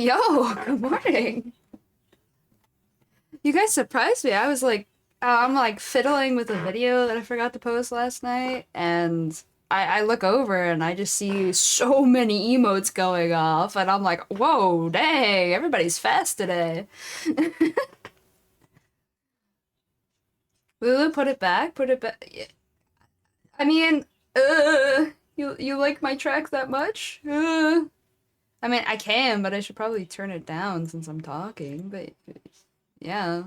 Yo, good morning. You guys surprised me. I was like, I'm like fiddling with a video that I forgot to post last night, and I look over and I just see so many emotes going off, and I'm like, whoa, dang, everybody's fast today. Lulu, put it back, put it back. I mean, you like my track that much? I mean, I can, but I should probably turn it down since I'm talking, but yeah.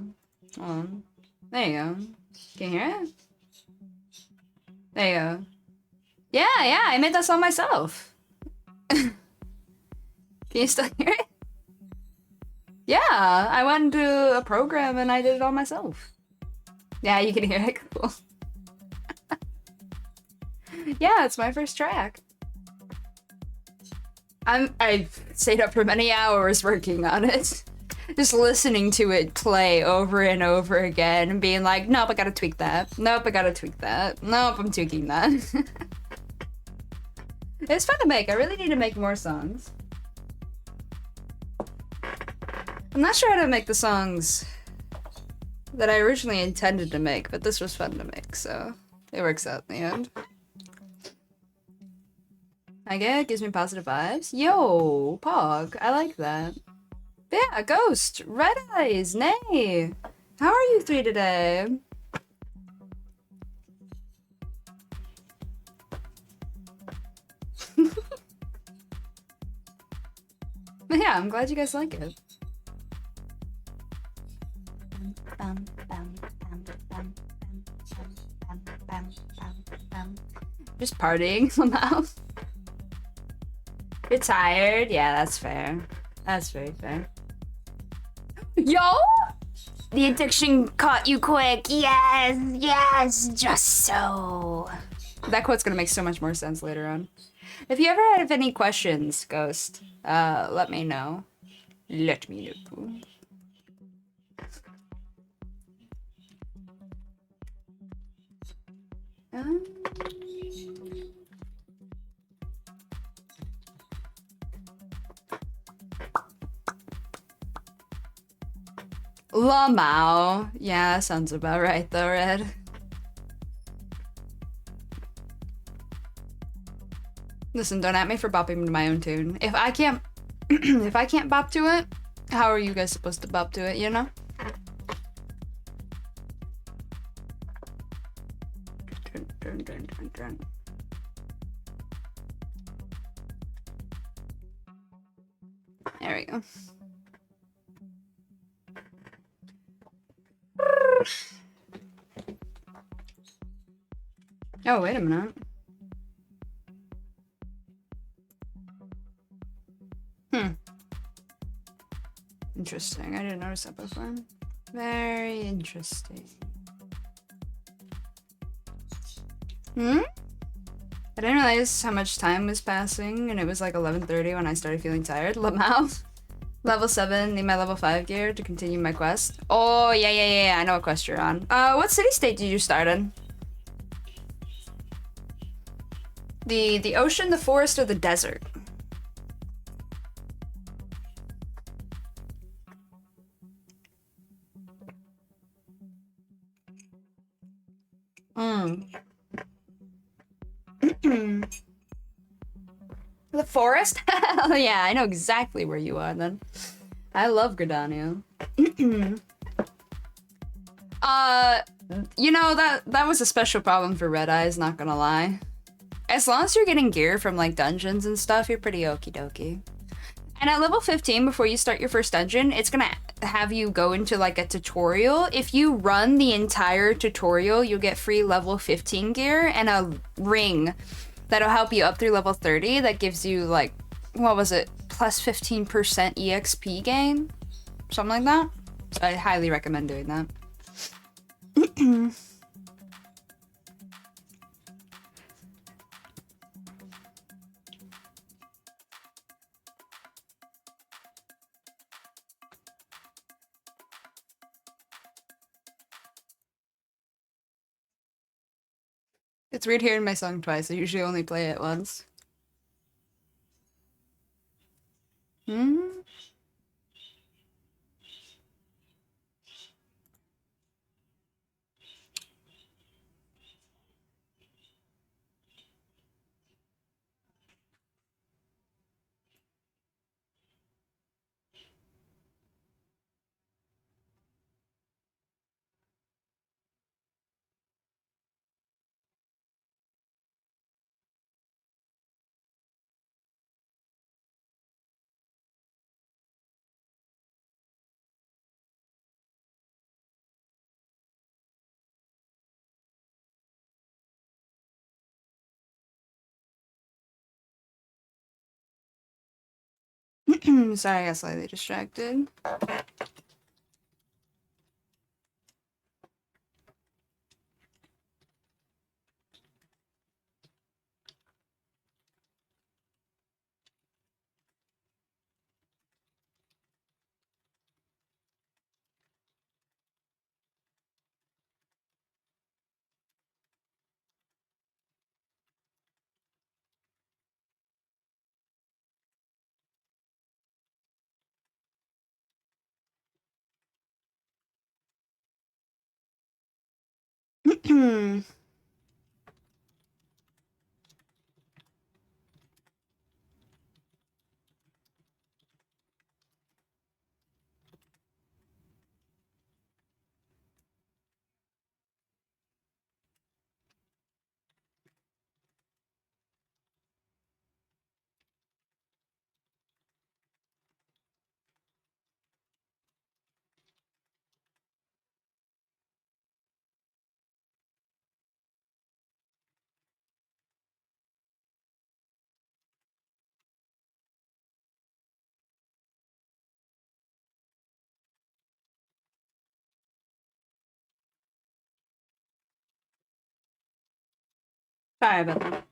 Um, there you go. Can you hear it? There you go. Yeah, yeah, I made that song myself. Can you still hear it? Yeah, I went into a program and I did it all myself. Yeah, you can hear it. Cool. Yeah, it's my first track. I stayed up for many hours working on it. Just listening to it play over and over again and being like, nope, I gotta tweak that. Nope, I gotta tweak that. Nope, I'm tweaking that. It's fun to make. I really need to make more songs. I'm not sure how to make the songs that I originally intended to make, but this was fun to make, so it works out in the end. I get it gives me positive vibes. Yo, Pog, I like that. Yeah, Ghost, Red Eyes, Nay. How are you three today? Yeah, I'm glad you guys like it. Just partying somehow. You're tired? Yeah, that's fair. That's very fair. Yo! The addiction caught you quick. Yes, yes, just so. That quote's gonna make so much more sense later on. If you ever have any questions, Ghost, let me know. Let me know. Um... Lamau. Yeah, that sounds about right though, Red. Listen, don't at me for bopping to my own tune. If I can't if I can't bop to it, how are you guys supposed to bop to it, you know? There we go. Oh, wait a minute. Interesting. I didn't notice that before. Very interesting. I didn't realize how much time was passing, and it was like 11:30 when I started feeling tired. Lamau. Level 7, need my level 5 gear to continue my quest. Oh, yeah, I know what quest you're on. What city-state did you start in? The ocean, the forest, or the desert? The forest? Hell yeah, I know exactly where you are then. I love Gridania. You know, that was a special problem for Red Eyes, not gonna lie. As long as you're getting gear from like dungeons and stuff, you're pretty okie dokie. And at level 15, before you start your first dungeon, it's gonna have you go into like a tutorial. If you run the entire tutorial, you'll get free level 15 gear and a ring that'll help you up through level 30. That gives you like, what was it? Plus 15% EXP gain? Something like that. So I highly recommend doing that. It's weird hearing my song twice. I usually only play it once. Sorry, I got slightly distracted. Sorry about that.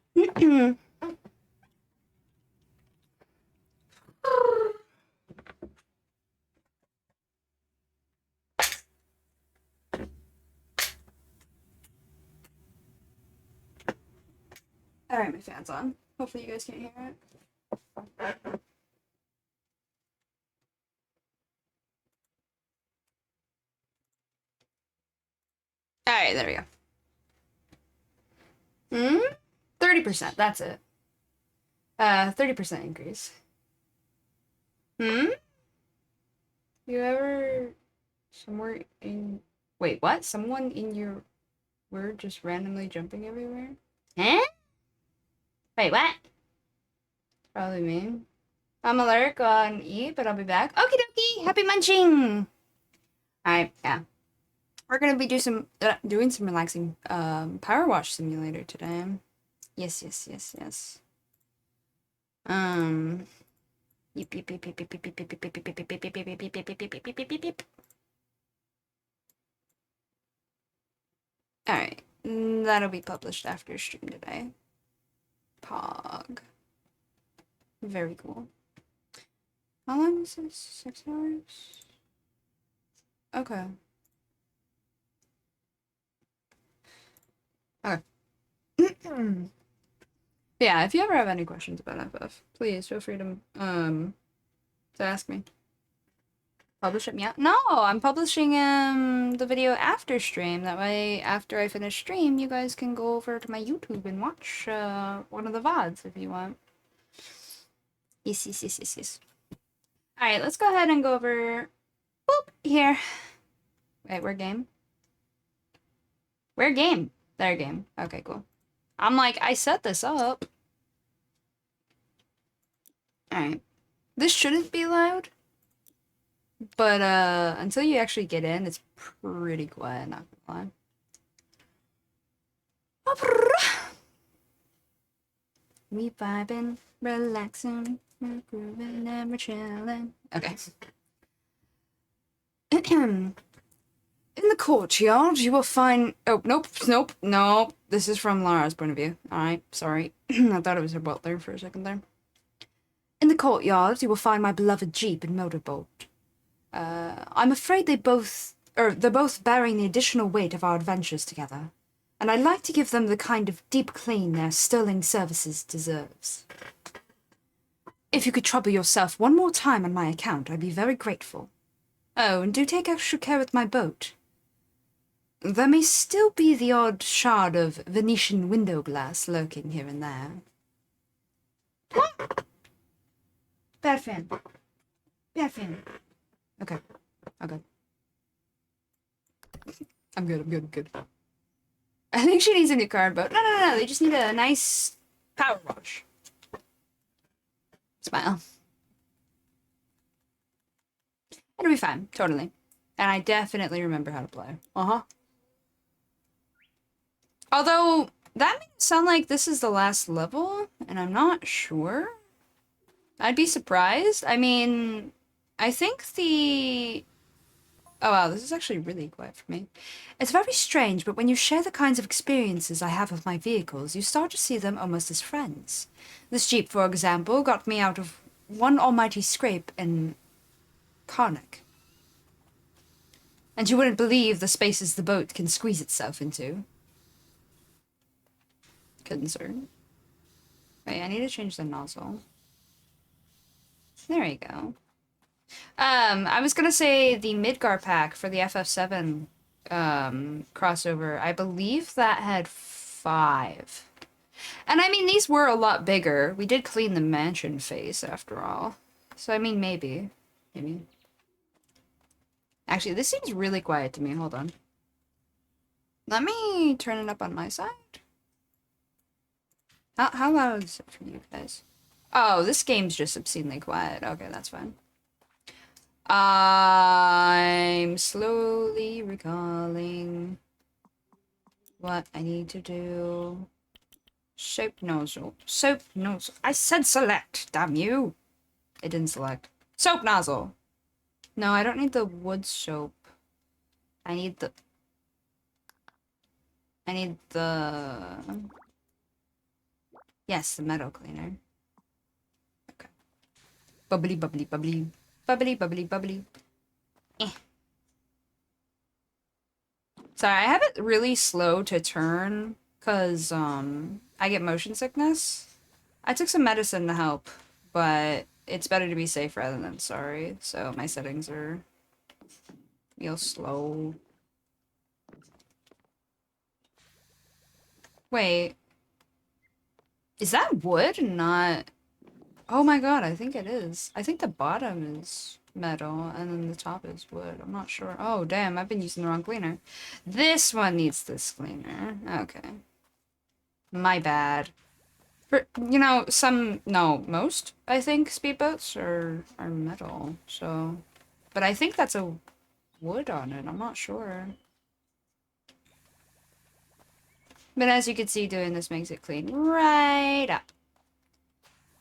Alright, my fan's on. Hopefully you guys can't hear it. Alright, there we go. 30%, that's it. 30% increase. You ever somewhere in wait, what? Someone in your word just randomly jumping everywhere? Huh? Wait, what? Probably me. I'm allergic on E, but I'll be back. Okie dokie! Happy munching! Alright, yeah. We're gonna be doing some relaxing Powerwash Simulator today. Yes. Yep. Alright, that'll be published after stream today. Pog. Very cool. How long is this? 6 hours? Okay. Okay. Yeah, if you ever have any questions about FF, please feel free to ask me. Publish it, yeah? No, I'm publishing the video after stream. That way, after I finish stream, you guys can go over to my YouTube and watch one of the VODs if you want. Yes. Alright, let's go ahead and go over here. Wait, where game? Where game? There, game. Okay, cool. I'm like, I set this up. Alright. This shouldn't be loud. But, until you actually get in, it's pretty quiet, not gonna lie. We vibing, relaxing, we're grooving, and we're chilling. Okay. In the courtyard, you will find... Oh, nope. This is from Lara's point of view. Alright, sorry. I thought it was her butler for a second there. In the courtyard, you will find my beloved Jeep and motorboat. I'm afraid they're both bearing the additional weight of our adventures together, and I'd like to give them the kind of deep clean their sterling services deserves. If you could trouble yourself one more time on my account, I'd be very grateful. Oh, and do take extra care with my boat. There may still be the odd shard of Venetian window glass lurking here and there. Bad fan. Okay. I'm good. I think she needs a new card, but no. They just need a nice power wash. Smile. It'll be fine, totally. And I definitely remember how to play. Although, that makes it sound like this is the last level, and I'm not sure. I'd be surprised. I mean, I think the... Oh wow, this is actually really quiet for me. It's very strange, but when you share the kinds of experiences I have with my vehicles, you start to see them almost as friends. This Jeep, for example, got me out of one almighty scrape in Karnak. And you wouldn't believe the spaces the boat can squeeze itself into. Concern. Wait, I need to change the nozzle. There you go. I was gonna say the Midgar pack for the FF7 crossover. I believe that had 5. And I mean, these were a lot bigger. We did clean the mansion face after all. So I mean, maybe. Maybe. Actually, this seems really quiet to me. Hold on. Let me turn it up on my side. How loud is it for you guys? Oh, this game's just obscenely quiet. Okay, that's fine. I'm slowly recalling what I need to do. Soap nozzle. Soap nozzle. I said select, damn you. It didn't select. Soap nozzle. No, I don't need the wood soap. I need the... Yes, the metal cleaner. Okay. Bubbly, bubbly, bubbly. Bubbly, bubbly, bubbly. Eh. Sorry, I have it really slow to turn because I get motion sickness. I took some medicine to help, but it's better to be safe rather than sorry. So my settings are real slow. Wait. Is that wood? Not... Oh my god, I think it is. I think the bottom is metal and then the top is wood. I'm not sure. Oh, damn, I've been using the wrong cleaner. This one needs this cleaner. Okay. My bad. For, you know, no, most, I think, speedboats are metal, so... But I think that's a wood on it. I'm not sure. But as you can see, doing this makes it clean right up.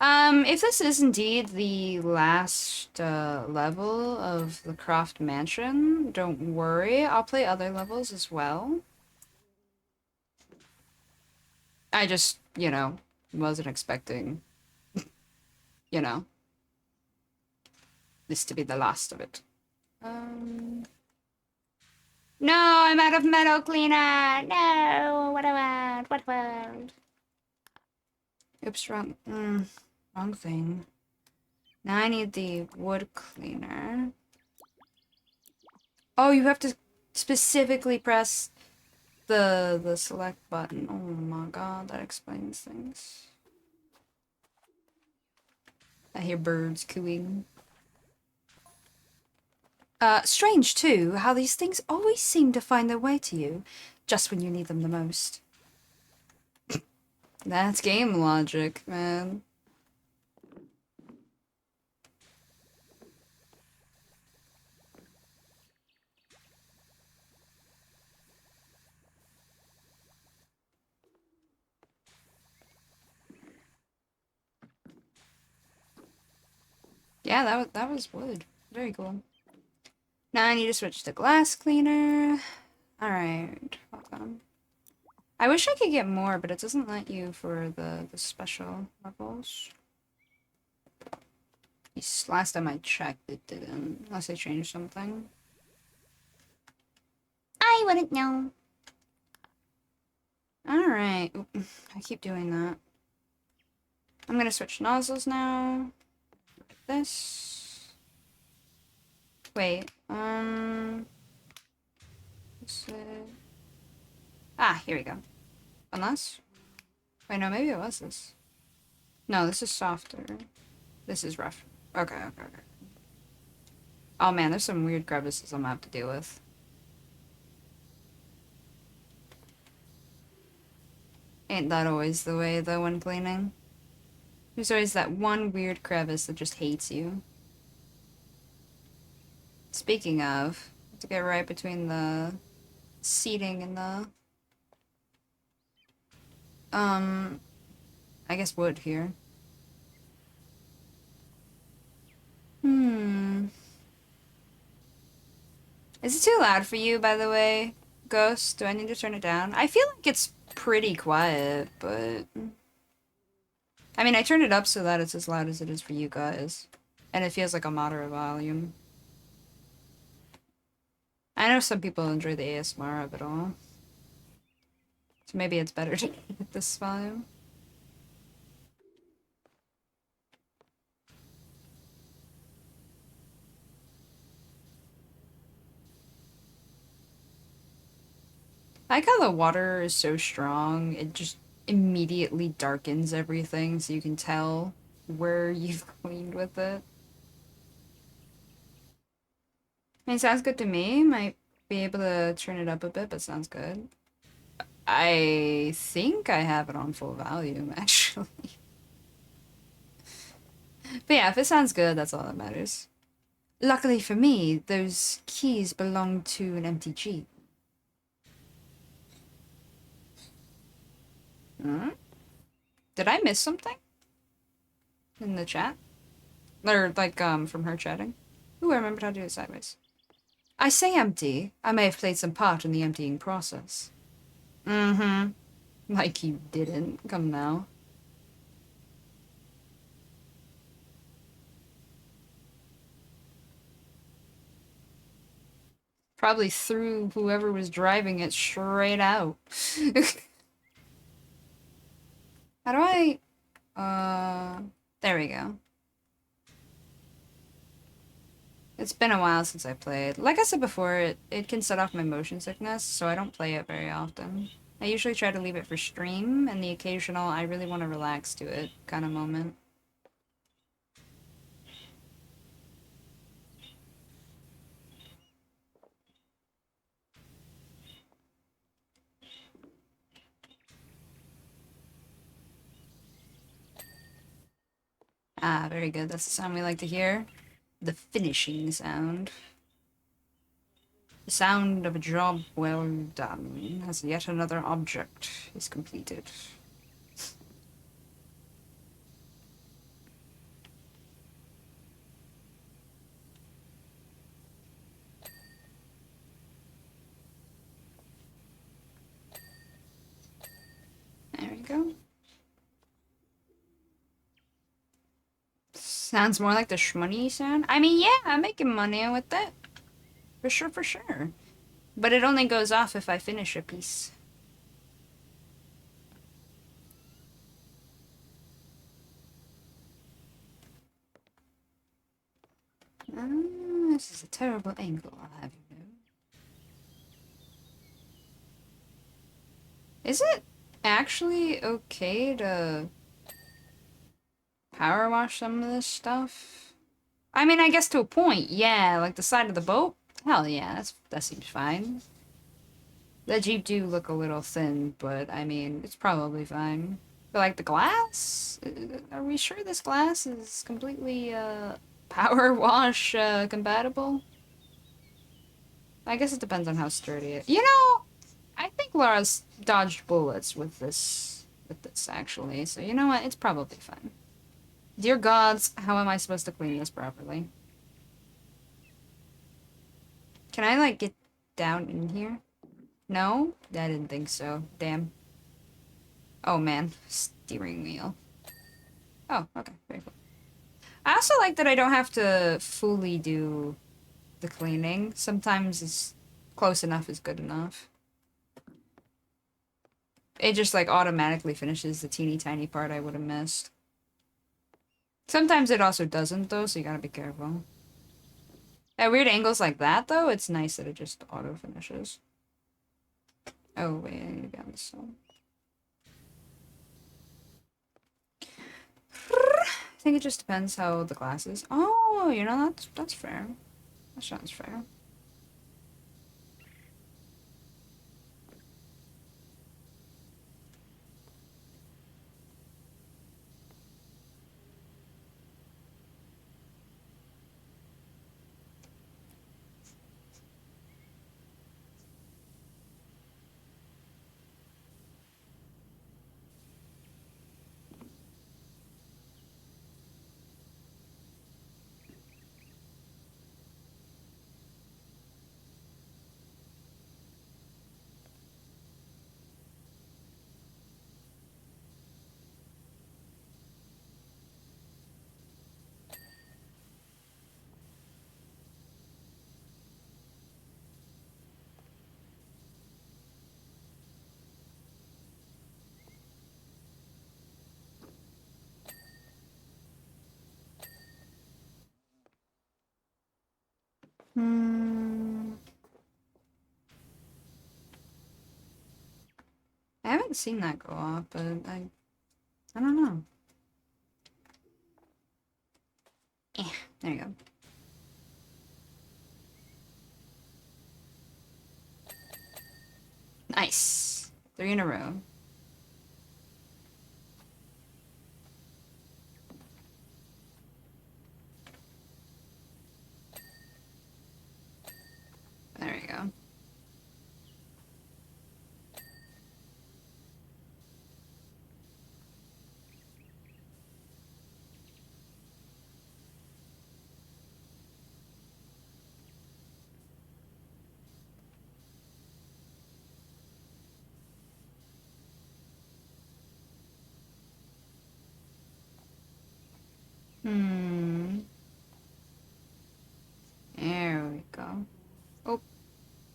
If this is indeed the last level of the Croft Mansion, don't worry, I'll play other levels as well. I just, you know, wasn't expecting, you know, this to be the last of it. No, I'm out of metal cleaner! No, what I want, what I want. Oops, wrong thing. Now I need the wood cleaner. Oh, you have to specifically press the select button. Oh my god, that explains things. I hear birds cooing. Strange too, how these things always seem to find their way to you, just when you need them the most. That's game logic, man. Yeah, that was wood. Very cool. Now I need to switch to glass cleaner. Alright, hold on. I wish I could get more, but it doesn't let you for the special levels. Last time I checked, it didn't. Unless I changed something. I wouldn't know. Alright. I keep doing that. I'm gonna switch nozzles now. This. Wait. Ah, here we go. Unless? Wait, no, maybe it was this. No, this is softer. This is rough. Okay, okay, okay. Oh man, there's some weird crevices I'm gonna have to deal with. Ain't that always the way, though, when cleaning? There's always that one weird crevice that just hates you. Speaking of, to get right between the seating and the... I guess wood here. Is it too loud for you, by the way, Ghost? Do I need to turn it down? I feel like it's pretty quiet, but... I mean, I turned it up so that it's as loud as it is for you guys. And it feels like a moderate volume. I know some people enjoy the ASMR of it all. So maybe it's better to at this volume. I like how the water is so strong, it just immediately darkens everything so you can tell where you've cleaned with it. I mean, sounds good to me. Might be able to turn it up a bit, but sounds good. I think I have it on full volume, actually. But yeah, if it sounds good, that's all that matters. Luckily for me, those keys belong to an empty Jeep. Hmm? Did I miss something? In the chat? Or, like, from her chatting? Ooh, I remembered how to do it sideways. I say empty. I may have played some part in the emptying process. Mm-hmm. Like you didn't. Come now. Probably threw whoever was driving it straight out. How do I... There we go. It's been a while since I played. Like I said before, it can set off my motion sickness, so I don't play it very often. I usually try to leave it for stream and the occasional I really want to relax to it kind of moment. Ah, very good. That's the sound we like to hear. The finishing sound. The sound of a job well done, as yet another object is completed. There we go. Sounds more like the shmoney sound. I mean, yeah, I'm making money with that. For sure, for sure. But it only goes off if I finish a piece. This is a terrible angle, I'll have you know. Is it actually okay to power wash some of this stuff? I mean, I guess to a point, yeah. Like the side of the boat? Hell yeah, that seems fine. The Jeep do look a little thin, but I mean, it's probably fine. But like the glass? Are we sure this glass is completely power wash compatible? I guess it depends on how sturdy it. You know, I think Lara's dodged bullets with this actually. So you know what? It's probably fine. Dear gods, how am I supposed to clean this properly? Can I like get down in here? No? I didn't think so. Damn. Oh man, steering wheel. Oh, okay, very cool. I also like that I don't have to fully do the cleaning. Sometimes it's close enough is good enough. It just like automatically finishes the teeny tiny part I would have missed. Sometimes it also doesn't though, so you gotta be careful. At weird angles like that though, it's nice that it just auto finishes. Oh wait, I need to be on this side. I think it just depends how the glass is. Oh, you know, that's fair. That sounds fair. haven't seen that go off, but I don't know. There you go. Nice. 3 in a row. There we go. There we go. Oh,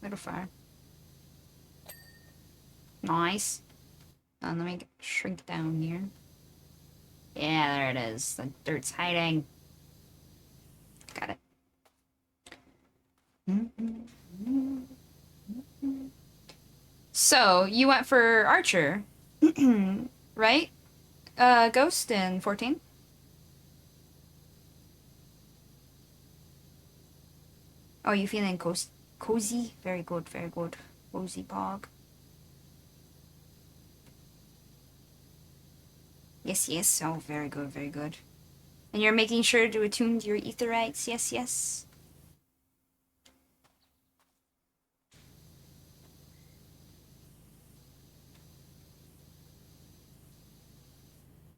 little fire. Nice. Let me shrink down here. Yeah, there it is. The dirt's hiding. Got it. So, you went for Archer, right? Ghost in 14? Oh, you feeling cozy? Very good, very good. Cozy pog. Yes, yes. Oh, very good, very good. And you're making sure to attune to your aetherites. Yes, yes.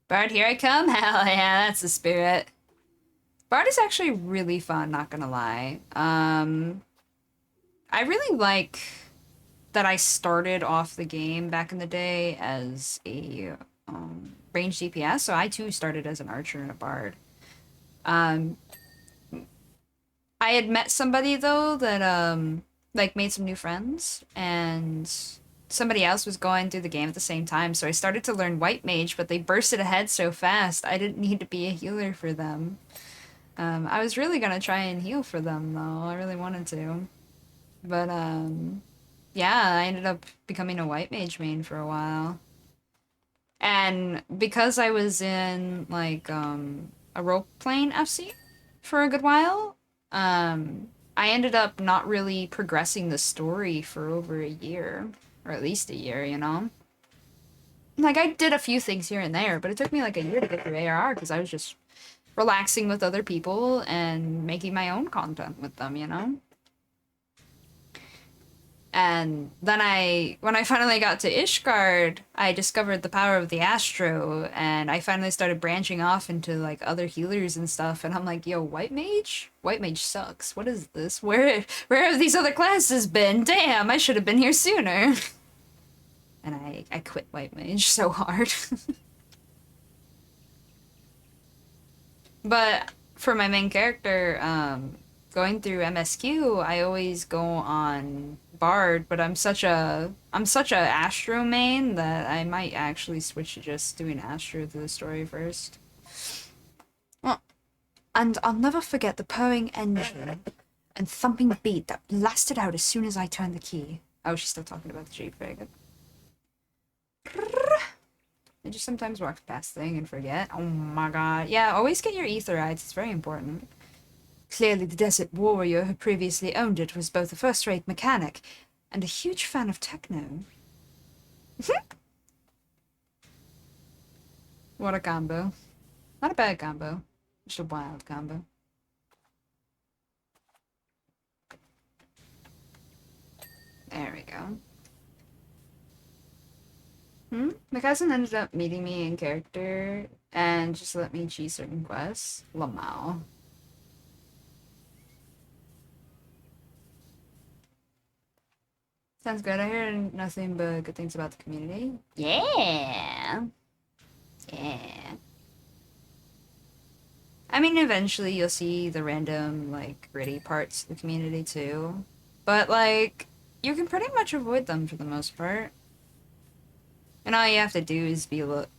Bard, here I come. Hell yeah, that's the spirit. Bard is actually really fun, not gonna lie. I really like that I started off the game back in the day as a ranged DPS, so I too started as an archer and a bard. Um, I had met somebody though that like made some new friends, and somebody else was going through the game at the same time, so I started to learn white mage, but they bursted ahead so fast I didn't need to be a healer for them. I was really gonna try and heal for them though. I really wanted to. But yeah, I ended up becoming a white mage main for a while. And because I was in like a role playing FC for a good while, I ended up not really progressing the story for over a year, or at least a year, you know? Like I did a few things here and there, but it took me like a year to get through ARR because I was just relaxing with other people and making my own content with them, you know? And then when I finally got to Ishgard, I discovered the power of the Astro, and I finally started branching off into like other healers and stuff. And I'm like, yo, white mage? White mage sucks. What is this? Where have these other classes been? Damn, I should have been here sooner. And I quit white mage so hard. But for my main character, going through MSQ, I always go on Bard, but I'm such a Astro main that I might actually switch to just doing Astro through the story first. Well, and I'll never forget the purring engine and thumping beat that blasted out as soon as I turned the key. Oh, she's still talking about the Jeep. Very good. I just sometimes walk past thing and forget. Oh my god. Yeah, always get your aetherites. It's very important. Clearly the desert warrior who previously owned it was both a first-rate mechanic and a huge fan of techno. What a combo. Not a bad combo. Just a wild combo. There we go. My cousin ended up meeting me in character and just let me cheese certain quests. Lamau. Sounds good. I heard nothing but good things about the community. Yeah. Yeah. I mean, eventually you'll see the random, like, gritty parts of the community too. But, like, you can pretty much avoid them for the most part. And all you have to do is be, like,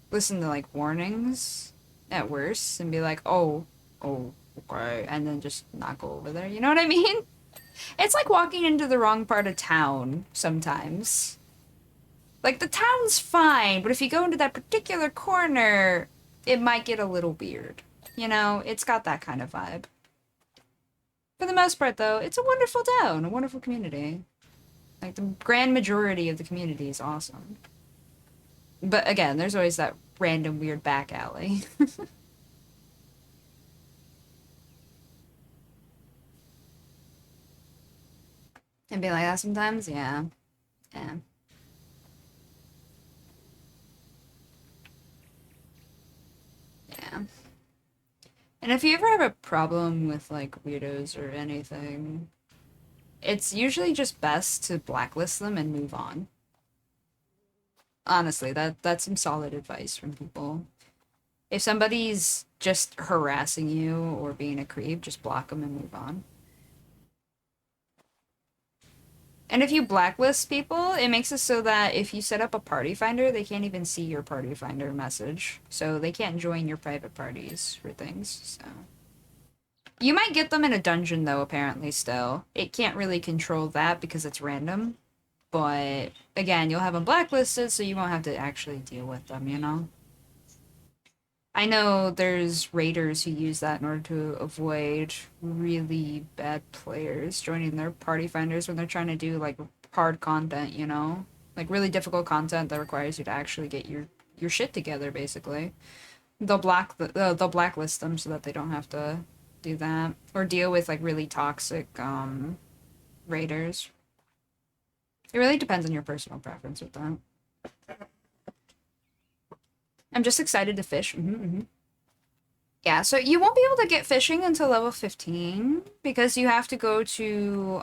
listen to, like, warnings at worst and be like, oh, okay, and then just not go over there. You know what I mean? It's like walking into the wrong part of town sometimes. Like, the town's fine, but if you go into that particular corner, it might get a little weird. You know, it's got that kind of vibe. For the most part, though, it's a wonderful town, a wonderful community. Like, the grand majority of the community is awesome. But again, there's always that random weird back alley. And be like that sometimes, yeah. Yeah. Yeah. And if you ever have a problem with like weirdos or anything, it's usually just best to blacklist them and move on. Honestly, that's some solid advice from people. If somebody's just harassing you or being a creep, just block them and move on. And if you blacklist people, it makes it so that if you set up a party finder, they can't even see your party finder message. So they can't join your private parties for things. So you might get them in a dungeon though, apparently still. It can't really control that because it's random. But again, you'll have them blacklisted so you won't have to actually deal with them, you know? I know there's raiders who use that in order to avoid really bad players joining their party finders when they're trying to do like hard content, you know? Like really difficult content that requires you to actually get your shit together basically. They'll blacklist them so that they don't have to do that or deal with like really toxic raiders. It really depends on your personal preference with that. I'm just excited to fish. Yeah, so you won't be able to get fishing until level 15 because you have to go to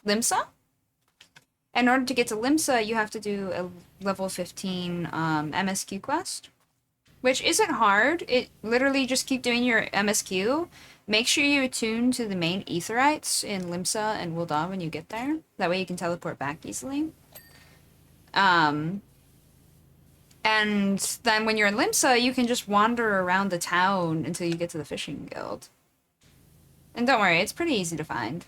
Limsa. In order to get to Limsa, you have to do a level 15 MSQ quest, which isn't hard. It literally just keep doing your MSQ. Make sure you attune to the main Aetherites in Limsa and Wildaw when you get there. That way you can teleport back easily. Um, And then when you're in Limsa, you can just wander around the town until you get to the fishing guild. And don't worry, it's pretty easy to find.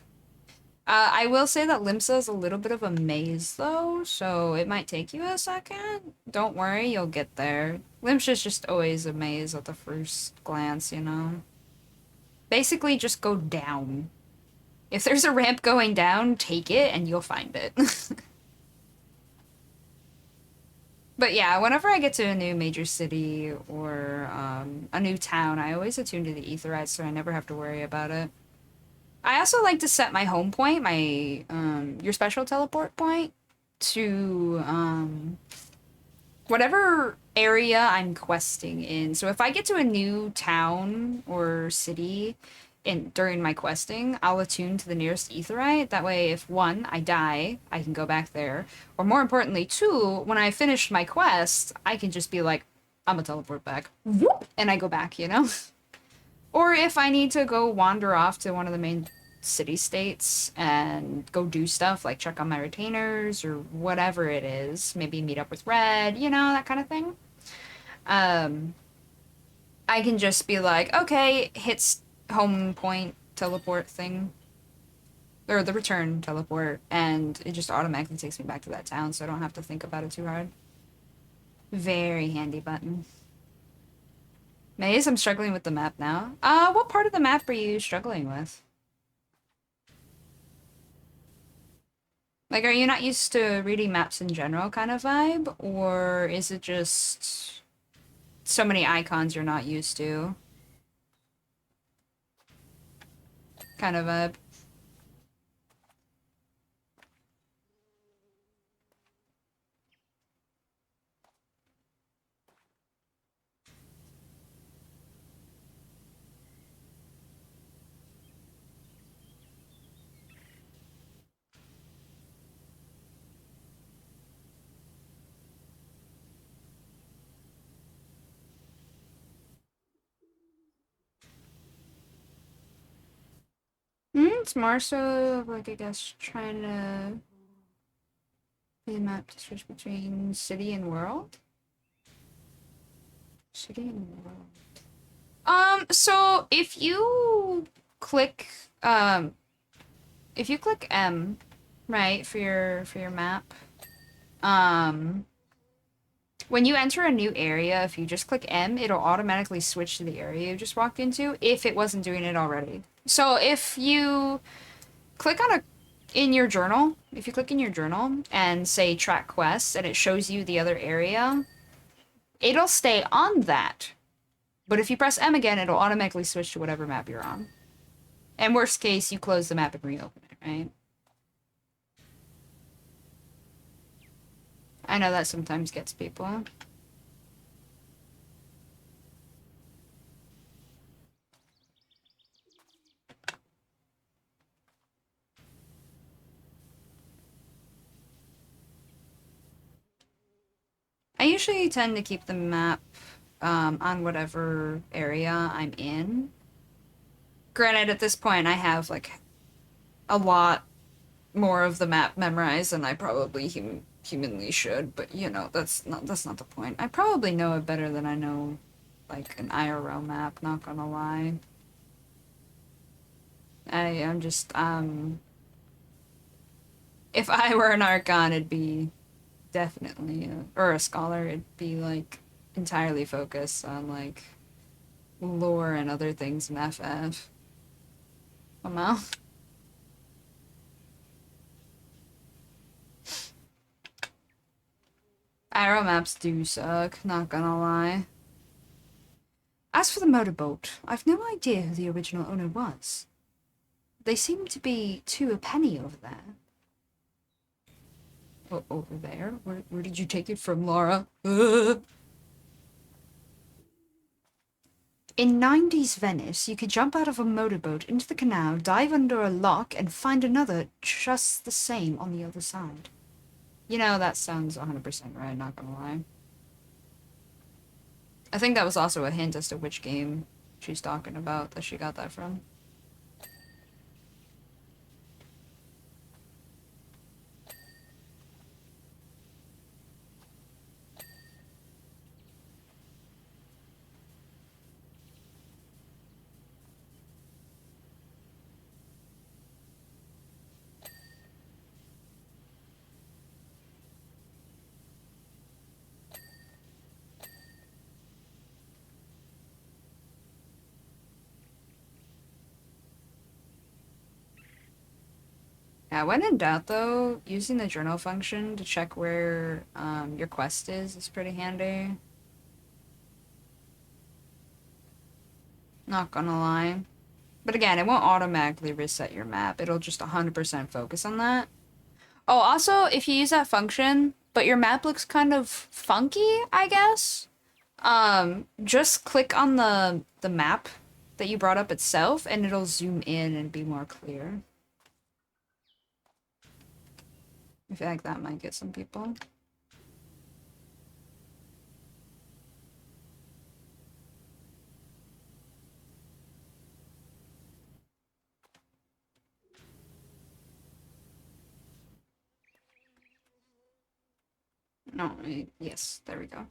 I will say that Limsa is a little bit of a maze, though, so it might take you a second. Don't worry, you'll get there. Limsa's just always a maze at the first glance, you know? Basically, just go down. If there's a ramp going down, take it and you'll find it. But yeah, whenever I get to a new major city or a new town, I always attune to the Aetherites so I never have to worry about it. I also like to set my home point, my your special teleport point, to whatever area I'm questing in. So if I get to a new town or city in during my questing, I'll attune to the nearest Aetherite. That way, if one, I die, I can go back there. Or more importantly, two, when I finish my quest, I can just be like, I'm gonna teleport back. Whoop, and I go back, you know? Or if I need to go wander off to one of the main city states and go do stuff like check on my retainers or whatever it is, maybe meet up with Red, you know, that kind of thing. Um, I can just be like, okay, hits home point teleport thing, or the return teleport, and it just automatically takes me back to that town, so I don't have to think about it too hard. Very handy button. Maze, I'm struggling with the map now. What part of the map are you struggling with? Like, are you not used to reading maps in general kind of vibe? Or is it just so many icons you're not used to kind of vibe? It's more so like, I guess, trying to be a map to switch between city and world? City and world. So if you click, um, if you click M, right, for your map, um, when you enter a new area, if you just click M, it'll automatically switch to the area you just walked into if it wasn't doing it already. So if you click on in your journal, if you click in your journal and say track quests and it shows you the other area, it'll stay on that. But if you press M again, it'll automatically switch to whatever map you're on. And worst case, you close the map and reopen it, right? I know that sometimes gets people. I usually tend to keep the map on whatever area I'm in. Granted, at this point, I have like a lot more of the map memorized than I probably humanly should, but you know, that's not the point. I probably know it better than I know like an IRL map, not gonna lie. I'm just if I were an Archon, it'd be definitely or a scholar, it'd be like entirely focused on like lore and other things in FF. Come on. IRL maps do suck, not gonna lie. As for the motorboat, I've no idea who the original owner was. They seem to be two a penny over there. Oh, over there? Where did you take it from, Lara? In 90s Venice, you could jump out of a motorboat into the canal, dive under a lock, and find another just the same on the other side. You know, that sounds 100% right, not gonna lie. I think that was also a hint as to which game she's talking about that she got that from. Yeah, when in doubt though, using the journal function to check where your quest is pretty handy. Not gonna lie. But again, it won't automatically reset your map. It'll just 100% focus on that. Oh, also, if you use that function, but your map looks kind of funky, I guess, just click on the map that you brought up itself, and it'll zoom in and be more clear. I feel like that might get some people. No, yes, there we go.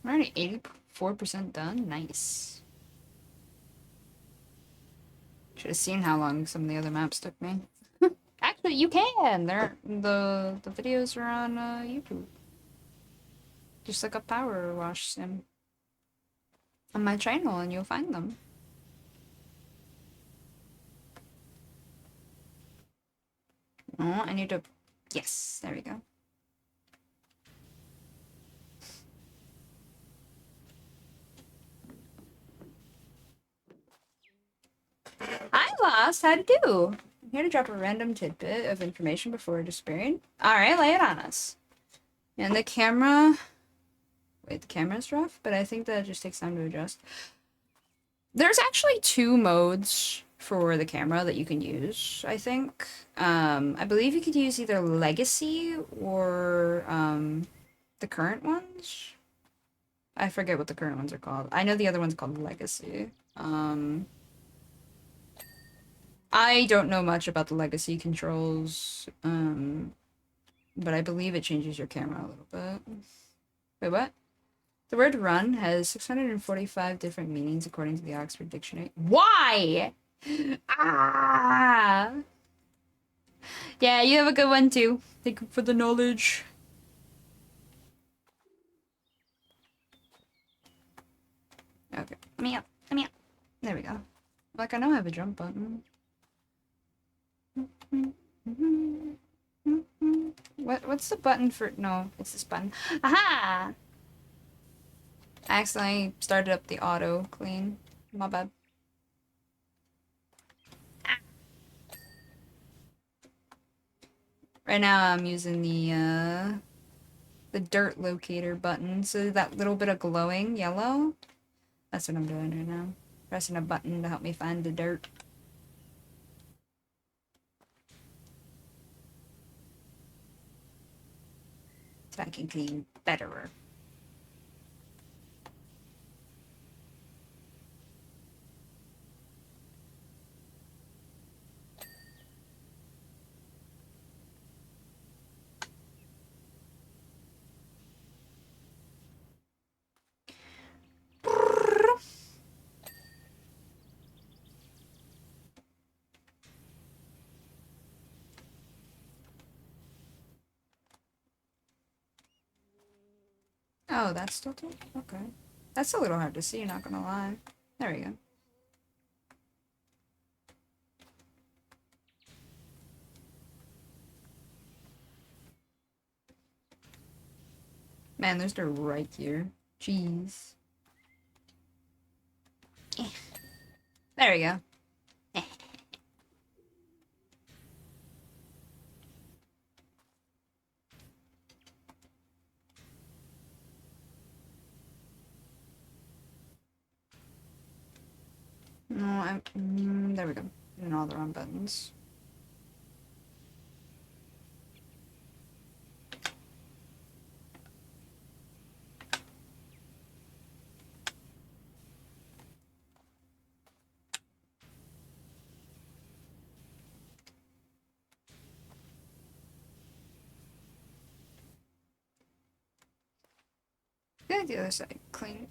We're already 84% done. Nice. Should have seen how long some of the other maps took me. Actually, you can. The videos are on YouTube. Just look up Powerwash Sim on my channel, and you'll find them. Oh, I need to. Yes, there we go. Hi, Lost. How'd you do? I'm here to drop a random tidbit of information before disappearing. Alright, lay it on us. And the camera... Wait, the camera's rough, but I think that just takes time to adjust. There's actually two modes for the camera that you can use, I think. I believe you could use either Legacy or the current ones. I forget what the current ones are called. I know the other one's called Legacy. I don't know much about the legacy controls, but I believe it changes your camera a little bit. Wait, what? The word run has 645 different meanings according to the Oxford Dictionary. Why? Ah! Yeah, you have a good one too. Thank you for the knowledge. Okay, let me up. Let me up. There we go. Like, I know I have a jump button. What's the button for? No, it's this button. Aha! I accidentally started up the auto clean. My bad. Right now I'm using the dirt locator button. So that little bit of glowing yellow, that's what I'm doing right now. Pressing a button to help me find the dirt. So I can clean better. Oh, that's still too? Okay. That's a little hard to see, not gonna lie. There we go. Man, there's dirt right here. Jeez. There we go. No, there we go. And all the wrong buttons. Get the other side cleaned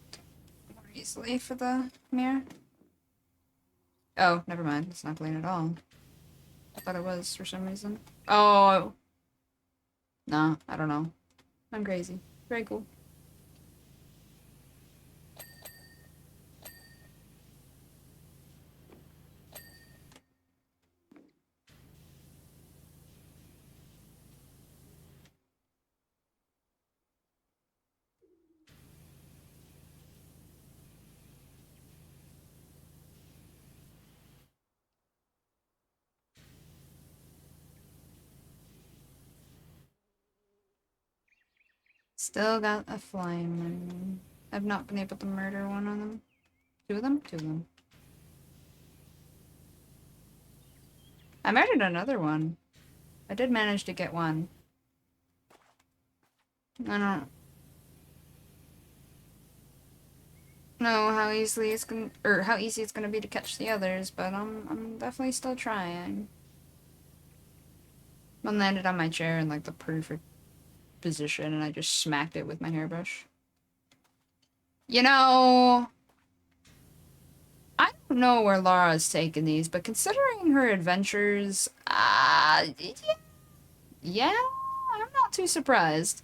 more easily for the mirror. Oh, never mind. It's not clean at all. I thought it was for some reason. Oh. No, I don't know. I'm crazy. Very cool. Still got a flying one. I've not been able to murder one of them. Two of them? Two of them. I murdered another one. I did manage to get one. I don't know how easily it's gonna, or how easy it's gonna be to catch the others, but I'm definitely still trying. One landed on my chair in like the perfect position, and I just smacked it with my hairbrush. You know, I don't know where Lara's taken these, but considering her adventures, yeah, I'm not too surprised.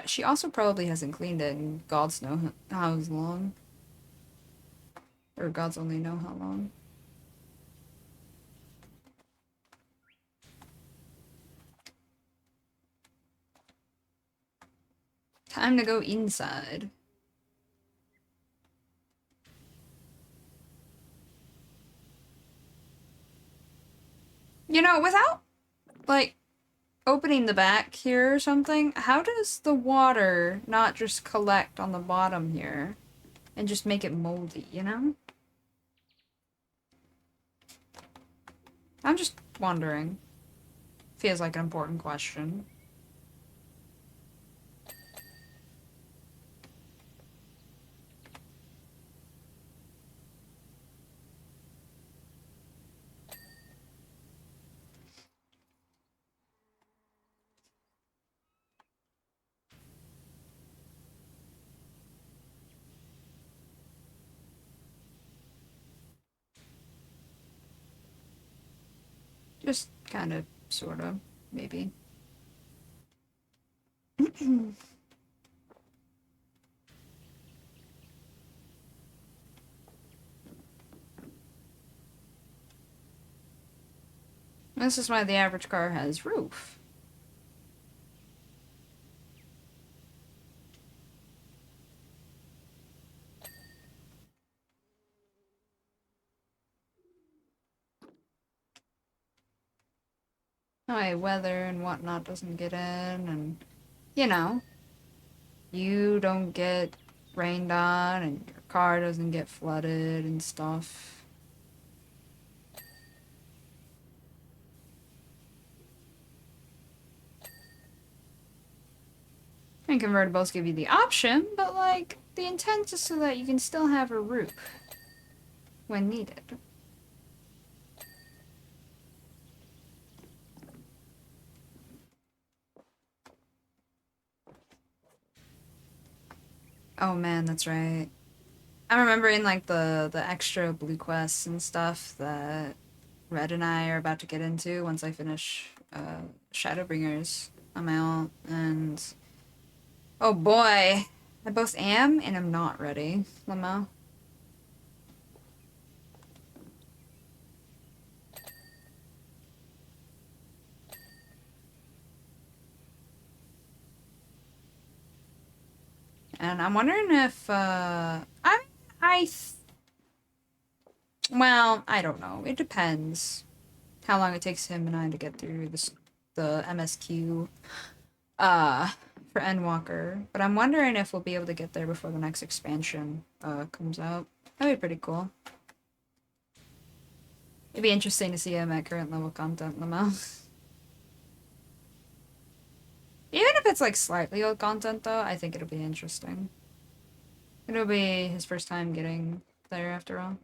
She also probably hasn't cleaned it in God's know how long. Or God's only know how long. Time to go inside. You know, without, like, opening the back here or something, how does the water not just collect on the bottom here and just make it moldy, you know? I'm just wondering. Feels like an important question. Just kind of, sort of, maybe. This is why the average car has roof. That way weather and whatnot doesn't get in, and, you know, you don't get rained on, and your car doesn't get flooded and stuff. And convertibles give you the option, but, like, the intent is so that you can still have a roof when needed. Oh man, that's right. I remember in like the extra blue quests and stuff that Red and I are about to get into once I finish Shadowbringers amount, and oh boy, I both am and am not ready, Lamo. And I'm wondering if I well, I don't know. It depends how long it takes him and I to get through the MSQ uh for Endwalker. But I'm wondering if we'll be able to get there before the next expansion comes out. That'd be pretty cool. It'd be interesting to see him at current level content, Lamo. Even if it's like slightly old content though, I think it'll be interesting. It'll be his first time getting there after all.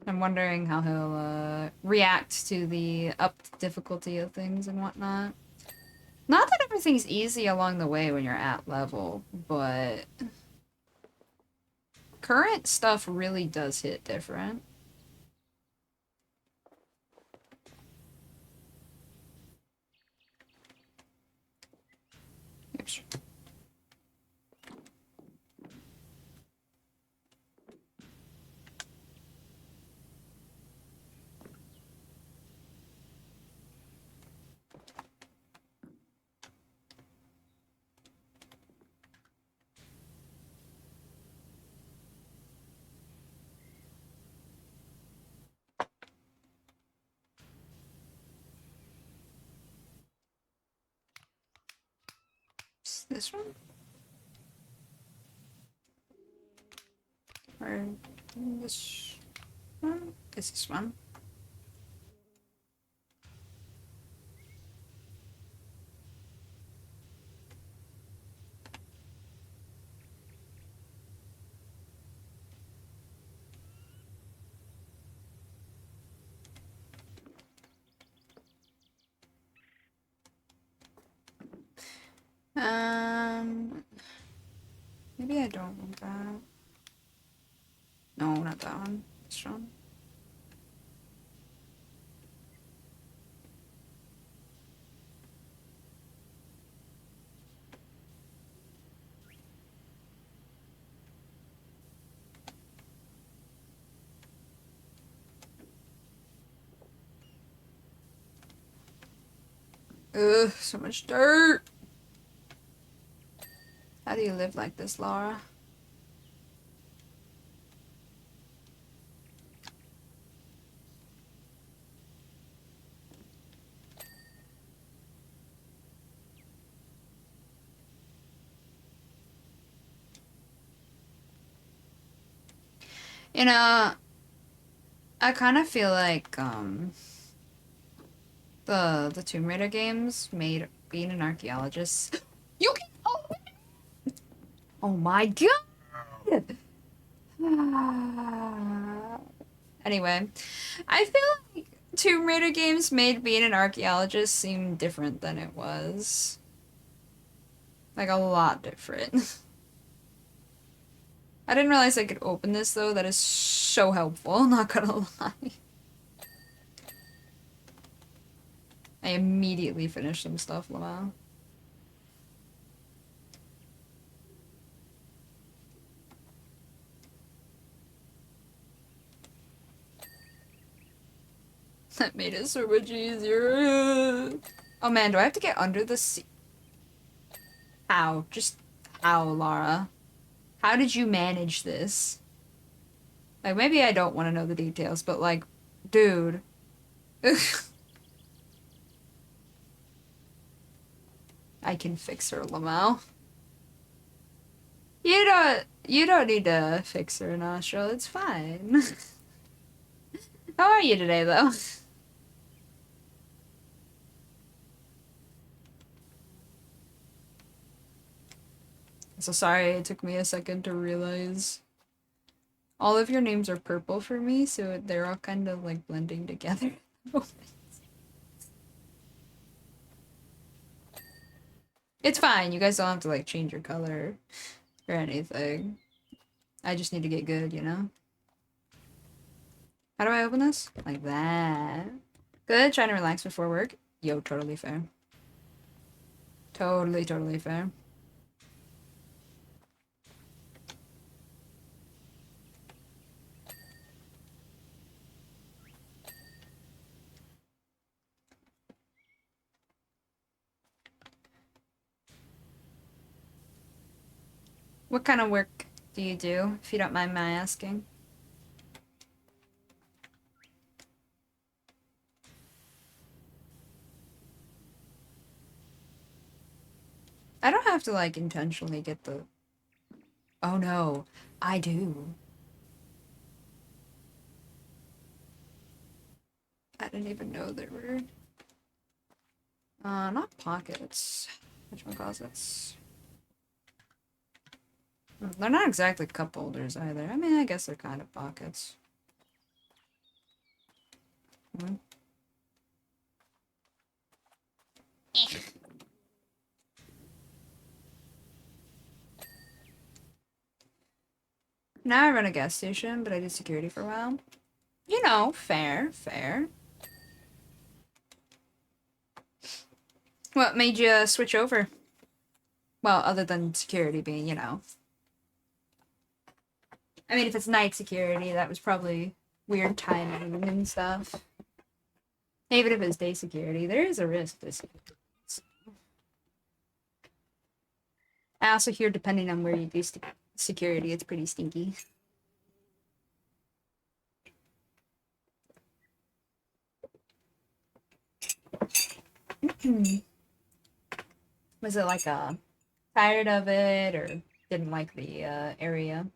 I'm wondering how he'll react to the upped difficulty of things and whatnot. Not that everything's easy along the way when you're at level, but current stuff really does hit different. Oops. This one? Or this one? Is this one? Maybe I don't want that. No, not that one. This one. Ugh, so much dirt. How do you live like this, Lara? You know, I kind of feel like the Tomb Raider games made being an archaeologist. You can open. Oh my god. Anyway, I feel like Tomb Raider games made being an archaeologist seem different than it was. Like a lot different. I didn't realize I could open this though. That is so helpful, not gonna lie. I immediately finished some stuff, Lamau. That made it so much easier. Oh man, do I have to get under the sea? How? Just how, Lara? How did you manage this? Like, maybe I don't want to know the details, but like, dude. I can fix her, Lamau. You don't need to fix her nostril. It's fine. How are you today, though? So sorry, it took me a second to realize. All of your names are purple for me, so they're all kind of like blending together. It's fine, you guys don't have to like change your color or anything. I just need to get good, you know? How do I open this? Like that. Good, trying to relax before work. Yo, totally fair. Totally, totally fair. What kind of work do you do, if you don't mind my asking? I don't have to like intentionally get the... Oh no, I do. I didn't even know there were... not pockets. Whatchamacallits? They're not exactly cup holders either. I mean, I guess they're kind of pockets. Hmm. Now I run a gas station, but I did security for a while. You know, fair, fair. What made you switch over? Well, other than security being, you know. I mean, if it's night security, that was probably weird timing and stuff. Even if it's day security, there is a risk to I also hear depending on where you do security, it's pretty stinky. Was it like tired of it or didn't like the area?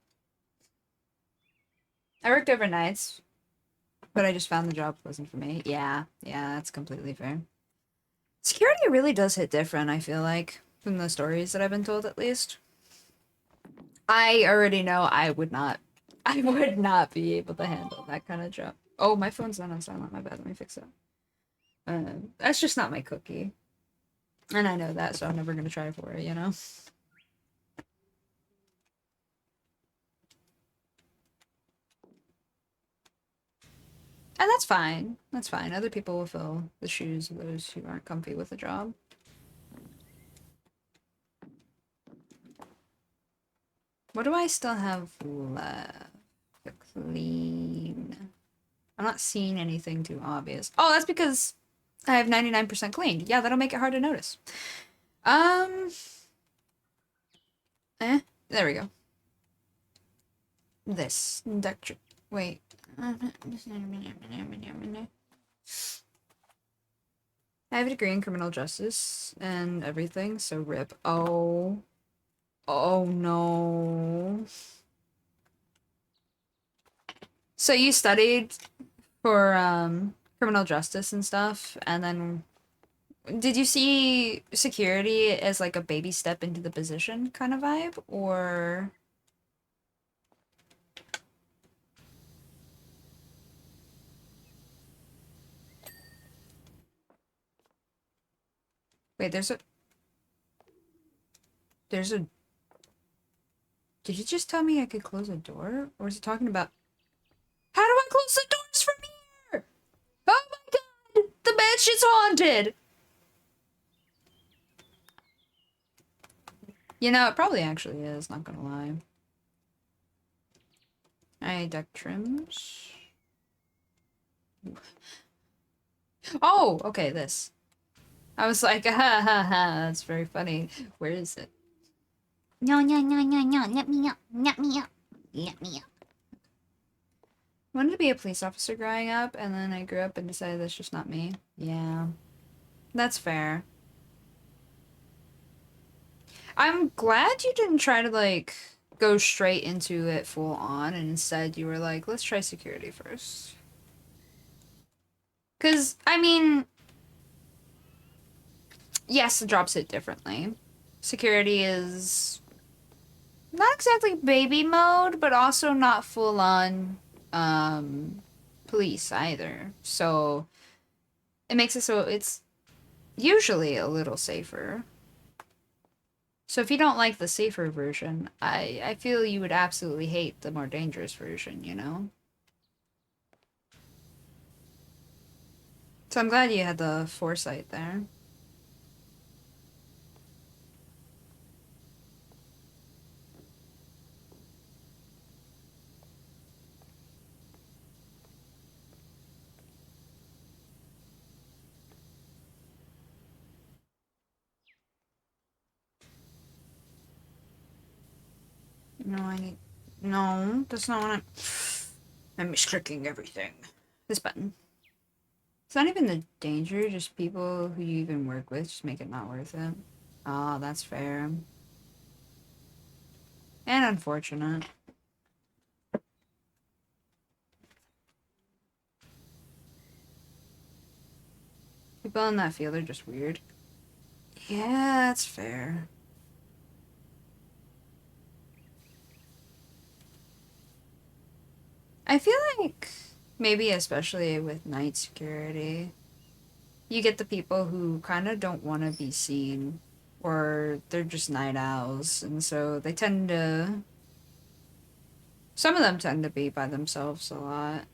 I worked overnights, but I just found the job wasn't for me. Yeah, that's completely fair. Security really does hit different, I feel like, from the stories that I've been told at least. I already know I would not be able to handle that kind of job. Oh, my phone's not on silent, my bad, let me fix it. That's just not my cookie. And I know that, so I'm never gonna try for it, you know? And that's fine. That's fine. Other people will fill the shoes of those who aren't comfy with the job. What do I still have left to clean? I'm not seeing anything too obvious. Oh, that's because I have 99% cleaned. Yeah, that'll make it hard to notice. There we go. This. Wait. I have a degree in criminal justice and everything, so rip. Oh. Oh no. So you studied for criminal justice and stuff, and then did you see security as like a baby step into the position kind of vibe, or wait, there's a did you just tell me I could close a door? Or is it talking about how do I close the doors from here? Oh my god! The mansion's haunted! You know, it probably actually is, not gonna lie. Alright, deck trims. Oh, okay, this. I was like, ha ha ha, that's very funny. Where is it? No, no, no, no, no, let me up, let me up, let me up. I wanted to be a police officer growing up, and then I grew up and decided that's just not me. Yeah, that's fair. I'm glad you didn't try to, like, go straight into it full on, and instead you were like, let's try security first. Because, I mean, yes, the jobs hit differently. Security is not exactly baby mode, but also not full on police either. So it makes it so it's usually a little safer. So if you don't like the safer version, I feel you would absolutely hate the more dangerous version, you know? So I'm glad you had the foresight there. No, I need... No, that's not what I'm misclicking everything. This button. It's not even the danger, just people who you even work with just make it not worth it. Oh, that's fair. And unfortunate. People in that field are just weird. Yeah, that's fair. I feel like maybe especially with night security, you get the people who kind of don't want to be seen, or they're just night owls, and so they tend to. Some of them tend to be by themselves a lot.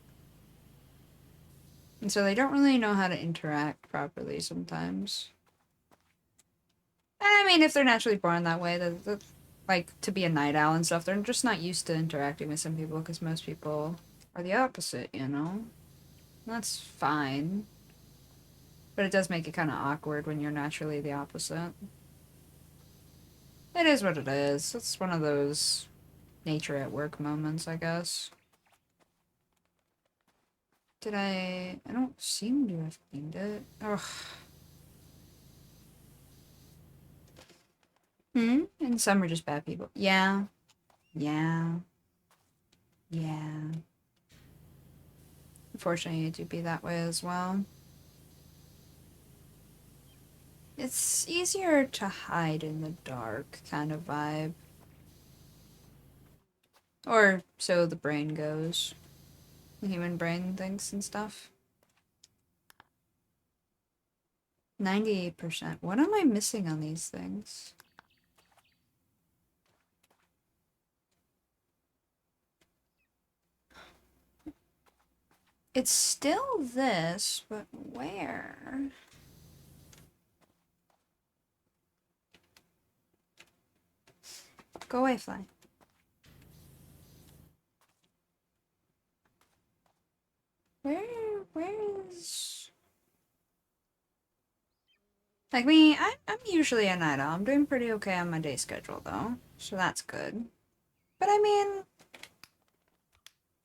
And so they don't really know how to interact properly sometimes. And I mean, if they're naturally born that way, that like to be a night owl and stuff, they're just not used to interacting with some people because most people are the opposite, you know? That's fine. But it does make it kind of awkward when you're naturally the opposite. It is what it is. It's one of those nature at work moments, I guess. Did I don't seem to have cleaned it. Ugh. Hmm? And some are just bad people. Yeah. Yeah. Yeah. Unfortunately, it do be that way as well. It's easier to hide in the dark kind of vibe. Or so the brain goes. The human brain thinks and stuff. 98%. What am I missing on these things? It's still this, but where? Go away, fly. Where is... Like me, I'm usually a night owl. I'm doing pretty okay on my day schedule, though. So that's good. But I mean,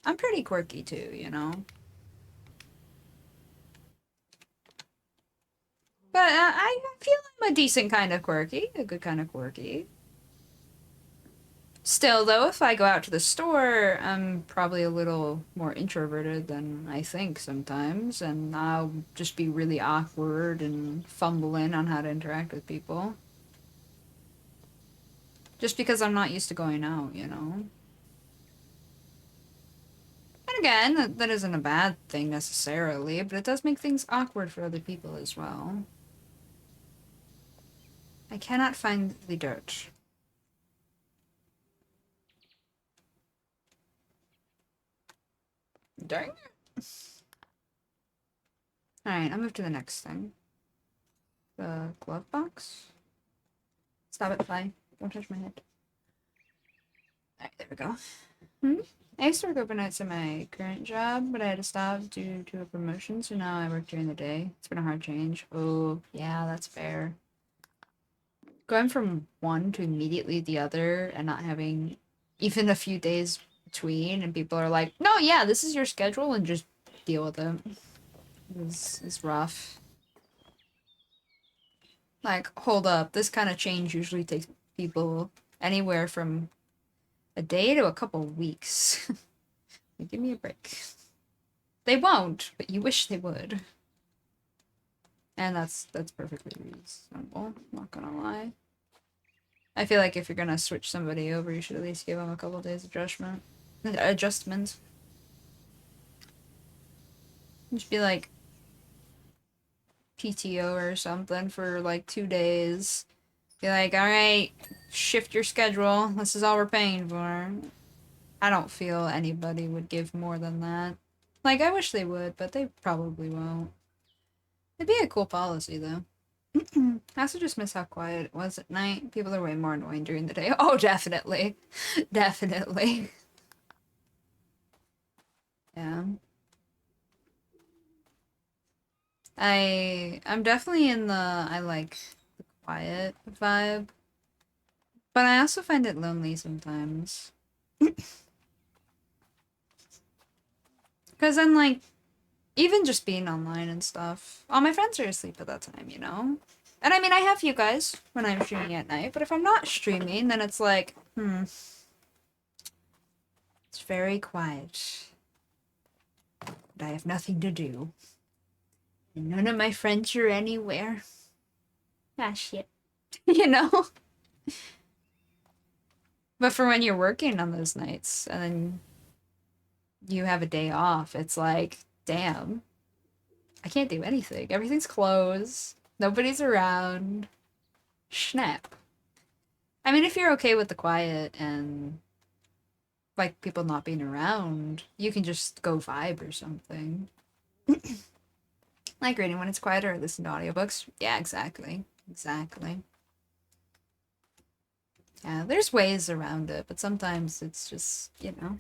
I'm pretty quirky too, you know? But I feel I'm a decent kind of quirky, a good kind of quirky. Still, though, if I go out to the store, I'm probably a little more introverted than I think sometimes, and I'll just be really awkward and fumbling on how to interact with people. Just because I'm not used to going out, you know? And again, that isn't a bad thing necessarily, but it does make things awkward for other people as well. I cannot find the dirt. Dang it. Alright, I'll move to the next thing. The glove box? Stop it, fly. Don't touch my head. Alright, there we go. I used to work overnights at my current job, but I had to stop due to a promotion, so now I work during the day. It's been a hard change. Oh, yeah, that's fair. Going from one to immediately the other and not having even a few days between, and people are like, no, yeah, this is your schedule, and just deal with it. Is rough. Like, hold up, this kind of change usually takes people anywhere from a day to a couple weeks. Like, give me a break. They won't, but you wish they would. And that's perfectly reasonable, not gonna lie. I feel like if you're gonna switch somebody over, you should at least give them a couple days adjustment. Just be like PTO or something for like 2 days. Be like, alright, shift your schedule. This is all we're paying for. I don't feel anybody would give more than that. Like, I wish they would, but they probably won't. It'd be a cool policy, though. I also just miss how quiet it was at night. People are way more annoying during the day. Oh, definitely. Definitely. Yeah. I'm definitely in the I like the quiet vibe. But I also find it lonely sometimes. Because then, like, even just being online and stuff, all my friends are asleep at that time, you know? And I mean, I have you guys when I'm streaming at night, but if I'm not streaming, then it's like, it's very quiet. And I have nothing to do. And none of my friends are anywhere. Ah, shit. You know? But for when you're working on those nights and then you have a day off, it's like, damn, I can't do anything. Everything's closed. Nobody's around. Snap. I mean, if you're okay with the quiet and like people not being around, you can just go vibe or something. Like reading when it's quieter or listen to audiobooks. Yeah, exactly. Exactly. Yeah, there's ways around it, but sometimes it's just, you know,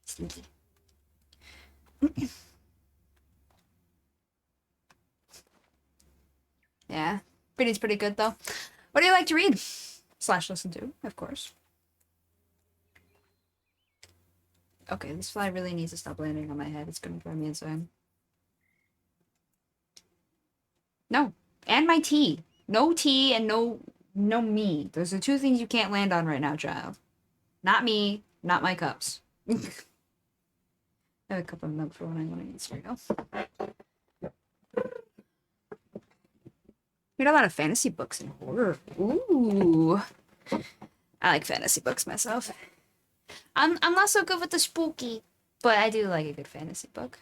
sneaky. Yeah. Reading's pretty good though. What do you like to read? Slash listen to, of course. Okay, this fly really needs to stop landing on my head. It's gonna drive me insane. No. And my tea. No tea and no me. Those are two things you can't land on right now, child. Not me, not my cups. I have a cup of milk for when I want to eat cereal. Read a lot of fantasy books and horror. Ooh. I like fantasy books myself. I'm not so good with the spooky, but I do like a good fantasy book.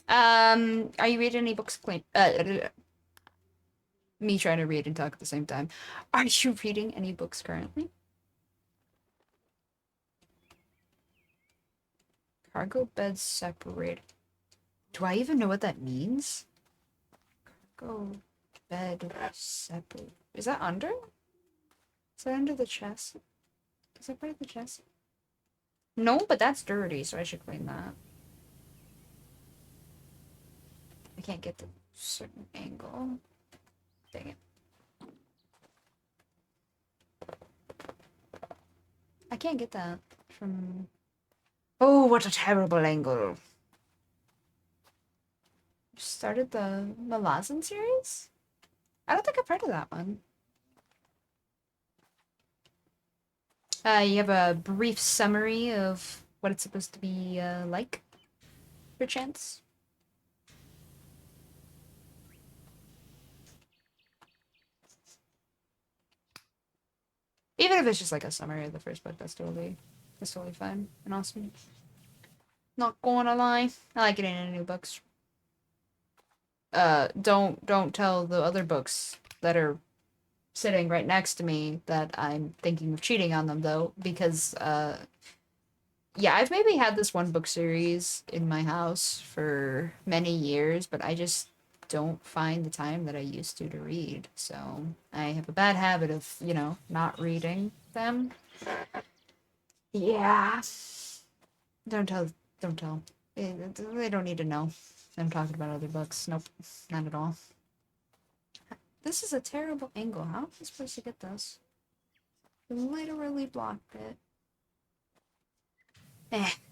Are you reading any books? Me trying to read and talk at the same time. Are you reading any books currently? Cargo beds separated. Do I even know what that means? Cargo bed separate. Is that under? Is that under the chest? Is that part of the chest? No, but that's dirty, so I should clean that. I can't get the certain angle. Dang it. I can't get that from... Oh, what a terrible angle. Started the Malazan series? I don't think I've heard of that one. You have a brief summary of what it's supposed to be like, perchance? Even if it's just like a summary of the first book, that's totally fine and awesome. Not gonna lie, I like getting into new books. Don't tell the other books that are sitting right next to me that I'm thinking of cheating on them though, because yeah, I've maybe had this one book series in my house for many years, but I just don't find the time that I used to read. So I have a bad habit of, you know, not reading them. Yeah. Don't tell. Don't tell. They don't need to know. I'm talking about other books. Nope. Not at all. This is a terrible angle. How am I supposed to get this? I literally blocked it.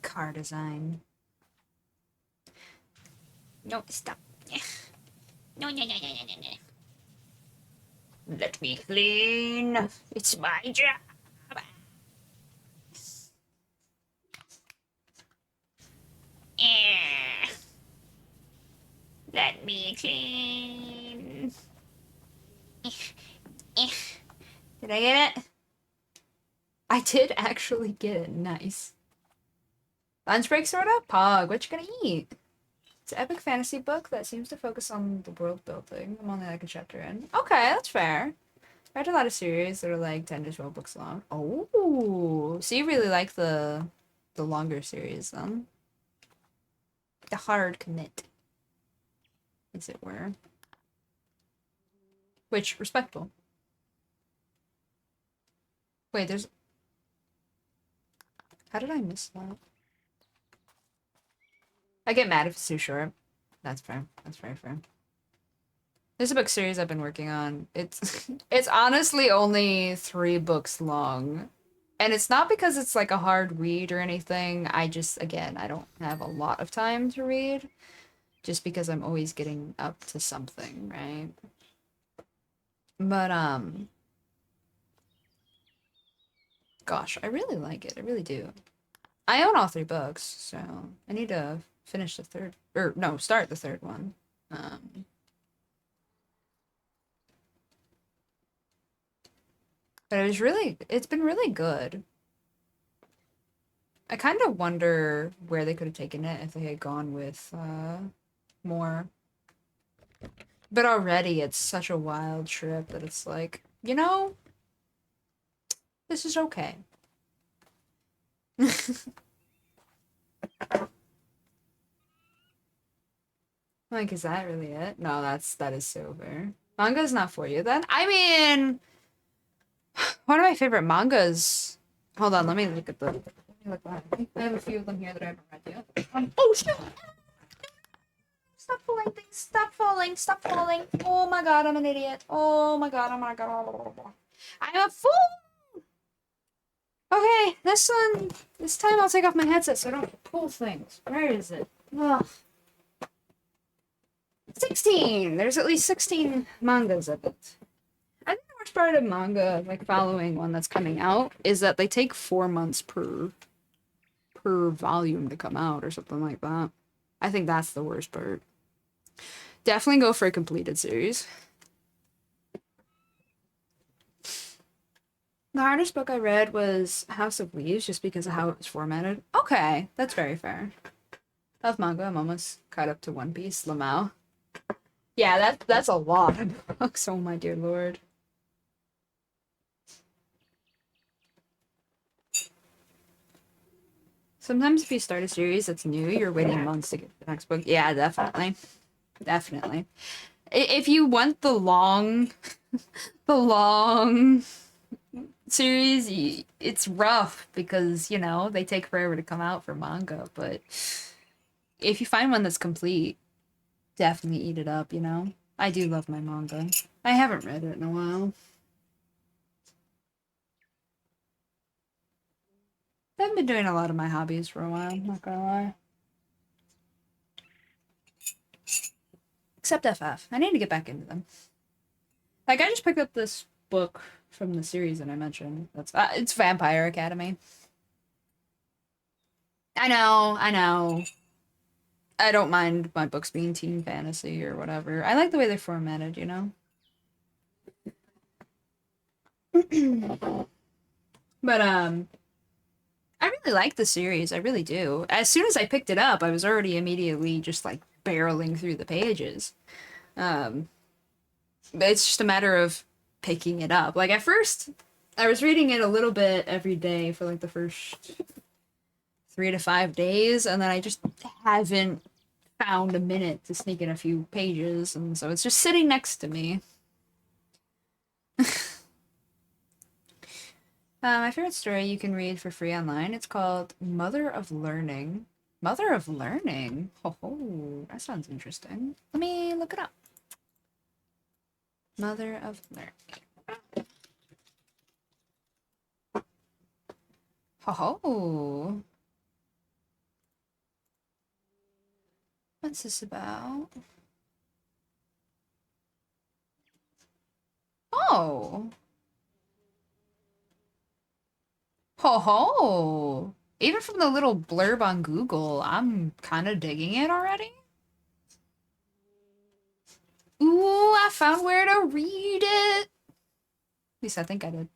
Car design. No, stop. No, no, no, no, no, no, no. Let me clean. It's my job. Eh. Let me clean. Did I get it? I did actually get it. Nice. Lunch break, sort of? Pog, what you gonna eat? It's an epic fantasy book that seems to focus on the world building. I'm only like a chapter in. Okay, that's fair. I read a lot of series that are like 10 to 12 books long. Oh, so you really like the longer series then? The hard commit, as it were. Which, respectful. Wait, there's... How did I miss that? I get mad if it's too short. That's fair. That's very fair. There's a book series I've been working on. It's it's honestly only 3 books long. And it's not because it's like a hard read or anything. I just, again, I don't have a lot of time to read. Just because I'm always getting up to something, right? But, gosh, I really like it. I really do. I own all 3 books, so I need to finish the third, or no, start the third one. But it's been really good. I kind of wonder where they could have taken it if they had gone with, more. But already it's such a wild trip that it's like, you know, this is okay. Like, is that really it? No, that is so fair. Manga's not for you then? I mean, one of my favorite mangas. Hold on, let me look at the. Let me look behind me. I have a few of them here that I haven't read yet. Oh shit! Stop falling, things! Stop falling! Stop falling! Oh my god, I'm an idiot! Oh my god! Oh my god! I'm a fool! Okay, this one. This time I'll take off my headset so I don't pull things. Where is it? Ugh. 16! There's at least 16 mangas of it. I think the worst part of manga, like following one that's coming out, is that they take 4 months per volume to come out or something like that. I think that's the worst part. Definitely go for a completed series. The hardest book I read was House of Leaves, just because of how it was formatted. Okay, that's very fair. Love manga, I'm almost caught up to One Piece, Lamau. Yeah, that's a lot of books, oh my dear lord. Sometimes if you start a series that's new, you're waiting months to get the next book. Yeah, definitely. Definitely. If you want the long, the long series, it's rough because, you know, they take forever to come out for manga, but if you find one that's complete, definitely eat it up, you know? I do love my manga. I haven't read it in a while. I've been doing a lot of my hobbies for a while, not gonna lie. Except FF. I need to get back into them. Like, I just picked up this book from the series that I mentioned. That's it's Vampire Academy. I know, I know. I don't mind my books being teen fantasy or whatever. I like the way they're formatted, you know? But, I really like the series. I really do. As soon as I picked it up, I was already immediately just, like, barreling through the pages. Um, but it's just a matter of picking it up. Like, at first, I was reading it a little bit every day for, like, the first 3 to 5 days, and then I just haven't found a minute to sneak in a few pages, and so it's just sitting next to me. My favorite story you can read for free online. It's called Mother of Learning. Mother of Learning? Oh, that sounds interesting. Let me look it up. Mother of Learning. Oh. What's this about? Oh. Ho ho! Even from the little blurb on Google, I'm kind of digging it already. Ooh, I found where to read it. At least I think I did.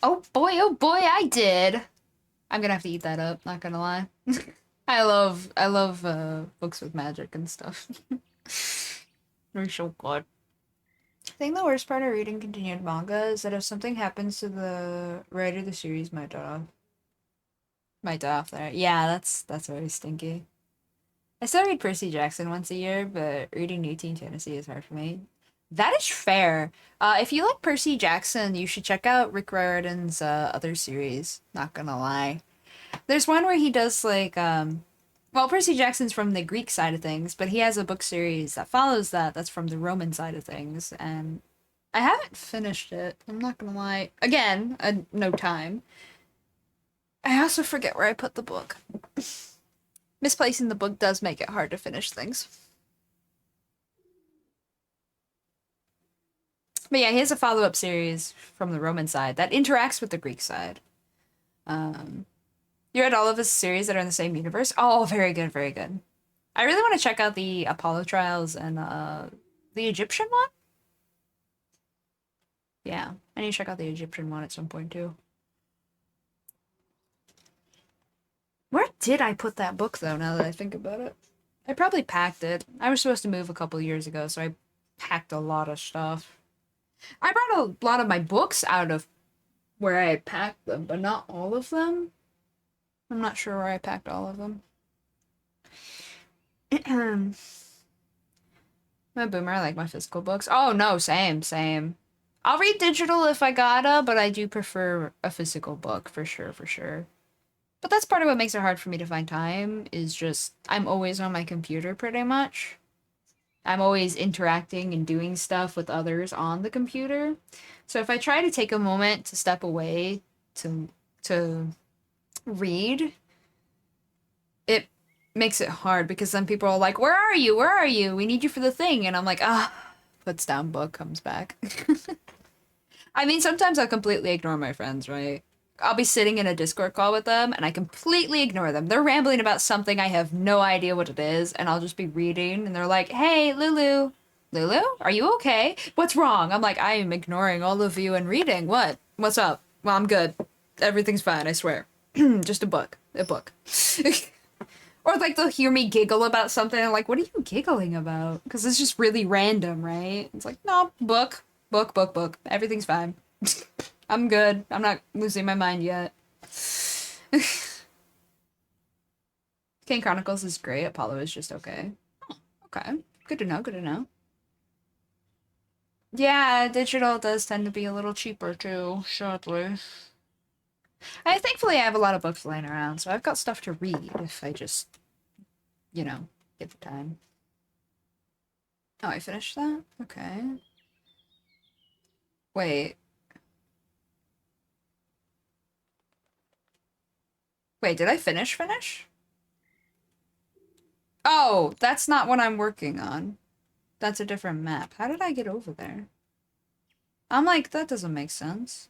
Oh boy, I did. I'm gonna have to eat that up, not gonna lie. I love books with magic and stuff. They're so good. I think the worst part of reading continued manga is that if something happens to the writer, the series might die off. Might die off there. Yeah, that's very stinky. I still read Percy Jackson once a year, but reading New Teen Tennessee is hard for me. That is fair. If you like Percy Jackson, you should check out Rick Riordan's other series. Not gonna lie. There's one where he does like well, Percy Jackson's from the Greek side of things, but he has a book series that follows that that's from the Roman side of things, and I haven't finished it. I'm not gonna lie. Again, no time. I also forget where I put the book. Misplacing the book does make it hard to finish things. But yeah, he has a follow-up series from the Roman side that interacts with the Greek side. Um, you read all of his series that are in the same universe? Oh, very good, very good. I really want to check out the Apollo trials and the Egyptian one. Yeah, I need to check out the Egyptian one at some point too. Where did I put that book though, now that I think about it? I probably packed it. I was supposed to move a couple years ago, so I packed a lot of stuff. I brought a lot of my books out of where I had packed them, but not all of them. I'm not sure where I packed all of them. I'm a boomer. I like my physical books. Oh no, same, same. I'll read digital if I gotta, but I do prefer a physical book for sure, for sure. But that's part of what makes it hard for me to find time, is just I'm always on my computer pretty much. I'm always interacting and doing stuff with others on the computer. So if I try to take a moment to step away to read, it makes it hard because then people are like, "Where are you? Where are you? We need you for the thing." And I'm like, "Ah." Puts down book, comes back. I mean, sometimes I'll completely ignore my friends, right? I'll be sitting in a Discord call with them and I completely ignore them. They're rambling about something I have no idea what it is, and I'll just be reading and they're like, "Hey, Lulu. Lulu, are you okay? What's wrong?" I'm like, "I am ignoring all of you and reading. What? What's up?" "Well, I'm good. Everything's fine, I swear." Just a book. A book. Or like they'll hear me giggle about something. I'm like, "What are you giggling about?" Because it's just really random, right? It's like, "No, book. Book, book, book. Everything's fine." I'm good. I'm not losing my mind yet. King Chronicles is great. Apollo is just okay. Oh, okay. Good to know. Good to know. Yeah, digital does tend to be a little cheaper too, sadly. Thankfully I have a lot of books laying around, so I've got stuff to read if I just, get the time. Oh, I finished that? Okay. Wait. Wait, did I finish? Oh, that's not what I'm working on. That's a different map. How did I get over there? I'm like, that doesn't make sense.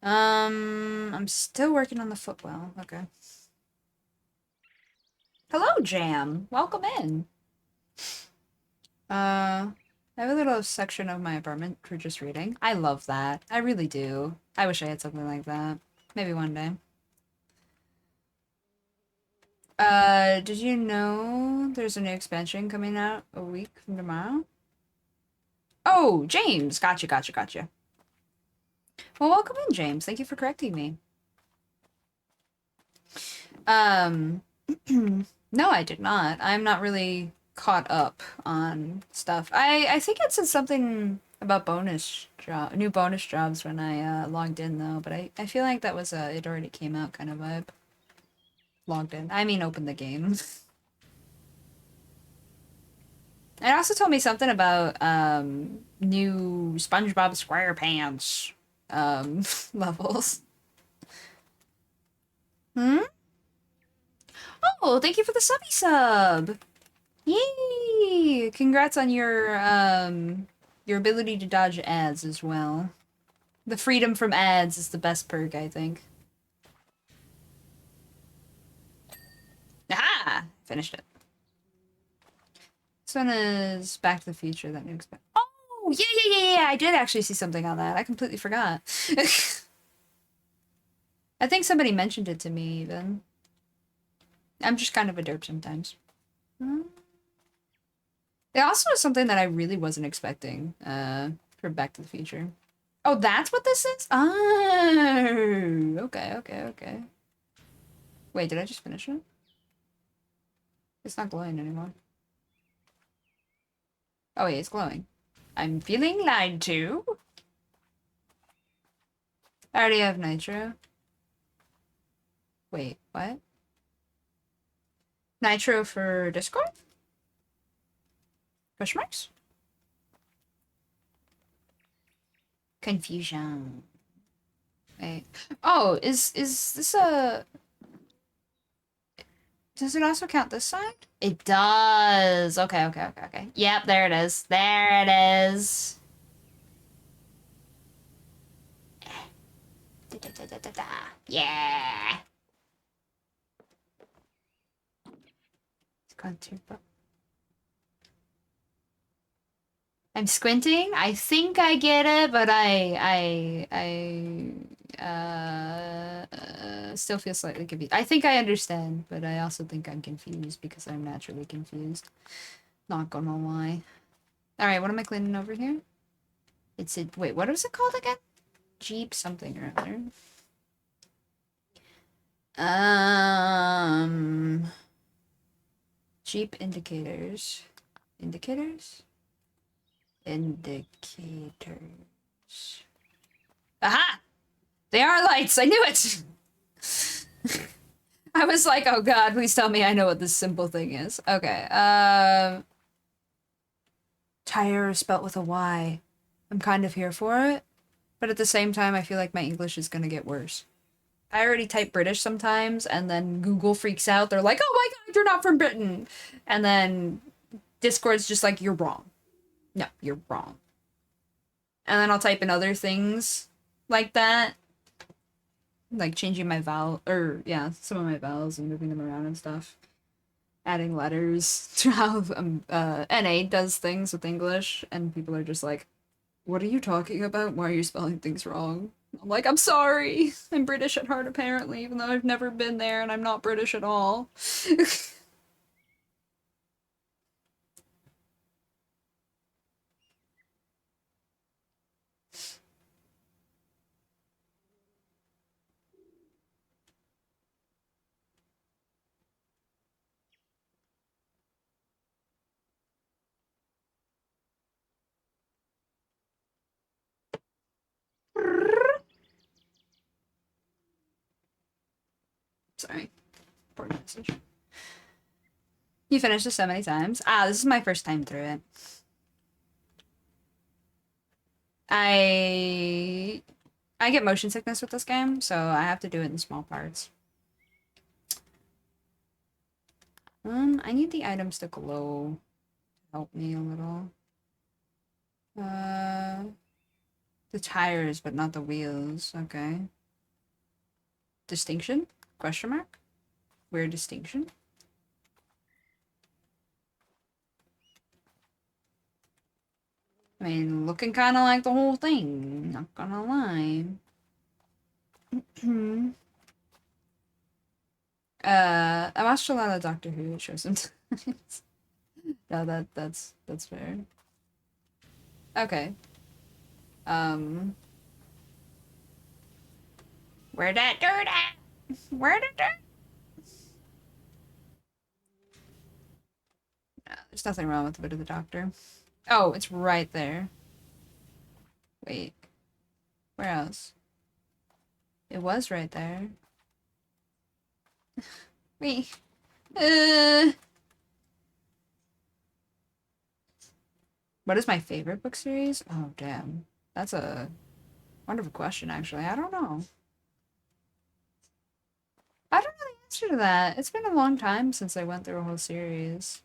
I'm still working on the footwell. Okay. Hello, Jam. Welcome in. I have a little section of my apartment for just reading. I love that. I really do. I wish I had something like that. Maybe one day. Did you know there's a new expansion coming out a week from tomorrow? Oh, James. Gotcha, gotcha, gotcha. Well, welcome in, James. Thank you for correcting me. Um, No, I did not. I'm not really caught up on stuff. I think it said something about new bonus jobs when I logged in though, but I feel like that was a it already came out kind of vibe. Logged in. I mean, opened the game. It also told me something about new SpongeBob SquarePants levels. Hmm? Oh, thank you for the subby sub. Yay! Congrats on your ability to dodge ads as well. The freedom from ads is the best perk, I think. Aha! Finished it. This one is Back to the Future, that new Oh, yeah. I did actually see something on that. I completely forgot. I think somebody mentioned it to me even. I'm just kind of a derp sometimes. Hmm. It also is something that I really wasn't expecting for Back to the Future. Oh, that's what this is? Oh, okay. Wait, did I just finish it? It's not glowing anymore. Oh wait, it's glowing. I'm feeling lied to. I already have nitro. Wait, what? Nitro for Discord? Question marks? Confusion. Wait. Oh, is this a... Does it also count this side? It does. Okay. Yep, there it is. There it is. Yeah. It's gone too far. I'm squinting. I think I get it, but I still feel slightly confused. I think I understand, but I also think I'm confused because I'm naturally confused. Not gonna lie. All right, what am I cleaning over here? It's a wait. What was it called again? Jeep something or other. Jeep indicators. Indicators. Indicators. Aha! They are lights. I knew it. I was like, oh god, please tell me I know what this simple thing is. Okay. Tire is spelt with a Y. I'm kind of here for it, but at the same time, I feel like my English is gonna get worse. I already type British sometimes, and then Google freaks out. They're like, oh my god, you're not from Britain. And then Discord's just like, you're wrong. No, you're wrong. And then I'll type in other things like that, like changing my vowel, or yeah, some of my vowels and moving them around and stuff. Adding letters to how NA does things with English, and people are just like, what are you talking about? Why are you spelling things wrong? I'm like, I'm sorry. I'm British at heart, apparently, even though I've never been there and I'm not British at all. Sorry. Important message. You finished this so many times. Ah, this is my first time through it. I I get motion sickness with this game, so I have to do it in small parts. I need the items to glow to help me a little. Uh, the tires, but not the wheels. Okay. Distinction? Question mark? Weird distinction? I mean, looking kind of like the whole thing. Not gonna lie. I watched a lot of Doctor Who. It shows sometimes. No, that's fair. Okay. Um, where that dirt at? Where the dirt? There's nothing wrong with the bit of the doctor. Oh, it's right there. Wait, where else? It was right there. Wait. What is my favorite book series? Oh, damn. That's a wonderful question, actually. I don't know. I don't know the answer to that. It's been a long time since I went through a whole series.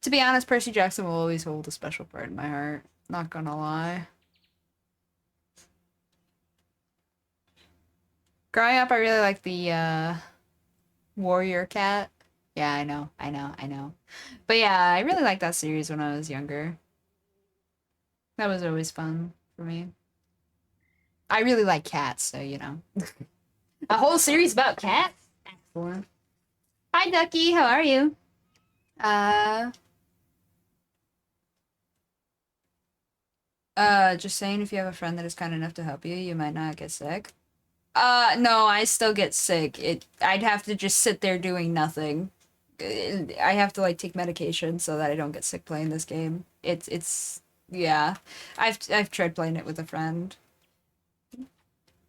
To be honest, Percy Jackson will always hold a special part in my heart. Not gonna lie. Growing up, I really liked the Warrior Cat. Yeah, I know. But yeah, I really liked that series when I was younger. That was always fun for me. I really like cats, so you know. A whole series about cats? Excellent. Hi, Ducky. How are you? Uh, just saying if you have a friend that is kind enough to help you, you might not get sick. No, I still get sick. I'd have to just sit there doing nothing. I have to like take medication so that I don't get sick playing this game. Yeah. I've tried playing it with a friend.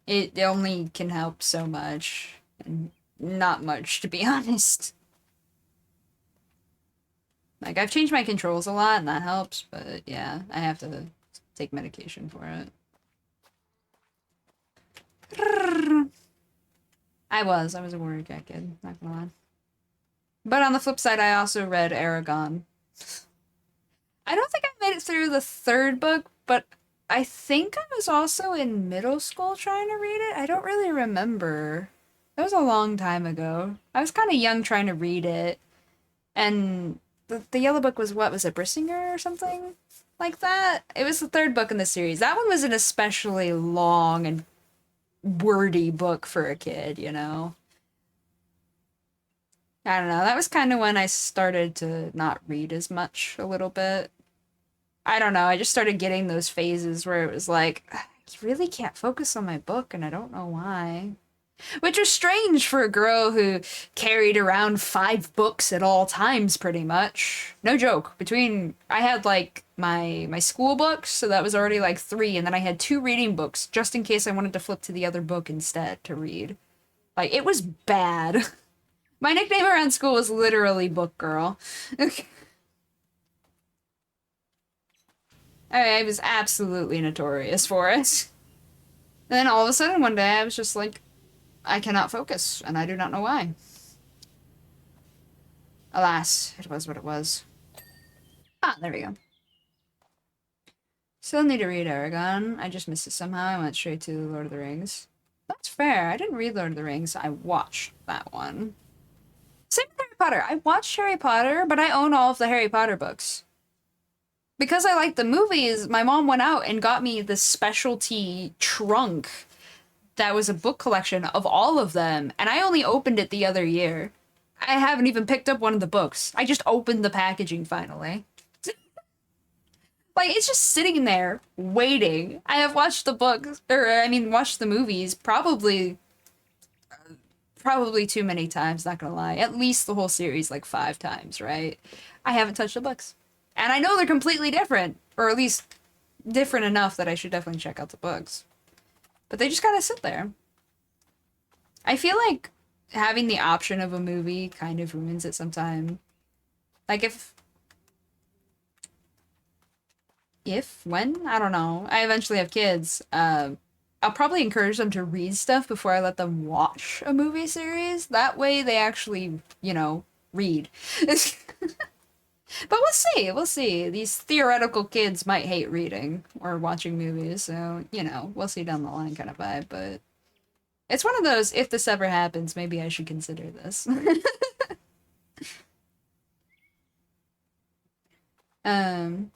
It only can help so much, and not much to be honest. Like I've changed my controls a lot and that helps, but yeah, I have to take medication for it. I was a warrior cat kid, not gonna lie. But on the flip side, I also read Aragon. I don't think I made it through the third book, but I think I was also in middle school trying to read it. I don't really remember. That was a long time ago. I was kind of young trying to read it. And the yellow book was what? Was it Brissinger or something like that? It was the third book in the series. That one was an especially long and wordy book for a kid, you know? I don't know. That was kind of when I started to not read as much a little bit. I don't know. I just started getting those phases where it was like, I really can't focus on my book, and I don't know why. Which was strange for a girl who carried around 5 books at all times, pretty much. No joke. Between I had like my school books, so that was already like 3, and then I had 2 reading books just in case I wanted to flip to the other book instead to read. Like it was bad. My nickname around school was literally Book Girl. I was absolutely notorious for it. And then all of a sudden one day I was just like, I cannot focus, and I do not know why. Alas, it was what it was. Ah, there we go. Still need to read Aragon. I just missed it somehow. I went straight to Lord of the Rings. That's fair. I didn't read Lord of the Rings. I watched that one. Same with Harry Potter. I watched Harry Potter, but I own all of the Harry Potter books. Because I like the movies, my mom went out and got me this specialty trunk that was a book collection of all of them, and I only opened it the other year. I haven't even picked up one of the books. I just opened the packaging finally. Like, it's just sitting there, waiting. I have watched the books, or I mean, watched the movies probably too many times, not gonna lie. At least the whole series, like 5 times, right? I haven't touched the books. And I know they're completely different, or at least different enough that I should definitely check out the books. But they just kind of sit there. I feel like having the option of a movie kind of ruins it sometimes. Like when, I don't know, I eventually have kids, I'll probably encourage them to read stuff before I let them watch a movie series. That way they actually, you know, read. But we'll see. We'll see. These theoretical kids might hate reading or watching movies, so, you know, we'll see down the line kind of vibe, but it's one of those, if this ever happens, maybe I should consider this. Um,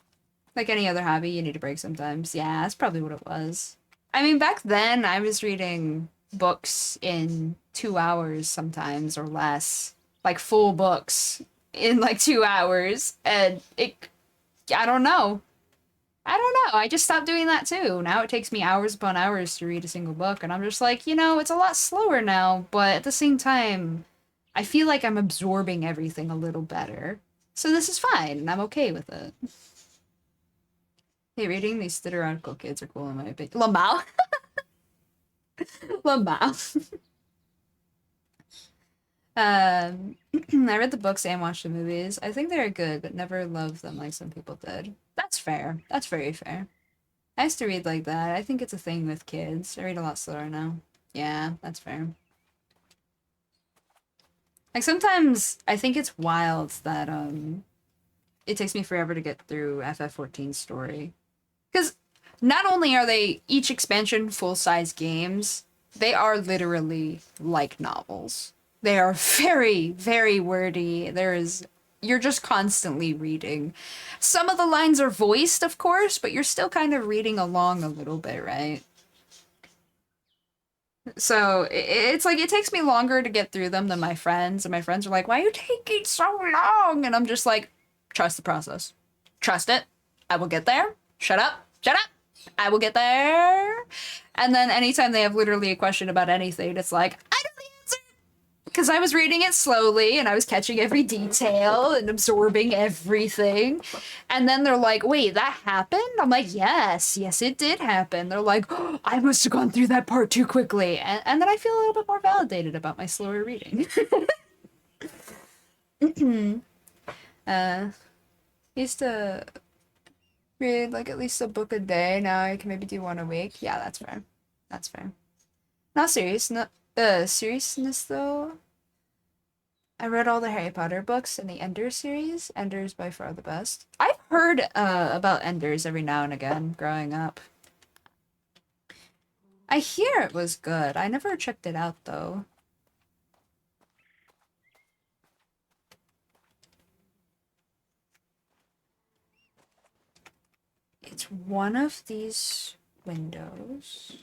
like any other hobby, you need a break sometimes. Yeah, that's probably what it was. I mean, back then, I was reading books in 2 hours sometimes or less. Like full books in like 2 hours. And I don't know. I don't know. I just stopped doing that too. Now it takes me hours upon hours to read a single book. And I'm just like, you know, it's a lot slower now. But at the same time, I feel like I'm absorbing everything a little better. So this is fine, and I'm okay with it. Hey, reading these theoretical kids are cool in my opinion. Lambao. Lambao. I read the books and watched the movies. I think they're good, but never loved them like some people did. That's fair. That's very fair. I used to read like that. I think it's a thing with kids. I read a lot slower now. Yeah, that's fair. Like sometimes I think it's wild that it takes me forever to get through FF14's story. Because not only are they each expansion full-size games, they are literally like novels. They are very, very wordy. You're just constantly reading. Some of the lines are voiced, of course, but you're still kind of reading along a little bit, right? So it's like it takes me longer to get through them than my friends, and my friends are like, "Why are you taking so long?" And I'm just like, "Trust the process. Trust it. I will get there. Shut up. Shut up. I will get there." And then anytime they have literally a question about anything, it's like, "I know the answer." Because I was reading it slowly and I was catching every detail and absorbing everything. And then they're like, wait, that happened? I'm like, yes, yes, it did happen. They're like, oh, I must have gone through that part too quickly. And then I feel a little bit more validated about my slower reading. uh, used to read like at least a book a day. Now I can maybe do one a week. Yeah, that's fair. That's fair. Not serious. No, seriousness though. I read all the Harry Potter books and the Ender series. Ender's by far the best. I've heard about Enders every now and again growing up. I hear it was good. I never checked it out though. It's one of these windows.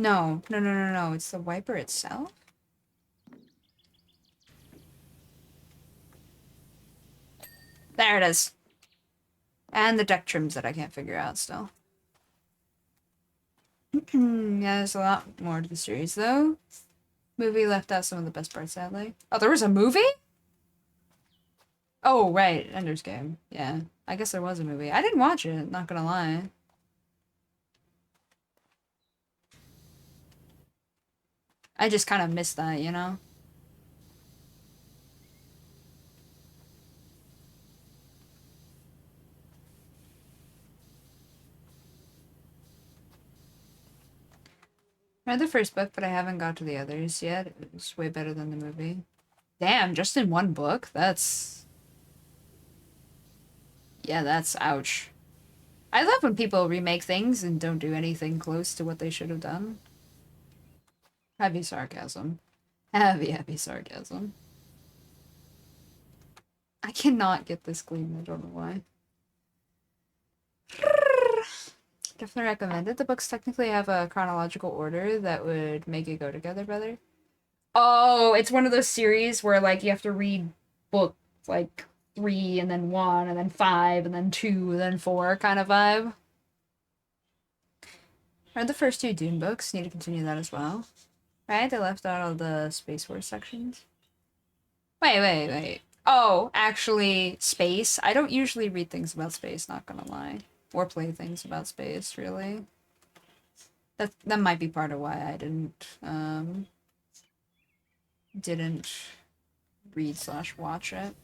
No, no, no, no, no. It's the wiper itself. There it is. And the deck trims that I can't figure out still. Yeah, there's a lot more to the series though. Movie left out some of the best parts, sadly. Oh, there was a movie? Oh, right. Ender's Game. Yeah. I guess there was a movie. I didn't watch it, not gonna lie. I just kind of missed that, you know? I read the first book, but I haven't got to the others yet. It's way better than the movie. Damn, just in one book? That's... Yeah, that's ouch. I love when people remake things and don't do anything close to what they should have done. Heavy sarcasm. Heavy, heavy sarcasm. I cannot get this clean, I don't know why. Definitely recommend it. The books technically have a chronological order that would make it go together better. Oh, it's one of those series where like you have to read book like 3 and then 1 and then 5 and then 2 and then 4 kind of vibe. Read the first 2 Dune books. Need to continue that as well. Right? They left out all the Space Force sections. Wait, wait, wait. Oh, actually, space. I don't usually read things about space, not gonna lie. Or play things about space, really. That might be part of why I didn't read slash watch it.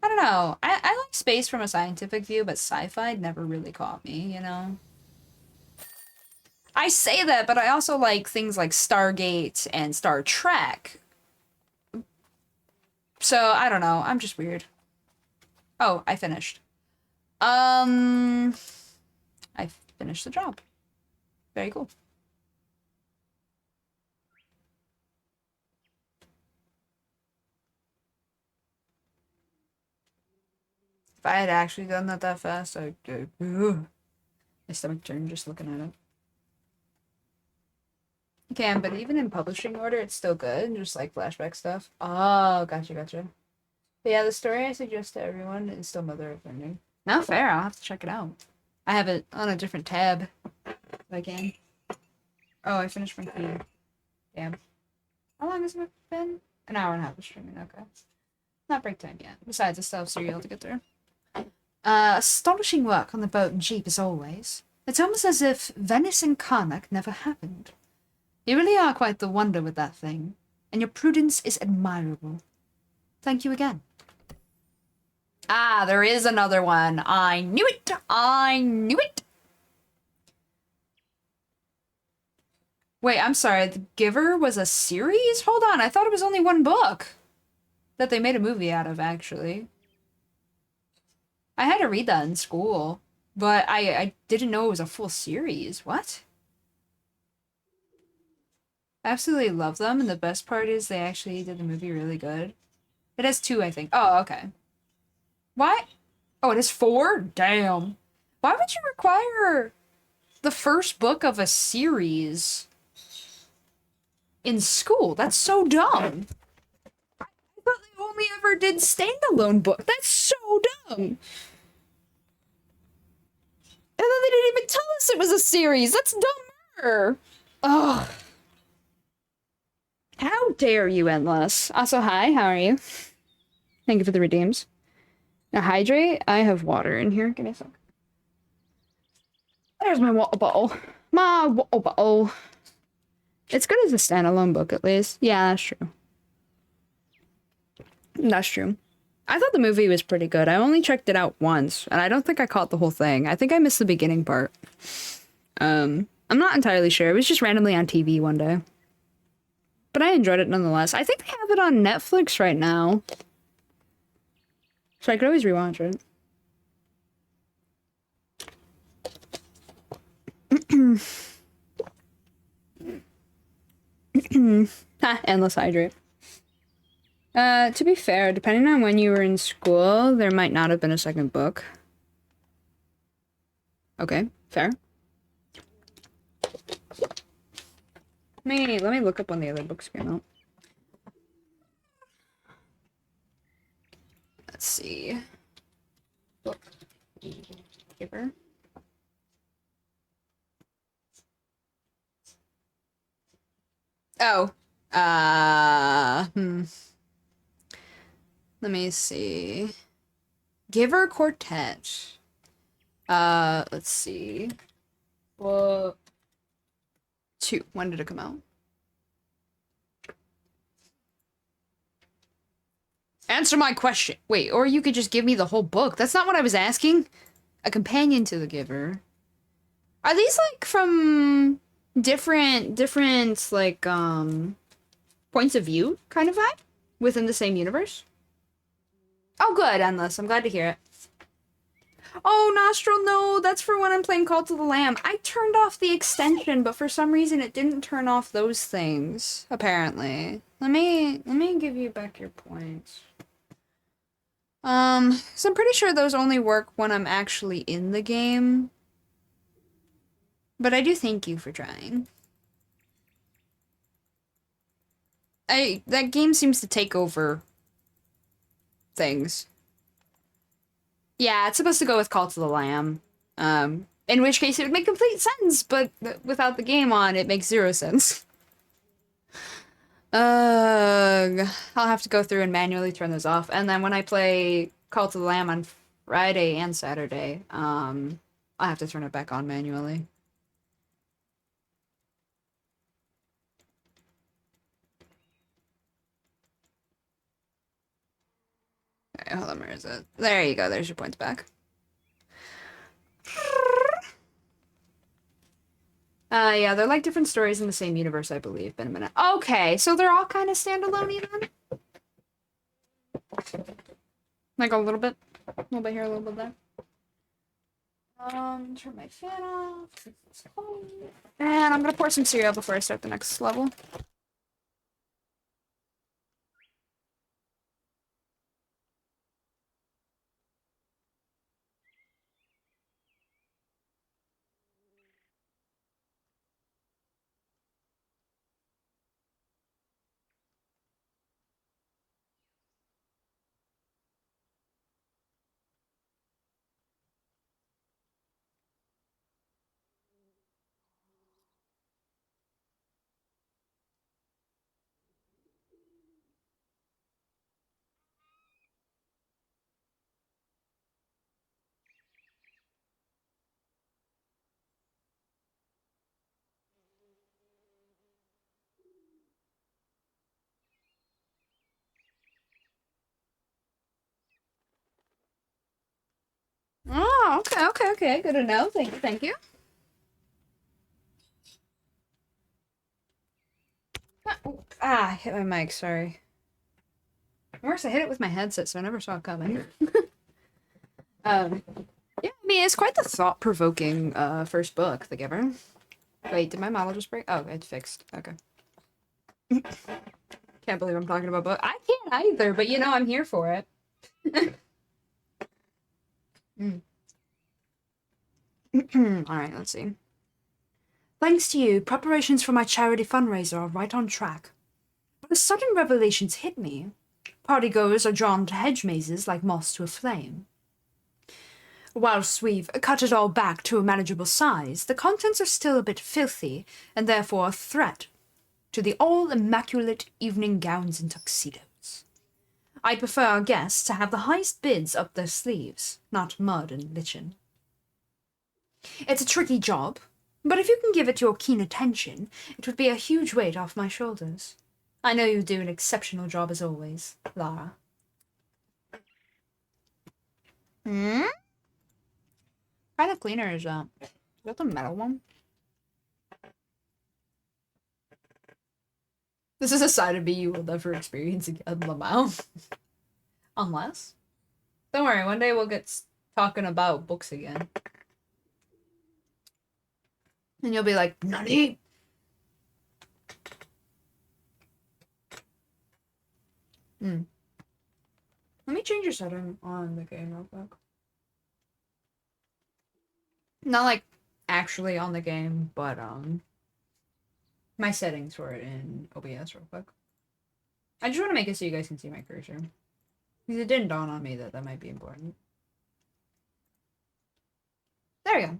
I don't know. I like space from a scientific view, but sci-fi never really caught me, you know? I say that, but I also like things like Stargate and Star Trek. So, I don't know. I'm just weird. Oh, I finished. I finished the job. Very cool. If I had actually done that fast, I'd go, ugh. My stomach turned just looking at it. You can, but even in publishing order, it's still good. Just like flashback stuff. Oh, gotcha, gotcha. But yeah, the story I suggest to everyone is still Mother of Learning. No, fair. I'll have to check it out. I have it on a different tab if I can. Oh, I finished my key. Damn. How long has it been? An hour and a half of streaming, okay. Not break time yet. Besides, I still have cereal to get through. Astonishing work on the boat and jeep as always. It's almost as if Venice and Karnak never happened. You really are quite the wonder with that thing, and your prudence is admirable. Thank you again. Ah, there is another one. I knew it! I knew it! Wait, I'm sorry, The Giver was a series? Hold on, I thought it was only one book that they made a movie out of, actually. I had to read that in school, but I didn't know it was a full series. What? I absolutely love them, and the best part is they actually did the movie really good. It has two, I think. Oh, okay. Why? Oh, it has four? Damn. Why would you require the first book of a series in school? That's so dumb. I thought they only ever did standalone book. That's so dumb. And then they didn't even tell us it was a series. That's dumber. Ugh. How dare you, Endless? Also, hi, how are you? Thank you for the redeems. Now, hydrate. I have water in here. Give me a sec. There's my water bottle. My water bottle. It's good as a standalone book, at least. Yeah, that's true. That's true. I thought the movie was pretty good. I only checked it out once, and I don't think I caught the whole thing. I think I missed the beginning part. I'm not entirely sure. It was just randomly on TV one day. But I enjoyed it nonetheless. I think they have it on Netflix right now. So I could always rewatch it. Endless hydrate. To be fair, depending on when you were in school, there might not have been a second book. Okay, fair. Let me look up when the other books came out. Let's see. Book. Giver. Oh. Let me see. Giver Quartet. Let's see. Book 2. When did it come out? Answer my question. Wait, or you could just give me the whole book. That's not what I was asking. A companion to the Giver. Are these like from different like points of view kind of vibe within the same universe? Oh, good, Endless. I'm glad to hear it. Oh, Nostril, no, that's for when I'm playing Call to the Lamb. I turned off the extension, but for some reason it didn't turn off those things, apparently. Let me give you back your points. So I'm pretty sure those only work when I'm actually in the game. But I do thank you for trying. That game seems to take over things. Yeah, it's supposed to go with Call to the Lamb. In which case it would make complete sense, but without the game on, it makes zero sense. I'll have to go through and manually turn those off. And then when I play Call to the Lamb on Friday and Saturday, I'll have to turn it back on manually. Okay, hold on, where is it? There you go, there's your points back. Yeah, they're like different stories in the same universe, I believe. Been a minute. Okay, so they're all kind of standalone then? Like a little bit here, a little bit there. Turn my fan off. And I'm gonna pour some cereal before I start the next level. Oh, okay. Good to know. Thank you. I hit my mic, sorry. Worse, I hit it with my headset, so I never saw it coming. Yeah, I mean, it's quite the thought-provoking, first book, The Giver. Wait, did my model just break? Oh, it's fixed. Okay. Can't believe I'm talking about book. I can't either, but you know, I'm here for it. Alright, let's see. Thanks to you, preparations for my charity fundraiser are right on track. But as sudden revelations hit me, partygoers are drawn to hedge mazes like moths to a flame. Whilst we've cut it all back to a manageable size, the contents are still a bit filthy, and therefore a threat to the all-immaculate evening gowns and tuxedos. I'd prefer our guests to have the highest bids up their sleeves, not mud and lichen. It's a tricky job, but if you can give it your keen attention, it would be a huge weight off my shoulders. I know you do an exceptional job as always, Lara. Hmm? What kind of cleaner is that? Is that the metal one? This is a side of me you will never experience again, Lamau. Unless. Don't worry, one day we'll get talking about books again. And you'll be like, Nani? Let me change your setting on the game real quick. Not like actually on the game, but my settings for it in OBS real quick. I just want to make it so you guys can see my cursor. Because it didn't dawn on me that that might be important. There we go.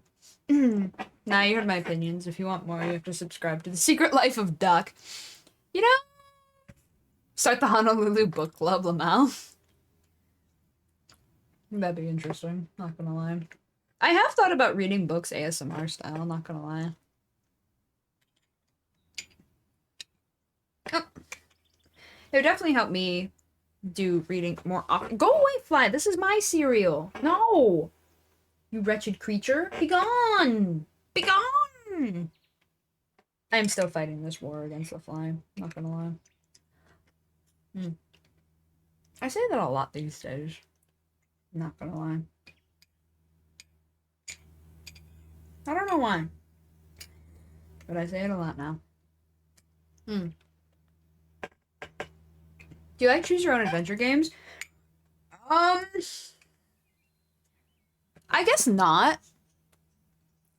Now you heard my opinions. If you want more, you have to subscribe to The Secret Life of Duck. You know? Start the Honolulu Book Club, Lamau. That'd be interesting, not gonna lie. I have thought about reading books ASMR style, not gonna lie. Oh. It would definitely help me do reading more often. Go away, fly! This is my cereal! No! You wretched creature! Be gone! Be gone! I am still fighting this war against the fly, not gonna lie. I say that a lot these days. Not gonna lie. I don't know why. But I say it a lot now. Do you like choose your own adventure games? I guess not.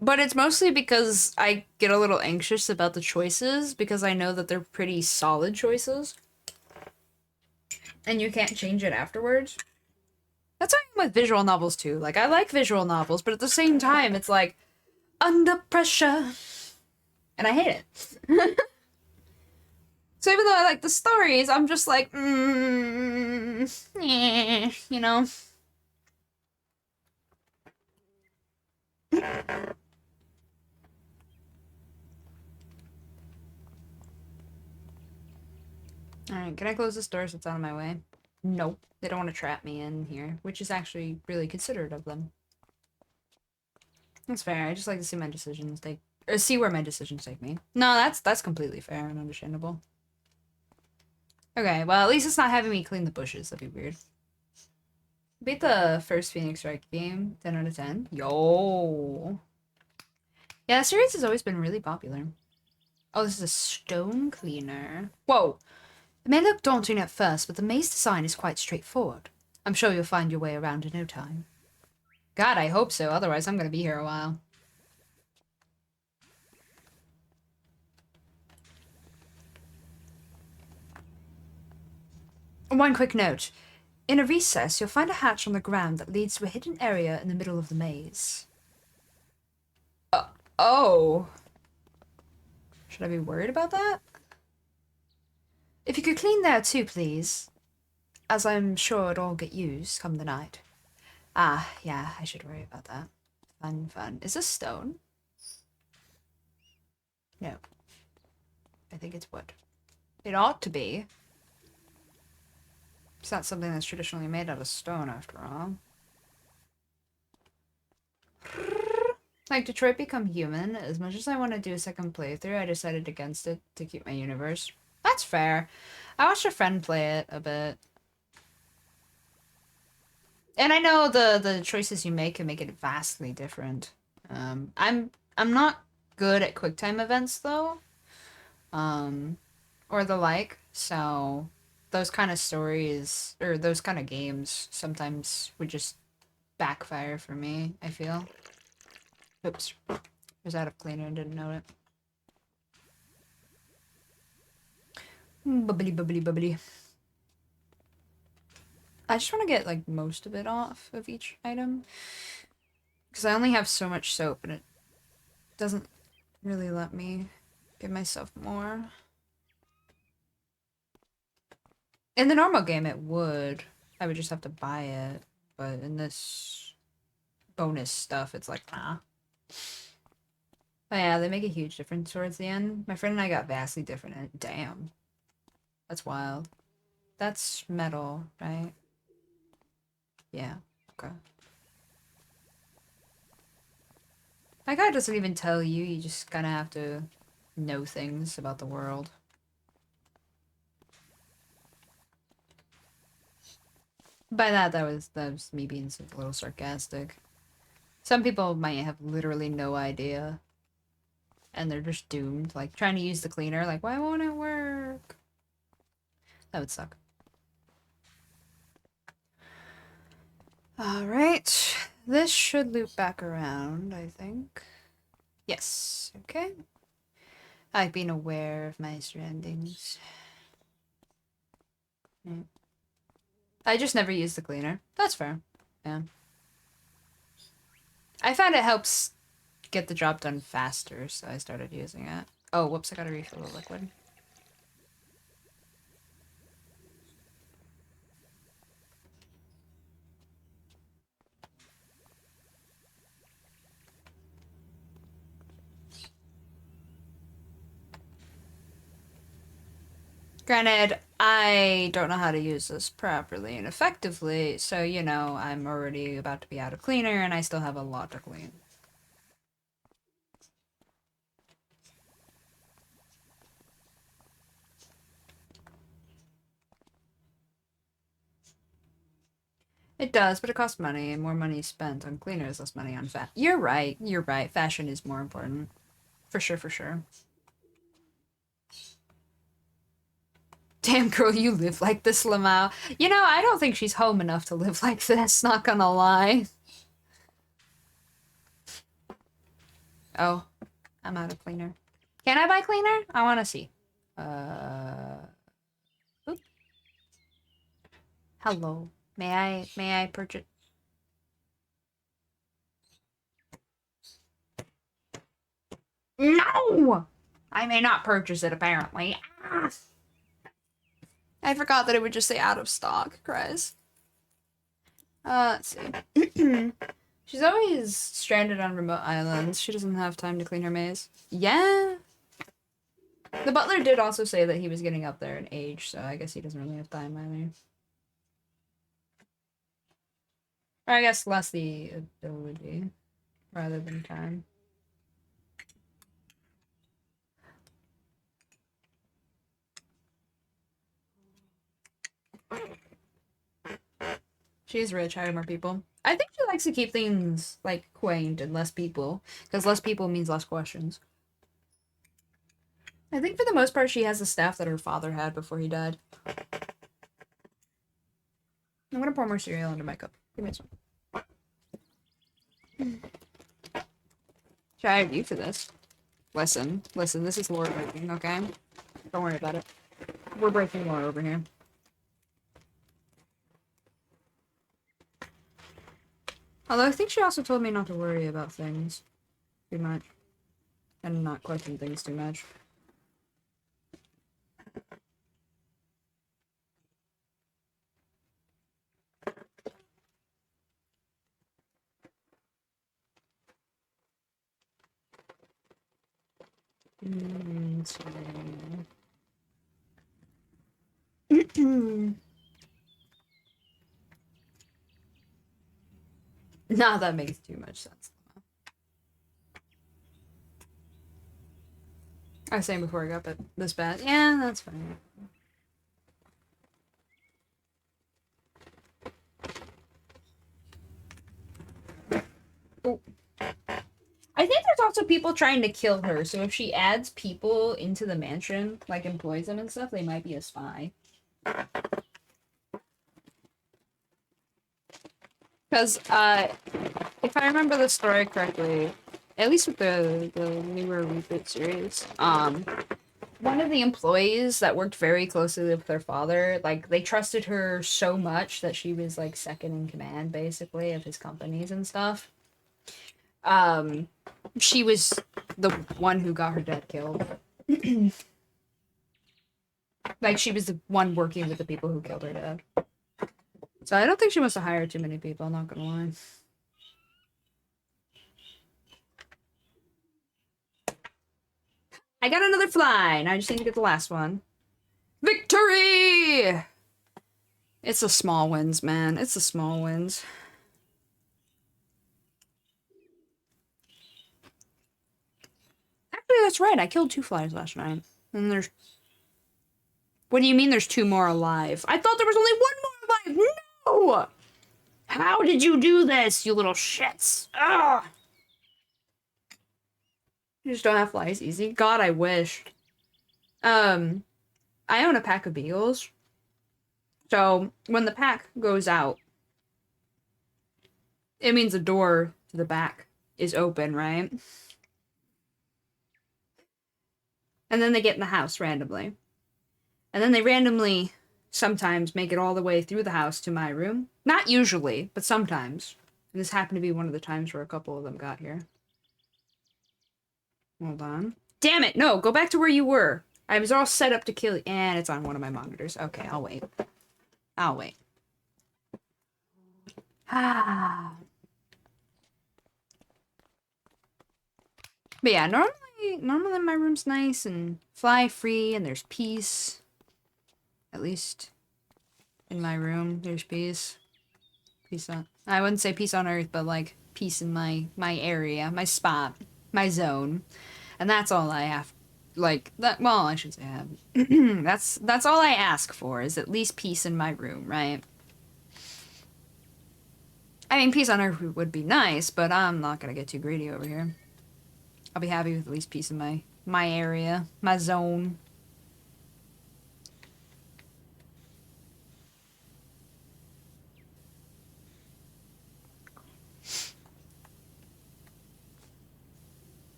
But it's mostly because I get a little anxious about the choices because I know that they're pretty solid choices. And you can't change it afterwards. That's why I'm with visual novels too. Like, I like visual novels, but at the same time, it's like, under pressure. And I hate it. So even though I like the stories, I'm just like, you know? Alright, can I close this door so it's out of my way? Nope. They don't want to trap me in here, which is actually really considerate of them. That's fair. I just like to see my decisions take, or see where my decisions take me. No, that's completely fair and understandable. Okay, well, at least it's not having me clean the bushes. That'd be weird. Beat the first Phoenix Strike game. 10 out of 10. Yo. Yeah, the series has always been really popular. Oh, this is a stone cleaner. Whoa. It may look daunting at first, but the maze design is quite straightforward. I'm sure you'll find your way around in no time. God, I hope so. Otherwise, I'm gonna be here a while. One quick note. In a recess, you'll find a hatch on the ground that leads to a hidden area in the middle of the maze. Oh. Should I be worried about that? If you could clean there too, please. As I'm sure it'll all get used come the night. Ah, yeah, I should worry about that. Fun. Is this stone? No. I think it's wood. It ought to be. It's not something that's traditionally made out of stone, after all. Like, Detroit Become Human, as much as I want to do a second playthrough, I decided against it to keep my universe. That's fair. I watched a friend play it a bit. And I know the choices you make can make it vastly different. I'm not good at QuickTime events though, or the like. So those kind of stories or those kind of games sometimes would just backfire for me, I feel. Oops. Was out of cleaner and didn't know it. Bubbly, bubbly, bubbly. I just want to get like most of it off of each item. Because I only have so much soap and it doesn't really let me give myself more. In the normal game it would. I would just have to buy it. But in this bonus stuff, it's like, nah. But yeah, they make a huge difference towards the end. My friend and I got vastly different. Damn. That's wild. That's metal, right? Yeah. Okay. My guy doesn't even tell you. You just kind of have to know things about the world. By that was me being a little sarcastic. Some people might have literally no idea. And they're just doomed. Like, trying to use the cleaner. Like, why won't it work? That would suck. Alright. This should loop back around, I think. Yes. Okay. I've been aware of my surroundings. I just never use the cleaner. That's fair. Yeah. I found it helps get the job done faster, so I started using it. Oh, whoops, I gotta refill the liquid. Granted, I don't know how to use this properly and effectively, so, you know, I'm already about to be out of cleaner and I still have a lot to clean. It does, but it costs money, and more money is spent on cleaners, less money on fat. You're right, you're right. Fashion is more important. For sure, for sure. Damn, girl, you live like this, Lamau. You know, I don't think she's home enough to live like this, not gonna lie. Oh, I'm out of cleaner. Can I buy cleaner? I want to see. Oop. Hello. May I purchase? No! I may not purchase it, apparently. Ah. I forgot that it would just say out of stock, Chris. Let's see. She's always stranded on remote islands. She doesn't have time to clean her maze. Yeah. The butler did also say that he was getting up there in age, so I guess he doesn't really have time either. Or I guess less the ability rather than time. She's rich, hire more people. I think she likes to keep things, like, quaint and less people, because less people means less questions. I think for the most part she has the staff that her father had before he died. I'm gonna pour more cereal into my cup. Give me some. Should I hire you for this? Listen, this is lore breaking, okay? Don't worry about it. We're breaking lore over here. Although I think she also told me not to worry about things too much. And not question things too much. Nah, that makes too much sense. I was saying before I got this bad. Yeah, that's fine. Oh. I think there's also people trying to kill her, so if she adds people into the mansion, like employs them and stuff, they might be a spy. Because, if I remember the story correctly, at least with the newer reboot series, one of the employees that worked very closely with her father, like, they trusted her so much that she was, like, second in command, basically, of his companies and stuff. She was the one who got her dad killed. Like, she was the one working with the people who killed her dad. So I don't think she must have hired too many people, I'm not gonna lie. I got another fly. Now I just need to get the last one. Victory! It's the small wins, man. It's the small wins. Actually, that's right. I killed 2 flies last night. And there's... What do you mean there's 2 more alive? I thought there was only 1 more alive! No! How did you do this, you little shits? Ugh! You just don't have flies easy? God, I wish. I own a pack of beagles. So, when the pack goes out, it means the door to the back is open, right? And then they get in the house randomly. And then they randomly sometimes make it all the way through the house to my room. Not usually, but sometimes. And this happened to be one of the times where a couple of them got here. Hold on. Damn it, no, go back to where you were. I was all set up to kill you. And it's on one of my monitors. Okay, I'll wait. I'll wait. Ah. But yeah, normally my room's nice and fly free and there's peace. At least in my room, there's peace. Peace on... I wouldn't say peace on earth, but like peace in my area, my spot, my zone. And that's all I have. Like, that, well, I should say I have. That's all I ask for, is at least peace in my room, right? I mean, peace on earth would be nice, but I'm not gonna get too greedy over here. I'll be happy with at least peace in my area, my zone.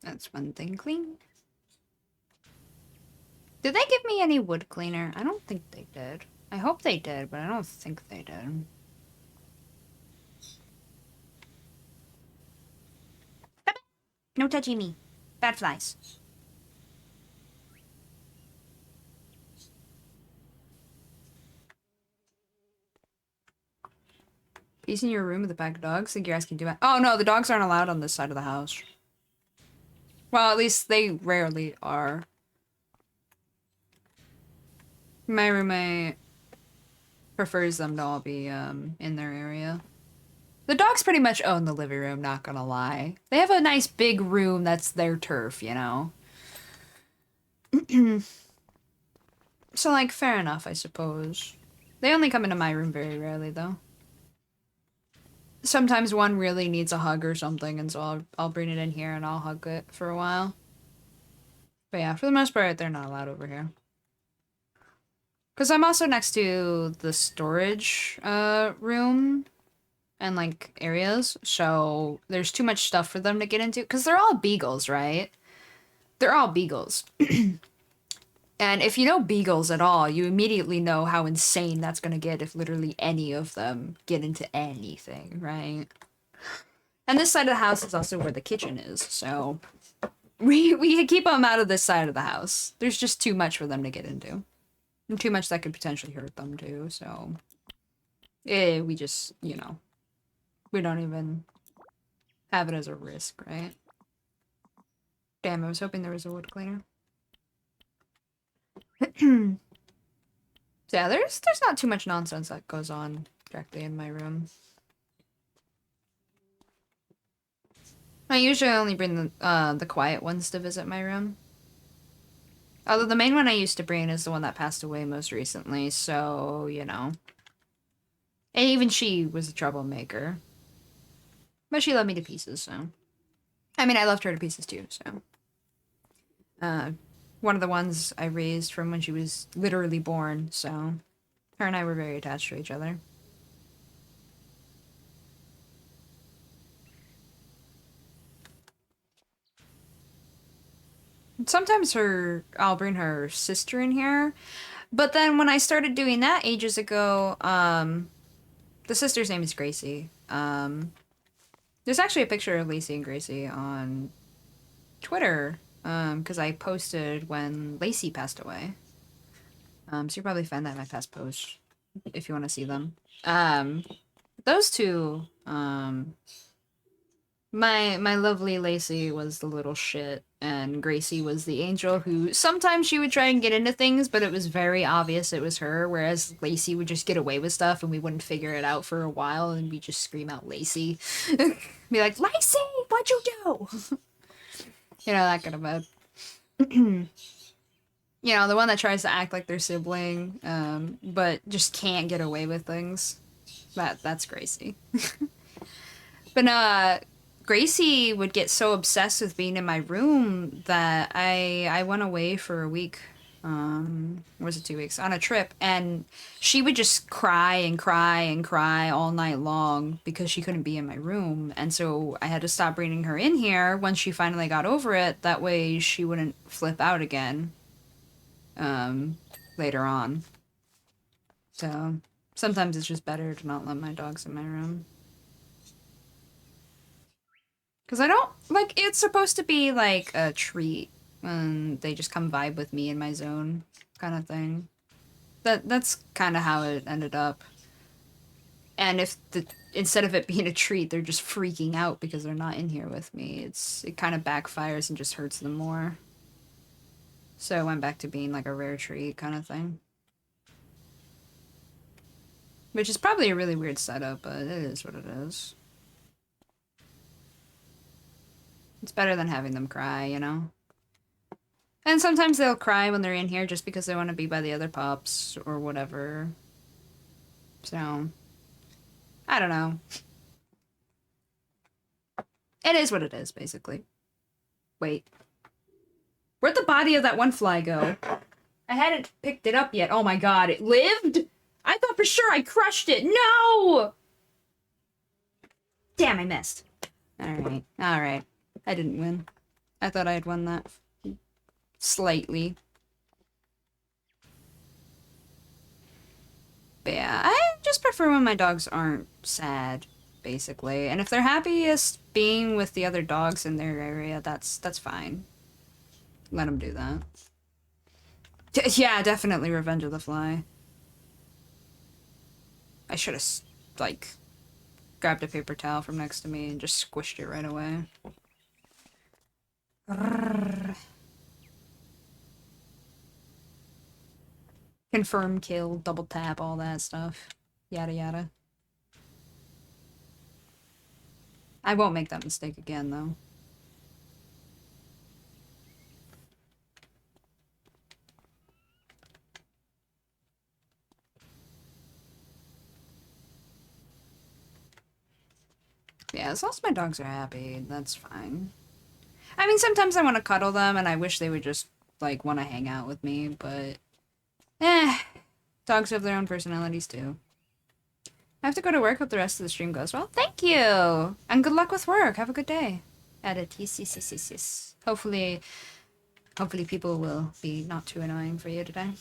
That's one thing clean. Did they give me any wood cleaner? I don't think they did. I hope they did, but I don't think they did. No touching me. Bad flies. Peace in your room with a pack of dogs? Think your ass can do it? Oh no, the dogs aren't allowed on this side of the house. Well, at least they rarely are. My roommate prefers them to all be in their area. The dogs pretty much own the living room, not gonna lie. They have a nice big room that's their turf, you know? So, like, fair enough, I suppose. They only come into my room very rarely, though. Sometimes one really needs a hug or something, and so I'll bring it in here and I'll hug it for a while. But yeah, for the most part, they're not allowed over here. Because I'm also next to the storage room and like areas, so there's too much stuff for them to get into. Because they're all beagles, right? They're all beagles. And if you know beagles at all, you immediately know how insane that's gonna get if literally any of them get into anything, right? And this side of the house is also where the kitchen is, so we keep them out of this side of the house. There's just too much for them to get into. And too much that could potentially hurt them too, so... we just, you know... We don't even have it as a risk, right? Damn, I was hoping there was a wood cleaner. So yeah, there's not too much nonsense that goes on directly in my room. I usually only bring the quiet ones to visit my room. Although the main one I used to bring is the one that passed away most recently, so, you know. And even she was a troublemaker. But she loved me to pieces, so. I mean, I loved her to pieces too, so. Uh, one of the ones I raised from when she was literally born, so. Her and I were very attached to each other. Sometimes I'll bring her sister in here. But then when I started doing that ages ago, the sister's name is Gracie. There's actually a picture of Lacey and Gracie on Twitter, because I posted when Lacey passed away. So you'll probably find that in my past posts if you want to see them. Those two, my lovely Lacey was the little shit, and Gracie was the angel who sometimes she would try and get into things, but it was very obvious it was her, whereas Lacey would just get away with stuff and we wouldn't figure it out for a while and we'd just scream out Lacey. Be like, Lacey, what'd you do? You know, that kind of vibe. You know, the one that tries to act like their sibling, but just can't get away with things. That's Gracie. But Gracie would get so obsessed with being in my room that I went away for a week. Was it 2 weeks on a trip, and she would just cry and cry and cry all night long because she couldn't be in my room, and so I had to stop bringing her in here when she finally got over it. That way she wouldn't flip out again. Later on. So sometimes it's just better to not let my dogs in my room. Because I don't, like, it's supposed to be like a treat when they just come vibe with me in my zone kind of thing. That's kind of how it ended up. And if instead of it being a treat, they're just freaking out because they're not in here with me, it kind of backfires and just hurts them more. So it went back to being like a rare treat kind of thing. Which is probably a really weird setup, but it is what it is. It's better than having them cry, you know? And sometimes they'll cry when they're in here just because they want to be by the other pups or whatever. So, I don't know. It is what it is, basically. Wait. Where'd the body of that one fly go? I hadn't picked it up yet. Oh my god, it lived? I thought for sure I crushed it. No! Damn, I missed. Alright, alright. I didn't win. I thought I had won that. Slightly. But yeah, I just prefer when my dogs aren't sad, basically. And if they're happiest being with the other dogs in their area, that's fine. Let them do that. Yeah, definitely Revenge of the Fly. I should have, like, grabbed a paper towel from next to me and just squished it right away. Confirm kill, double tap, all that stuff. Yada yada. I won't make that mistake again, though. Yeah, as long as my dogs are happy, that's fine. I mean, sometimes I want to cuddle them, and I wish they would just, like, want to hang out with me, but... dogs have their own personalities, too. I have to go to work. Hope the rest of the stream goes well. Thank you! And good luck with work. Have a good day. Edit. Yes. Hopefully people will be not too annoying for you today.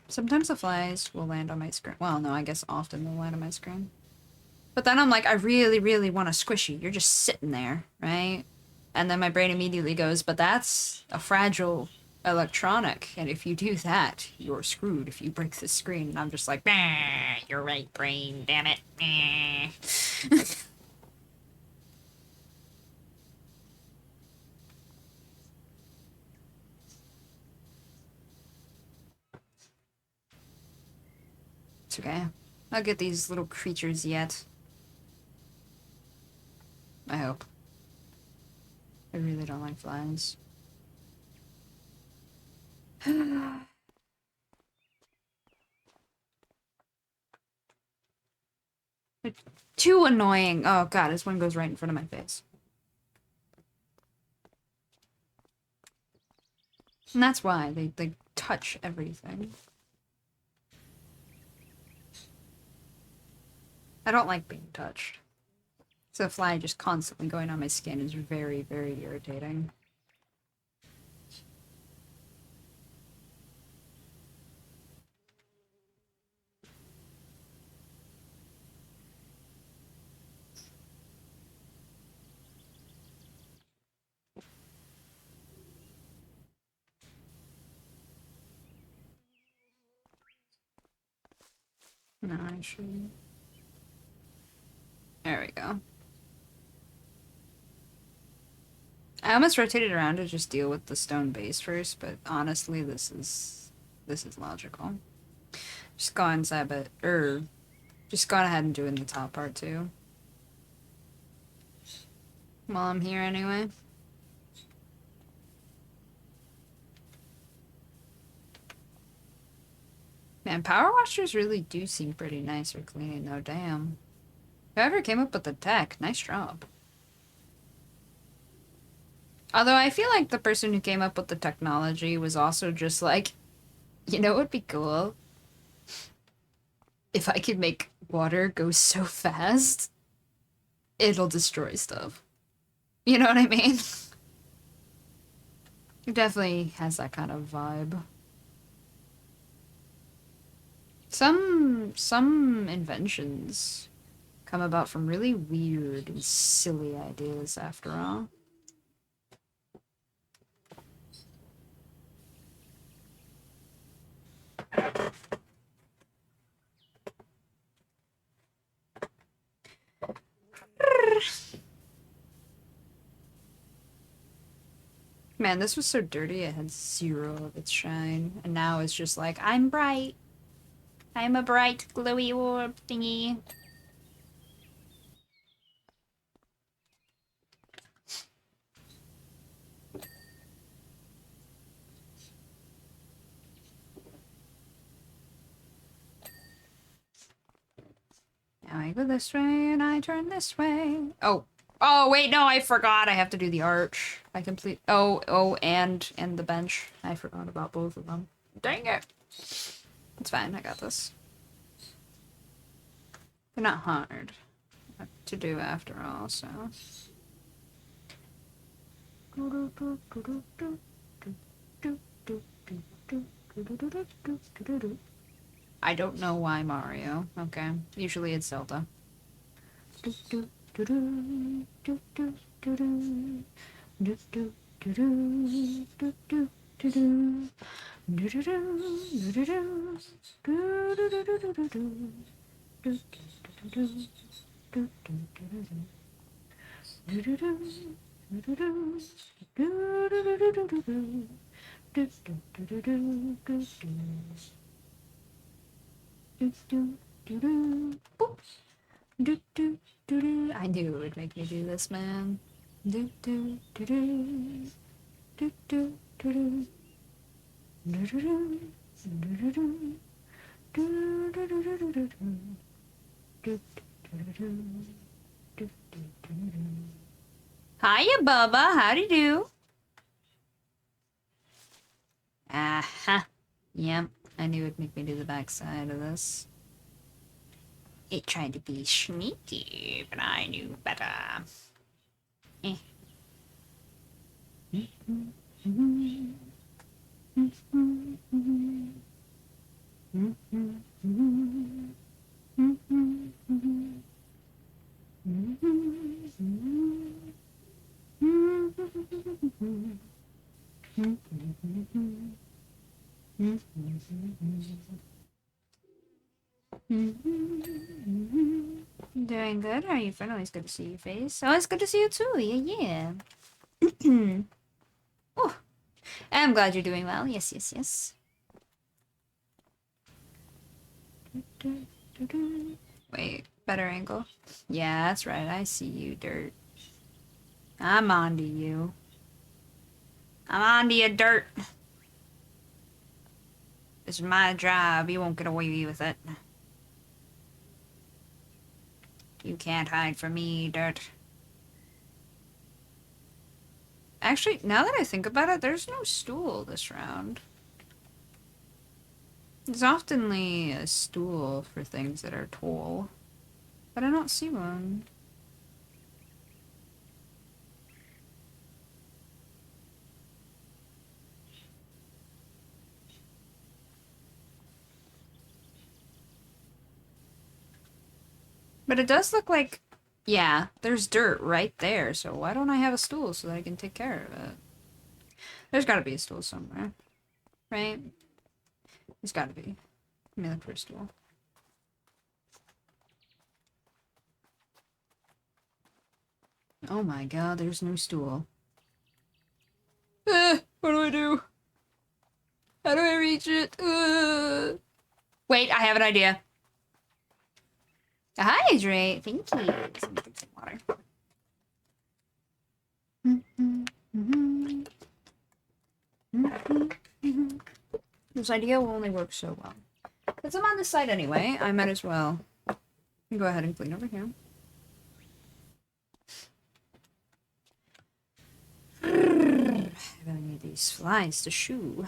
Sometimes the flies will land on my screen. Well, no, I guess often they'll land on my screen. But then I'm like, I really want a squishy. You're just sitting there, right? And then my brain immediately goes, but that's a fragile electronic. And if you do that, you're screwed if you break the screen. And I'm just like, bah, you're right, brain, damn it. okay. I'll get these little creatures yet. I hope. I really don't like flies. They're too annoying. Oh god, this one goes right in front of my face. And that's why they touch everything. I don't like being touched. So a fly just constantly going on my skin is very, very irritating. No, I shouldn't. There we go. I almost rotated around to just deal with the stone base first, but honestly, this is logical. Just go inside, but just go ahead and doing the top part too. While I'm here anyway. Man, power washers really do seem pretty nice for cleaning though, damn. Whoever came up with the tech, nice job. Although I feel like the person who came up with the technology was also just like, you know what would be cool? If I could make water go so fast, it'll destroy stuff. You know what I mean? It definitely has that kind of vibe. Some inventions come about from really weird and silly ideas after all. Man, this was so dirty, it had zero of its shine. And now it's just like, I'm bright. I'm a bright, glowy orb thingy. Now I go this way and I turn this way. Oh. Oh, wait, no, I forgot. I have to do the arch. And the bench. I forgot about both of them. Dang it. It's fine, I got this. They're not hard to do after all, so. I don't know why Mario. Okay. Usually it's Zelda. I knew it would make me do this, man. Hiya, Bubba. Howdy do. Aha. Yep. I knew it'd make me do the backside of this. It tried to be sneaky, but I knew better. Eh. Doing good? How are you feeling? It's good to see your face. Oh, it's good to see you too. Yeah, yeah. Oh, I'm glad you're doing well. Yes, yes, yes. Wait, better angle. Yeah, that's right. I see you, Dirt. I'm onto you. I'm onto you, Dirt. This is my job. You won't get away with it. You can't hide from me, Dirt. Actually, now that I think about it, there's no stool this round. There's oftenly a stool for things that are tall, but I don't see one. But it does look like, yeah, there's dirt right there, so why don't I have a stool so that I can take care of it? There's gotta be a stool somewhere, right? There's gotta be. Let me look for a stool. Oh my god, there's no stool. What do I do? How do I reach it? Wait, I have an idea. Hydrate. Thank you. Let me drink some water. This idea will only work so well. Since I'm on this side anyway, I might as well go ahead and clean over here. I really need these flies to shoo.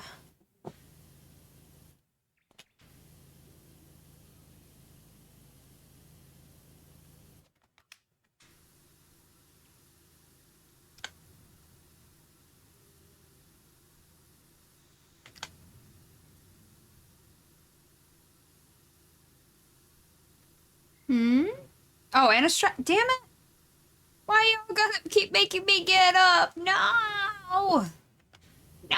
Hmm? Oh, and a strap. Damn it! Why you gonna keep making me get up? No! No!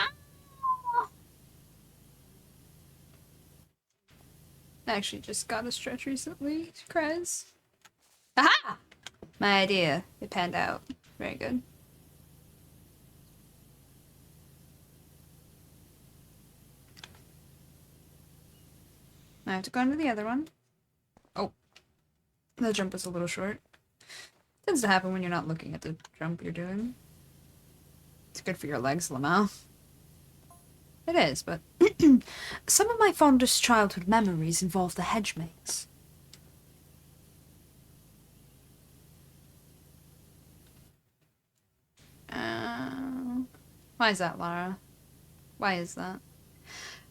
I actually just got a stretch recently, Krez. Aha! My idea. It panned out. Very good. I have to go into the other one. Oh. The jump is a little short. Tends to happen when you're not looking at the jump you're doing. It's good for your legs, Lamau. It is, but some of my fondest childhood memories involve the hedge maze. Why is that, Lara? Why is that?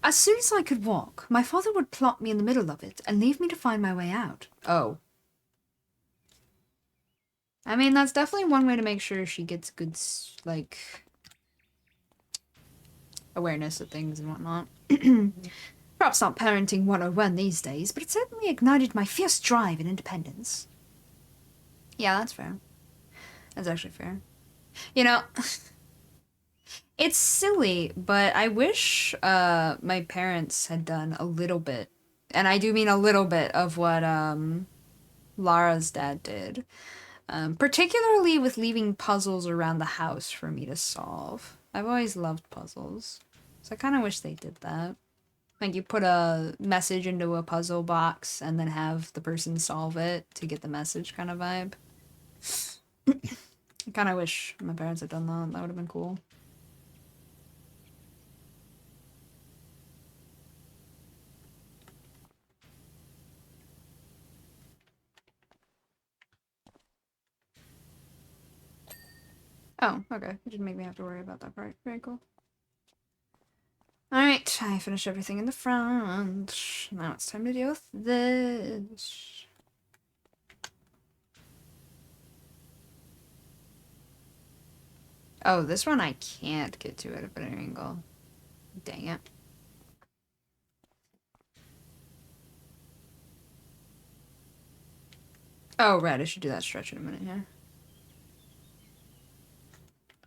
As soon as I could walk, my father would plop me in the middle of it and leave me to find my way out. Oh. I mean, that's definitely one way to make sure she gets good, like, awareness of things and whatnot. Perhaps not parenting 101 these days, but it certainly ignited my fierce drive and independence. Yeah, that's fair. That's actually fair. You know, it's silly, but I wish my parents had done a little bit, and I do mean a little bit, of what Lara's dad did. Particularly with leaving puzzles around the house for me to solve. I've always loved puzzles, so I kind of wish they did that. Like, you put a message into a puzzle box and then have the person solve it to get the message kind of vibe. I kind of wish my parents had done that. That would have been cool. Oh, okay. It didn't make me have to worry about that part. Very cool. Alright, I finished everything in the front. Now it's time to deal with this. Oh, this one I can't get to at a better angle. Dang it. Oh, right, I should do that stretch in a minute, yeah.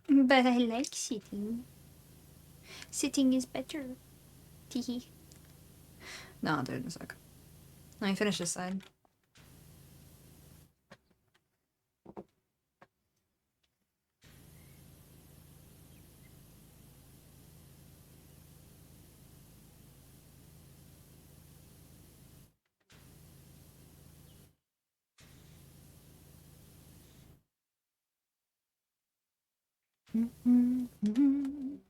But I like sitting. Sitting is better. Teehee. No, I'll do it in a sec. Let me finish this side. Dun, dun, dun,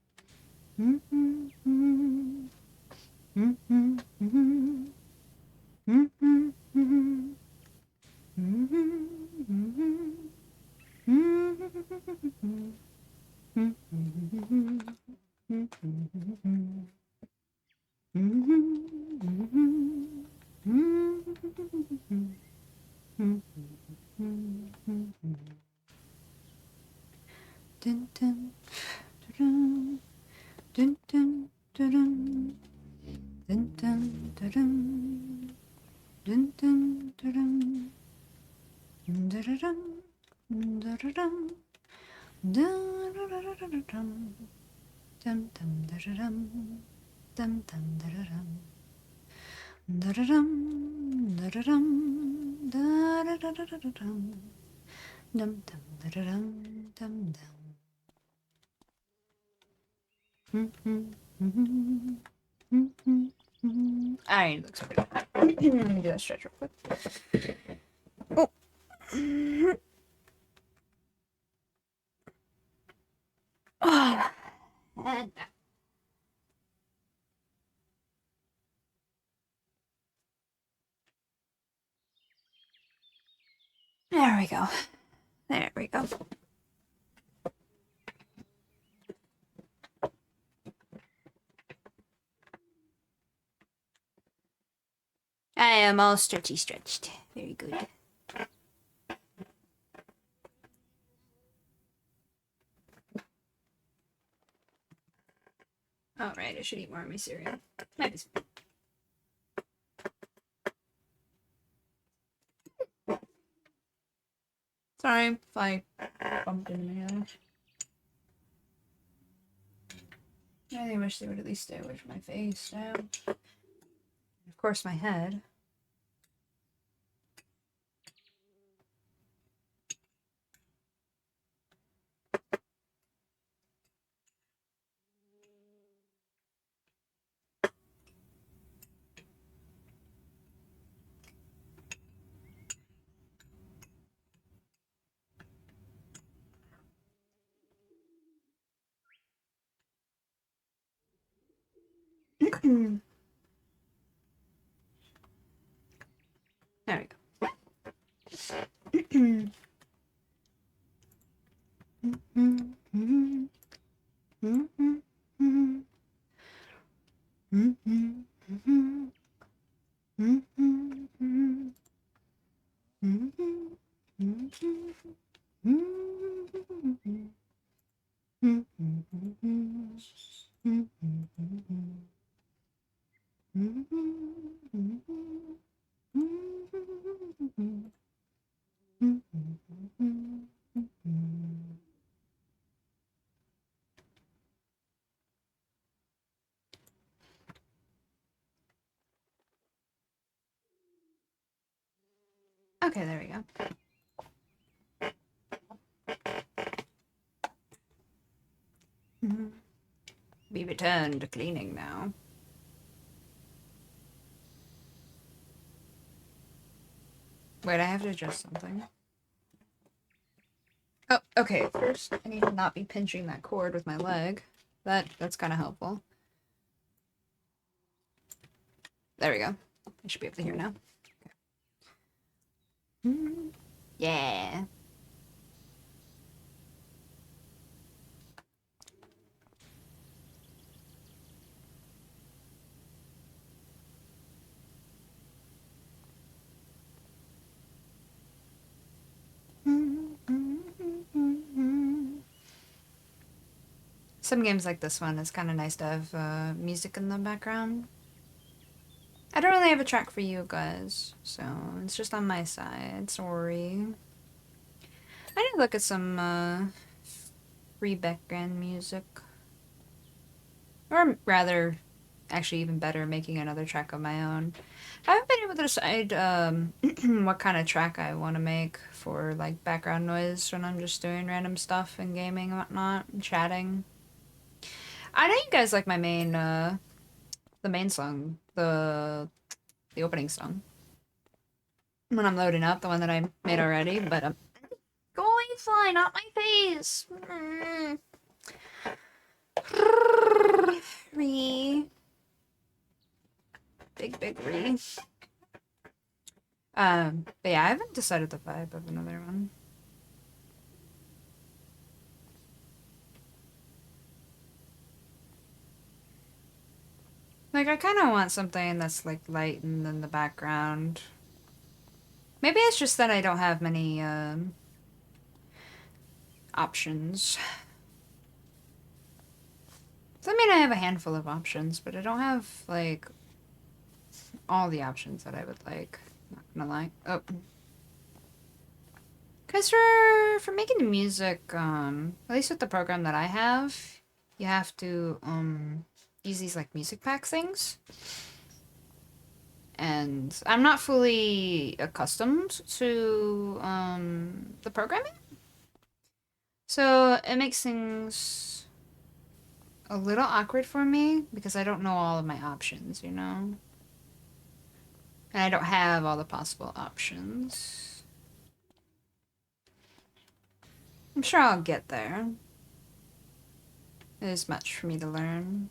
dun, dun, dun, dun, dun, dun, dun, dun, dun, dun, dun, dun, dum dum da-da-dum, dum dum da-da-dum, da-da-dum, da-da-dum, da-da-da-da-da-dum, dum dum da-da-dum, dum dum. I looks pretty. Let me do a stretch real quick. Oh. Oh. And there we go. There we go. I am all stretched. Very good. All right, I should eat more of my cereal. Maybe. Sorry if I bumped into my other. I really wish they would at least stay away from my face now. Of course, my head. There we go. Okay, there we go. We return to cleaning now. Wait, I have to adjust something. Oh, okay. First, I need to not be pinching that cord with my leg. That's kind of helpful. There we go. I should be able to hear now. Okay. Yeah. Some games like this one, it's kind of nice to have music in the background. I don't really have a track for you guys, so it's just on my side. Sorry. I need to look at some free background music. Or rather, actually even better, making another track of my own. I haven't been able to decide what kind of track I want to make for like background noise when I'm just doing random stuff and gaming and whatnot, and chatting. I know you guys like my main, the main song, the opening song. When I'm loading up, the one that I made already, but Go away, fly, not my face. Ree. Big Ree. But yeah, I haven't decided the vibe of another one. Like, I kind of want something that's, like, light and in the background. Maybe it's just that I don't have many, options. So, I mean, I have a handful of options, but I don't have, like, all the options that I would like. Not gonna lie. Oh. Because for making the music, at least with the program that I have, you have to, use these, like, music pack things. And I'm not fully accustomed to, the programming. So it makes things a little awkward for me because I don't know all of my options, you know? And I don't have all the possible options. I'm sure I'll get there. There's much for me to learn.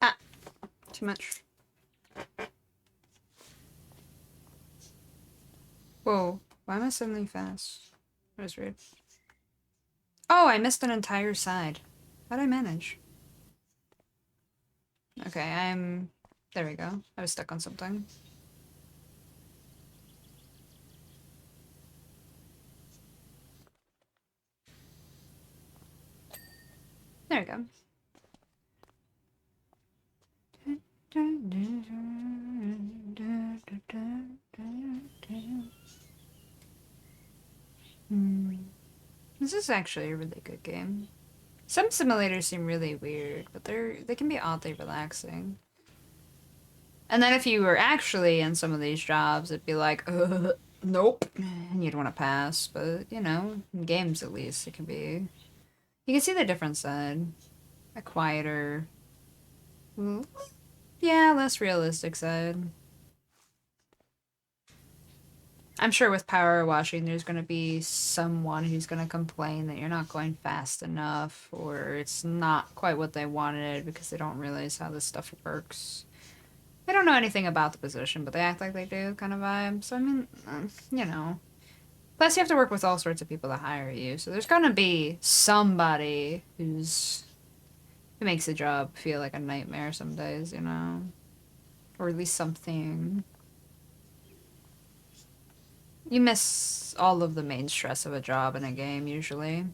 Ah, too much. Whoa, why am I suddenly fast? That was weird. Oh, I missed an entire side. How'd I manage? Okay, I'm... There we go. I was stuck on something. There we go. This is actually a really good game. Some simulators seem really weird, but they can be oddly relaxing. And then if you were actually in some of these jobs, it'd be like, nope, and you'd want to pass. But you know, in games at least, it can be. You can see the different side, a quieter, yeah, less realistic side. I'm sure with power washing, there's going to be someone who's going to complain that you're not going fast enough, or it's not quite what they wanted because they don't realize how this stuff works. They don't know anything about the position, but they act like they do, kind of vibe. So, I mean, you know. Plus, you have to work with all sorts of people to hire you, so there's going to be somebody who makes the job feel like a nightmare some days, you know? Or at least something. You miss all of the main stress of a job in a game, usually.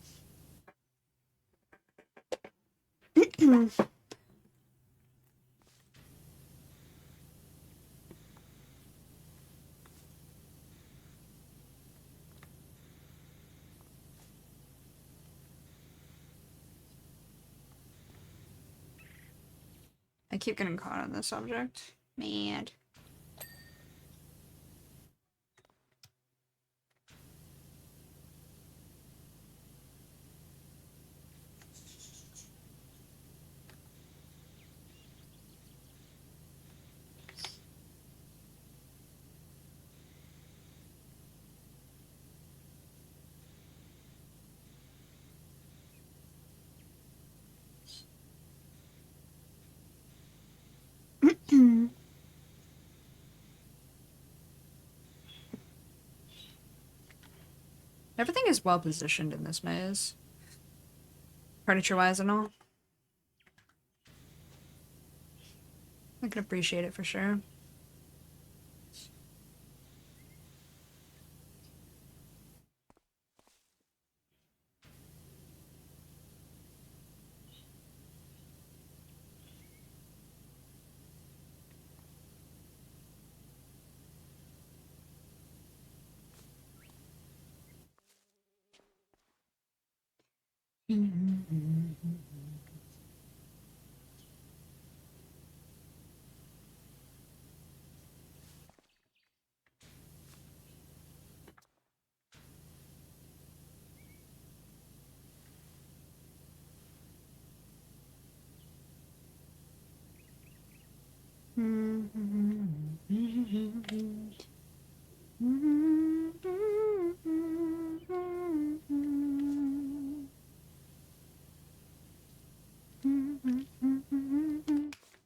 I keep getting caught on this object. Mad. Everything is well positioned in this maze. Furniture-wise and all. I can appreciate it for sure.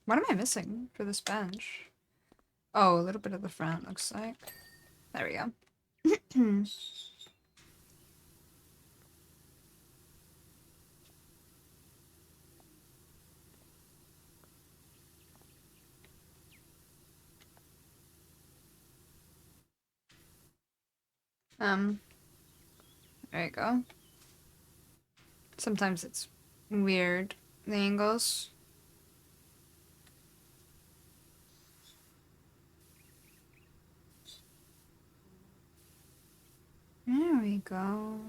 What am I missing for this bench? Oh, a little bit of the front, looks like. There we go. There you go. Sometimes it's weird, the angles. There we go.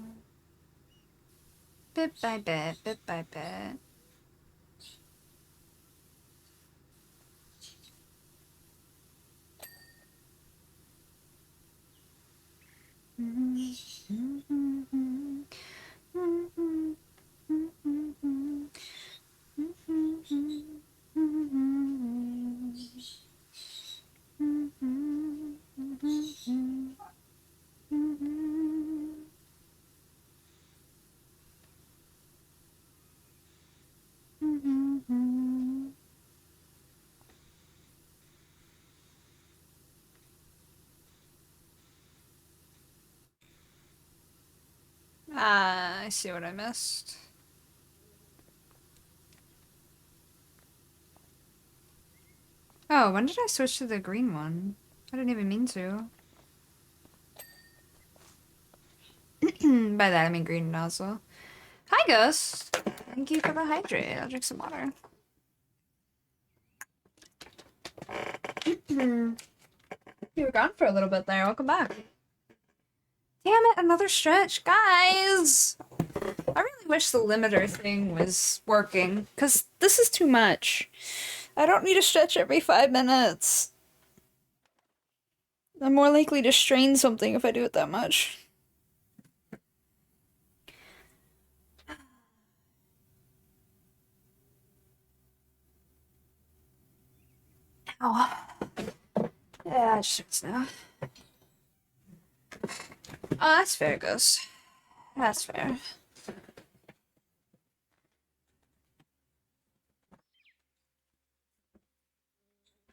Bit by bit, bit by bit. Ah, I see what I missed. Oh, when did I switch to the green one? I didn't even mean to. By that I mean green nozzle. Hi, Ghost. Thank you for the hydrate. I'll drink some water. You were gone for a little bit there. Welcome back. Damn it, another stretch. Guys! I really wish the limiter thing was working, because this is too much. I don't need to stretch every 5 minutes. I'm more likely to strain something if I do it that much. Ow. Yeah, it shoots now. Oh, that's fair, Ghost. That's fair.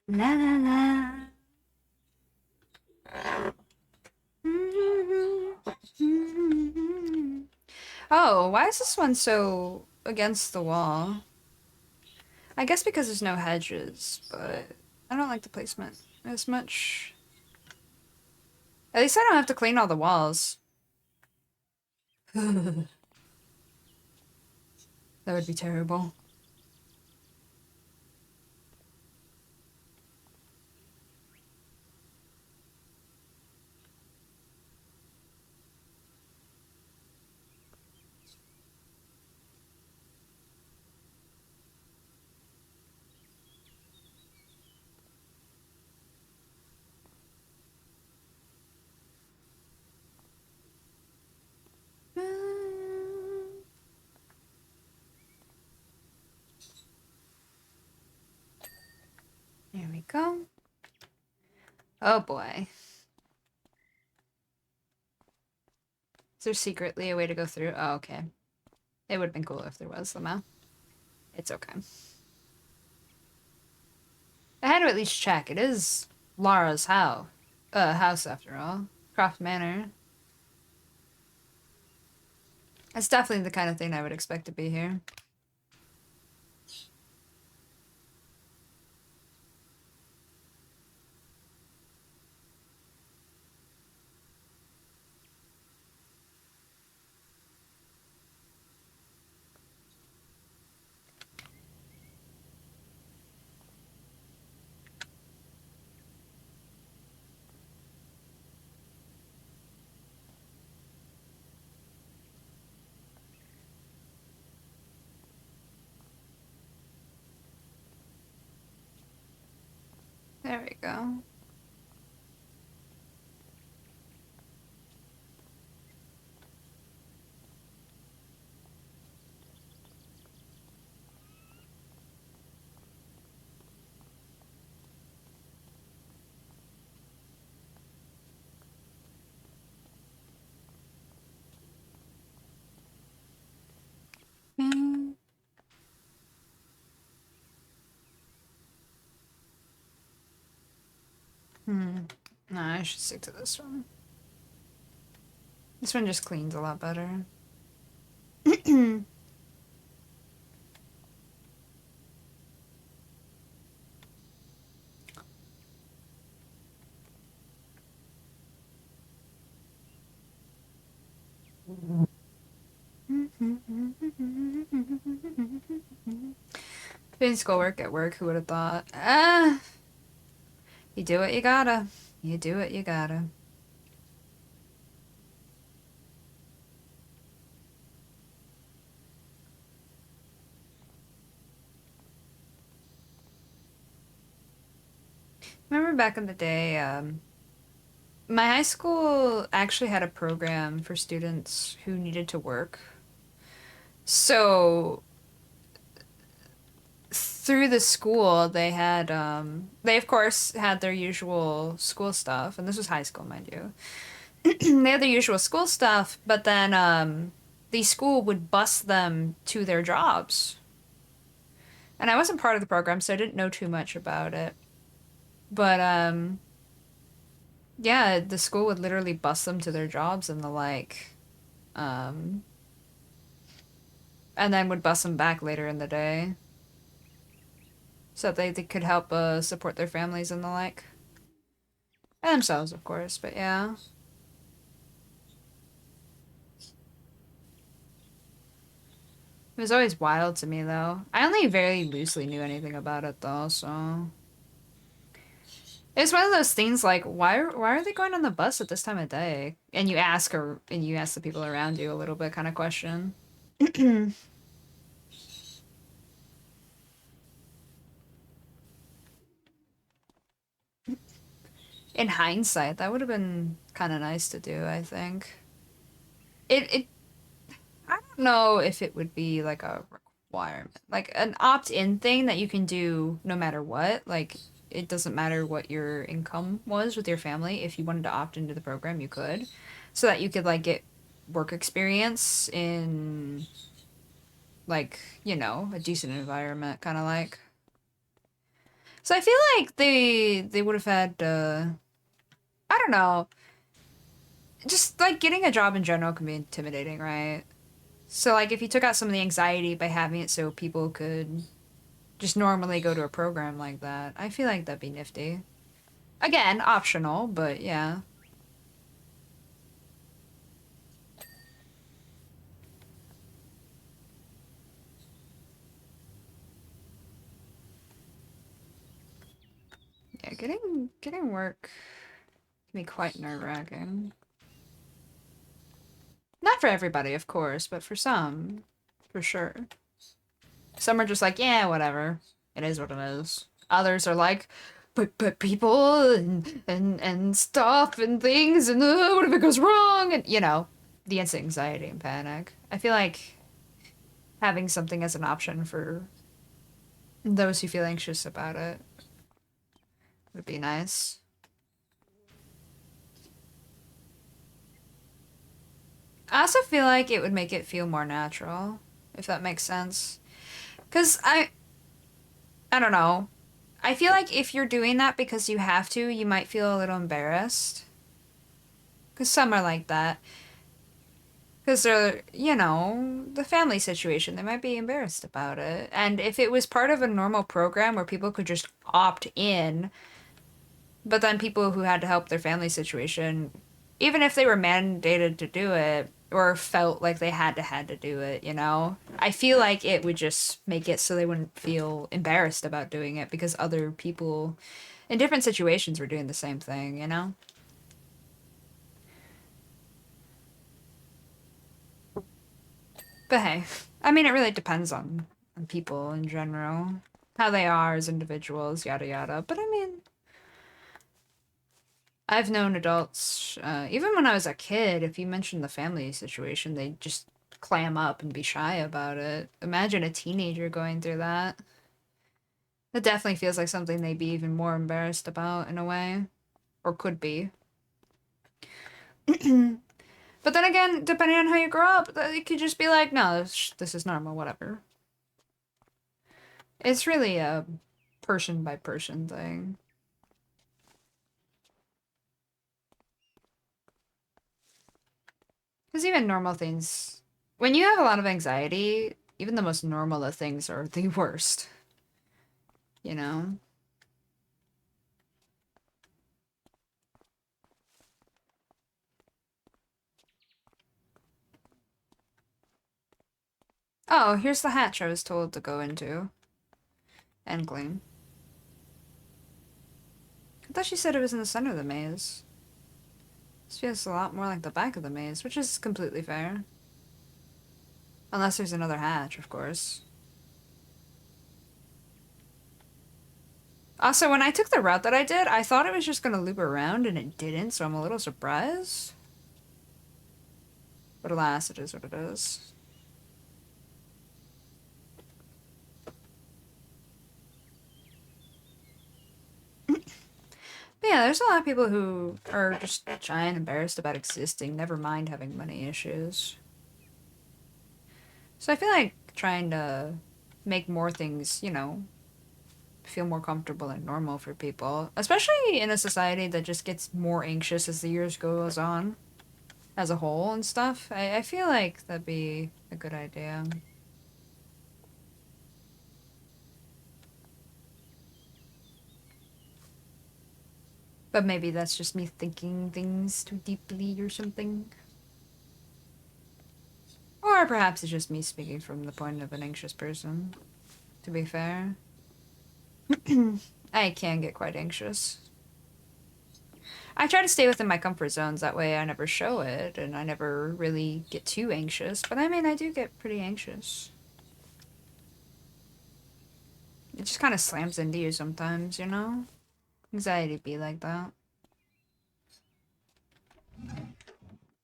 La la la. Oh, why is this one so against the wall? I guess because there's no hedges, but I don't like the placement as much. At least I don't have to clean all the walls. That would be terrible. There we go. Oh boy. Is there secretly a way to go through? Oh, okay. It would have been cool if there was somehow. It's okay. I had to at least check. It is Lara's house after all. Croft Manor. It's definitely the kind of thing I would expect to be here. There we go. Hmm. No, I should stick to this one. This one just cleans a lot better. Doing schoolwork at work, who would have thought? Ah, you do what you gotta. You do what you gotta. Remember back in the day, my high school actually had a program for students who needed to work. So through the school, they of course had their usual school stuff, and this was high school, mind you. They had their usual school stuff, but then the school would bus them to their jobs. And I wasn't part of the program, so I didn't know too much about it. But yeah, the school would literally bus them to their jobs and the like. Um, and then would bus them back later in the day so that they could help support their families and the like. And themselves, of course, but yeah. It was always wild to me, though. I only very loosely knew anything about it, though, so... It's one of those things like, why are they going on the bus at this time of day? And you ask the people around you a little bit kind of question. In hindsight, that would have been kind of nice to do, I think. It I don't know if it would be like a requirement, like an opt-in thing that you can do no matter what. Like it doesn't matter what your income was with your family. If you wanted to opt into the program, you could, so that you could like get work experience in like, a decent environment, kind of like. So I feel like they would have had I don't know, just like getting a job in general can be intimidating, right? So like if you took out some of the anxiety by having it so people could just normally go to a program like that, I feel like that'd be nifty. Again, optional, but yeah. Yeah, getting work can be quite nerve-wracking. Not for everybody, of course, but for some, for sure. Some are just like, yeah, whatever. It is what it is. Others are like, but people and stuff and things and what if it goes wrong and the instant anxiety and panic. I feel like having something as an option for those who feel anxious about it would be nice. I also feel like it would make it feel more natural, if that makes sense. Cause I don't know. I feel like if you're doing that because you have to, you might feel a little embarrassed. Cause some are like that. Because they're, the family situation, they might be embarrassed about it. And if it was part of a normal program where people could just opt in, but then people who had to help their family situation, even if they were mandated to do it or felt like they had to do it, I feel like it would just make it so they wouldn't feel embarrassed about doing it because other people in different situations were doing the same thing. But hey, I mean, it really depends on people in general, how they are as individuals, yada yada. But I mean, I've known adults, even when I was a kid, if you mentioned the family situation, they just clam up and be shy about it. Imagine a teenager going through that. It definitely feels like something they'd be even more embarrassed about in a way, or could be. But then again, depending on how you grow up, it could just be like, no, this is normal, whatever. It's really a person by person thing. Because even normal things, when you have a lot of anxiety, even the most normal of things are the worst. You know? Oh, here's the hatch I was told to go into and clean. I thought she said it was in the center of the maze. This feels a lot more like the back of the maze, which is completely fair. Unless there's another hatch, of course. Also, when I took the route that I did, I thought it was just gonna loop around, and it didn't, so I'm a little surprised. But alas, it is what it is. But yeah, there's a lot of people who are just shy and embarrassed about existing, never mind having money issues. So I feel like trying to make more things, you know, feel more comfortable and normal for people, especially in a society that just gets more anxious as the years goes on as a whole and stuff. I feel like that'd be a good idea. But maybe that's just me thinking things too deeply or something. Or perhaps it's just me speaking from the point of an anxious person, to be fair. I can get quite anxious. I try to stay within my comfort zones, that way I never show it, and I never really get too anxious, but I mean, I do get pretty anxious. It just kind of slams into you sometimes, you know? Anxiety be like that.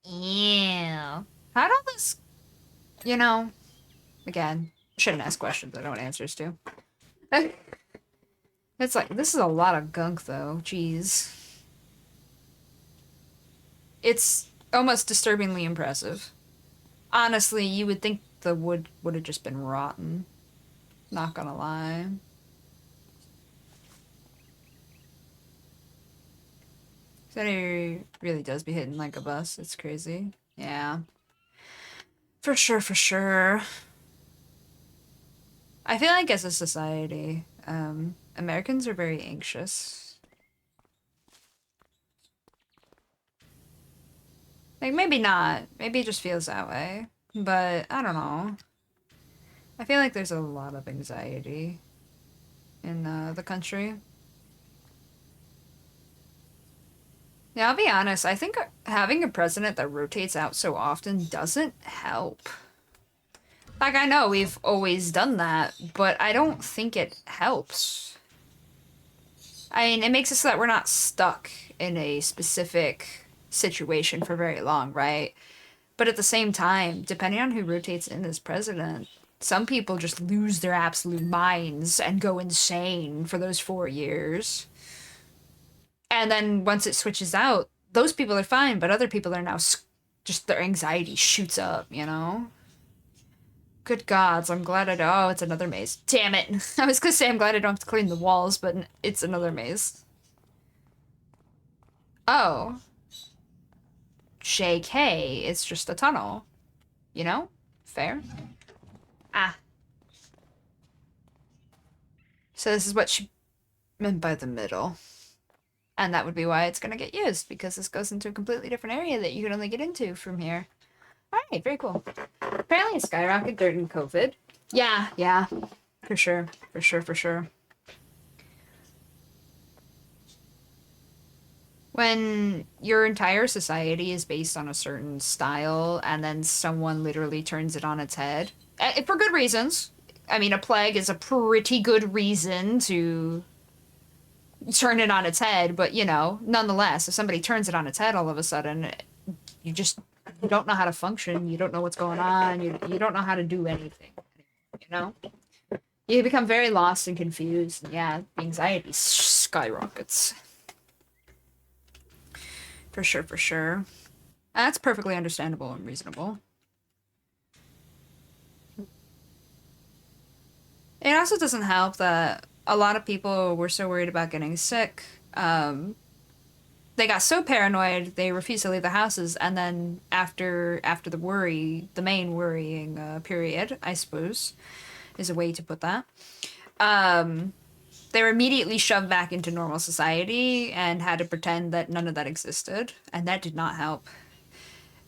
Ew. How did this, you know, again, shouldn't ask questions I don't want answers to. It's like, this is a lot of gunk, though. Jeez. It's almost disturbingly impressive. Honestly, you would think the wood would have just been rotten. Not gonna lie. City really does be hitting like a bus. It's crazy. Yeah. For sure, for sure. I feel like as a society, Americans are very anxious. Like, maybe not. Maybe it just feels that way. But, I don't know. I feel like there's a lot of anxiety in the country. Yeah, I'll be honest. I think having a president that rotates out so often doesn't help. Like, I know we've always done that, but I don't think it helps. I mean, it makes it so that we're not stuck in a specific situation for very long, right? But at the same time, depending on who rotates in as president, some people just lose their absolute minds and go insane for those 4 years. And then once it switches out, those people are fine, but other people are now just their anxiety shoots up, you know? Good gods, I'm glad I don't. Oh, it's another maze. Damn it. I was gonna say I'm glad I don't have to clean the walls, but it's another maze. Oh. JK, it's just a tunnel. You know? Fair. Ah. So this is what she meant by the middle. And that would be why it's gonna get used, because this goes into a completely different area that you can only get into from here. Alright, very cool. Apparently it skyrocketed during COVID. Yeah, yeah. For sure. For sure, for sure. When your entire society is based on a certain style and then someone literally turns it on its head, for good reasons. I mean, a plague is a pretty good reason to turn it on its head, but you know, nonetheless, if somebody turns it on its head all of a sudden, you just you don't know how to function, you don't know what's going on, you don't know how to do anything, you know? You become very lost and confused, and yeah, the anxiety skyrockets. For sure, for sure. That's perfectly understandable and reasonable. It also doesn't help that a lot of people were so worried about getting sick, they got so paranoid they refused to leave the houses, and then after the worry, the main worrying period, I suppose, is a way to put that. They were immediately shoved back into normal society and had to pretend that none of that existed, and that did not help.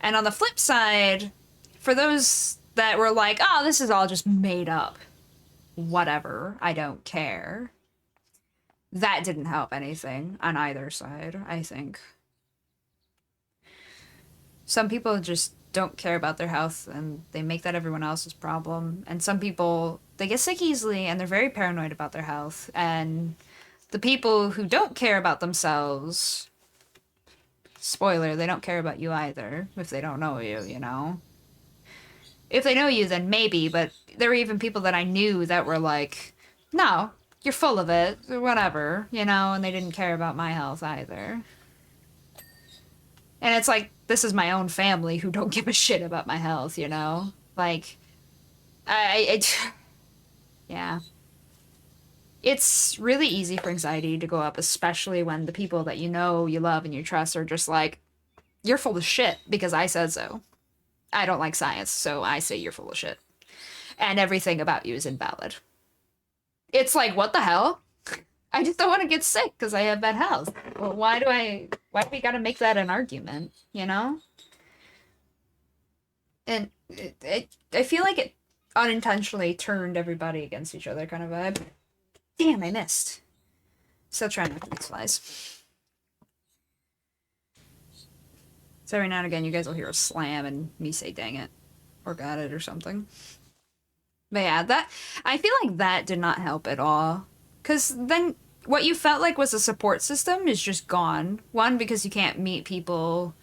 And on the flip side, for those that were like, "Oh, this is all just made up. Whatever, I don't care." That didn't help anything on either side, I think. Some people just don't care about their health and they make that everyone else's problem. And some people, they get sick easily and they're very paranoid about their health. And the people who don't care about themselves, spoiler, they don't care about you either if they don't know you, you know? If they know you, then maybe, but there were even people that I knew that were like, no, you're full of it, whatever, you know, and they didn't care about my health either. And it's like, this is my own family who don't give a shit about my health, you know? Like, yeah. It's really easy for anxiety to go up, especially when the people that you know, you love, and you trust are just like, you're full of shit because I said so. I don't like science, so I say you're full of shit. And everything about you is invalid. It's like, what the hell? I just don't want to get sick because I have bad health. Well, why do we gotta make that an argument, you know? And I feel like it unintentionally turned everybody against each other kind of vibe. Damn, I missed. Still trying not to miss flies. So every now and again, you guys will hear a slam and me say, dang it, or got it or something. But yeah, that, I feel like that did not help at all. Because then what you felt like was a support system is just gone. One, because you can't meet people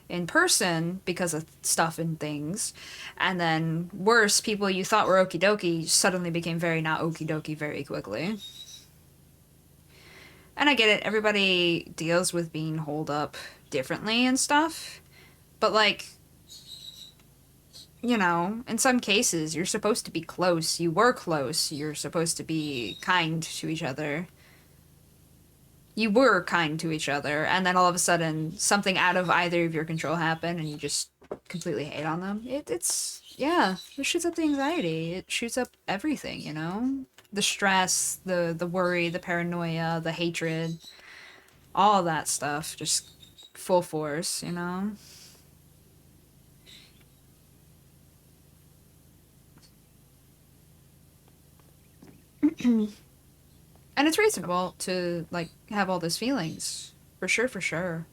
in person because of stuff and things. And then worse, people you thought were okie dokie suddenly became very not okie dokie very quickly. And I get it, everybody deals with being holed up differently and stuff. But like, you know, in some cases, you're supposed to be close. You were close. You're supposed to be kind to each other. You were kind to each other, and then all of a sudden, something out of either of your control happened, and you just completely hate on them. Yeah, it shoots up the anxiety. It shoots up everything, you know? The stress, the worry, the paranoia, the hatred, all that stuff, just full force, you know? And it's reasonable to, like, have all those feelings. For sure, for sure.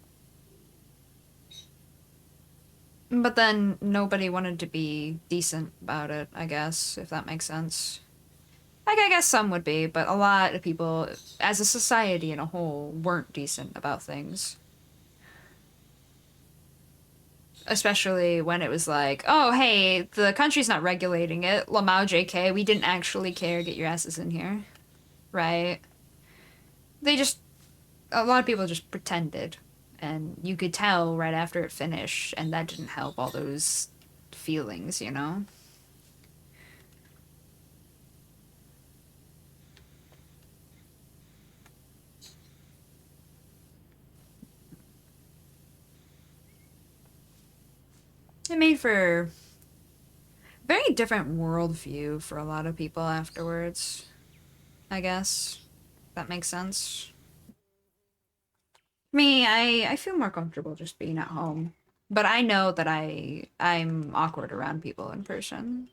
But then nobody wanted to be decent about it, I guess, if that makes sense. Like, I guess some would be, but a lot of people, as a society in a whole, weren't decent about things. Especially when it was like, oh, hey, the country's not regulating it. Lamau JK, we didn't actually care. Get your asses in here. Right? They just, a lot of people just pretended. And you could tell right after it finished, and that didn't help all those feelings, you know? It made for a very different worldview for a lot of people afterwards, I guess. That makes sense. Me, I feel more comfortable just being at home. But I know that I'm awkward around people in person.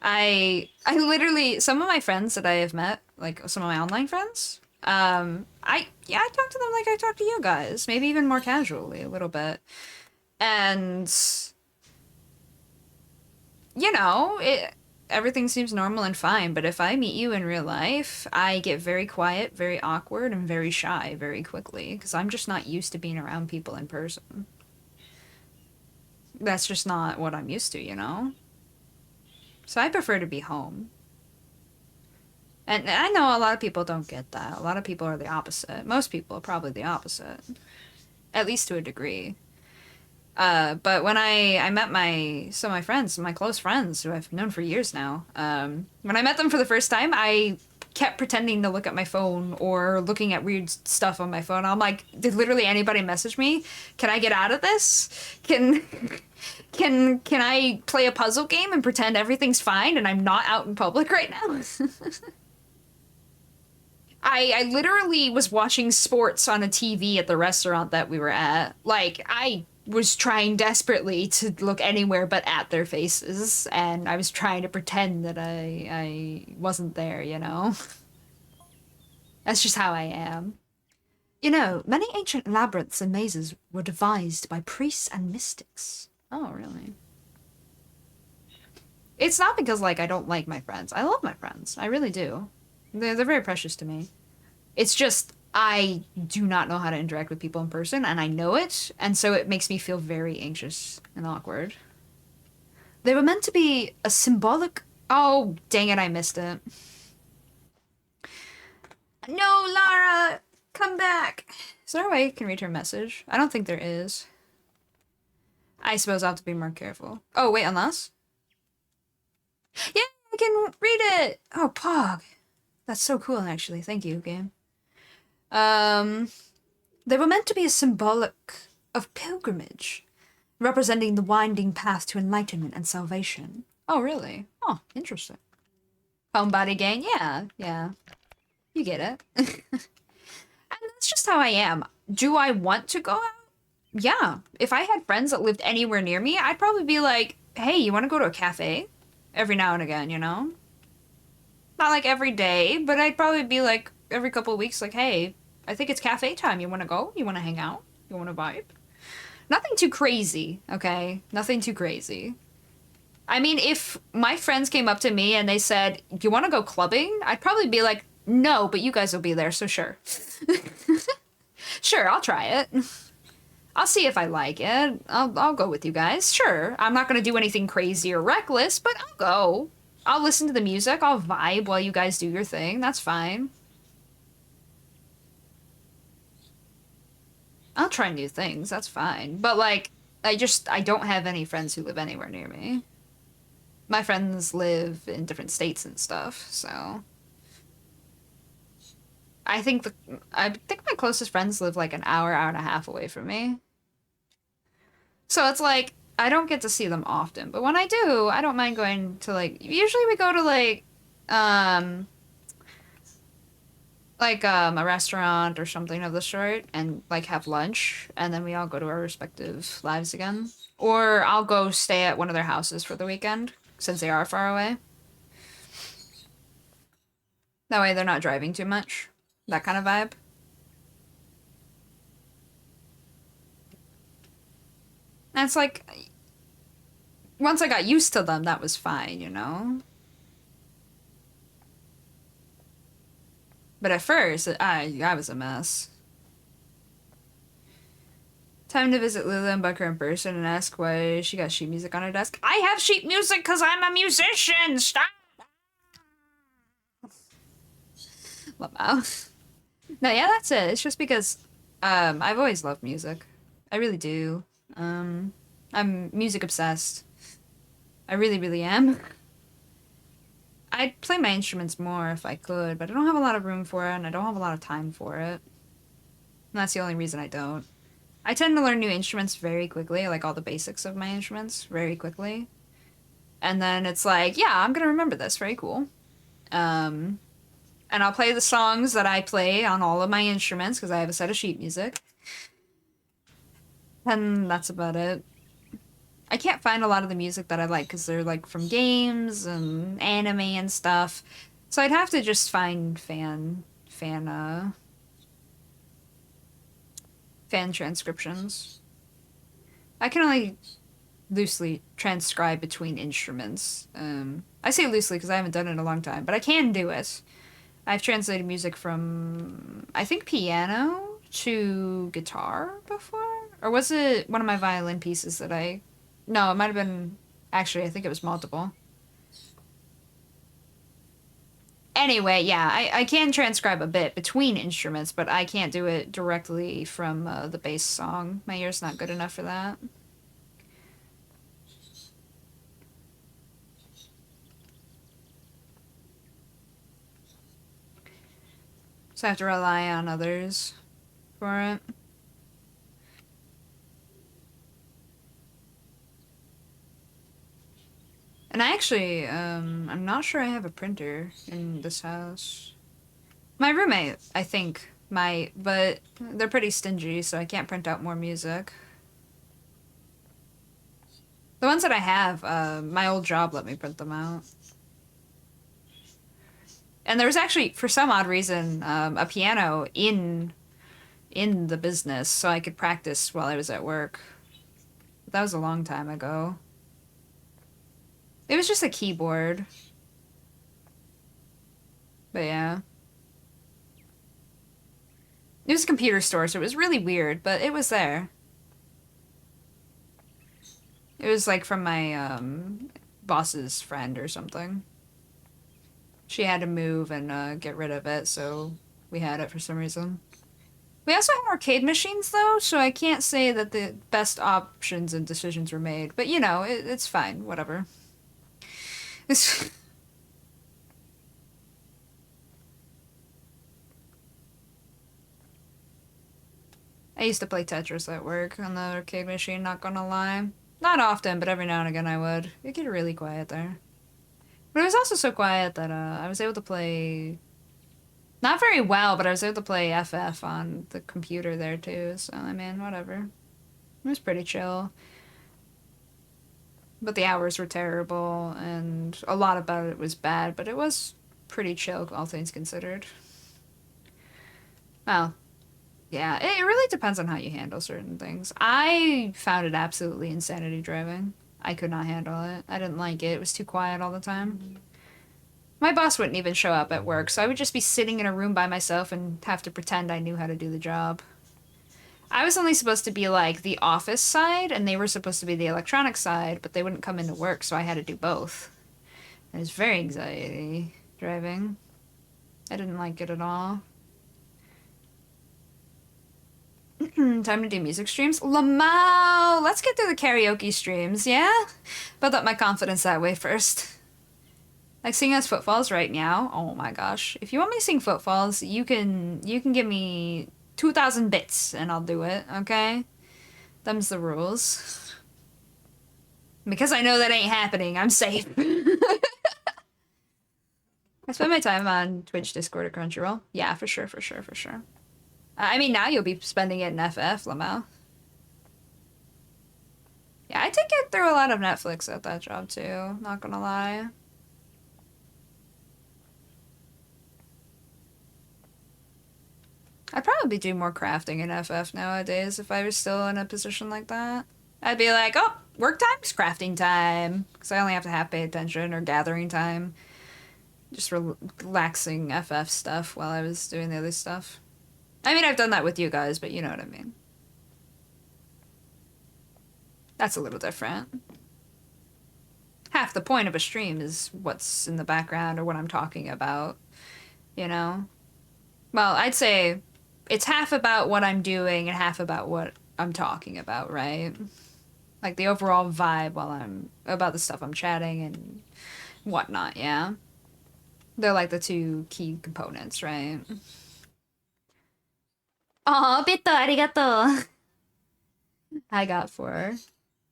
I literally, some of my friends that I have met, like some of my online friends, I talk to them like I talk to you guys, maybe even more casually a little bit. And you know, everything seems normal and fine, but if I meet you in real life, I get very quiet, very awkward, and very shy very quickly because I'm just not used to being around people in person. That's just not what I'm used to, you know? So I prefer to be home. And I know a lot of people don't get that. A lot of people are the opposite. Most people are probably the opposite, at least to a degree. But when I met some of my friends, my close friends who I've known for years now, when I met them for the first time, I kept pretending to look at my phone or looking at weird stuff on my phone. I'm like, did literally anybody message me? Can I get out of this? Can can I play a puzzle game and pretend everything's fine and I'm not out in public right now? I literally was watching sports on a TV at the restaurant that we were at. Like, I was trying desperately to look anywhere but at their faces, and I was trying to pretend that I wasn't there, you know? That's just how I am. You know, many ancient labyrinths and mazes were devised by priests and mystics. Oh, really? It's not because, like, I don't like my friends. I love my friends. I really do. They're very precious to me. It's just I do not know how to interact with people in person, and I know it, and so it makes me feel very anxious and awkward. They were meant to be a symbolic... Oh, dang it, I missed it. No, Lara! Come back! Is there a way I can read her message? I don't think there is. I suppose I'll have to be more careful. Oh, wait, unless? Yeah, I can read it! Oh, Pog. That's so cool, actually. Thank you, game. They were meant to be a symbolic of pilgrimage, representing the winding path to enlightenment and salvation. Oh, really? Oh, interesting. Homebody gang? Yeah, yeah. You get it. And that's just how I am. Do I want to go out? Yeah. If I had friends that lived anywhere near me, I'd probably be like, hey, you want to go to a cafe? Every now and again, you know? Not like every day, but I'd probably be like every couple of weeks, like, hey, I think it's cafe time. You want to go? You want to hang out? You want to vibe? Nothing too crazy, okay? Nothing too crazy. I mean, if my friends came up to me and they said, do you want to go clubbing? I'd probably be like, no, but you guys will be there, so sure. Sure, I'll try it. I'll see if I like it. I'll go with you guys. Sure. I'm not going to do anything crazy or reckless, but I'll go. I'll listen to the music. I'll vibe while you guys do your thing. That's fine. I'll try new things. That's fine. But, like, I don't have any friends who live anywhere near me. My friends live in different states and stuff, so... I think my closest friends live, like, an hour, hour and a half away from me. So it's like, I don't get to see them often. But when I do, I don't mind going to, like... Usually we go to, um, a restaurant or something of the sort and, like, have lunch. And then we all go to our respective lives again. Or I'll go stay at one of their houses for the weekend, since they are far away. That way they're not driving too much. That kind of vibe. And it's like, once I got used to them, that was fine, you know? But at first, I was a mess. Time to visit Lila and Bucker in person and ask why she got sheet music on her desk. I have sheet music because I'm a musician! Stop! Wow. No, yeah, that's it. It's just because, I've always loved music. I really do. I'm music obsessed. I really, really am. I'd play my instruments more if I could, but I don't have a lot of room for it, and I don't have a lot of time for it. And that's the only reason I don't. I tend to learn new instruments very quickly, like all the basics of my instruments, very quickly. And then it's like, yeah, I'm gonna remember this, very cool. And I'll play the songs that I play on all of my instruments, because I have a set of sheet music. And that's about it. I can't find a lot of the music that I like because they're like from games and anime and stuff. So I'd have to just find fan transcriptions. I can only loosely transcribe between instruments. I say loosely because I haven't done it in a long time, but I can do it. I've translated music from, I think, piano to guitar before? Or was it one of my violin pieces that I... No, it might have been... Actually, I think it was multiple. Anyway, yeah, I can transcribe a bit between instruments, but I can't do it directly from the bass song. My ear's not good enough for that. So I have to rely on others for it. And I actually, I'm not sure I have a printer in this house. My roommate, I think, might, but they're pretty stingy, so I can't print out more music. The ones that I have, my old job let me print them out. And there was actually, for some odd reason, a piano in the business, so I could practice while I was at work. But that was a long time ago. It was just a keyboard. But yeah. It was a computer store, so it was really weird, but it was there. It was like from my boss's friend or something. She had to move and get rid of it, so we had it for some reason. We also had arcade machines though, so I can't say that the best options and decisions were made. But you know, it's fine, whatever. It's I used to play Tetris at work on the arcade machine, not gonna lie. Not often, but every now and again I would. It get really quiet there. But it was also so quiet that I was able to play not very well, but I was able to play FF on the computer there too. So I mean, whatever. It was pretty chill. But the hours were terrible, and a lot about it was bad, but it was pretty chill, all things considered. Well, yeah, it really depends on how you handle certain things. I found it absolutely insanity driving. I could not handle it. I didn't like it. It was too quiet all the time. My boss wouldn't even show up at work, so I would just be sitting in a room by myself and have to pretend I knew how to do the job. I was only supposed to be like the office side, and they were supposed to be the electronic side, but they wouldn't come into work, so I had to do both. It was very anxiety driving. I didn't like it at all. Time to do music streams. Lamau! Let's get through the karaoke streams, yeah? Build up my confidence that way first. Like sing us Footfalls right now. Oh my gosh. If you want me to sing Footfalls, you can give me 2,000 bits and I'll do it, okay? Them's the rules. Because I know that ain't happening, I'm safe. I spend my time on Twitch, Discord, or Crunchyroll. Yeah, for sure, for sure, for sure. I mean, now you'll be spending it in FF, Lamau. Yeah, I did get through a lot of Netflix at that job too, not gonna lie. I'd probably do more crafting in FF nowadays if I was still in a position like that. I'd be like, oh, work time's crafting time. Because I only have to half pay attention, or gathering time. Just relaxing FF stuff while I was doing the other stuff. I mean, I've done that with you guys, but you know what I mean. That's a little different. Half the point of a stream is what's in the background or what I'm talking about, you know? Well, I'd say it's half about what I'm doing and half about what I'm talking about, right? Like the overall vibe while I'm about the stuff I'm chatting and whatnot, yeah? They're like the two key components, right? Aw, Bito, arigato. I got 4.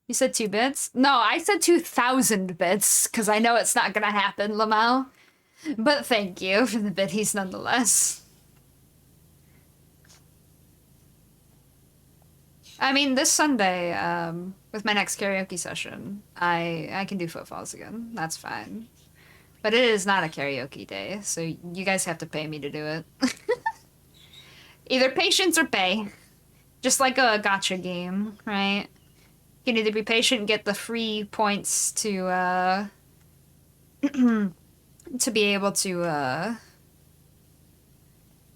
You said 2 bits? No, I said 2,000 bits, because I know it's not gonna happen, Lamau. But thank you for the biddies nonetheless. I mean, this Sunday, with my next karaoke session, I can do Footfalls again. That's fine. But it is not a karaoke day, so you guys have to pay me to do it. Either patience or pay. Just like a gacha game, right? You can either be patient and get the free points to to be able to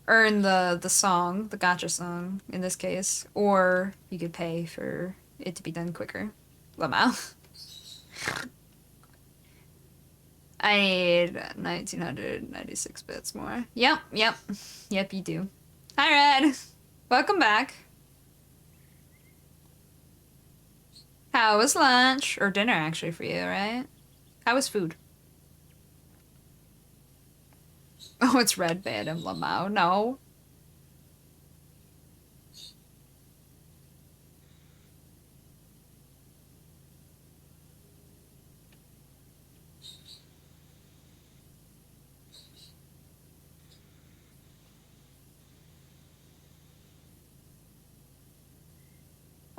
earn the song, the gacha song in this case, or you could pay for it to be done quicker. Lamau. I need 1,996 bits more. Yep, you do. Hi, Red. Welcome back. How was lunch? Or dinner, actually, for you, right? How was food? Oh, it's Red Band and Lamau. No.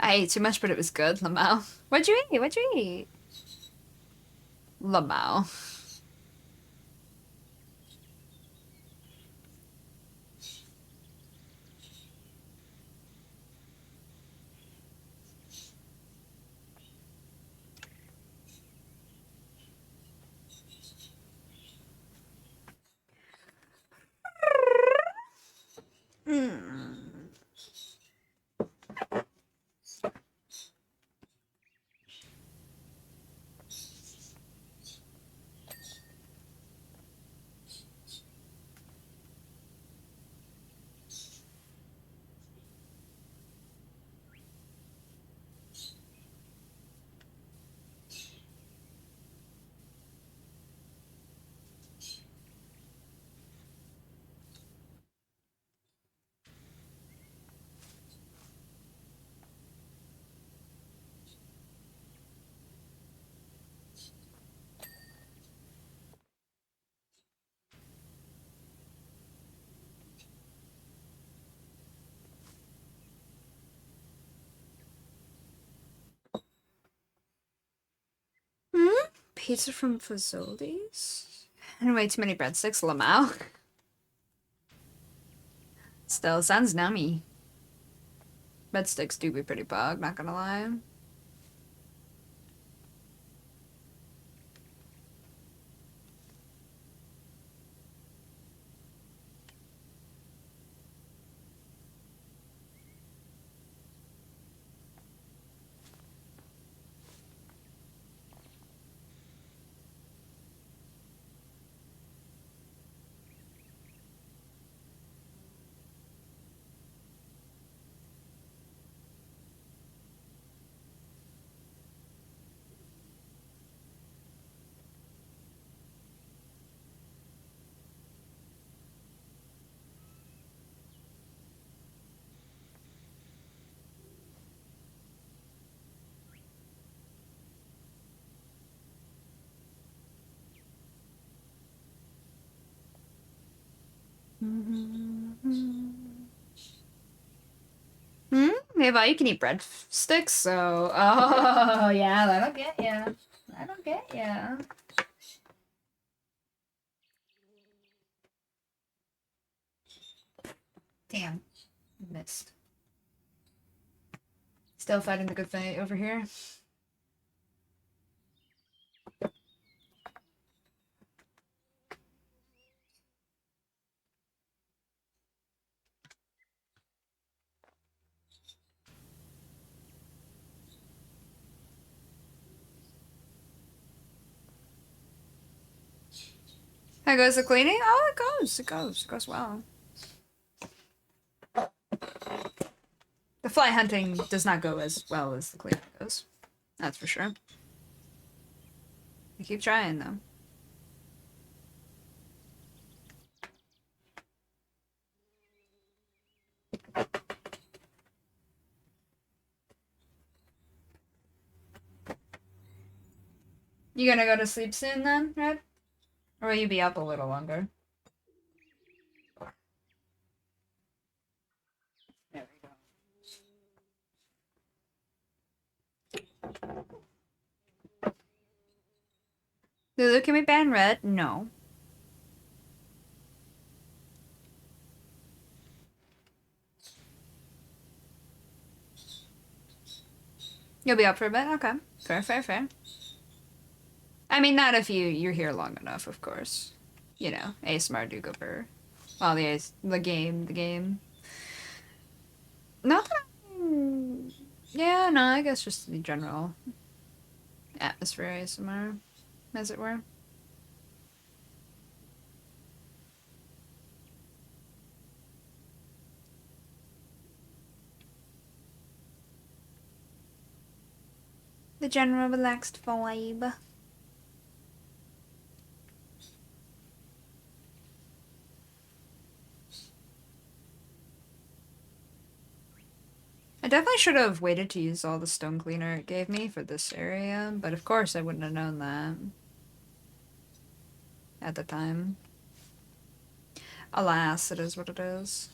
I ate too much, but it was good, Lamau. What'd you eat? What'd you eat? Lamau. Mm. Hmm? Pizza from Fazoli's? And way too many breadsticks, Lamau. Still, sounds nummy. Breadsticks do be pretty bug, not gonna lie. Hmm? Maybe you can eat breadsticks, so... Oh, yeah, that'll get ya. That'll get ya. Damn. Missed. Still fighting the good fight over here. How goes the cleaning? Oh, it goes. It goes. It goes well. The fly hunting does not go as well as the cleaning goes. That's for sure. I keep trying, though. You gonna go to sleep soon, then, Red? Or will you be up a little longer? There we go. Lulu, can we ban Red? No. You'll be up for a bit? Okay. Fair, fair, fair. I mean, not if you're here long enough, of course. You know, ASMR do go for... Well, the game. Not that Yeah, no, I guess just the general atmosphere ASMR, as it were. The general relaxed vibe. I definitely should have waited to use all the stone cleaner it gave me for this area, but of course I wouldn't have known that at the time. Alas, it is what it is.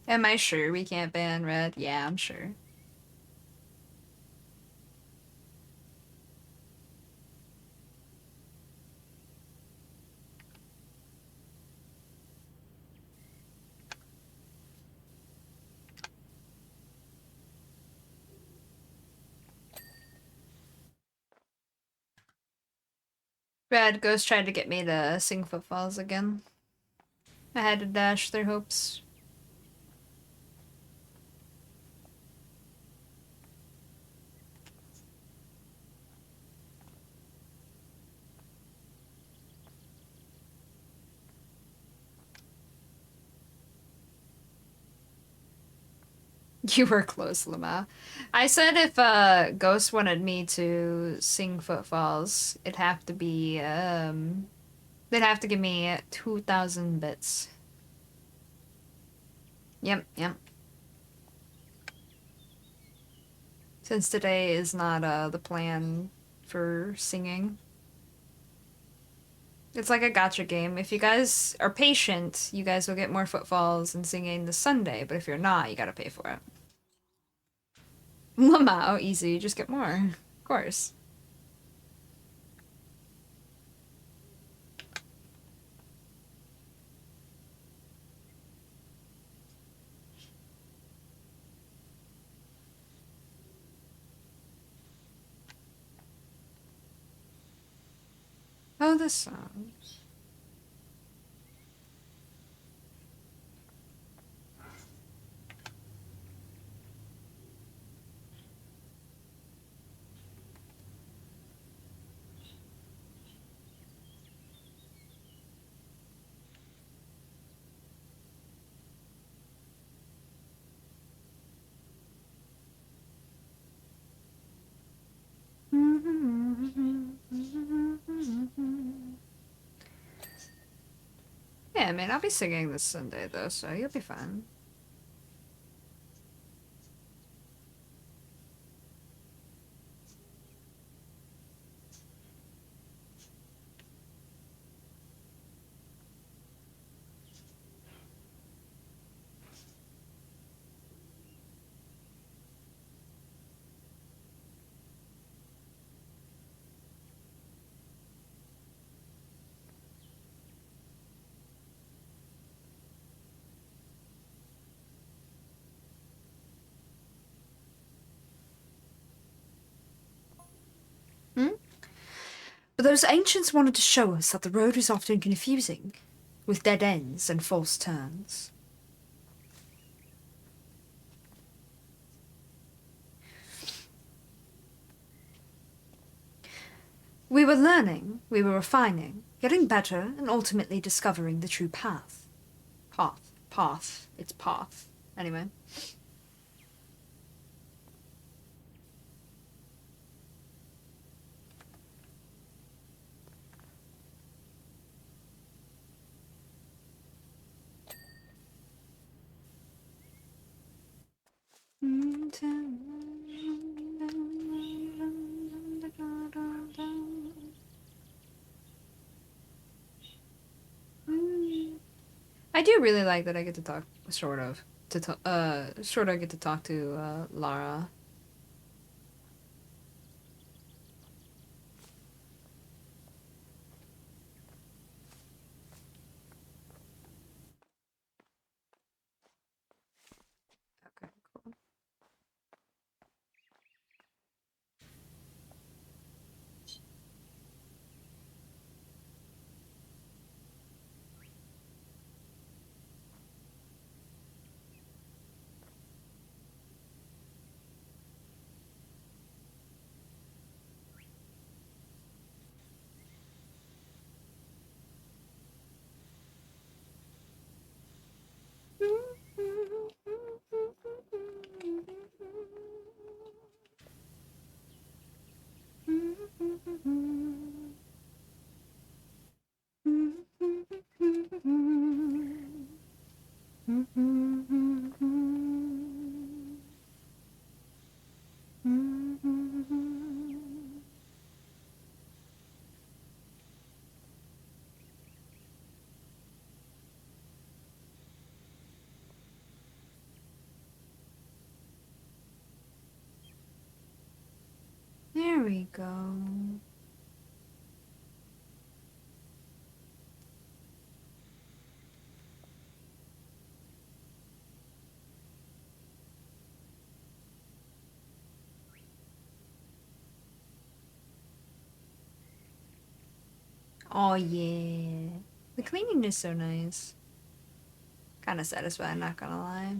Am I sure we can't ban red? Yeah, I'm sure. Red Ghost tried to get me to sing footfalls again. I had to dash their hopes. You were close, Lama. I said if Ghost wanted me to sing footfalls, it'd have to be they'd have to give me 2,000 bits. Yep. Since today is not the plan for singing. It's like a gotcha game. If you guys are patient, you guys will get more footfalls and singing this Sunday, but if you're not, you gotta pay for it. Lamau, easy, just get more. Of course. Oh, this song. Yeah, man, I'll be singing this Sunday though, so you'll be fine. Hmm? But those ancients wanted to show us that the road is often confusing, with dead ends and false turns. We were learning, we were refining, getting better, and ultimately discovering the true path. Path. It's path. Anyway. I do really like that I get to talk, sort of get to talk to Lara. Okay, cool. we go. Oh yeah. The cleaning is so nice. Kind of satisfying, not gonna lie.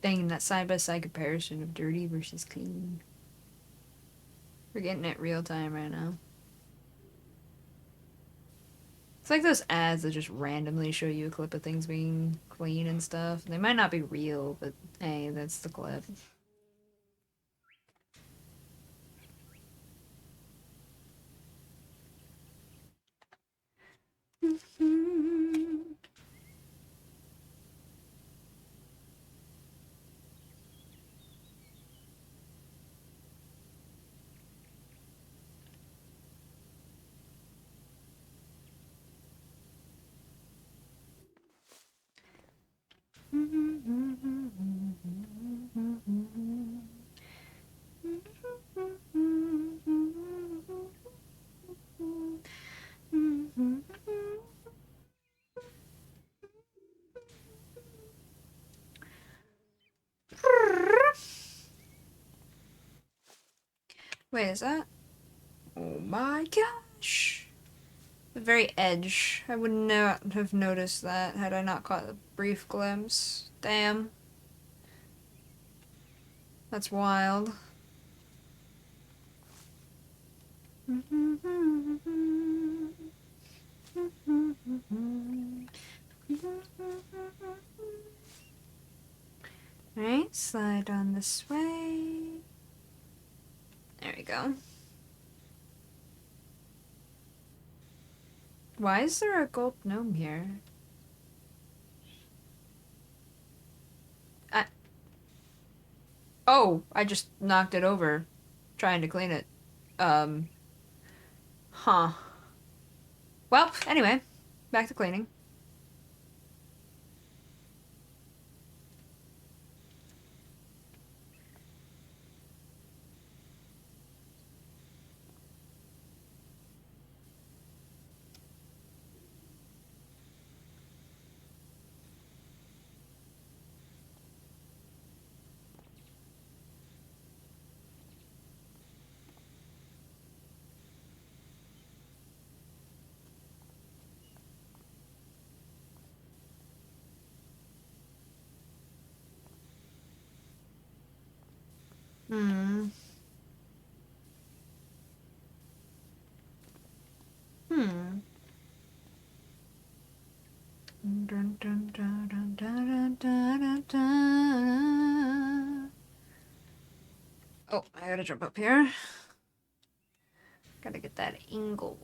Dang, that side-by-side comparison of dirty versus clean. We're getting it real time right now. It's like those ads that just randomly show you a clip of things being clean and stuff. They might not be real, but hey, that's the clip. Wait, is that? Oh my gosh! The very edge. I would not have noticed that had I not caught a brief glimpse. Damn. That's wild. Alright, slide on this way. There we go. Why is there a gold gnome here? Oh, I just knocked it over trying to clean it. Huh. Well, anyway, back to cleaning. Hmm. Hmm. Dun, dun, dun, dun, dun, dun, dun, dun. Oh, I gotta jump up here. Gotta get that angle.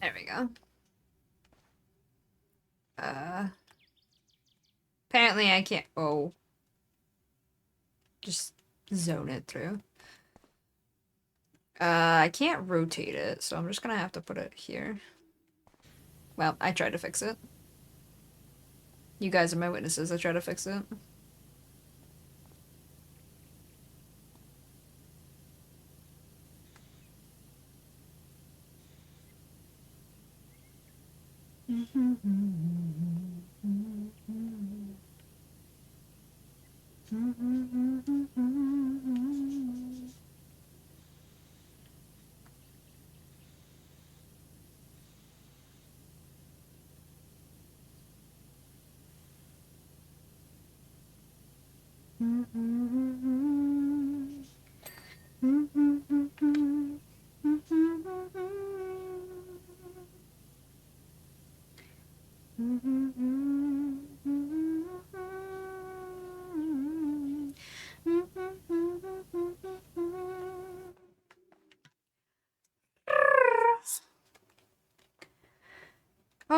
There we go. Uh, apparently I can't. Oh, just zone it through. I can't rotate it, so I'm just gonna have to put it here. Well, I tried to fix it. You guys are my witnesses. I tried to fix it. Oh,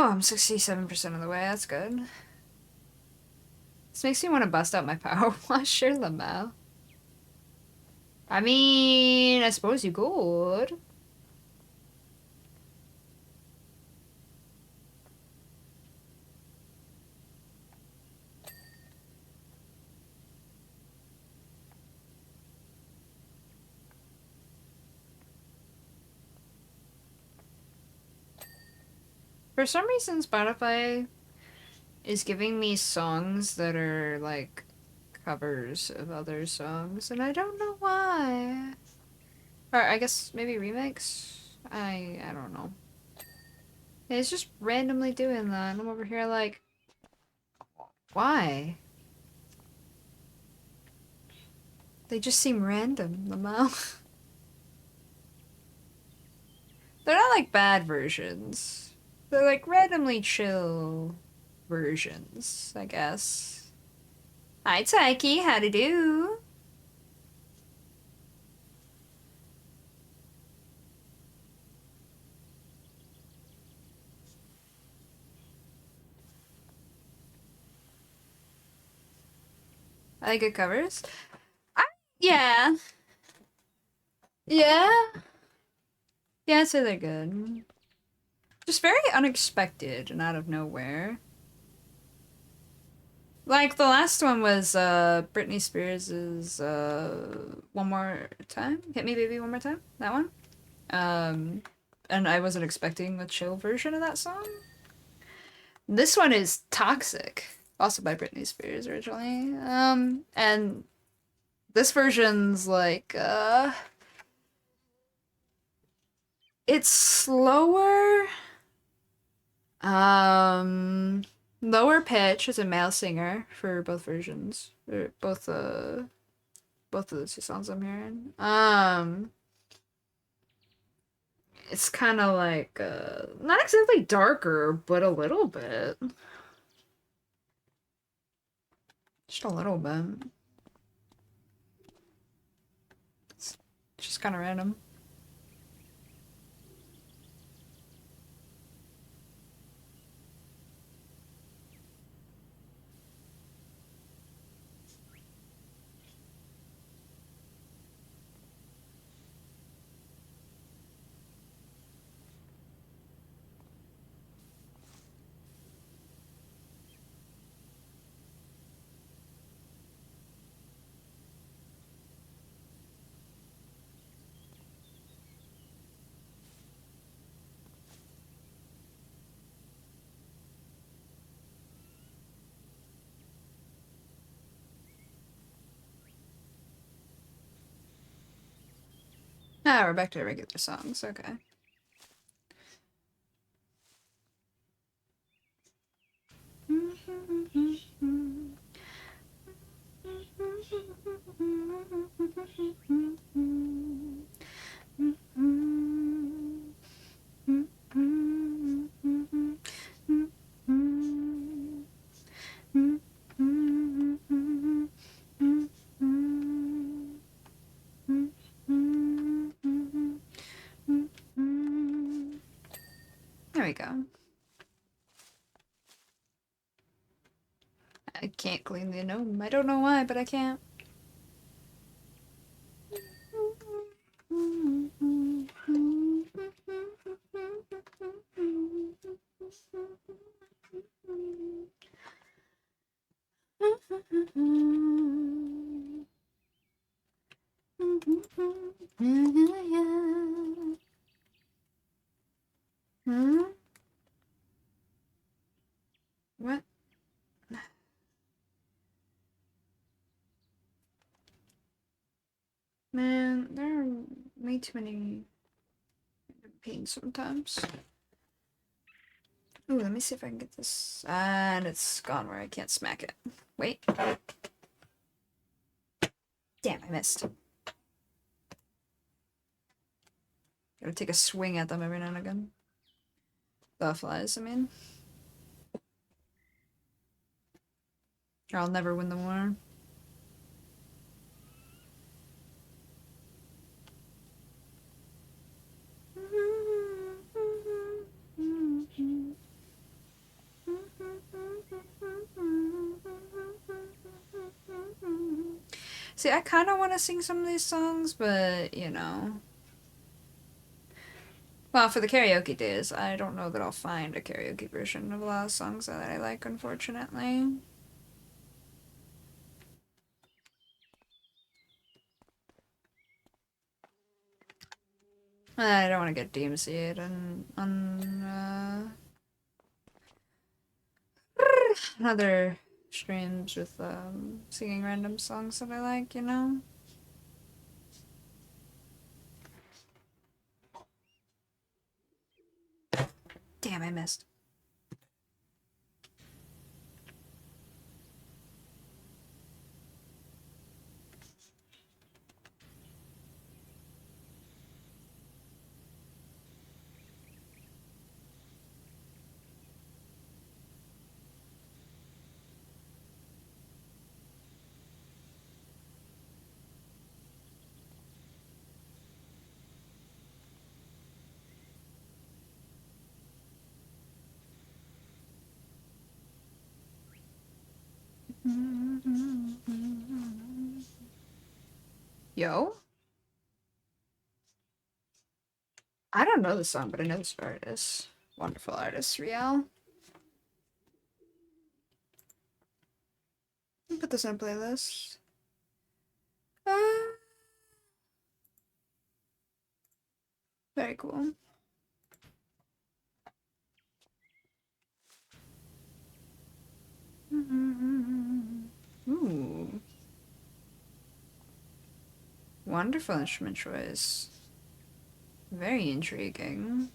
I'm 67% of the way. That's good. This makes me want to bust out my power washer, Lamau. I mean, I suppose you could. For some reason, Spotify is giving me songs that are like covers of other songs, and I don't know why. Or I guess maybe remakes? I don't know. It's just randomly doing that, and I'm over here like, why? They just seem random, Lamau. They're not like bad versions. They're like randomly chill versions, I guess. Hi, Taiki. How to do? I like good covers. I, yeah. Yeah. Yeah, I'd say they're good. Just very unexpected and out of nowhere. Like the last one was Britney Spears's One More Time. Hit Me Baby One More Time. That one. And I wasn't expecting the chill version of that song. This one is Toxic, also by Britney Spears originally. And this version's like it's slower. Um Lower pitch as a male singer for both versions. Or both of the two songs I'm hearing. It's kind of like not exactly darker, but a little bit. Just a little bit. It's just kind of random. Ah, we're back to regular songs. Okay. There we go. I can't clean the gnome. I don't know why, but I can't. Hmm? What? Man, there are way too many pains sometimes. Ooh, let me see if I can get this. And it's gone where I can't smack it. Wait. Damn, I missed. Gotta take a swing at them every now and again. The flies, I mean. Or I'll never win the war. See, I kind of want to sing some of these songs, but, you know. Well, for the karaoke days, I don't know that I'll find a karaoke version of a lot of songs that I like, unfortunately. I don't want to get DMCA'd on other streams with singing random songs that I like, you know? Damn, I missed. Yo? I don't know the song, but I know this artist. Wonderful artist, Riel. Put this in a playlist. Very cool. Ooh. Wonderful instrument choice. Very intriguing.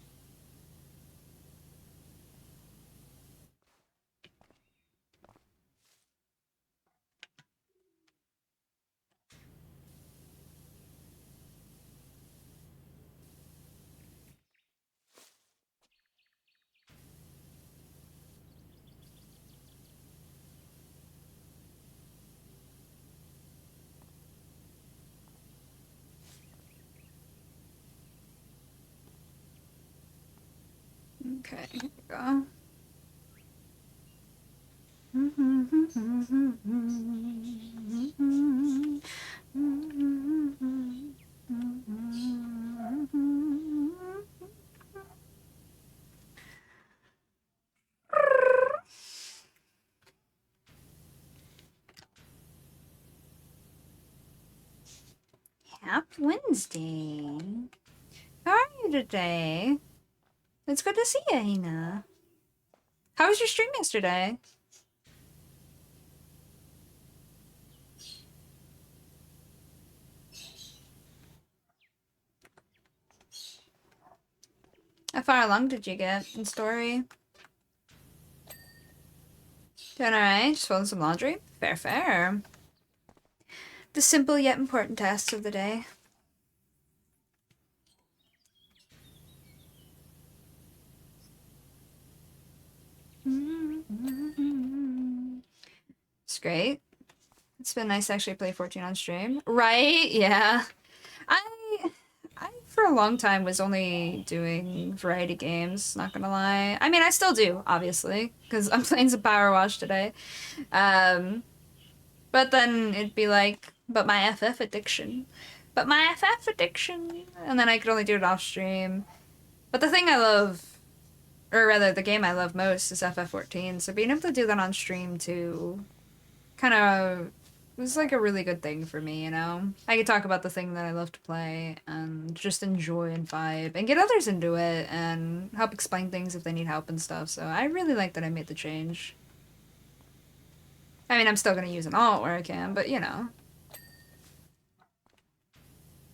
Okay, here we go. Happy Wednesday. How are you today? It's good to see you, Hina. How was your stream yesterday? How far along did you get in story? Doing alright? Just folding some laundry? Fair, fair. The simple yet important tasks of the day. It's great. It's been nice to actually play 14 on stream. Right? Yeah. I for a long time was only doing variety games, not gonna lie. I mean, I still do, obviously, because I'm playing some Powerwash today. But then it'd be like, but my FF addiction. But my FF addiction. And then I could only do it off stream. But the thing I love, or rather the game I love most is FF14, so being able to do that on stream too kind of was like a really good thing for me, you know? I could talk about the thing that I love to play and just enjoy and vibe and get others into it and help explain things if they need help and stuff. So I really like that I made the change. I mean, I'm still gonna use an alt where I can, but you know.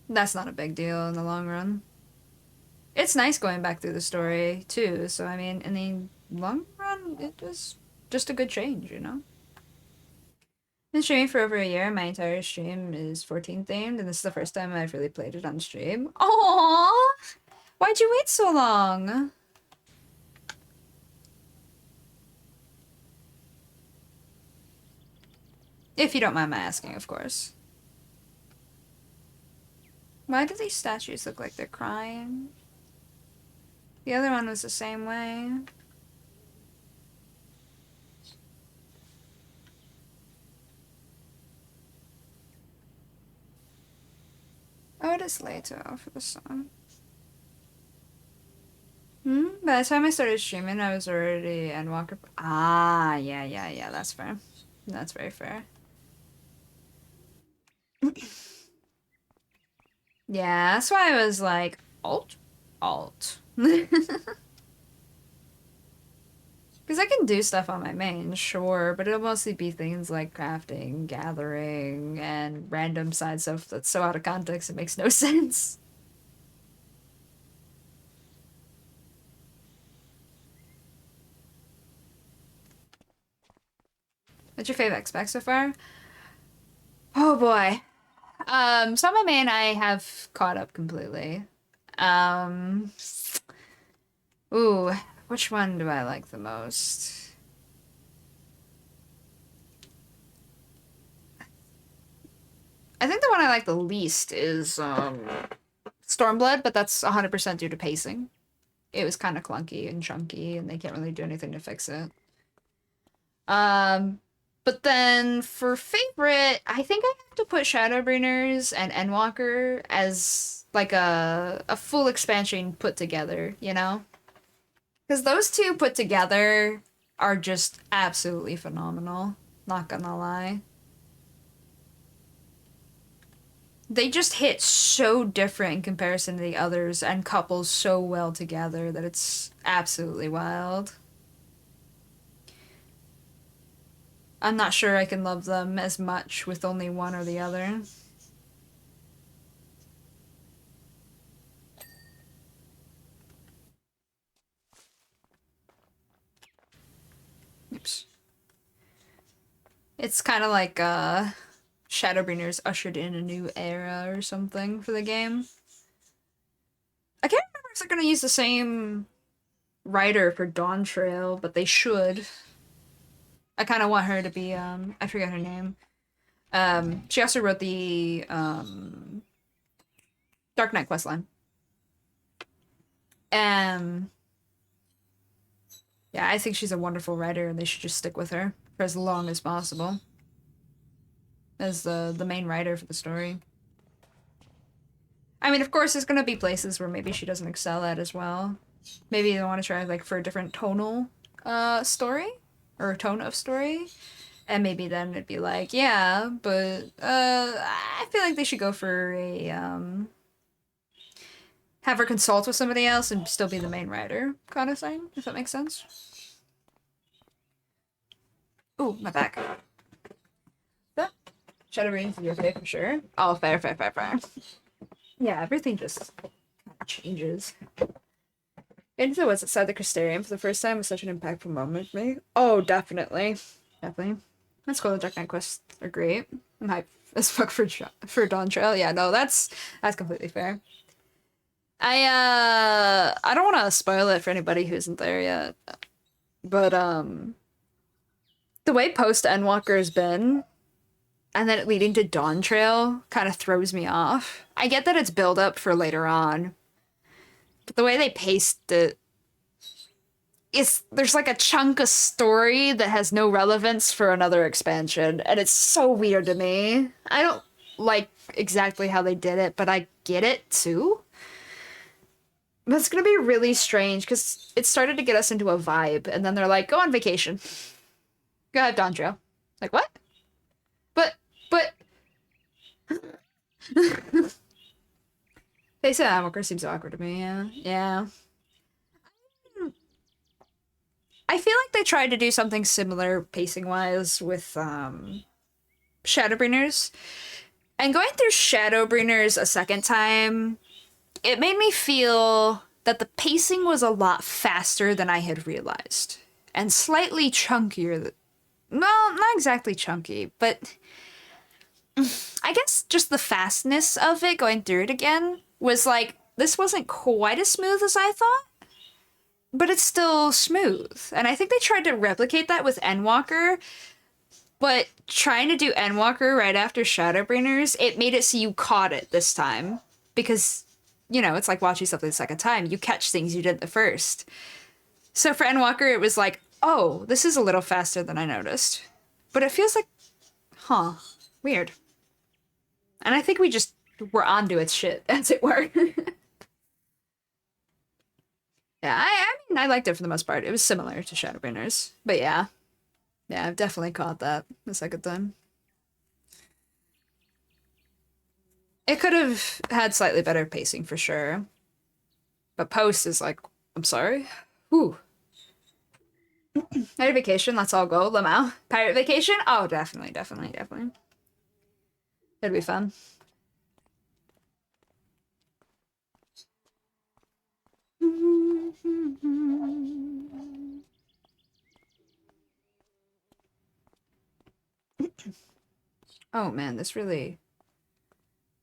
That's not a big deal in the long run. It's nice going back through the story too, so I mean, in the long run, it was just a good change, you know? Been streaming for over a year. My entire stream is 14 themed, and this is the first time I've really played it on stream. Aww! Why'd you wait so long? If you don't mind my asking, of course. Why do these statues look like they're crying? The other one was the same way. Oh, it is later for the sun. By the time I started streaming, I was already Endwalker. Ah, yeah, that's fair. That's very fair. Yeah, that's why I was like, alt. Because I can do stuff on my main, sure, but it'll mostly be things like crafting, gathering, and random side stuff that's so out of context it makes no sense. What's your favorite X-Pack so far? Oh boy. So on my main I have caught up completely. Um, ooh, which one do I like the most? I think the one I like the least is Stormblood, but that's 100% due to pacing. It was kind of clunky and chunky, and they can't really do anything to fix it. But then for favorite, I think I have to put Shadowbringers and Endwalker as like a full expansion put together, you know? Because those two put together are just absolutely phenomenal. Not gonna lie. They just hit so different in comparison to the others and couple so well together that it's absolutely wild. I'm not sure I can love them as much with only one or the other. Oops. It's kind of like Shadowbringers ushered in a new era or something for the game. I can't remember if they're gonna use the same writer for Dawn Trail, but they should. I kind of want her to be I forget her name. She also wrote the Dark Knight questline. Yeah, I think she's a wonderful writer, and they should just stick with her for as long as possible as the main writer for the story. I mean, of course, there's gonna be places where maybe she doesn't excel at as well. Maybe they want to try like for a different tonal story or tone of story, and maybe then it'd be like, yeah, but I feel like they should go for a have her consult with somebody else and still be the main writer kind of thing, if that makes sense. Ooh, my back. Shadowbringers is your fave for sure. Oh, fair. Yeah, everything just changes. Into the woods outside the Crystarium for the first time was such an impactful moment for me. Oh, definitely. That's cool. The Dark Knight quests are great. I'm hyped as fuck for Dawn Trail. Yeah, no, that's completely fair. I don't want to spoil it for anybody who isn't there yet, but the way post Endwalker has been, and then it leading to Dawn Trail kind of throws me off. I get that it's build up for later on, but the way they paced it, there's like a chunk of story that has no relevance for another expansion, and it's so weird to me. I don't like exactly how they did it, but I get it too. But it's gonna be really strange because it started to get us into a vibe, and then they're like, "Go on vacation, go have Dawn Trail." Like what? But they said Amokr seems awkward to me. Yeah. I feel like they tried to do something similar pacing wise with Shadowbringers, and going through Shadowbringers a second time, it made me feel that the pacing was a lot faster than I had realized, and slightly chunkier well, not exactly chunky, but I guess just the fastness of it going through it again was like, this wasn't quite as smooth as I thought, but it's still smooth. And I think they tried to replicate that with Endwalker, but trying to do Endwalker right after Shadowbringers, it made it so you caught it this time. Because, you know, it's like watching something the second time. You catch things you did the first. So for Endwalker, it was like, oh, this is a little faster than I noticed. But it feels like, huh, weird. And I think we just were onto its shit, as it were. Yeah, I mean, I liked it for the most part. It was similar to Shadowbringers. But yeah. Yeah, I've definitely caught that the second time. It could have had slightly better pacing for sure. But post is like, I'm sorry? Ooh. Pirate Vacation, let's all go. Lamau. Pirate Vacation? Oh, definitely, definitely, definitely. It'd be fun. Oh man, this really...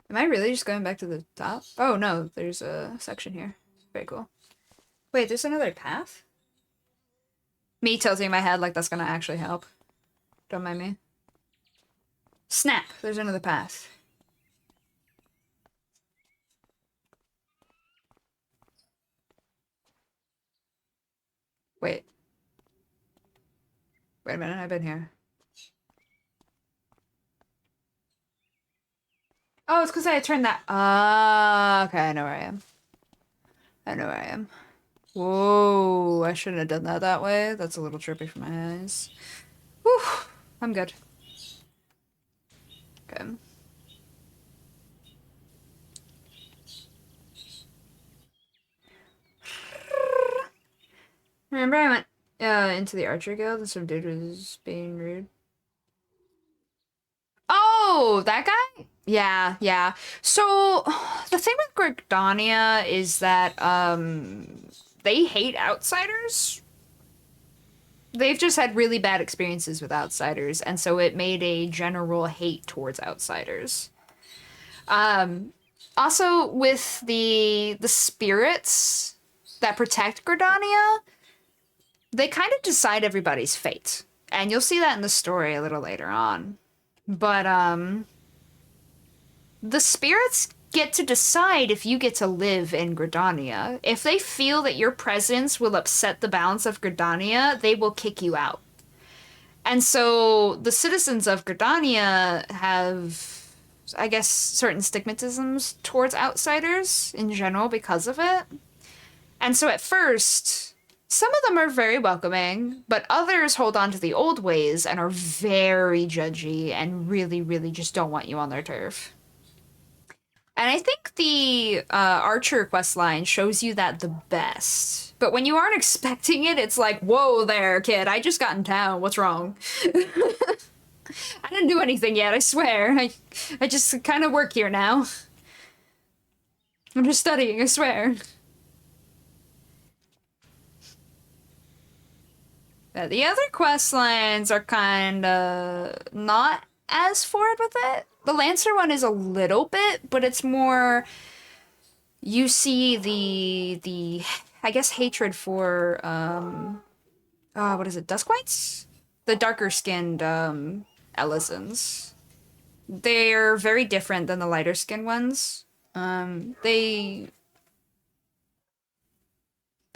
Am I really just going back to the top? Oh no, there's a section here. Very cool. Wait, there's another path? Me tilting my head like that's gonna actually help. Don't mind me. Snap! There's another path. Wait. Wait a minute, I've been here. Oh, it's because I had turned that... Ah, okay, I know where I am. I know where I am. Whoa, I shouldn't have done that way. That's a little trippy for my eyes. Whew, I'm good. Okay. Remember I went into the Archer Guild and some dude was being rude? Oh, that guy? Yeah, yeah. So, the thing with Gridania is that, they hate outsiders. They've just had really bad experiences with outsiders, and so it made a general hate towards outsiders. Also with the spirits that protect Gridania, they kind of decide everybody's fate. And you'll see that in the story a little later on. But the spirits get to decide if you get to live in Gridania. If they feel that your presence will upset the balance of Gridania, they will kick you out. And so the citizens of Gridania have, I guess, certain stigmatisms towards outsiders in general because of it. And so at first, some of them are very welcoming, but others hold on to the old ways and are very judgy and really, really just don't want you on their turf. And I think the Archer quest line shows you that the best. But when you aren't expecting it, it's like, whoa there, kid, I just got in town. What's wrong? I didn't do anything yet, I swear. I just kind of work here now. I'm just studying, I swear. The other quest lines are kind of not as forward with it. The Lancer one is a little bit, but it's more you see the I guess hatred for what is it, Duskwights? The darker skinned Elizans. They're very different than the lighter skinned ones. They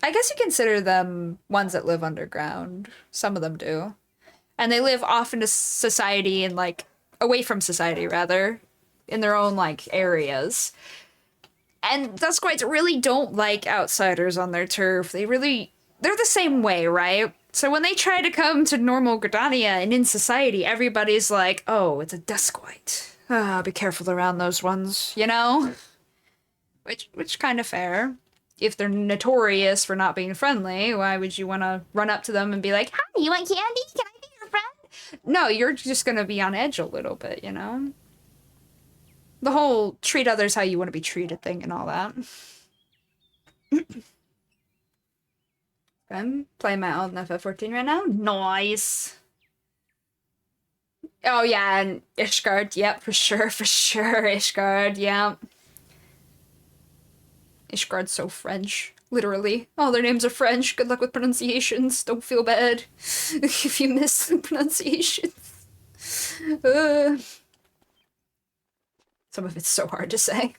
I guess you consider them ones that live underground. Some of them do. And they live off into society and like away from society rather, in their own like areas. And Duskwights really don't like outsiders on their turf. They're the same way, right? So when they try to come to normal Gridania and in society, everybody's like, oh, it's a Duskwight. Ah, be careful around those ones, you know? Which kind of fair. If they're notorious for not being friendly, why would you want to run up to them and be like, hi, you want candy? Can I be your friend? No, you're just going to be on edge a little bit, you know? The whole treat others how you want to be treated thing and all that. I'm playing my old FF14 right now. Nice. Oh yeah, and Ishgard, yep, for sure, Ishgard, yeah. Ishgard's so French, literally. All their names are French. Good luck with pronunciations. Don't feel bad if you miss the pronunciations. Uh, some of it's so hard to say.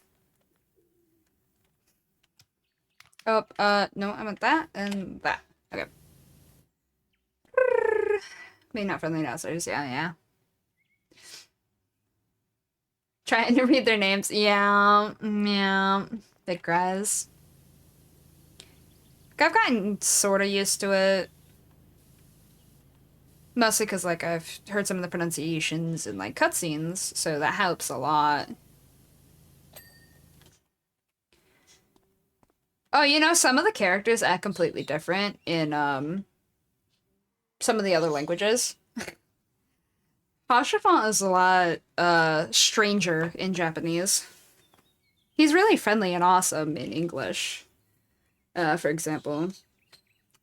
Oh, no, I meant that and that. Okay. Maybe not friendly downstairs, yeah. Trying to read their names. Yeah, yeah. Big Graz. I've gotten sort of used to it. Mostly because, like, I've heard some of the pronunciations in, like, cutscenes, so that helps a lot. Oh, you know, some of the characters act completely different in, some of the other languages. Hashifant is a lot, stranger in Japanese. He's really friendly and awesome in English, for example.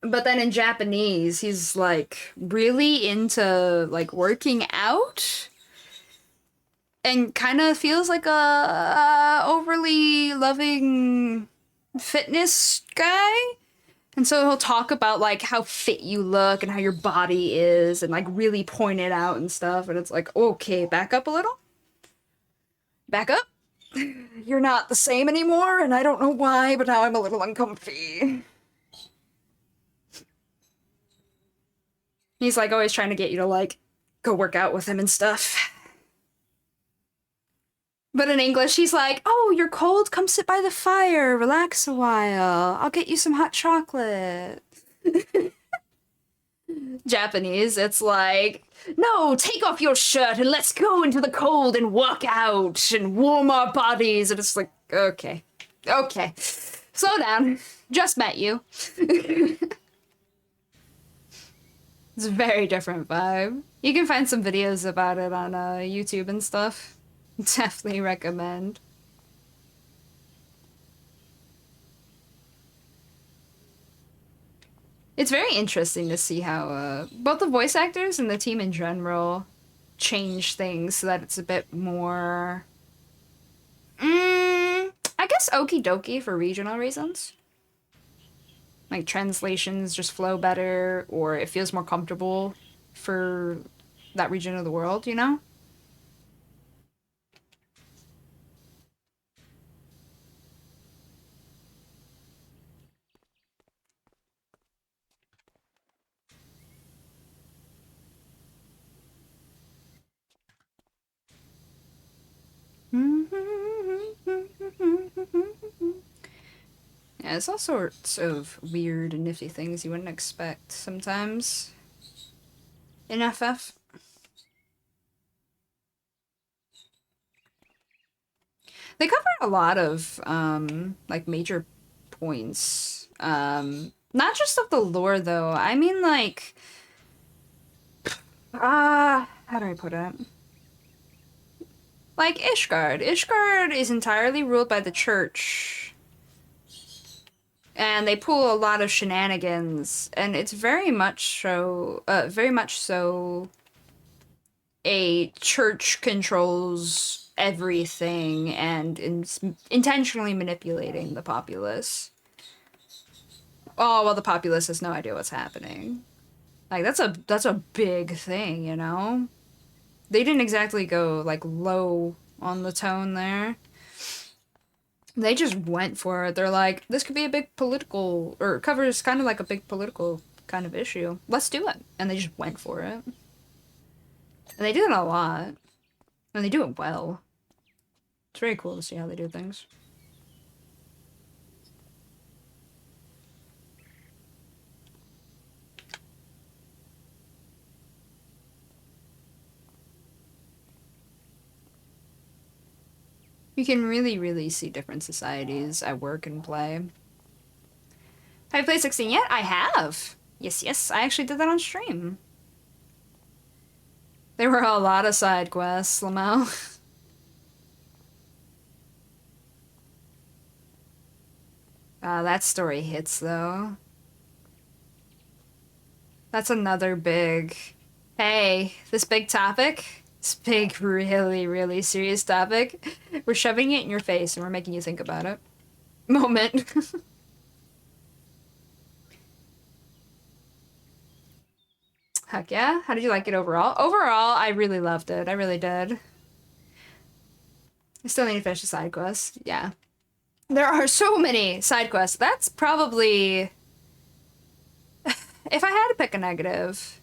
But then in Japanese, he's like really into like working out and kind of feels like a overly loving fitness guy. And so he'll talk about like how fit you look and how your body is and like really point it out and stuff. And it's like, okay, back up a little. Back up. You're not the same anymore, and I don't know why, but now I'm a little uncomfy. He's like always trying to get you to like go work out with him and stuff. But in English, he's like, "Oh, you're cold? Come sit by the fire, relax a while. I'll get you some hot chocolate." Japanese, it's like, "No, take off your shirt and let's go into the cold and work out and warm our bodies." And it's like, okay, okay, slow down. Just met you. It's a very different vibe. You can find some videos about it on YouTube and stuff. Definitely recommend. It's very interesting to see how both the voice actors and the team in general change things so that it's a bit more. I guess okie dokie for regional reasons. Like translations just flow better, or it feels more comfortable for that region of the world, you know? Yeah, there's all sorts of weird and nifty things you wouldn't expect sometimes in FF. They cover a lot of like major points. Not just of the lore though. I mean like how do I put it? Like Ishgard. Ishgard is entirely ruled by the church. And they pull a lot of shenanigans, and it's very much so a church controls everything and intentionally manipulating the populace. Oh, well, the populace has no idea what's happening. Like that's a big thing, you know? They didn't exactly go like low on the tone there. They just went for it. They're like, this could be a big political, or covers kind of like a big political kind of issue. Let's do it. And they just went for it. And they do it a lot. And they do it well. It's very cool to see how they do things. You can really, really see different societies at work and play. Have you played 16 yet? I have. Yes. I actually did that on stream. There were a lot of side quests, Lamau. That story hits, though. That's another big... Hey, this big topic? This big, really, really serious topic. We're shoving it in your face and we're making you think about it. Moment. Heck yeah. How did you like it overall? Overall, I really loved it. I really did. I still need to finish the side quests. Yeah. There are so many side quests. That's probably... If I had to pick a negative,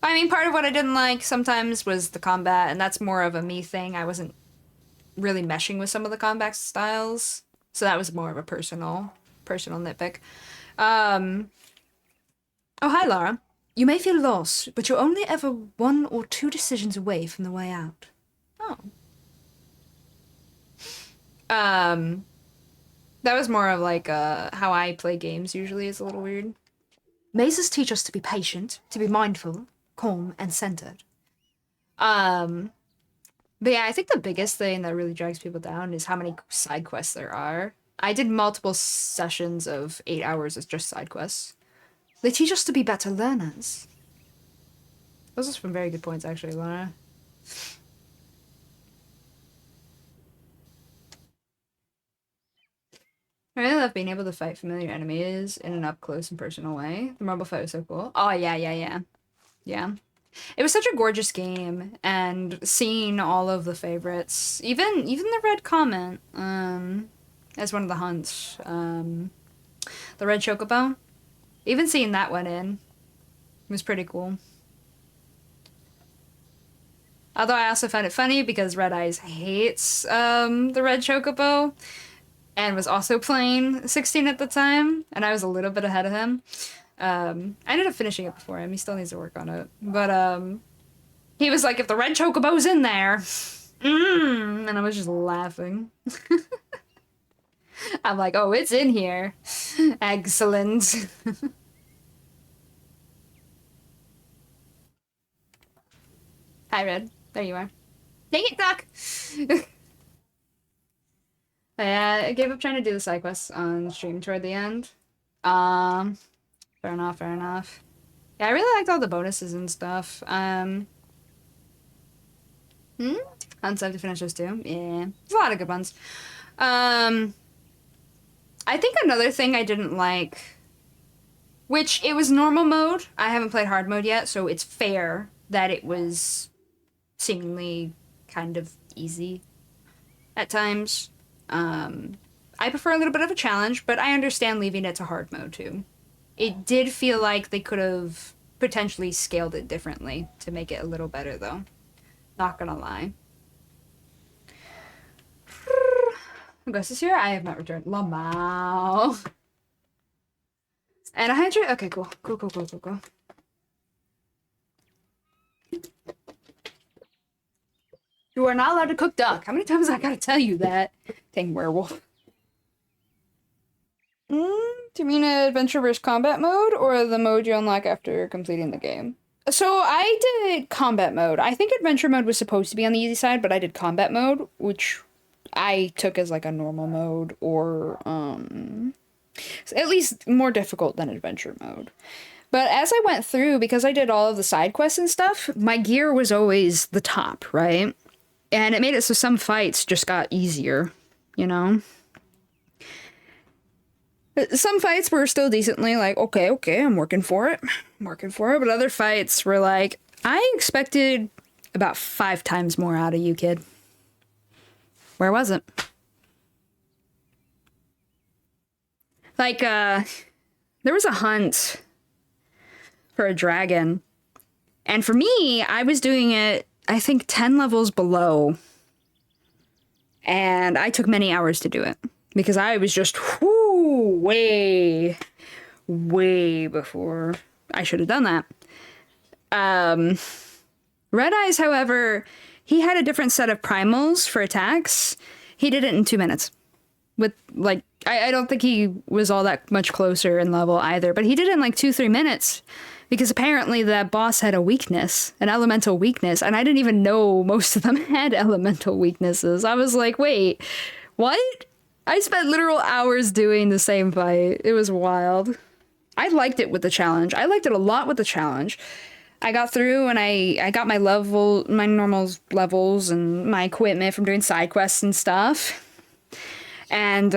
I mean, part of what I didn't like sometimes was the combat, and that's more of a me thing. I wasn't really meshing with some of the combat styles, so that was more of a personal nitpick. Oh, hi, Lara. You may feel lost, but you're only ever 1 or 2 decisions away from the way out. Oh. That was more of like how I play games usually is a little weird. Mazes teach us to be patient, to be mindful, calm, and centered. But yeah, I think the biggest thing that really drags people down is how many side quests there are. I did multiple sessions of 8 hours of just side quests. They teach us to be better learners. Those are some very good points, actually, Lara. I really love being able to fight familiar enemies in an up-close and personal way. The marble fight was so cool. Oh, yeah. Yeah. It was such a gorgeous game, and seeing all of the favorites, even the red comment, as one of the hunts, the red chocobo, even seeing that one in was pretty cool. Although I also found it funny because Red Eyes hates the red chocobo, and was also playing 16 at the time, and I was a little bit ahead of him. I ended up finishing it before him. He still needs to work on it. But he was like, if the red chocobo's in there, and I was just laughing. I'm like, oh, it's in here. Excellent. Hi, Red. There you are. Dang it, Doc! I gave up trying to do the side quests on stream toward the end. Fair enough. Yeah, I really liked all the bonuses and stuff. Hunts, I have to finish those too. Yeah, there's a lot of good ones. I think another thing I didn't like, which it was normal mode. I haven't played hard mode yet, so it's fair that it was seemingly kind of easy at times. I prefer a little bit of a challenge, but I understand leaving it to hard mode too. It did feel like they could have potentially scaled it differently to make it a little better, though. Not gonna lie. Ghost is here? I have not returned. Lamau. And a hydrate? Okay, cool. Cool. You are not allowed to cook duck. How many times I gotta tell you that? Dang werewolf. Do you mean adventure versus combat mode, or the mode you unlock after completing the game? So I did combat mode. I think adventure mode was supposed to be on the easy side, but I did combat mode, which I took as like a normal mode, or at least more difficult than adventure mode. But as I went through, because I did all of the side quests and stuff, my gear was always the top, right? And it made it so some fights just got easier, you know? Some fights were still decently like, okay, I'm working for it. But other fights were like, I expected about 5 times more out of you, kid. Where was it? Like, there was a hunt for a dragon. And for me, I was doing it, I think, 10 levels below. And I took many hours to do it. Because I was just, way before I should have done that. Red Eyes, however, he had a different set of primals for attacks. He did it in 2 minutes. With, like, I don't think he was all that much closer in level either, but he did it in like 2-3 minutes. Because apparently that boss had a weakness, an elemental weakness, and I didn't even know most of them had elemental weaknesses. I was like, wait, what? I spent literal hours doing the same fight. It was wild. I liked it with the challenge. I liked it a lot with the challenge. I got through and I got my normal levels and my equipment from doing side quests and stuff. And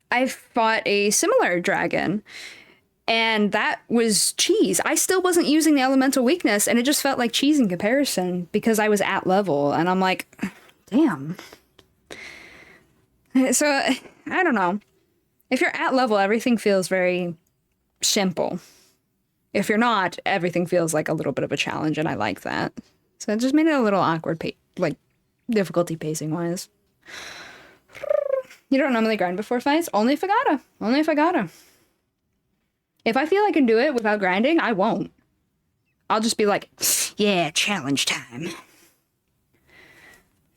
I fought a similar dragon. And that was cheese. I still wasn't using the elemental weakness, and it just felt like cheese in comparison because I was at level. And I'm like, damn. So, I don't know. If you're at level, everything feels very simple. If you're not, everything feels like a little bit of a challenge, and I like that. So it just made it a little awkward, like, difficulty pacing wise. You don't normally grind before fights? Only if I gotta. Only if I gotta. If I feel I can do it without grinding, I won't. I'll just be like, yeah, challenge time.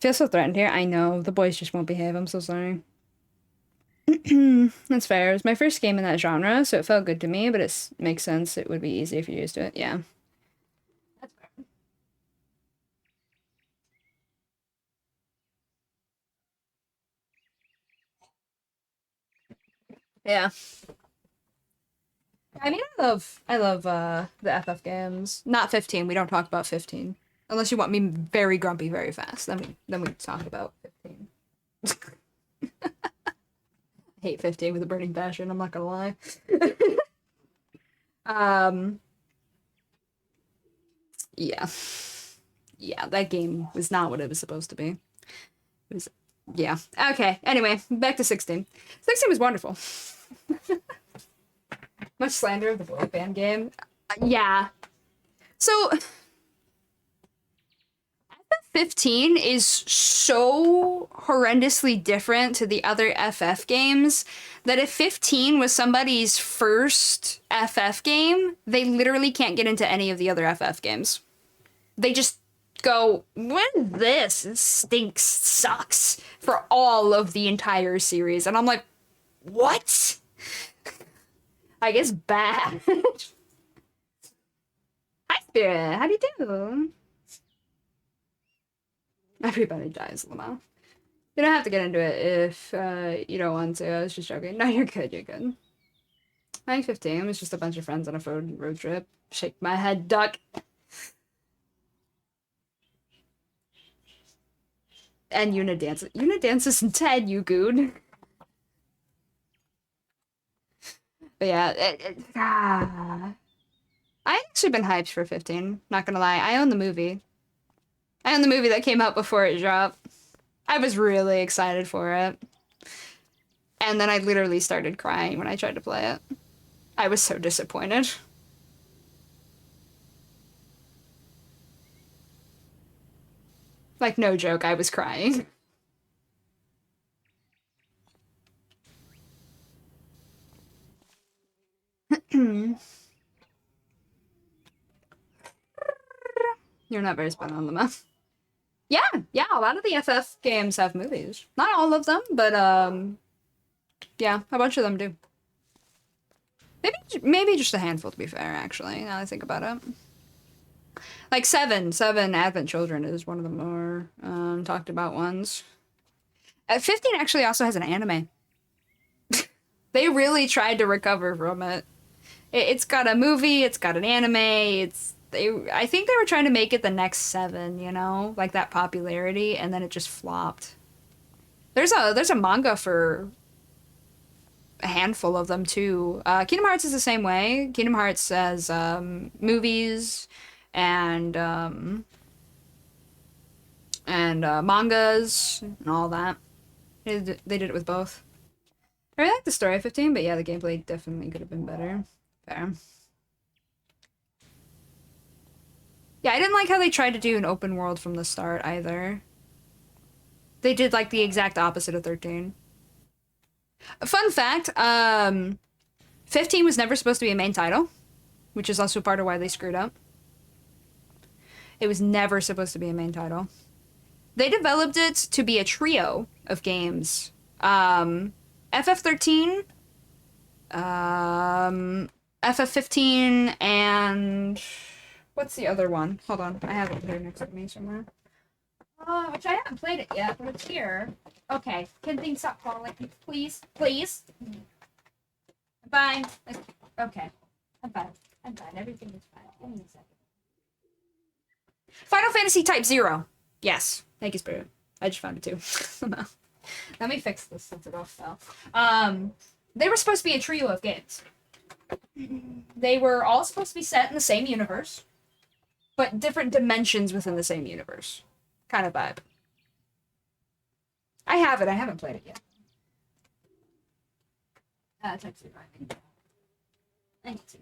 Feel so threatened here. I know. The boys just won't behave. I'm so sorry. That's fair. It was my first game in that genre, so it felt good to me, but it makes sense. It would be easy if you're used to it. Yeah. That's fair. Yeah. I mean, I love the FF games. Not 15. We don't talk about 15. Unless you want me very grumpy very fast. Then we talk about 15. I hate 15 with a burning passion, I'm not gonna lie. um yeah. Yeah, that game was not what it was supposed to be. It was yeah. Okay. Anyway, back to 16. 16 was wonderful. Much slander of the boy band game. Yeah. So 15 is so horrendously different to the other FF games that if 15 was somebody's first FF game, they literally can't get into any of the other FF games. They just go, what is this? It stinks, sucks for all of the entire series. And I'm like, what? I guess bad. Hi, Spirit. How do you do? Everybody dies, Lama. You don't have to get into it if you don't want to. I was just joking. No, you're good. You're good. I think 15 was just a bunch of friends on a road trip. Shake my head, duck. And Una dances. Una dances in 10, you goon. But yeah, I've actually been hyped for 15. Not gonna lie. I own the movie. I own the movie that came out before it dropped. I was really excited for it. And then I literally started crying when I tried to play it. I was so disappointed. Like, no joke, I was crying. You're not very spun on the map. Yeah, yeah, a lot of the FF games have movies. Not all of them, but yeah, a bunch of them do. Maybe just a handful to be fair, actually, now that I think about it. Like Seven Advent Children is one of the more talked about ones. 15 actually also has an anime. They really tried to recover from it. It's got a movie, it's got an anime, I think they were trying to make it the next Seven, you know, like that popularity, and then it just flopped. There's a manga for a handful of them too. Kingdom Hearts is the same way. Kingdom Hearts has movies and mangas and all that. They did it with both. I really like the story of 15, but yeah, the gameplay definitely could have been better. Fair. Yeah, I didn't like how they tried to do an open world from the start either. They did like the exact opposite of 13. Fun fact, 15 was never supposed to be a main title, which is also part of why they screwed up. It was never supposed to be a main title. They developed it to be a trio of games. FF13, FF15, and what's the other one? Hold on, I have it here next to me somewhere. Which I haven't played it yet, but it's here. Okay, can things stop falling? Please, please. Bye. Okay, I'm fine. I'm fine. Everything is fine. Give me a second. Final Fantasy Type 0. Yes. Thank you, Spirit. I just found it too. No. Let me fix this since it all fell. They were supposed to be a trio of games. They were all supposed to be set in the same universe, but different dimensions within the same universe. Kind of vibe. I have it. I haven't played it yet. Type 0. I need to.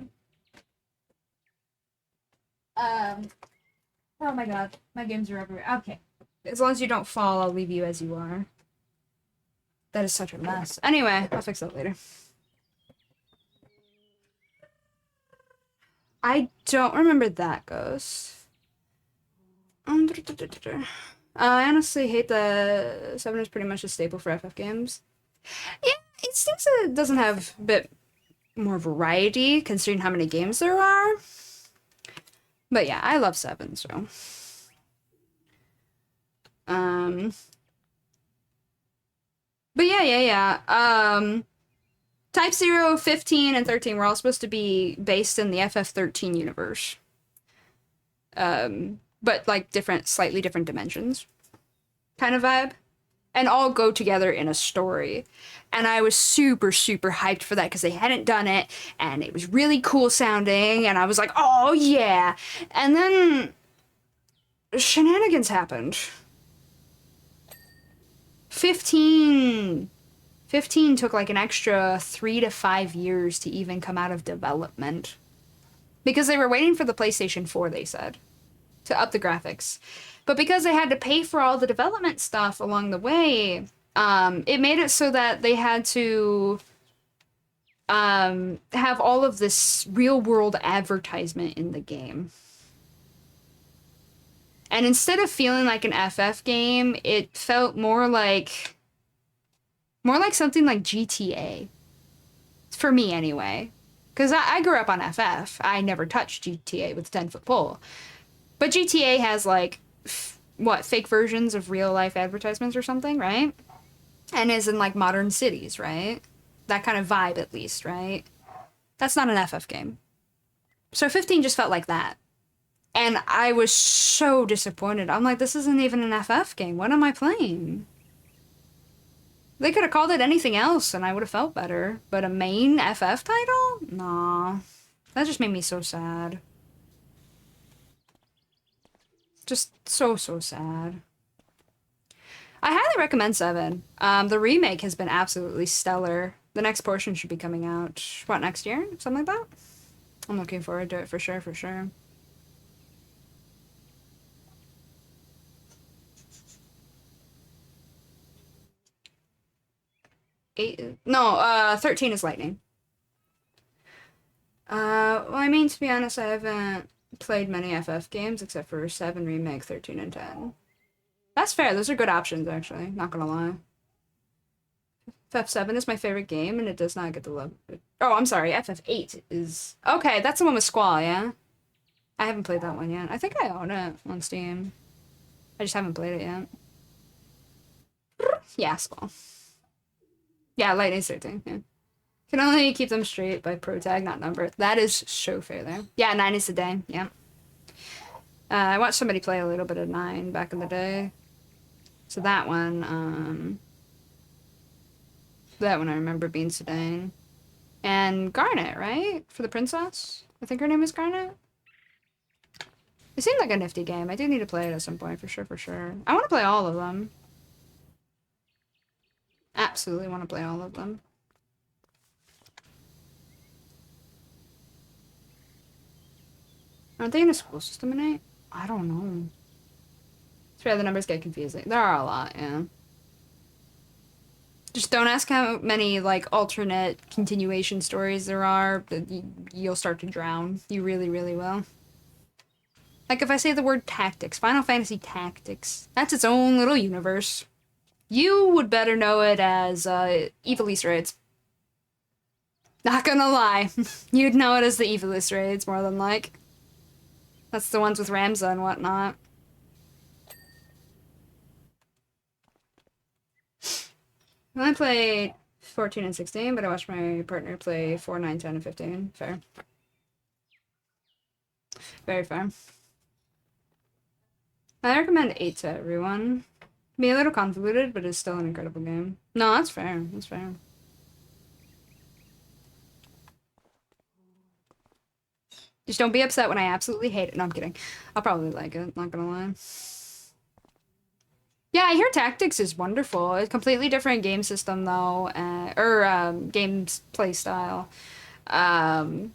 Oh my god. My games are everywhere. Okay. As long as you don't fall, I'll leave you as you are. That is such a mess. Anyway, I'll fix that later. I don't remember that ghost. I honestly hate that 7 is pretty much a staple for FF games. Yeah, it seems that it doesn't have a bit more variety considering how many games there are. But yeah, I love 7, so. But yeah. Type 0, 15, and 13 were all supposed to be based in the FF13 universe. But like slightly different dimensions. Kind of vibe. And all go together in a story. And I was super, super hyped for that because they hadn't done it, and it was really cool sounding, and I was like, oh yeah. And then shenanigans happened. 15 took like an extra 3 to 5 years to even come out of development. Because they were waiting for the PlayStation 4, they said, to up the graphics. But because they had to pay for all the development stuff along the way, it made it so that they had to have all of this real-world advertisement in the game. And instead of feeling like an FF game, it felt more like something like GTA. For me, anyway. Because I grew up on FF. I never touched GTA with a 10-foot pole. But GTA has, like, fake versions of real-life advertisements or something, right? And is in, like, modern cities, right? That kind of vibe, at least, right? That's not an FF game. So 15 just felt like that. And I was so disappointed. I'm like, this isn't even an FF game. What am I playing? They could have called it anything else and I would have felt better. But a main FF title? Nah. That just made me so sad. Just so sad. I highly recommend 7. The remake has been absolutely stellar. The next portion should be coming out, what, next year? Something like that? I'm looking forward to it for sure. 8? No, 13 is Lightning. Well, I mean, to be honest, I haven't played many FF games except for 7 Remake, 13, and 10. That's fair. Those are good options, actually. Not gonna lie. FF7 is my favorite game, and it does not get the love. Oh, I'm sorry. FF8 is... Okay, that's the one with Squall, yeah? I haven't played that one yet. I think I own it on Steam. I just haven't played it yet. Yeah, Squall. Yeah, Lightning's 13, yeah. Can only keep them straight by pro tag, not number. That is so fair there. Yeah, 9 is the day, yeah. I watched somebody play a little bit of 9 back in the day. So that one I remember being Sedaine. And Garnet, right? For the princess? I think her name is Garnet. It seemed like a nifty game. I do need to play it at some point, for sure. I want to play all of them. Absolutely want to play all of them. Aren't they in a school system in 8? I don't know. It's where the numbers get confusing. There are a lot, yeah. Just don't ask how many, like, alternate continuation stories there are. You'll start to drown. You really, really will. Like, if I say the word tactics, Final Fantasy Tactics, that's its own little universe. You would better know it as, Evil Easter Raids. Not gonna lie. You'd know it as the Evil Easter Raids, more than like. That's the ones with Ramza and whatnot. I played 14 and 16, but I watched my partner play 4, 9, 10, and 15. Fair. Very fair. I recommend 8 to everyone. Be a little convoluted, but it's still an incredible game. No, that's fair. That's fair. Just don't be upset when I absolutely hate it. No, I'm kidding. I'll probably like it, not gonna lie. Yeah, I hear Tactics is wonderful. It's a completely different game system, though, games play style. Um,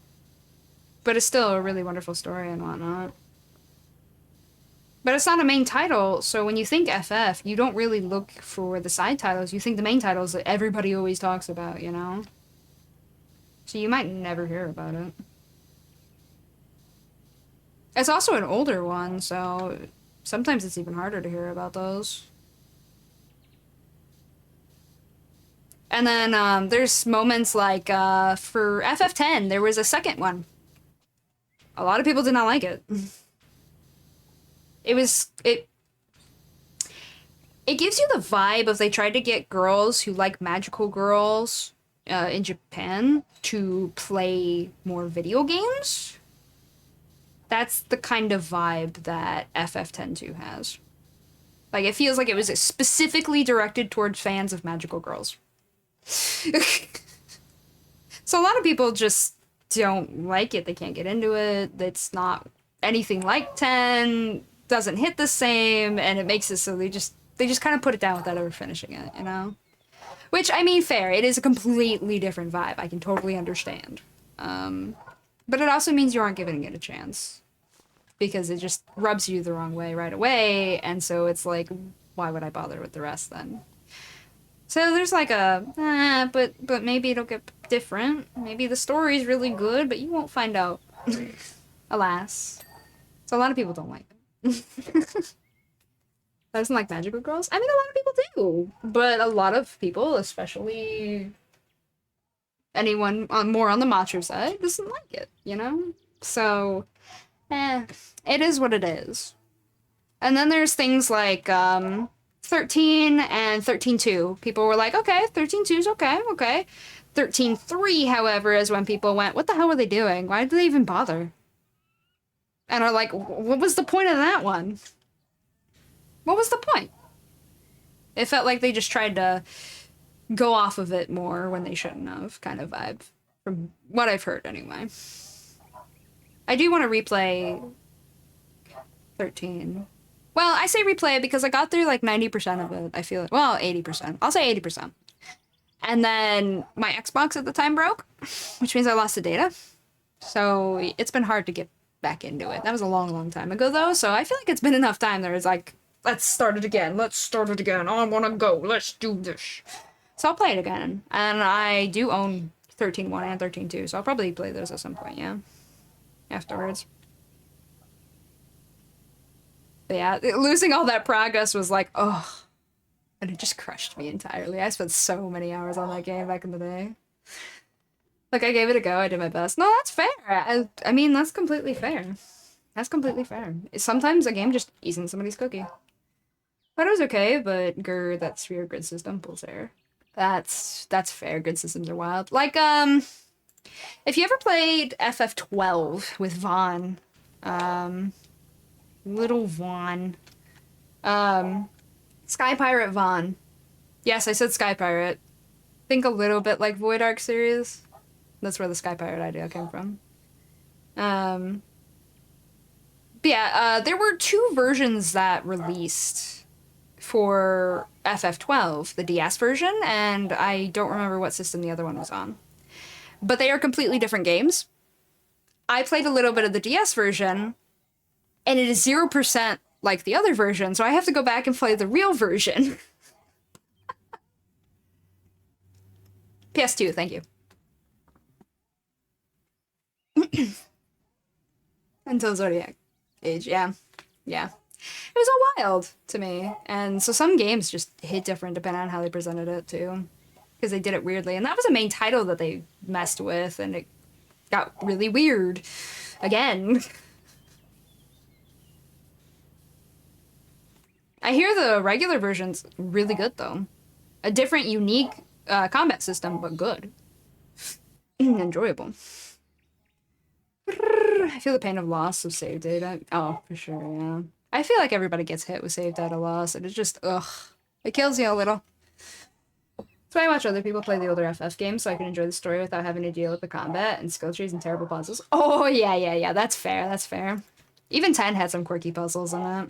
but it's still a really wonderful story and whatnot. But it's not a main title, so when you think FF, you don't really look for the side titles. You think the main titles that everybody always talks about, you know? So you might never hear about it. It's also an older one, so sometimes it's even harder to hear about those. And then there's moments like for FF10, there was a second one. A lot of people did not like it. It gives you the vibe of they tried to get girls who like magical girls in Japan to play more video games. That's the kind of vibe that FF10-2 has. Like, it feels like it was specifically directed towards fans of magical girls. So a lot of people just don't like it. They can't get into it. It's not anything like 10, doesn't hit the same, and it makes it so they just kind of put it down without ever finishing it, you know? Which, I mean, fair. It is a completely different vibe. I can totally understand. But it also means you aren't giving it a chance. Because it just rubs you the wrong way right away, and so it's like, why would I bother with the rest then? So there's like a, but maybe it'll get different. Maybe the story's really good, but you won't find out. Alas. So a lot of people don't like it. Doesn't like magical girls? I mean, a lot of people do, but a lot of people, especially anyone more on the macho side, doesn't like it, you know? So, it is what it is. And then there's things like 13 and 13.2. People were like, okay, 13.2 is okay. 13.3, however, is when people went, what the hell were they doing? Why did they even bother? And are like, what was the point of that one? What was the point? It felt like they just tried to go off of it more when they shouldn't have, kind of vibe. From what I've heard, anyway. I do want to replay 13. Well, I say replay it because I got through like 90% of it, I feel like. Well, 80%. I'll say 80%. And then my Xbox at the time broke, which means I lost the data. So it's been hard to get back into it. That was a long, long time ago, though, so I feel like it's been enough time that it's like, let's start it again. I want to go. Let's do this. So I'll play it again. And I do own 13.1 and 13.2, so I'll probably play those at some point, yeah. Afterwards. But yeah, losing all that progress was like, oh. And it just crushed me entirely. I spent so many hours on that game back in the day. Like, I gave it a go, I did my best. No, that's fair. I mean, that's completely fair. That's completely fair. Sometimes a game just isn't somebody's cookie. But it was okay, but grr, that sphere grid system pulls error. That's fair. Grid systems are wild. Like, if you ever played FF12 with Vaughn, little Vaughn, Sky Pirate Vaughn. Yes, I said Sky Pirate. Think a little bit like Void Ark series. That's where the Sky Pirate idea came from. But yeah, there were 2 versions that released for FF12, the DS version, and I don't remember what system the other one was on. But they are completely different games. I played a little bit of the DS version, and it is 0% like the other version, so I have to go back and play the real version. PS2, thank you. Until Zodiac Age, yeah. Yeah. It was all wild to me. And so some games just hit different depending on how they presented it, too. Because they did it weirdly. And that was a main title that they messed with, and it got really weird. Again. I hear the regular version's really good, though. A different, unique combat system, but good. Enjoyable. I feel the pain of loss of save data. Oh, for sure, yeah. I feel like everybody gets hit with save data loss, and it's just, ugh. It kills you a little. So I watch other people play the older FF games so I can enjoy the story without having to deal with the combat and skill trees and terrible puzzles. Oh, yeah. That's fair. That's fair. Even 10 had some quirky puzzles in that.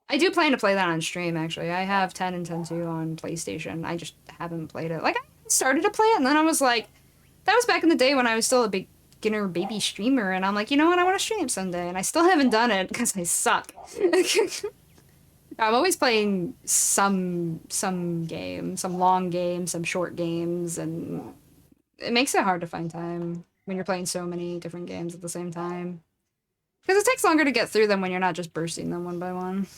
I do plan to play that on stream, actually. I have 10 and 10-2 on PlayStation. I just haven't played it. Like, I started to play it, and then I was like, that was back in the day when I was still a beginner baby streamer, and I'm like, you know what, I want to stream someday, and I still haven't done it because I suck. I'm always playing some game, some long games, some short games, and it makes it hard to find time when you're playing so many different games at the same time. Because it takes longer to get through them when you're not just bursting them one by one.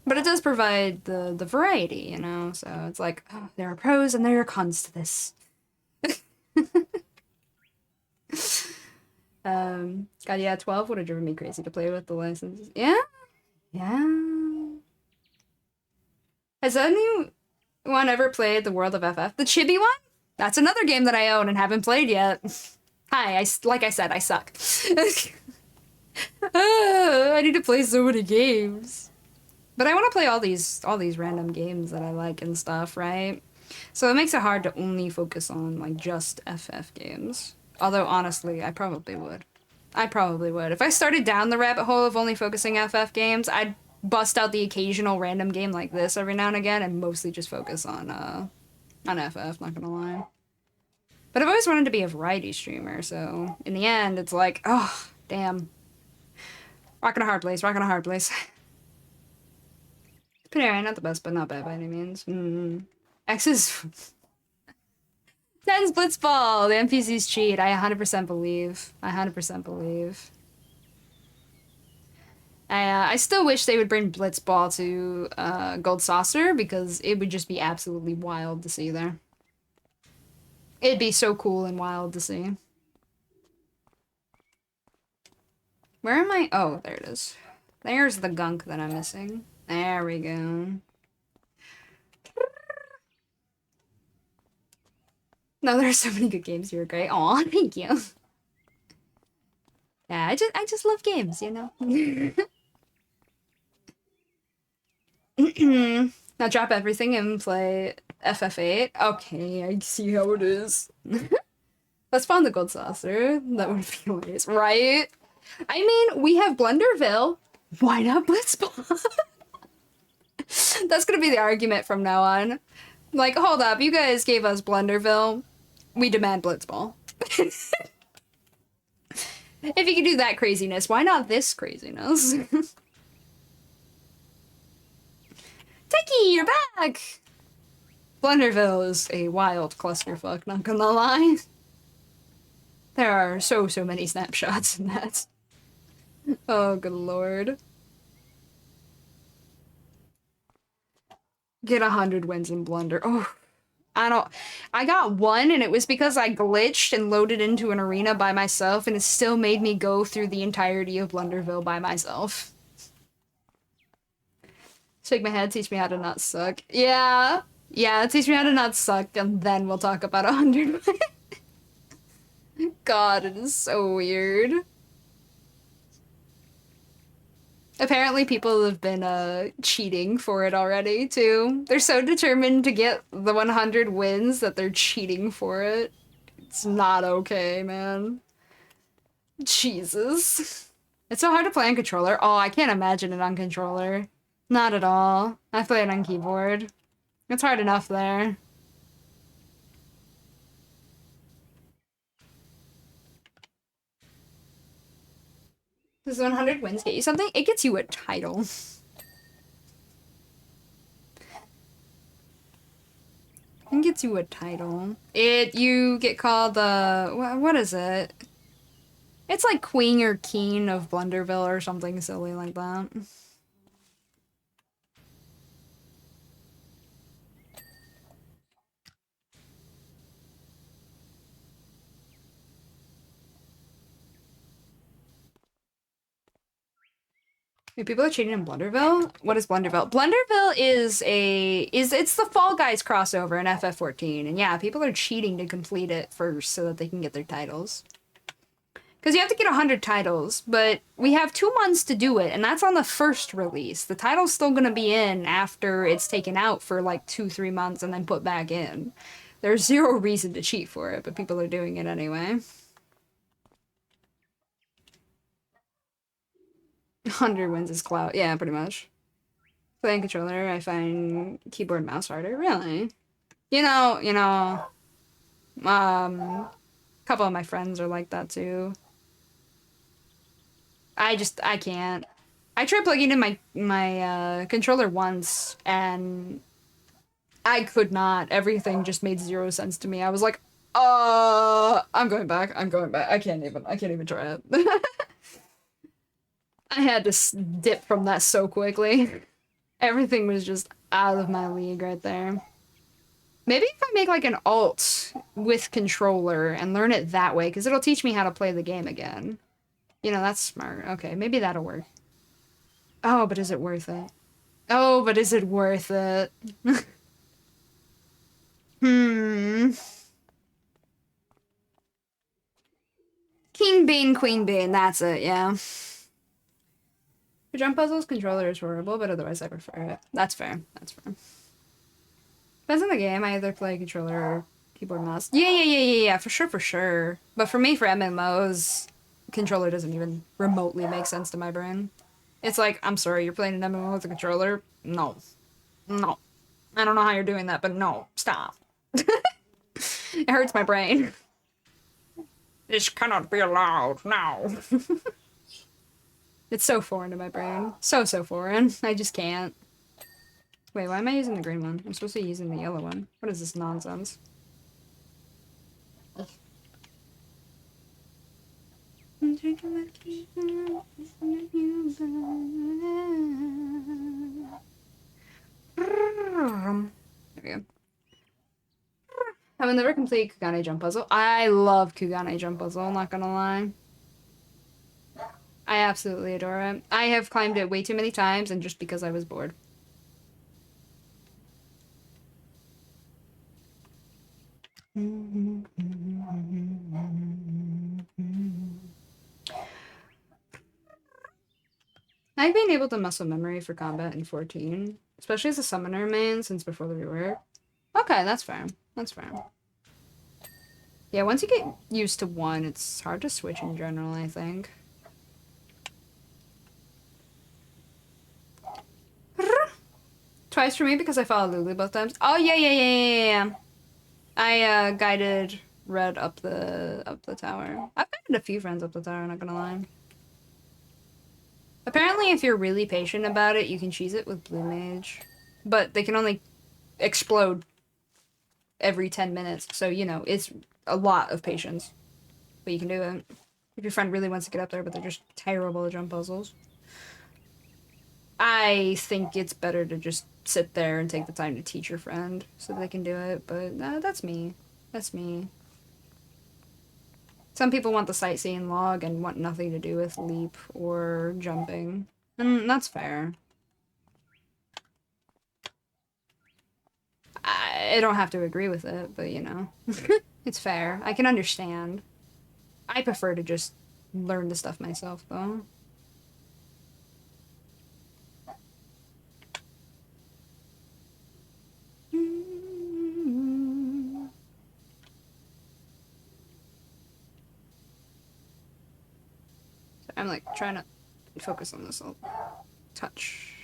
But it does provide the variety, you know? So it's like, oh, there are pros and there are cons to this. God, yeah, 12 would have driven me crazy to play with the licenses. Yeah? Yeah. Has anyone ever played the World of FF? The chibi one? That's another game that I own and haven't played yet. Hi, like I said, I suck. I need to play so many games. But I want to play all these random games that I like and stuff, right? So it makes it hard to only focus on like just FF games. Although honestly, I probably would. I probably would. If I started down the rabbit hole of only focusing FF games, I'd bust out the occasional random game like this every now and again and mostly just focus on FF, not gonna lie. But I've always wanted to be a variety streamer, so in the end, it's like, oh, damn. Rockin' a hard place, rockin' a hard place. Panera, not the best, but not bad by any means. X is 10's Blitzball. The NPCs cheat. I 100% believe. I 100% believe. I still wish they would bring Blitzball to Gold Saucer because it would just be absolutely wild to see there. It'd be so cool and wild to see. Where am I? Oh, there it is. There's the gunk that I'm missing. There we go. No, there are so many good games. You're great. Aw, thank you. Yeah, I just love games, you know? Now drop everything and play FF8. Okay, I see how it is. Let's spawn the gold saucer. That would be hilarious, right? I mean, we have Blunderville. Why not Blitzball? That's gonna be the argument from now on. Like, hold up, you guys gave us Blunderville. We demand Blitzball. If you can do that craziness, why not this craziness? Techie, you're back! Blunderville is a wild clusterfuck, not gonna lie. There are so many snapshots in that. Oh, good lord. Get 100 wins in Blunder. Oh, I got one and it was because I glitched and loaded into an arena by myself and it still made me go through the entirety of Blunderville by myself. Shake my head, teach me how to not suck. Yeah, teach me how to not suck and then we'll talk about 100. God, it is so weird. Apparently people have been cheating for it already, too. They're so determined to get the 100 wins that they're cheating for it. It's not okay, man. Jesus. It's so hard to play on controller. Oh, I can't imagine it on controller. Not at all. I play it on keyboard. It's hard enough there. Does 100 wins get you something? It gets you a title. It gets you a title. You get called what is it? It's like Queen or Keen of Blunderville or something silly like that. Wait, people are cheating in Blunderville? What is Blunderville? Blunderville is it's the Fall Guys crossover in FF14, and yeah, people are cheating to complete it first so that they can get their titles. Because you have to get 100 titles, but we have 2 months to do it, and that's on the first release. The title's still gonna be in after it's taken out for like 2-3 months and then put back in. There's zero reason to cheat for it, but people are doing it anyway. 100 wins is clout. Yeah, pretty much. Playing controller, I find keyboard and mouse harder. Really? A couple of my friends are like that too. I can't. I tried plugging in my controller once, and I could not. Everything just made zero sense to me. I was like, I'm going back. I'm going back. I can't even try it. I had to dip from that so quickly. Everything was just out of my league right there. Maybe if I make like an alt with controller and learn it that way, because it'll teach me how to play the game again. You know, that's smart. Okay, maybe that'll work. Oh, but is it worth it? Oh, but is it worth it? Hmm. King Bean, Queen Bean, that's it, yeah. For jump puzzles, controller is horrible, but otherwise I prefer it. That's fair. That's fair. Depends on the game. I either play controller or keyboard and mouse. Yeah, for sure, for sure. But for me, for MMOs, controller doesn't even remotely make sense to my brain. It's like, I'm sorry, you're playing an MMO with a controller? No. No. I don't know how you're doing that, but no. Stop. It hurts my brain. This cannot be allowed. No. It's so foreign to my brain. So foreign. I just can't. Wait, why am I using the green one? I'm supposed to be using the yellow one. What is this nonsense? There we go. I will never complete Kugane Jump Puzzle. I love Kugane Jump Puzzle, I'm not gonna lie. I absolutely adore it. I have climbed it way too many times, and just because I was bored. I've been able to muscle memory for combat in 14, especially as a summoner main since before the rework. Okay, that's fair. That's fair. Yeah, once you get used to one, it's hard to switch in general, I think. Twice for me because I followed Lulu both times. Oh yeah. I guided Red up the tower. I've guided a few friends up the tower, not gonna lie. Apparently, if you're really patient about it, you can cheese it with Blue Mage. But they can only explode every 10 minutes, so, you know, it's a lot of patience. But you can do it. If your friend really wants to get up there, but they're just terrible at jump puzzles. I think it's better to just sit there and take the time to teach your friend so they can do it, but that's me. That's me. Some people want the sightseeing log and want nothing to do with leap or jumping. And that's fair. I don't have to agree with it, but you know. It's fair. I can understand. I prefer to just learn the stuff myself, though. I'm like trying to focus on this little touch.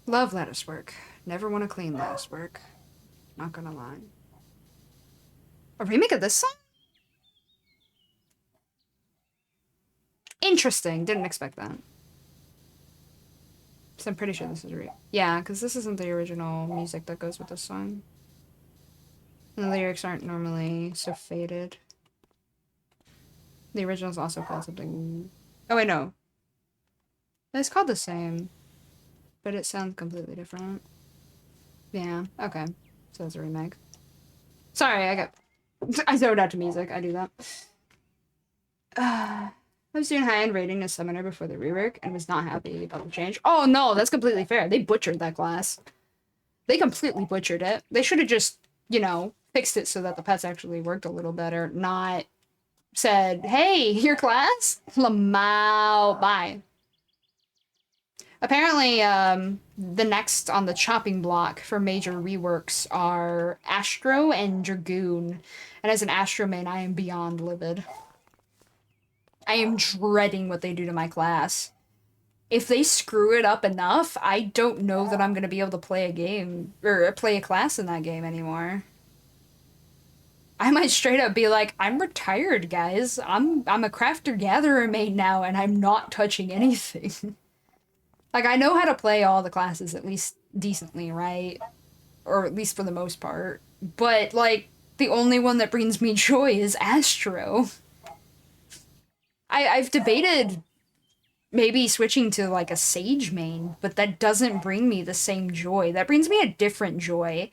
Love lattice work. Never want to clean lattice work. Not gonna lie. A remake of this song? Interesting. Didn't expect that. So I'm pretty sure this is real. Yeah, because this isn't the original music that goes with this song. And the lyrics aren't normally so faded. The original's also called something... Oh, wait, no. It's called the same, but it sounds completely different. Yeah, okay. So it's a remake. Sorry, I zoned out to music. I do that. I was doing high-end rating as summoner before the rework and was not happy about the change. Oh no, that's completely fair. They butchered that class. They completely butchered it. They should have just, fixed it so that the pets actually worked a little better, not said, hey, your class? Lamau, bye. Apparently, the next on the chopping block for major reworks are Astro and Dragoon. And as an Astro main, I am beyond livid. I am dreading what they do to my class. If they screw it up enough, I don't know that I'm gonna be able to play a game or play a class in that game anymore. I might straight up be like, I'm retired, guys. I'm a crafter gatherer main now, and I'm not touching anything. Like, I know how to play all the classes at least decently, right? Or at least for the most part. But like, the only one that brings me joy is Astro. I've debated maybe switching to like a Sage main, but that doesn't bring me the same joy. That brings me a different joy.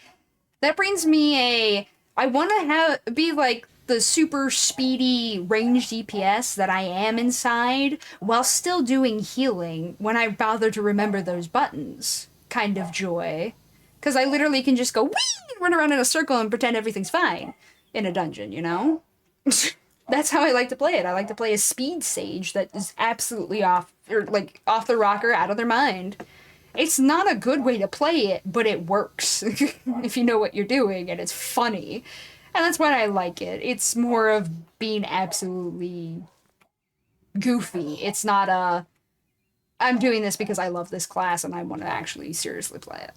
That brings me I want to be like the super speedy range DPS that I am inside while still doing healing when I bother to remember those buttons kind of joy. Because I literally can just go wee, run around in a circle and pretend everything's fine in a dungeon, you know? That's how I like to play it. I like to play a speed sage that is absolutely off, or like off the rocker, out of their mind. It's not a good way to play it, but it works if you know what you're doing, and it's funny. And that's why I like it. It's more of being absolutely goofy. It's not I'm doing this because I love this class and I want to actually seriously play it.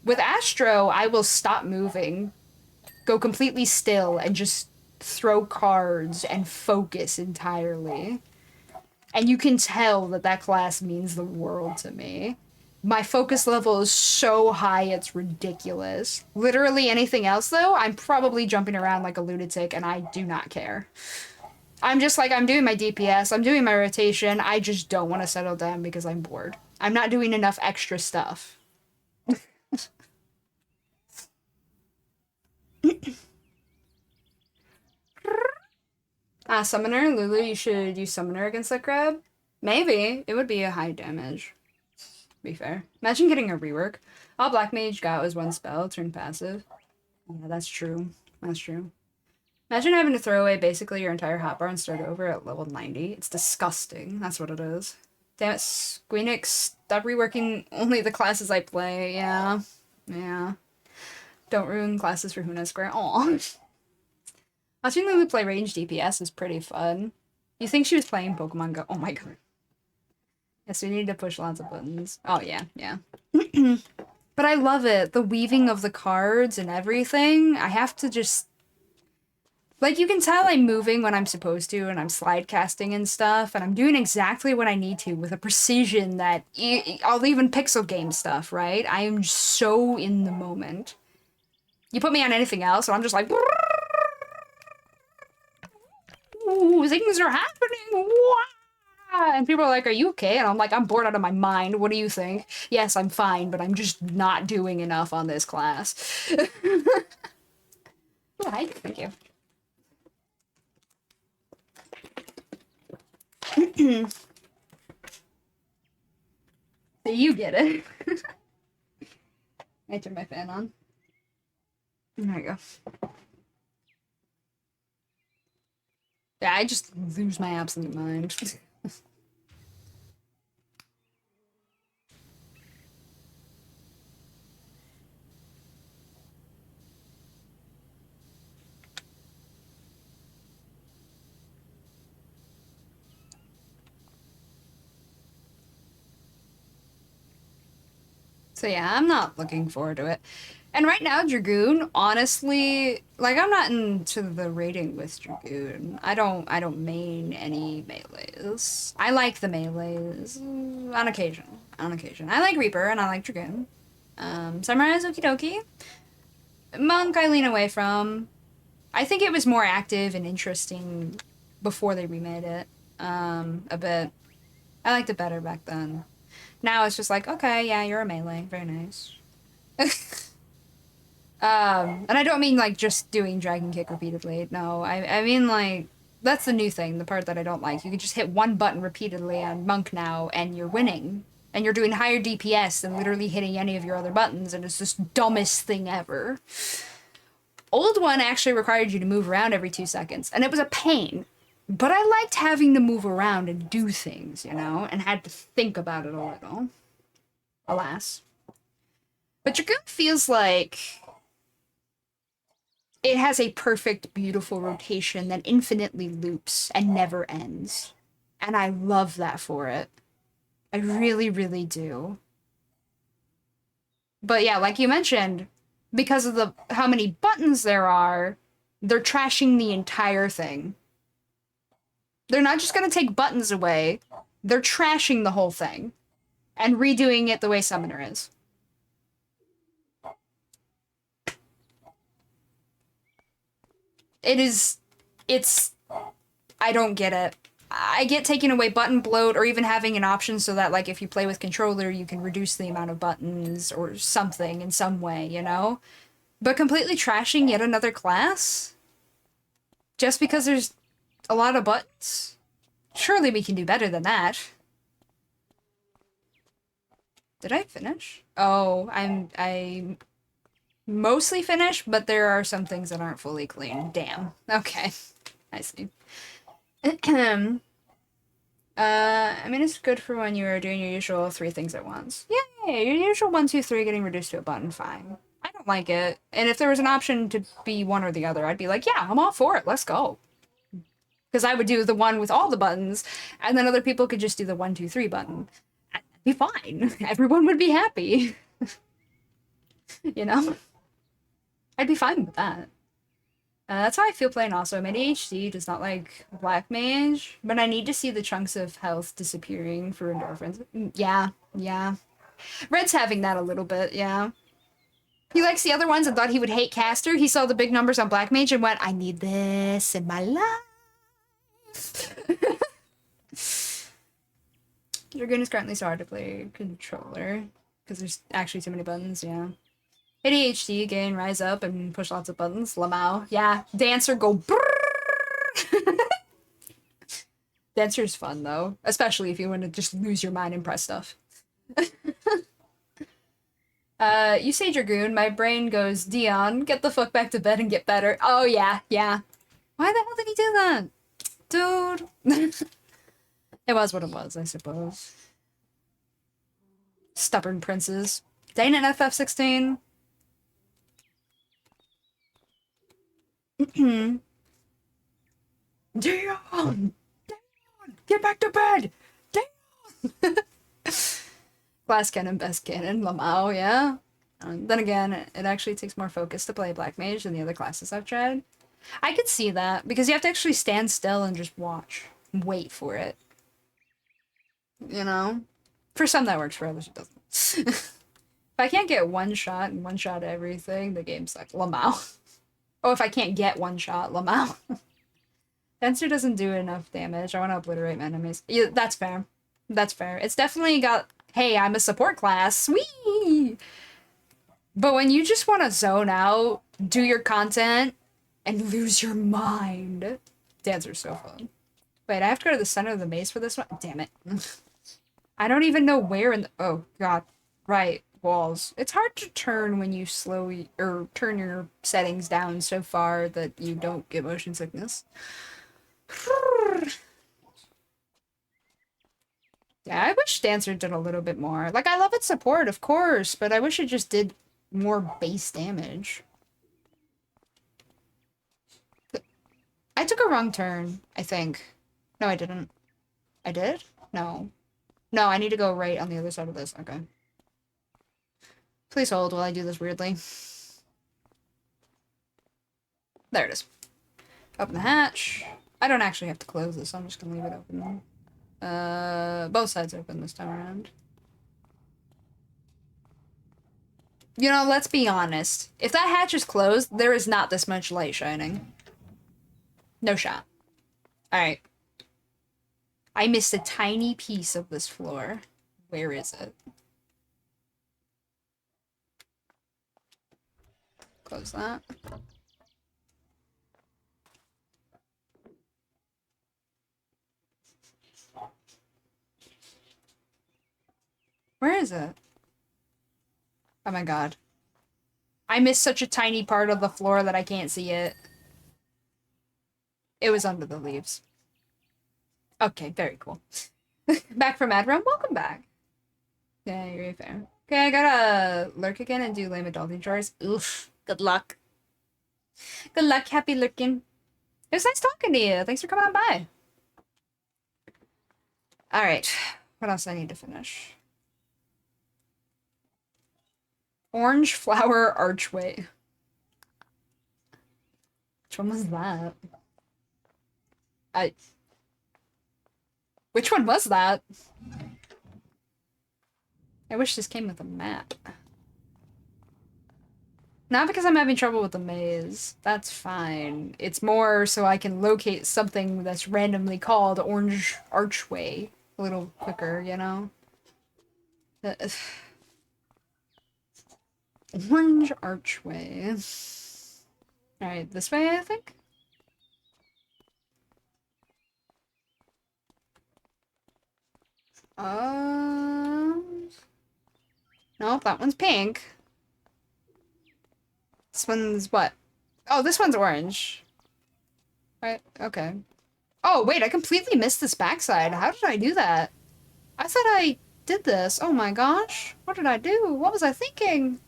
With Astro, I will stop moving, go completely still, and just throw cards and focus entirely. And you can tell that that class means the world to me. My focus level is so high, it's ridiculous. Literally anything else, though, I'm probably jumping around like a lunatic, and I do not care. I'm just like, I'm doing my DPS, I'm doing my rotation, I just don't want to settle down because I'm bored. I'm not doing enough extra stuff. Summoner, Lulu, you should use Summoner against that crab? Maybe. It would be a high damage. To be fair. Imagine getting a rework. All Black Mage got was one spell, turn passive. Yeah, that's true. That's true. Imagine having to throw away basically your entire hotbar and start over at level 90. It's disgusting. That's what it is. Damn it, Squeenix, stop reworking only the classes I play. Yeah. Yeah. Don't ruin classes for Huna Square. Aw. Watching Lulu play range DPS is pretty fun. You think she was playing Pokemon Go? Oh my god. Yes, we need to push lots of buttons. Oh yeah, yeah. But I love it. The weaving of the cards and everything. I have to just... Like, you can tell I'm moving when I'm supposed to, and I'm slide casting and stuff, and I'm doing exactly what I need to with a precision that... I'll even pixel game stuff, right? I am so in the moment. You put me on anything else, and I'm just like... Ooh, things are happening! Wow! And people are like, are you okay? And I'm like, I'm bored out of my mind. What do you think? Yes, I'm fine, but I'm just not doing enough on this class. Oh, hi. Thank you. So you get it. I turn my fan on. There you go. Yeah, I just lose my absolute mind. So yeah, I'm not looking forward to it. And right now, Dragoon, honestly, like I'm not into the rating with Dragoon. I don't main any melees. I like the melees on occasion. On occasion. I like Reaper and I like Dragoon. Samurai is okie dokie. Monk I lean away from. I think it was more active and interesting before they remade it. A bit. I liked it better back then. Now it's just like, okay, yeah, you're a melee. Very nice. And I don't mean like just doing Dragon Kick repeatedly. No, I mean like That's the new thing, the part that I don't like. You can just hit one button repeatedly on Monk now, and you're winning. And you're doing higher DPS than literally hitting any of your other buttons, and it's just dumbest thing ever. Old one actually required you to move around every 2 seconds, and it was a pain. But I liked having to move around and do things, you know, and had to think about it a little. Alas. But Dragoon feels like it has a perfect, beautiful rotation that infinitely loops and never ends. And I love that for it. I really, really do. But yeah, like you mentioned, because of the how many buttons there are, they're trashing the entire thing. They're not just gonna take buttons away, they're trashing the whole thing and redoing it the way Summoner is. It's I don't get it. I get taking away button bloat or even having an option so that like if you play with controller you can reduce the amount of buttons or something in some way, you know? But completely trashing yet another class just because there's a lot of buttons? Surely we can do better than that. Did I finish? Oh, I mostly finished, but there are some things that aren't fully clean. Damn. Okay. I see. I mean, it's good for when you are doing your usual 3 things at once. Yay! Your usual 1, 2, 3 getting reduced to a button, fine. I don't like it. And if there was an option to be one or the other, I'd be like, yeah, I'm all for it. Let's go. Because I would do the one with all the buttons, and then other people could just do the 1, 2, 3 button. That'd be fine. Everyone would be happy. You know? I'd be fine with that. That's how I feel playing also. My ADHD does not like Black Mage, but I need to see the chunks of health disappearing for endorphins. Yeah, yeah. Red's having that a little bit, yeah. He likes the other ones and thought he would hate Caster. He saw the big numbers on Black Mage and went, I need this in my life. Dragoon is currently so hard to play controller because there's actually too many buttons, yeah. ADHD, again, rise up and push lots of buttons. Lamau, yeah. Dancer, go brrrr. Dancer's fun, though. Especially if you want to just lose your mind and press stuff. You say Dragoon, my brain goes, Dion, get the fuck back to bed and get better. Oh, yeah, yeah. Why the hell did he do that? Dude. It was what it was, I suppose. Stubborn princes. Dane and FF16. Dion! Dion! Get back to bed! Dion! Glass cannon, best cannon, Lamau, yeah. Then again, it actually takes more focus to play Black Mage than the other classes I've tried. I could see that, because you have to actually stand still and just watch. Wait for it. You know? For some that works, for others it doesn't. If I can't get one shot and one shot everything, the game sucks. Lamau. Oh, if I can't get one shot, Lamau. Fencer doesn't do enough damage. I want to obliterate my enemies. Yeah, that's fair. That's fair. It's definitely got, hey, I'm a support class. Sweet! But when you just want to zone out, do your content, and lose your mind, Dancer's so fun. Wait, I have to go to the center of the maze for this one? Damn it. I don't even know where in the... Oh, God. Right. Walls. It's hard to turn when you slowly... Or turn your settings down so far that you don't get motion sickness. Yeah, I wish Dancer did a little bit more. Like, I love its support, of course, but I wish it just did more base damage. I took a wrong turn, I think. No, I didn't. I did? No. No, I need to go right on the other side of this. Okay. Please hold while I do this weirdly. There it is. Open the hatch. I don't actually have to close this, so I'm just gonna leave it open. Both sides open this time around. You know, let's be honest. If that hatch is closed, there is not this much light shining. No shot. Alright. I missed a tiny piece of this floor. Where is it? Close that. Where is it? Oh my god. I missed such a tiny part of the floor that I can't see it. It was under the leaves. Okay, very cool. Back from ad room. Welcome back. Yeah, you're fair. Okay, I gotta lurk again and do lame adulting chores. Oof. Good luck. Good luck. Happy lurking. It was nice talking to you. Thanks for coming on by. Alright. What else I need to finish? Orange flower archway. Which one was that? Which one was that? I wish this came with a map. Not because I'm having trouble with the maze. That's fine. It's more so I can locate something that's randomly called Orange Archway a little quicker, you know? Orange Archway. Alright, this way, I think? Nope, that one's pink. This one's what? Oh, this one's orange. Right, okay. Oh, wait, I completely missed this backside. How did I do that? I thought I did this. Oh my gosh. What did I do? What was I thinking?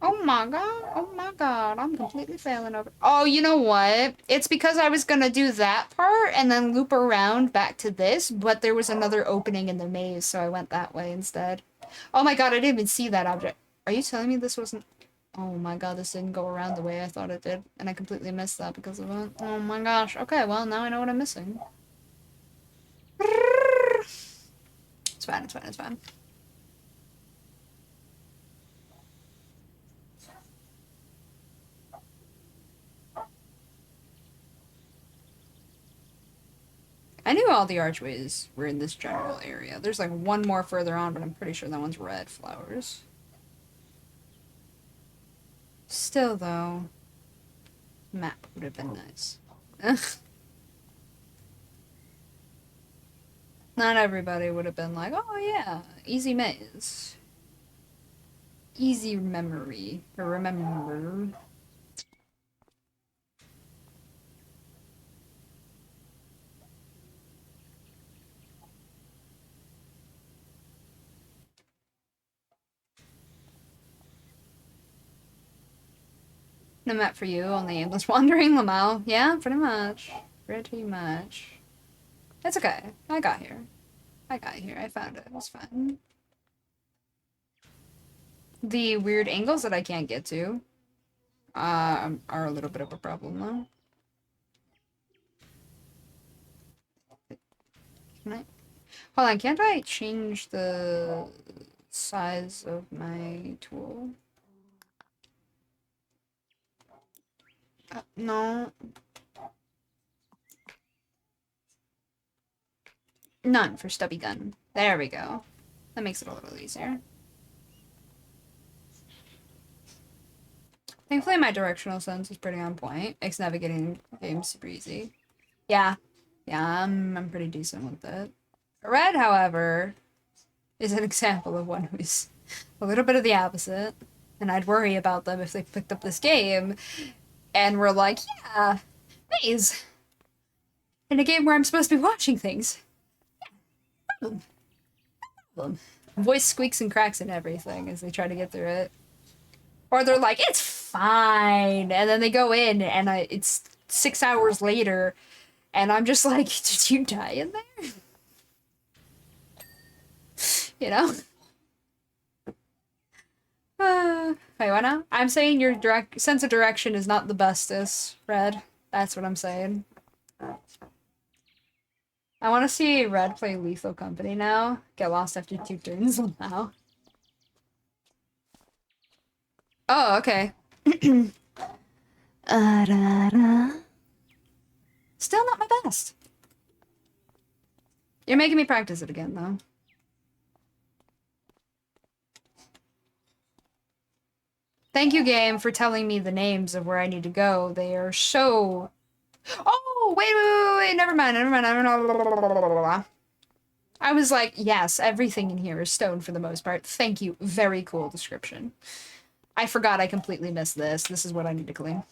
Oh my god. Oh my god. I'm completely failing over. Oh, you know what? It's because I was gonna do that part and then loop around back to this, but there was another opening in the maze, so I went that way instead. Oh my god, I didn't even see that object. Are you telling me this wasn't... Oh my god, this didn't go around the way I thought it did, and I completely missed that because of it. Oh my gosh. Okay, well, now I know what I'm missing. It's fine, it's fine, it's fine. I knew all the archways were in this general area. There's like one more further on, but I'm pretty sure that one's red flowers. Still, though, map would have been nice. Not everybody would have been like, oh yeah, easy maze. Easy memory. Or remember. No map for you, only aimless wandering, Lamau. Yeah, pretty much. Pretty much. It's okay. I got here. I got here. I found it. It was fun. The weird angles that I can't get to are a little bit of a problem, though. Can I? Hold on, can't I change the size of my tool? No. None for stubby gun. There we go. That makes it a little easier. Thankfully, my directional sense is pretty on point. Makes navigating games super easy. Yeah. Yeah, I'm pretty decent with it. Red, however, is an example of one who's a little bit of the opposite. And I'd worry about them if they picked up this game and were like, yeah, maze. In a game where I'm supposed to be watching things. Yeah, no problem. Voice squeaks and cracks and everything as they try to get through it. Or they're like, it's fine. And then they go in and it's 6 hours later and I'm just like, did you die in there? You know? Wait, what now? I'm saying your sense of direction is not the bestest, Red. That's what I'm saying. I want to see Red play Lethal Company now. Get lost after 2 turns now. Oh, okay. Still not my best. You're making me practice it again, though. Thank you, game, for telling me the names of where I need to go. They are so... Oh, wait, never mind. I was like, yes, everything in here is stone for the most part. Thank you. Very cool description. I forgot I completely missed this. This is what I need to clean.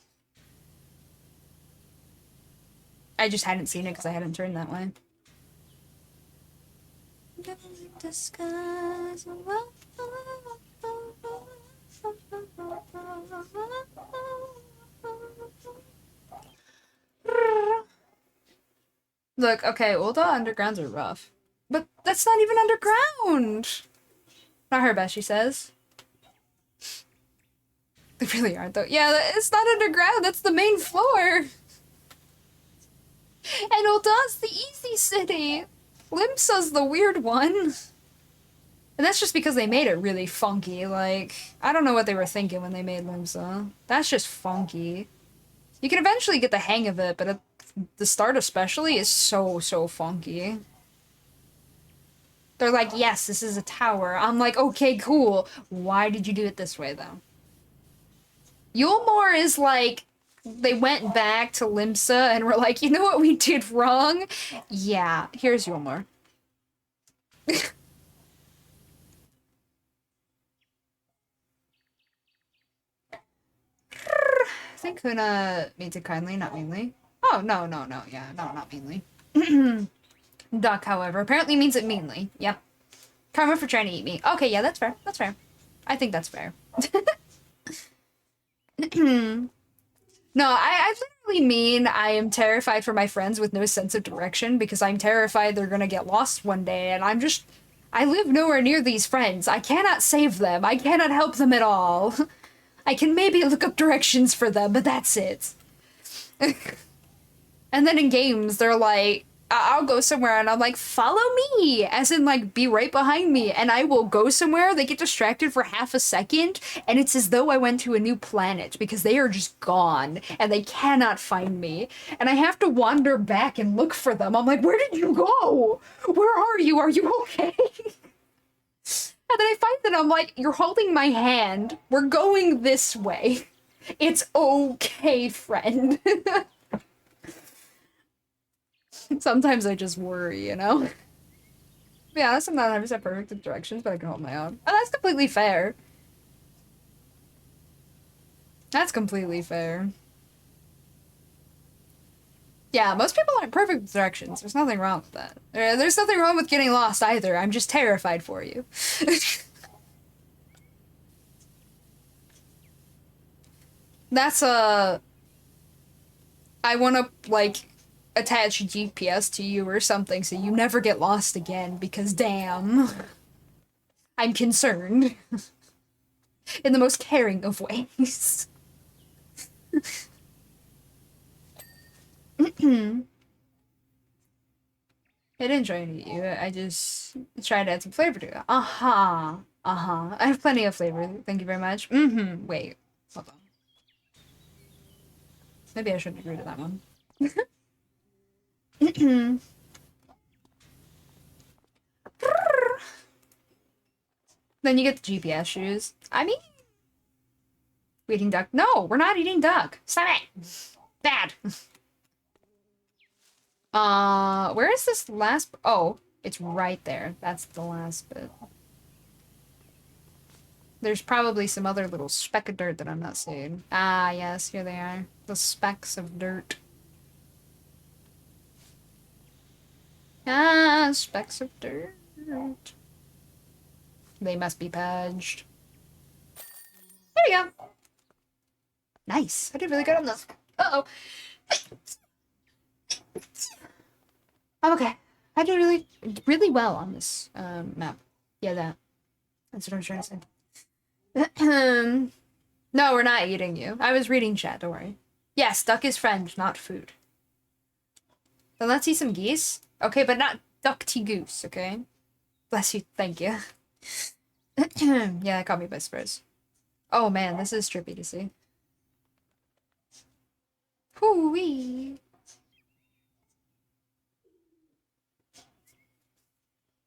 I just hadn't seen it because I hadn't turned that way. Look, okay, Ulta undergrounds are rough. But that's not even underground! Not her best, she says. They really aren't, though. Yeah, it's not underground, that's the main floor! And Ulta's the easy city! Limsa's the weird one. And that's just because they made it really funky, like, I don't know what they were thinking when they made Limsa. That's just funky. You can eventually get the hang of it, but at the start especially is so funky. They're like, yes, this is a tower. I'm like, okay, cool. Why did you do it this way, though? Yulmore is like, they went back to Limsa and were like, you know what we did wrong? Yeah, here's Yulmore. I think Huna means it kindly, not meanly. Oh, no, yeah, no, not meanly. Duck, however, apparently means it meanly. Yep. Karma for trying to eat me. Okay, yeah, that's fair. That's fair. I think that's fair. No, I literally mean I am terrified for my friends with no sense of direction because I'm terrified they're gonna get lost one day and I live nowhere near these friends. I cannot save them. I cannot help them at all. I can maybe look up directions for them, but that's it. And then in games, they're like, I'll go somewhere and I'm like, follow me, as in like, be right behind me. And I will go somewhere, they get distracted for half a second, and it's as though I went to a new planet because they are just gone and they cannot find me. And I have to wander back and look for them. I'm like, where did you go? Where are you? Are you okay? And then I find that I'm like, you're holding my hand. We're going this way. It's okay, friend. Sometimes I just worry, you know? To be honest, I'm not 100% perfect with directions, but I can hold my own. And that's completely fair. That's completely fair. Yeah, most people aren't perfect with directions. There's nothing wrong with that. There's nothing wrong with getting lost either. I'm just terrified for you. That's I want to, like, attach GPS to you or something so you never get lost again because damn. I'm concerned. In the most caring of ways. I didn't try to eat you. I just tried to add some flavor to it. Uh-huh. Uh-huh. I have plenty of flavor. Thank you very much. Mm-hmm. Wait. Hold on. Maybe I shouldn't agree to that one. Then you get the GPS shoes. I mean... We eating duck? No, we're not eating duck. Stop it! Bad! Where is this last... Oh, it's right there. That's the last bit. There's probably some other little speck of dirt that I'm not seeing. Ah, yes, here they are. The specks of dirt. Ah, specks of dirt. They must be purged. There we go. Nice. I did really good on this. Uh-oh. I'm okay. I did really well on this map. Yeah, that's what I'm trying to say. No, we're not eating you. I was reading chat, don't worry. Yes, duck is friend, not food. Then let's eat some geese. Okay, but not duck-tea goose, okay? Bless you, thank you. Yeah, that caught me by surprise. Oh man, this is trippy to see. Hoo-wee.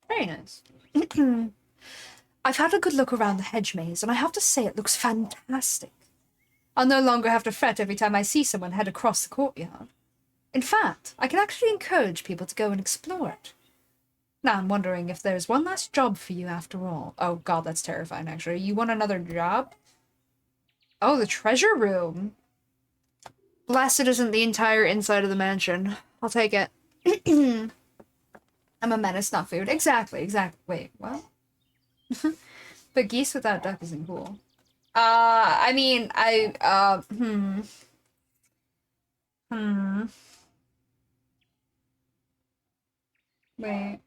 Very nice. I've had a good look around the hedge maze, and I have to say it looks fantastic. I'll no longer have to fret every time I see someone head across the courtyard. In fact, I can actually encourage people to go and explore it. Now I'm wondering if there's one last job for you after all. Oh god, that's terrifying, actually. You want another job? Oh, the treasure room. Blasted isn't the entire inside of the mansion. I'll take it. I'm a menace, not food. Exactly. Wait, what? But geese without duck isn't cool. I mean, Hmm. Wait.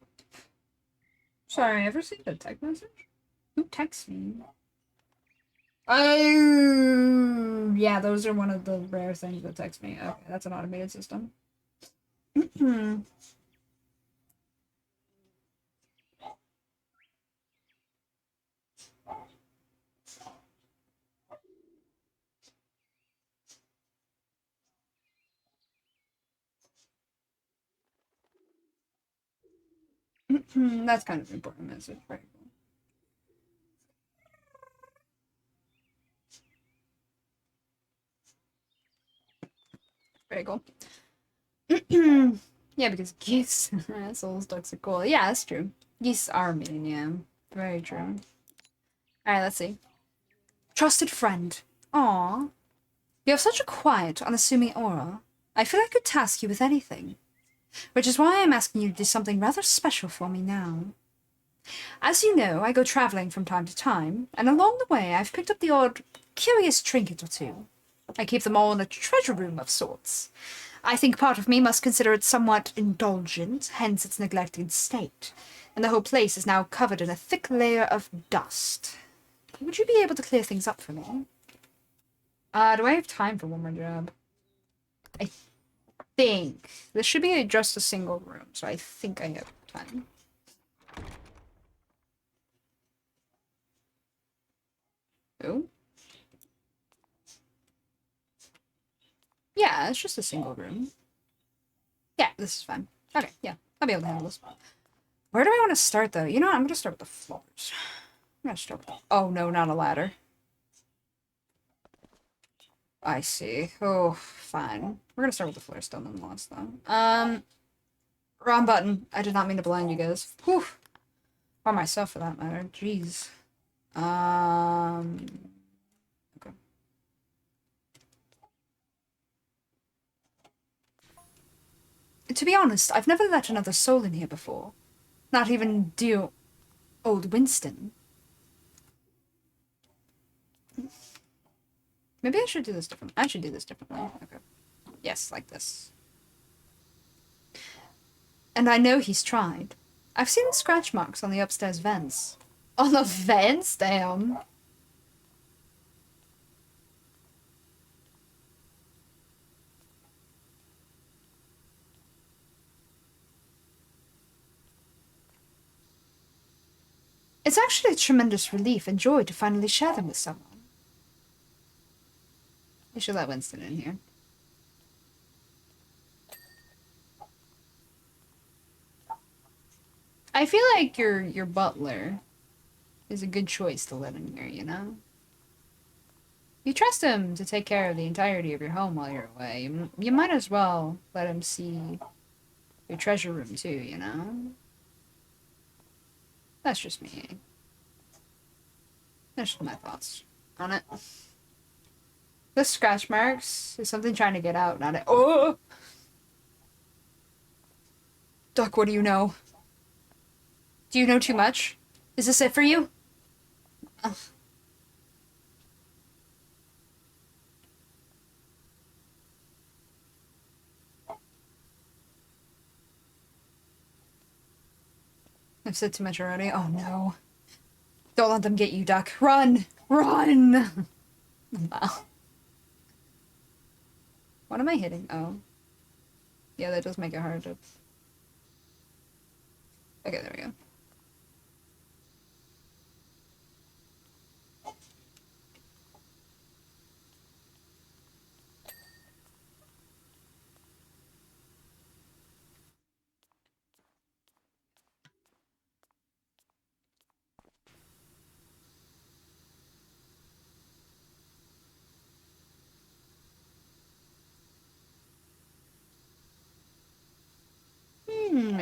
Sorry, I ever received a text message? Who texts me? Oh, yeah, those are one of the rare things that text me. Okay, that's an automated system. That's kind of an important message. Very cool. Very cool. Yeah, because geese, assholes, ducks are cool. Yeah, that's true. Geese are mean, yeah. Very true. Alright, let's see. Trusted friend. Aw. You have such a quiet, unassuming aura. I feel I could task you with anything. Which is why I'm asking you to do something rather special for me now. As you know, I go traveling from time to time, and along the way I've picked up the odd curious trinket or two. I keep them all in a treasure room of sorts. I think part of me must consider it somewhat indulgent, hence its neglected state, and the whole place is now covered in a thick layer of dust. Would you be able to clear things up for me? Do I have time for one more job? I think. This should be just a single room, so I think I have time. Oh? Yeah, it's just a single room. Yeah, this is fine. Okay, yeah, I'll be able to handle this. Where do I want to start, though? You know what? I'm going to start with the floors. I'm going to start with the... Oh, no, not a ladder. I see. Oh, fine. We're going to start with the floor still, nonetheless, though. Wrong button. I did not mean to blind you guys. Whew. Or myself, for that matter. Jeez. Okay. To be honest, I've never let another soul in here before. Not even dear old Winston. Maybe I should do this differently. I should do this differently. Okay. Yes, like this. And I know he's tried. I've seen scratch marks on the upstairs vents. On the vents? Damn. It's actually a tremendous relief and joy to finally share them with someone. We should let Winston in here. I feel like your butler is a good choice to let in here, you know? You trust him to take care of the entirety of your home while you're away. You might as well let him see your treasure room too, you know? That's just me. That's just my thoughts on it. The scratch marks is something trying to get out, not it. Oh! Duck, what do you know? Do you know too much? Is this it for you? Ugh. I've said too much already. Oh no. Don't let them get you, Duck. Run! Run! Wow. What am I hitting? Oh. Yeah, that does make it hard to... Okay, there we go.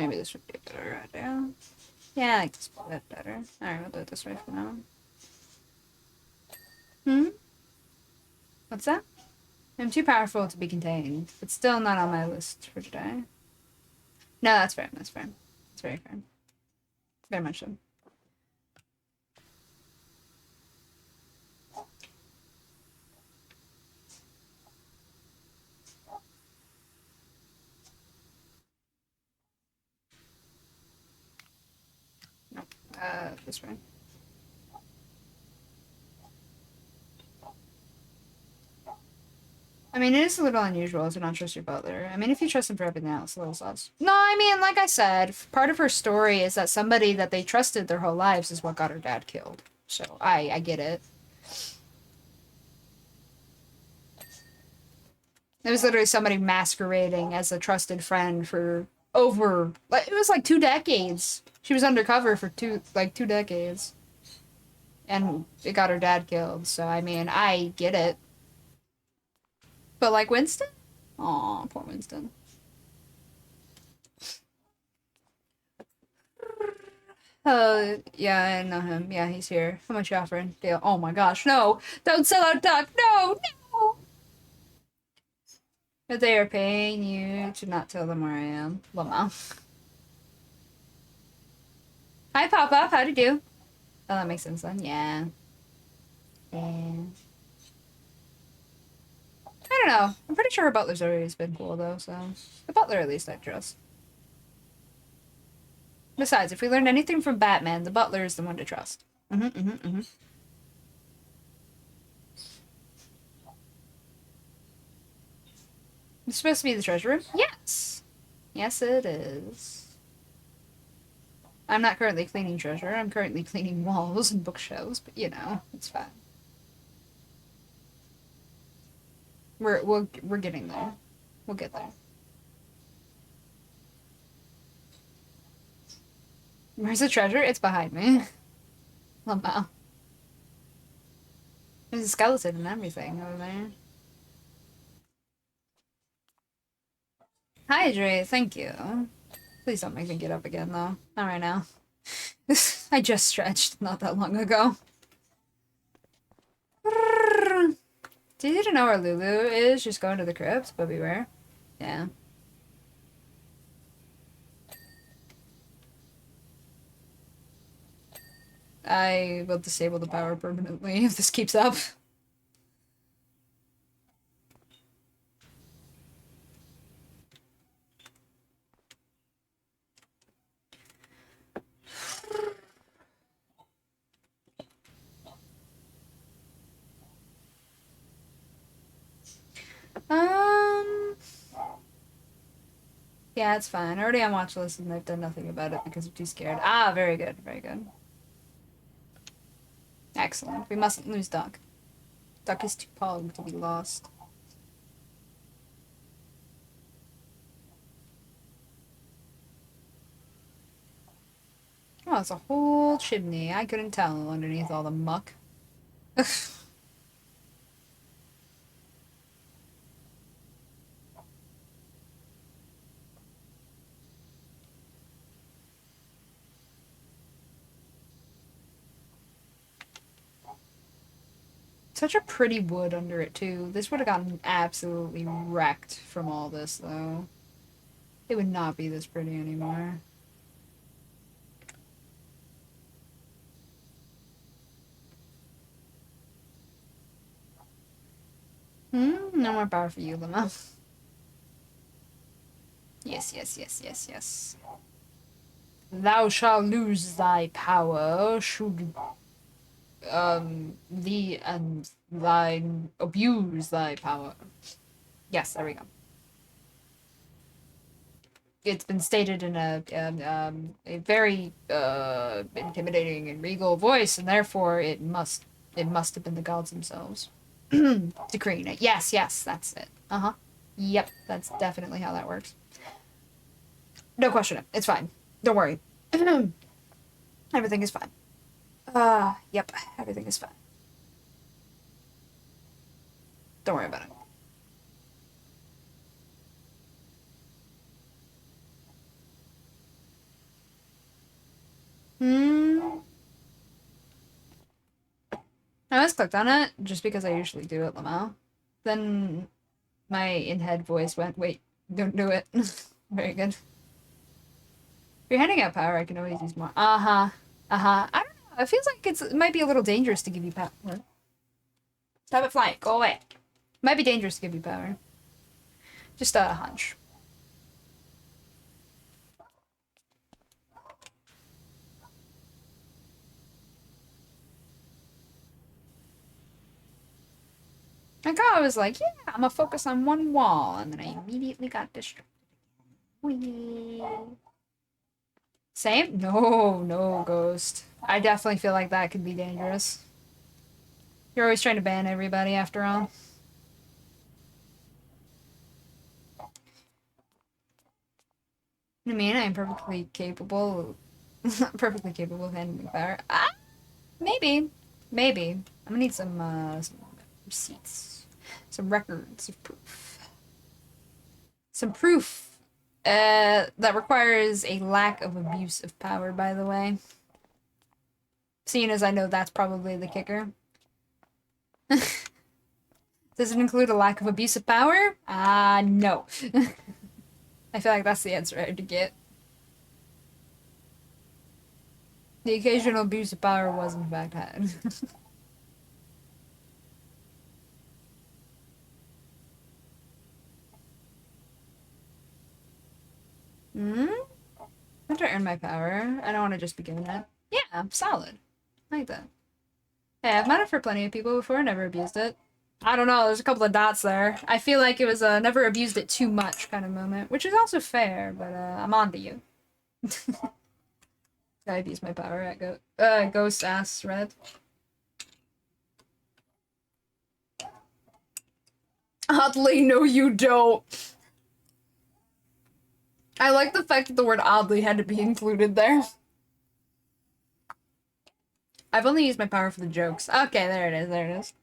Maybe this would be a better idea. Yeah, I like this a bit better. Alright, we'll do it this way for now. Hmm? What's that? I'm too powerful to be contained, but still not on my list for today. No, that's fair. That's fair. That's very fair. Very much so. No. This way. I mean, it is a little unusual to not trust your butler. I mean, if you trust him for everything else, a little sus. No, I mean, like I said, part of her story is that somebody that they trusted their whole lives is what got her dad killed. So, I get it. It was literally somebody masquerading as a trusted friend for over, like, it was like 2 decades. She was undercover for two decades. And it got her dad killed, so I mean, I get it. But like Winston? Aw, poor Winston. Yeah, I know him. Yeah, he's here. How much you offering? Deal. Oh my gosh, no! Don't sell out Duck! No! No! But they are paying you to not tell them where I am. Lamau. Hi, Pop-Up. How'd you do? Oh, that makes sense then. Yeah. Yeah. I don't know. I'm pretty sure her butler's always been cool, though, so... The butler, at least, I trust. Besides, if we learned anything from Batman, the butler is the one to trust. It's supposed to be the treasure room? Yes. Yes, it is. I'm not currently cleaning treasure. I'm currently cleaning walls and bookshelves, but you know, it's fine. We're getting there. We'll get there. Where's the treasure? It's behind me. Wow. There's a skeleton and everything over there. Hi, Dre. Thank you. Please don't make me get up again, though. Not right now. I just stretched not that long ago. It's easy to know where Lulu is. Just go into the crypt, but beware. Yeah. I will disable the power permanently if this keeps up. Um... Yeah, it's fine. Already on watch list and they've done nothing about it because I'm too scared. Ah, very good, very good. Excellent. We mustn't lose Duck. Duck is too pog to be lost. Oh, it's a whole chimney. I couldn't tell underneath all the muck. Such a pretty wood under it, too. This would have gotten absolutely wrecked from all this, though. It would not be this pretty anymore. No more power for you, Lama. Yes, yes, yes, yes, yes. Thou shalt lose thy power should thee and thine abuse thy power. Yes, there we go. It's been stated in a very intimidating and regal voice, and therefore it must have been the gods themselves decreeing it. Yes, yes, that's it. Uh-huh. Yep, that's definitely how that works. No question it. It's fine. Don't worry. Everything is fine. Yep, everything is fine. Don't worry about it. I almost clicked on it just because I usually do it, Lamau. Then my in-head voice went, wait, don't do it. Very good. If you're handing out power, I can always use more. Uh-huh. Uh-huh. I don't know. It feels like it might be a little dangerous to give you power. Stop it flying. Go away. Might be dangerous to give you power. Just a hunch. Like, I was like, yeah, I'm gonna focus on one wall, and then I immediately got distracted. Whee. Same? No, no, Ghost. I definitely feel like that could be dangerous. You're always trying to ban everybody, after all. I mean, I am perfectly capable, perfectly capable of handling power. Ah, maybe, maybe. I'm gonna need some receipts, some records of proof, some proof. That requires a lack of abuse of power, by the way. Seeing as I know that's probably the kicker. Does it include a lack of abuse of power? No. I feel like that's the answer I had to get. The occasional abuse of power was in fact had. Hmm? I have to earn my power. I don't want to just be given it. Yeah, I'm solid. I like that. Hey, I've met it for plenty of people before, never abused it. I don't know, there's a couple of dots there. I feel like it was a never abused it too much kind of moment, which is also fair, but I'm on to you. I've used my power at Ghost Ass Red. Oddly, no you don't. I like the fact that the word oddly had to be included there. I've only used my power for the jokes. Okay, there it is, there it is.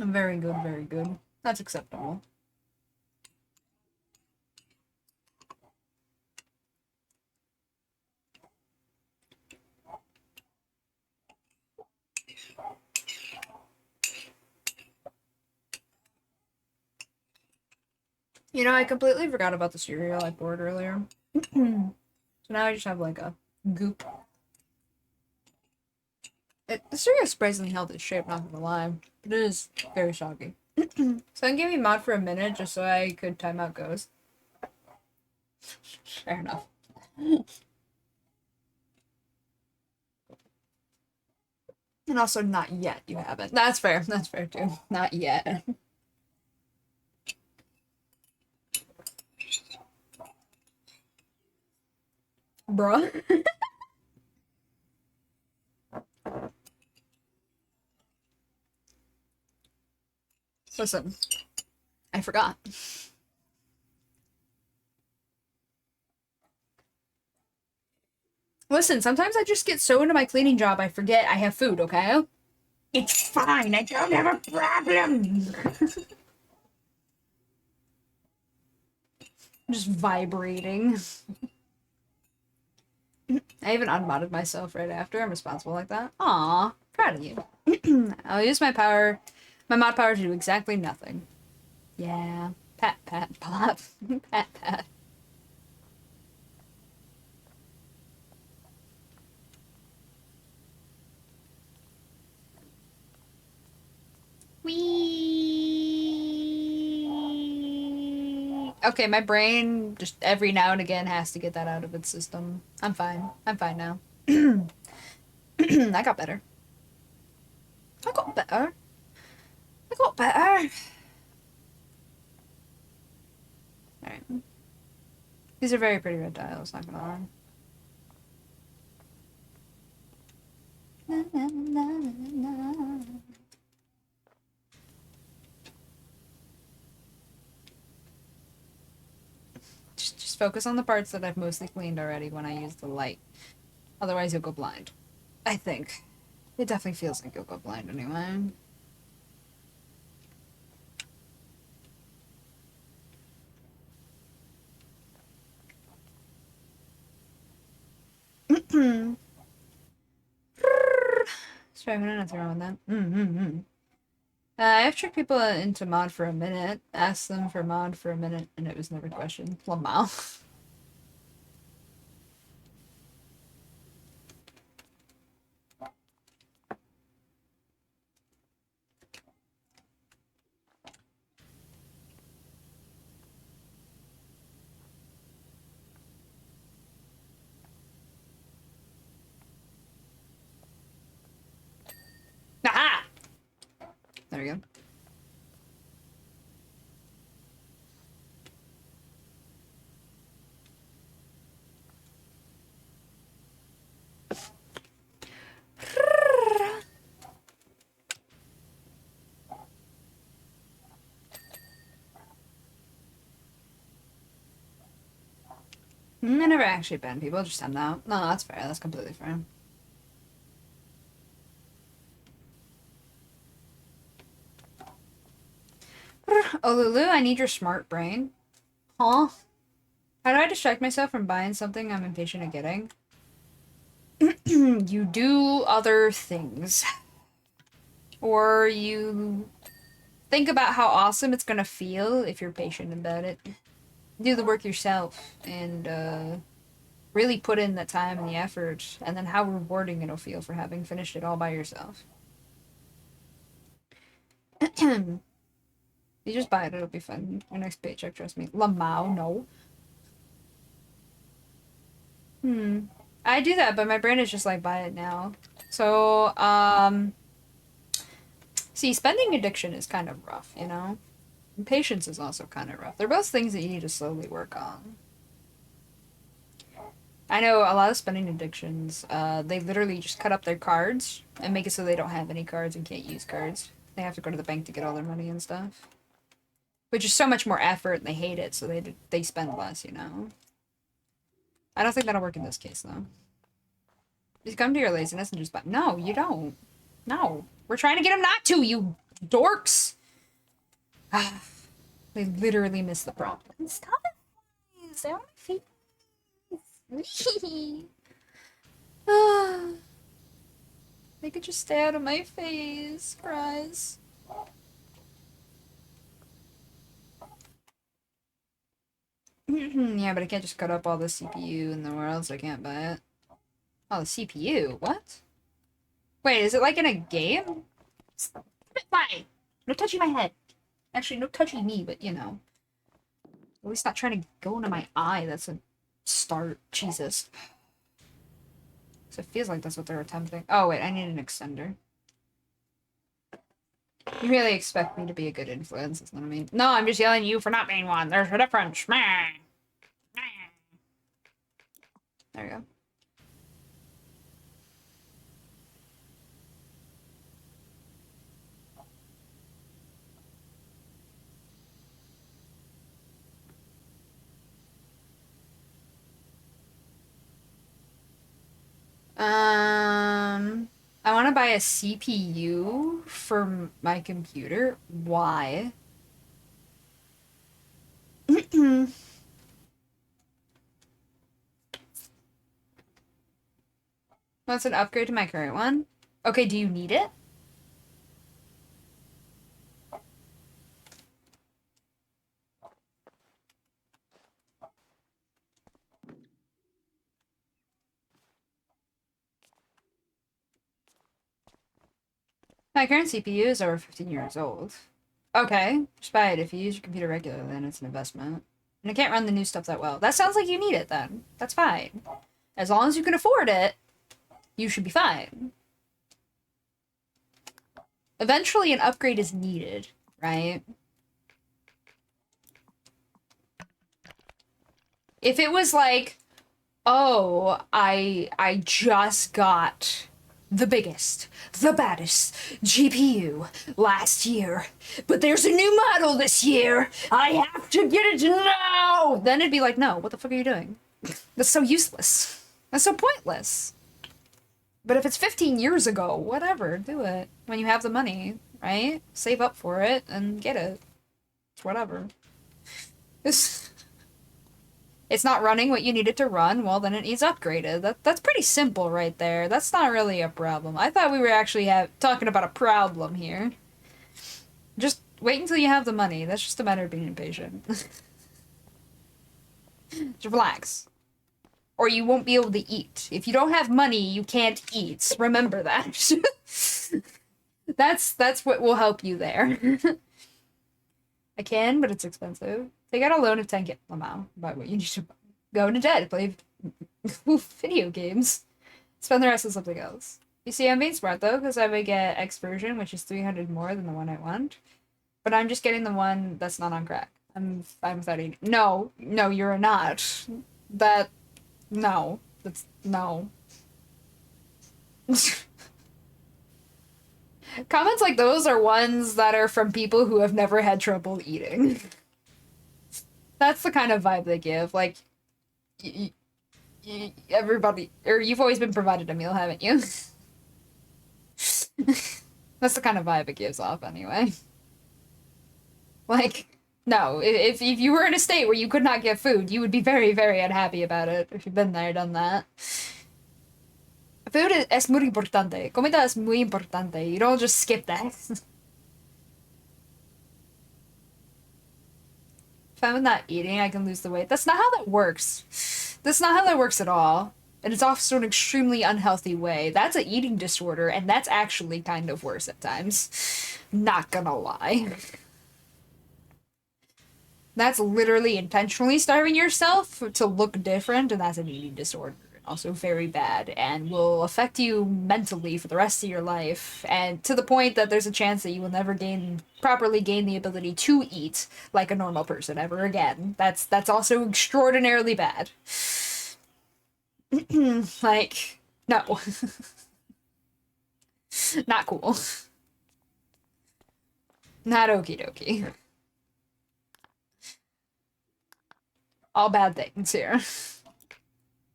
Very good, very good. That's acceptable. You know, I completely forgot about the cereal I poured earlier. So now I just have like a goop. The cereal is surprisingly held its shape, not gonna lie. But it is very soggy. So I gave me mod for a minute just so I could time out Ghost. Fair enough. And also, not yet, you haven't. That's fair. That's fair too. Not yet. Bruh. Listen, I forgot. Listen, sometimes I just get so into my cleaning job I forget I have food, okay? It's fine, I don't have a problem. Just vibrating. I even unmodded myself right after. I'm responsible like that. Aw, proud of you. I'll use my power, my mod power to do exactly nothing. Yeah. Pat, pat, pop. Pat, pat. Wee. Okay, my brain just every now and again has to get that out of its system. I'm fine. I'm fine now. I got better. I got better. I got better. Alright. These are very pretty red tiles, not gonna lie. Na, na, na, na, na. Just focus on the parts that I've mostly cleaned already when I use the light. Otherwise you'll go blind. I think. It definitely feels like you'll go blind anyway. Let's try nothing wrong with that. I've tricked people into mod for a minute, asked them for mod for a minute, and it was never questioned. Lamau. Aha! There we go. I never actually ban people, just send out. No, that's fair. That's completely fair. Oh, Lulu, I need your smart brain. Huh? How do I distract myself from buying something I'm impatient of getting? You do other things. Or you think about how awesome it's gonna feel if you're patient about it. Do the work yourself and really put in the time and the effort, and then how rewarding it'll feel for having finished it all by yourself. You just buy it, it'll be fun. Your next paycheck, trust me. Lamau, no. I do that, but my brain is just like, buy it now. So, see, spending addiction is kind of rough, you know? And patience is also kind of rough. They're both things that you need to slowly work on. I know a lot of spending addictions, they literally just cut up their cards and make it so they don't have any cards and can't use cards. They have to go to the bank to get all their money and stuff. Which is so much more effort and they hate it, so they spend less, you know? I don't think that'll work in this case, though. Just come to your laziness and just buy. No, you don't. No. We're trying to get him not to, you dorks! They literally missed the prompt. Stop it, please. I want to face. They could just stay out of my face, cries. Yeah, but I can't just cut up all the CPU in the world, so I can't buy it. Oh, the CPU? What? Wait, is it like in a game? Stop it, bye! No touching my head. Actually, no touching me, but you know. At least not trying to go into my eye. That's a start. Jesus. So it feels like that's what they're attempting. Oh, wait, I need an extender. You really expect me to be a good influence, is what I mean. No, I'm just yelling at you for not being one. There's a difference. There we go. I want to buy a CPU for my computer. Why? What's an upgrade to my current one? Okay, do you need it? My current CPU is over 15 years old. Okay, just buy it. If you use your computer regularly, then it's an investment. And I can't run the new stuff that well. That sounds like you need it then. That's fine. As long as you can afford it, you should be fine. Eventually, an upgrade is needed, right? If it was like, oh, I just got the biggest, the baddest GPU last year, but there's a new model this year. I have to get it now. Then it'd be like, no, what the fuck are you doing? That's so useless. That's so pointless. But if it's 15 years ago, whatever, do it. When you have the money, right? Save up for it and get it. It's whatever. This... it's not running what you need it to run, well, then it needs upgraded. That's pretty simple right there. That's not really a problem. I thought we were actually talking about a problem here. Just wait until you have the money. That's just a matter of being impatient. Just relax. Or you won't be able to eat. If you don't have money, you can't eat. Remember that. That's what will help you there. I can, but it's expensive. Take out a loan of 10K. Lamau. Buy what you need to buy. Go into debt. Play video games. Spend the rest on something else. You see, I'm being smart though, because I would get X version, which is 300 more than the one I want. But I'm just getting the one that's not on crack. I'm fine without eating. No, you're not. No. That's, no. Comments like those are ones that are from people who have never had trouble eating. That's the kind of vibe they give. Like, everybody, or you've always been provided a meal, haven't you? That's the kind of vibe it gives off, anyway. Like, no, if you were in a state where you could not get food, you would be very, very unhappy about it if you've been there, done that. Food es muy importante. Comida es muy importante. You don't just skip that. If I'm not eating, I can lose the weight. That's not how that works. That's not how that works at all. And it's also an extremely unhealthy way. That's an eating disorder, and that's actually kind of worse at times. Not gonna lie. That's literally intentionally starving yourself to look different, and that's an eating disorder. Also very bad, and will affect you mentally for the rest of your life, and to the point that there's a chance that you will never properly gain the ability to eat like a normal person ever again. That's also extraordinarily bad. Like, no. Not cool. Not okie dokie. All bad things here.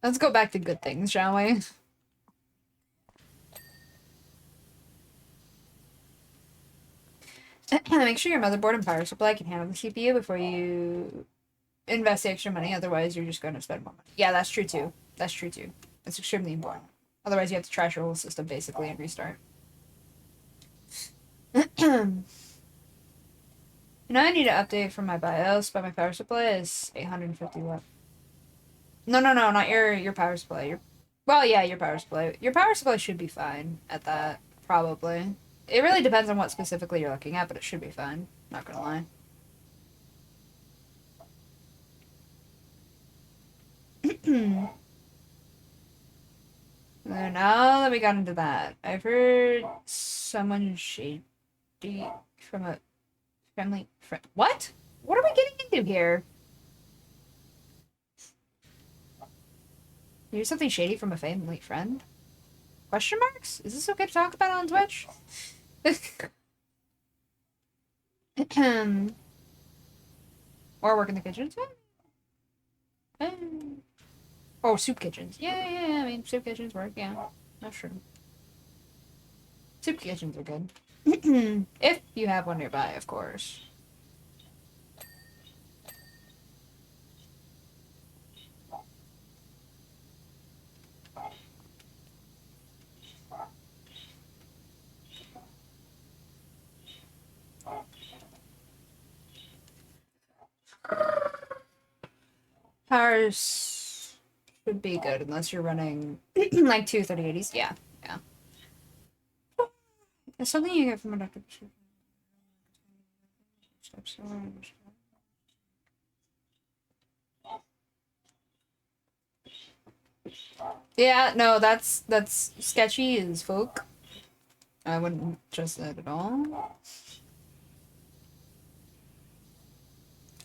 Let's go back to good things, shall we? Make sure your motherboard and power supply can handle the CPU before you invest the extra money, otherwise you're just going to spend more money. Yeah, that's true too. That's true too. That's extremely important. Otherwise you have to trash your whole system basically and restart. You know, I need to update from my BIOS, but my power supply is 850 watt. No, not your power supply. Well, yeah, your power supply. Your power supply should be fine at that, probably. It really depends on what specifically you're looking at, but it should be fine. Not gonna lie. Now that we got into that, I've heard someone shady from a family friend. What? What are we getting into here? Here's something shady from a family friend? Question marks? Is this okay to talk about on Twitch? Or work in the kitchen? Oh, soup kitchens. Yeah, I mean, soup kitchens work, yeah. That's true. Soup kitchens are good. If you have one nearby, of course. Powers should be good unless you're running like 3080s. Yeah. It's something you get from a doctor. Yeah, no, that's sketchy as folk. I wouldn't trust that at all.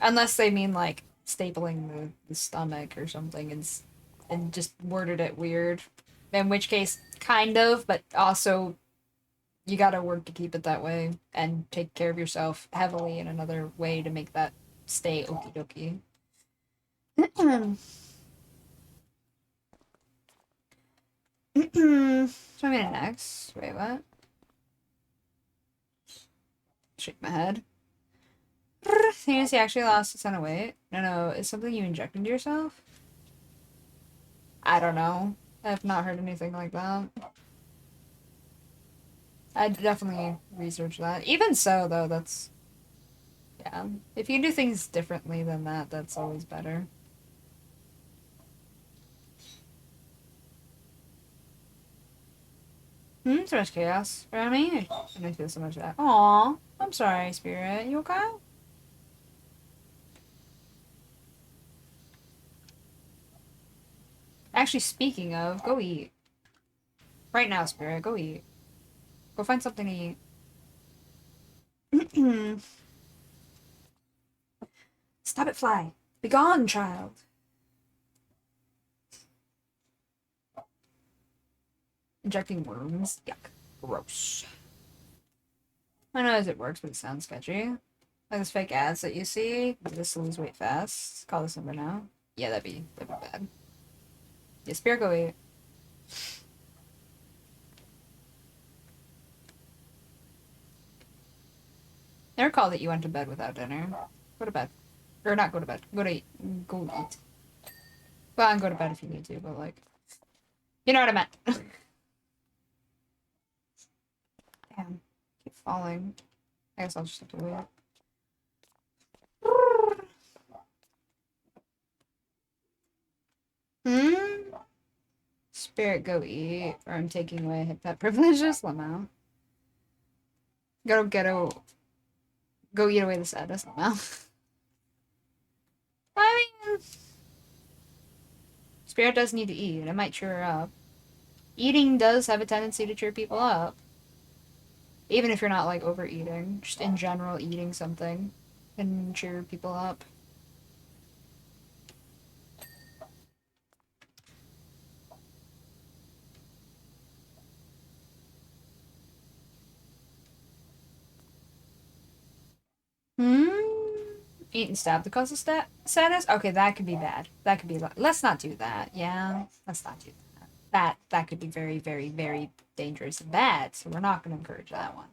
Unless they mean like stapling the stomach or something and just worded it weird. In which case, kind of, but also you gotta work to keep it that way and take care of yourself heavily in another way to make that stay okie dokie. So I'm in next. Wait, what? Shake my head. Fantasy actually lost a ton of weight. No, it's something you inject into yourself. I don't know. I've not heard anything like that. I'd definitely research that. Even so, though, that's yeah. If you do things differently than that, that's always better. So much chaos around me. And I feel so much of that. Aw, I'm sorry, Spirit. You okay? Actually, speaking of, go eat. Right now, Spirit, go eat. Go find something to eat. Stop it, fly. Begone, child. Injecting worms. Yuck. Gross. I know as it works, but it sounds sketchy. Like those fake ads that you see. This to lose weight fast. Call this number now. Yeah, that'd be bad. Yeah, Spirit, go eat. Never call that you went to bed without dinner. Go to bed. Or not go to bed. Go to eat. Go eat. Well, and go to bed if you need to, but like, you know what I meant. Damn, keep falling. I guess I'll just have to wait. Spirit, go eat, or I'm taking away hit pet privileges. Lamau. Go eat away the sadness. Lamau. I mean, Spirit does need to eat. It might cheer her up. Eating does have a tendency to cheer people up. Even if you're not like overeating, just in general, eating something can cheer people up. Hmm. Eat and stab the cause of sadness. Okay, that could be bad. That could be. Let's not do that. Yeah, let's not do that. That could be very, very, very dangerous and bad. So we're not going to encourage that one.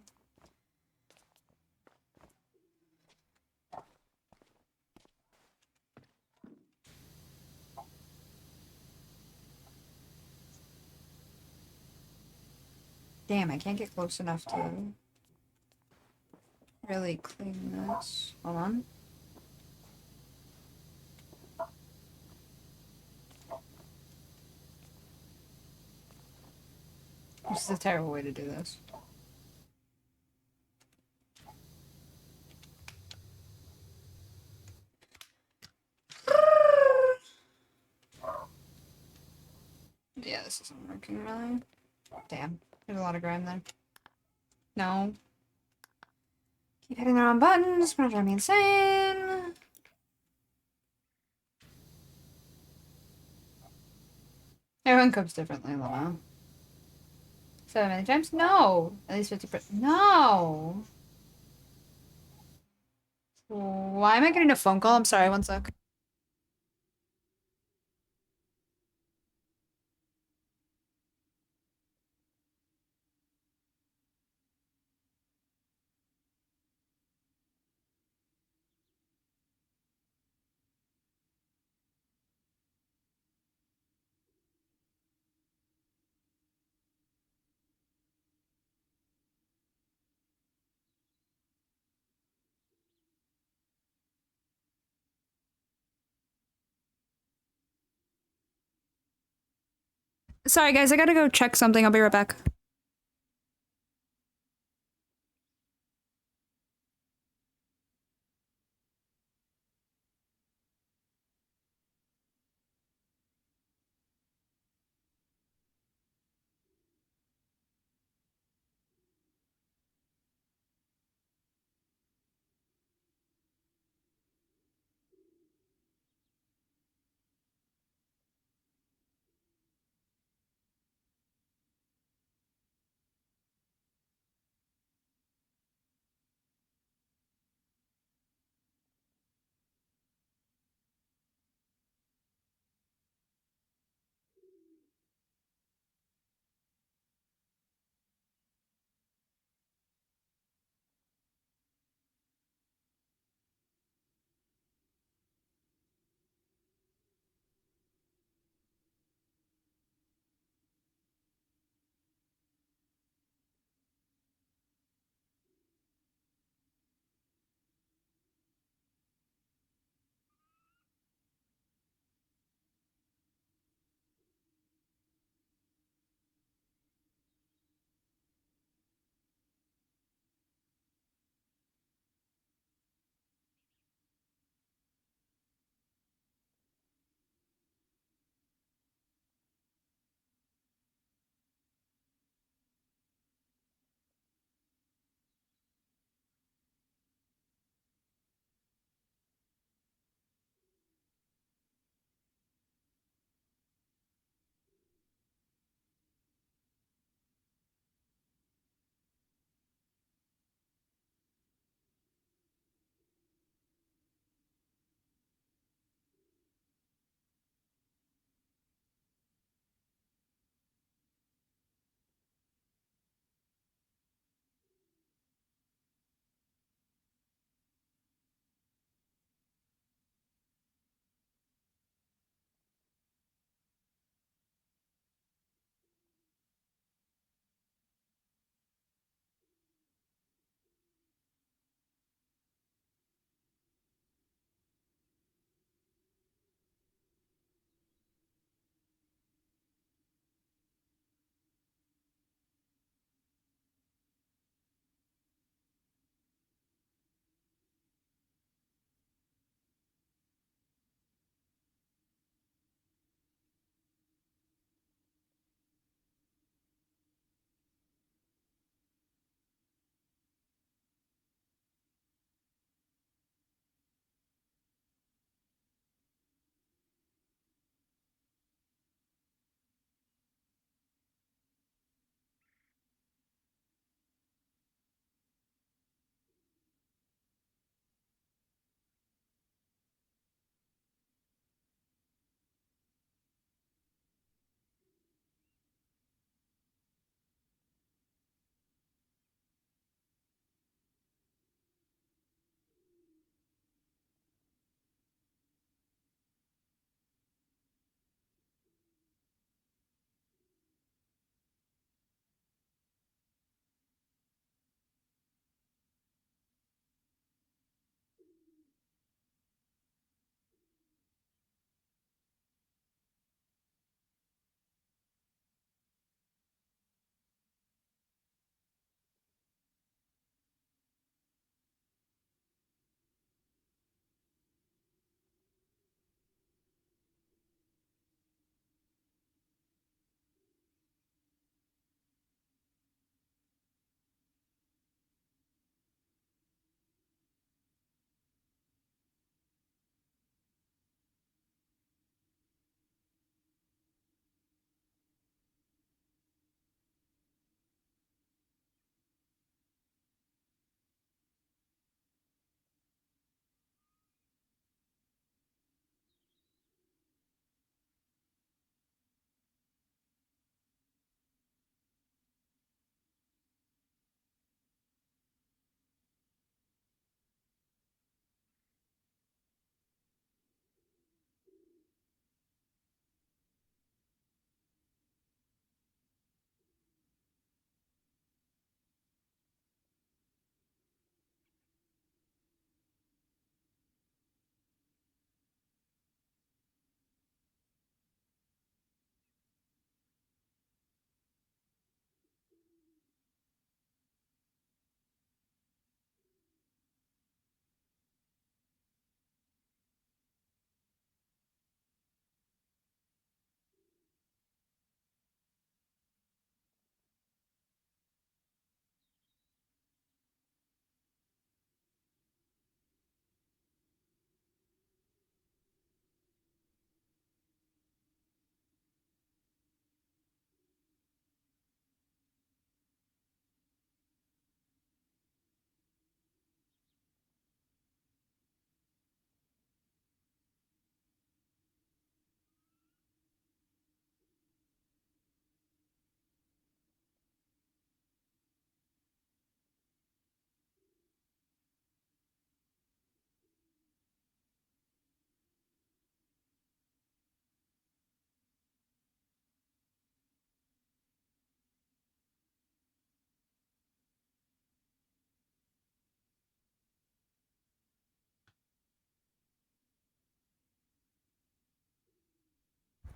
Damn, I can't get close enough to really clean this. Hold on. This is a terrible way to do this. Yeah, this isn't working really. Damn, there's a lot of grime there. No. Keep hitting the wrong buttons. It's gonna drive me insane. Everyone cooks differently, Lama. 7 many times? No! At least 50%. No! Why am I getting a phone call? I'm sorry, one sec. Sorry, guys, I gotta go check something. I'll be right back.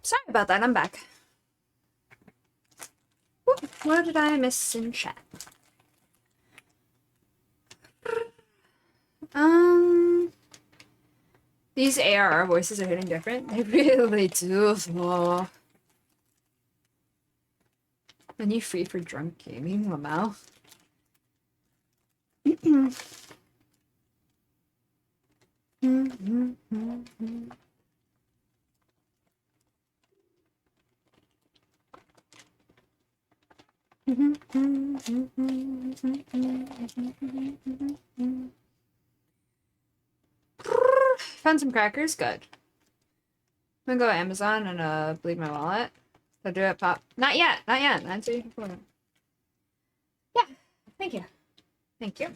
Sorry about that, I'm back. Whoop, what did I miss in chat? These ARR voices are hitting different. They really do. Oh. Are you free for drunk gaming, Lamau? Found some crackers? Good. I'm gonna go to Amazon and bleed my wallet. So do it pop. Not yet, not yet. That's it. Yeah, thank you. Thank you.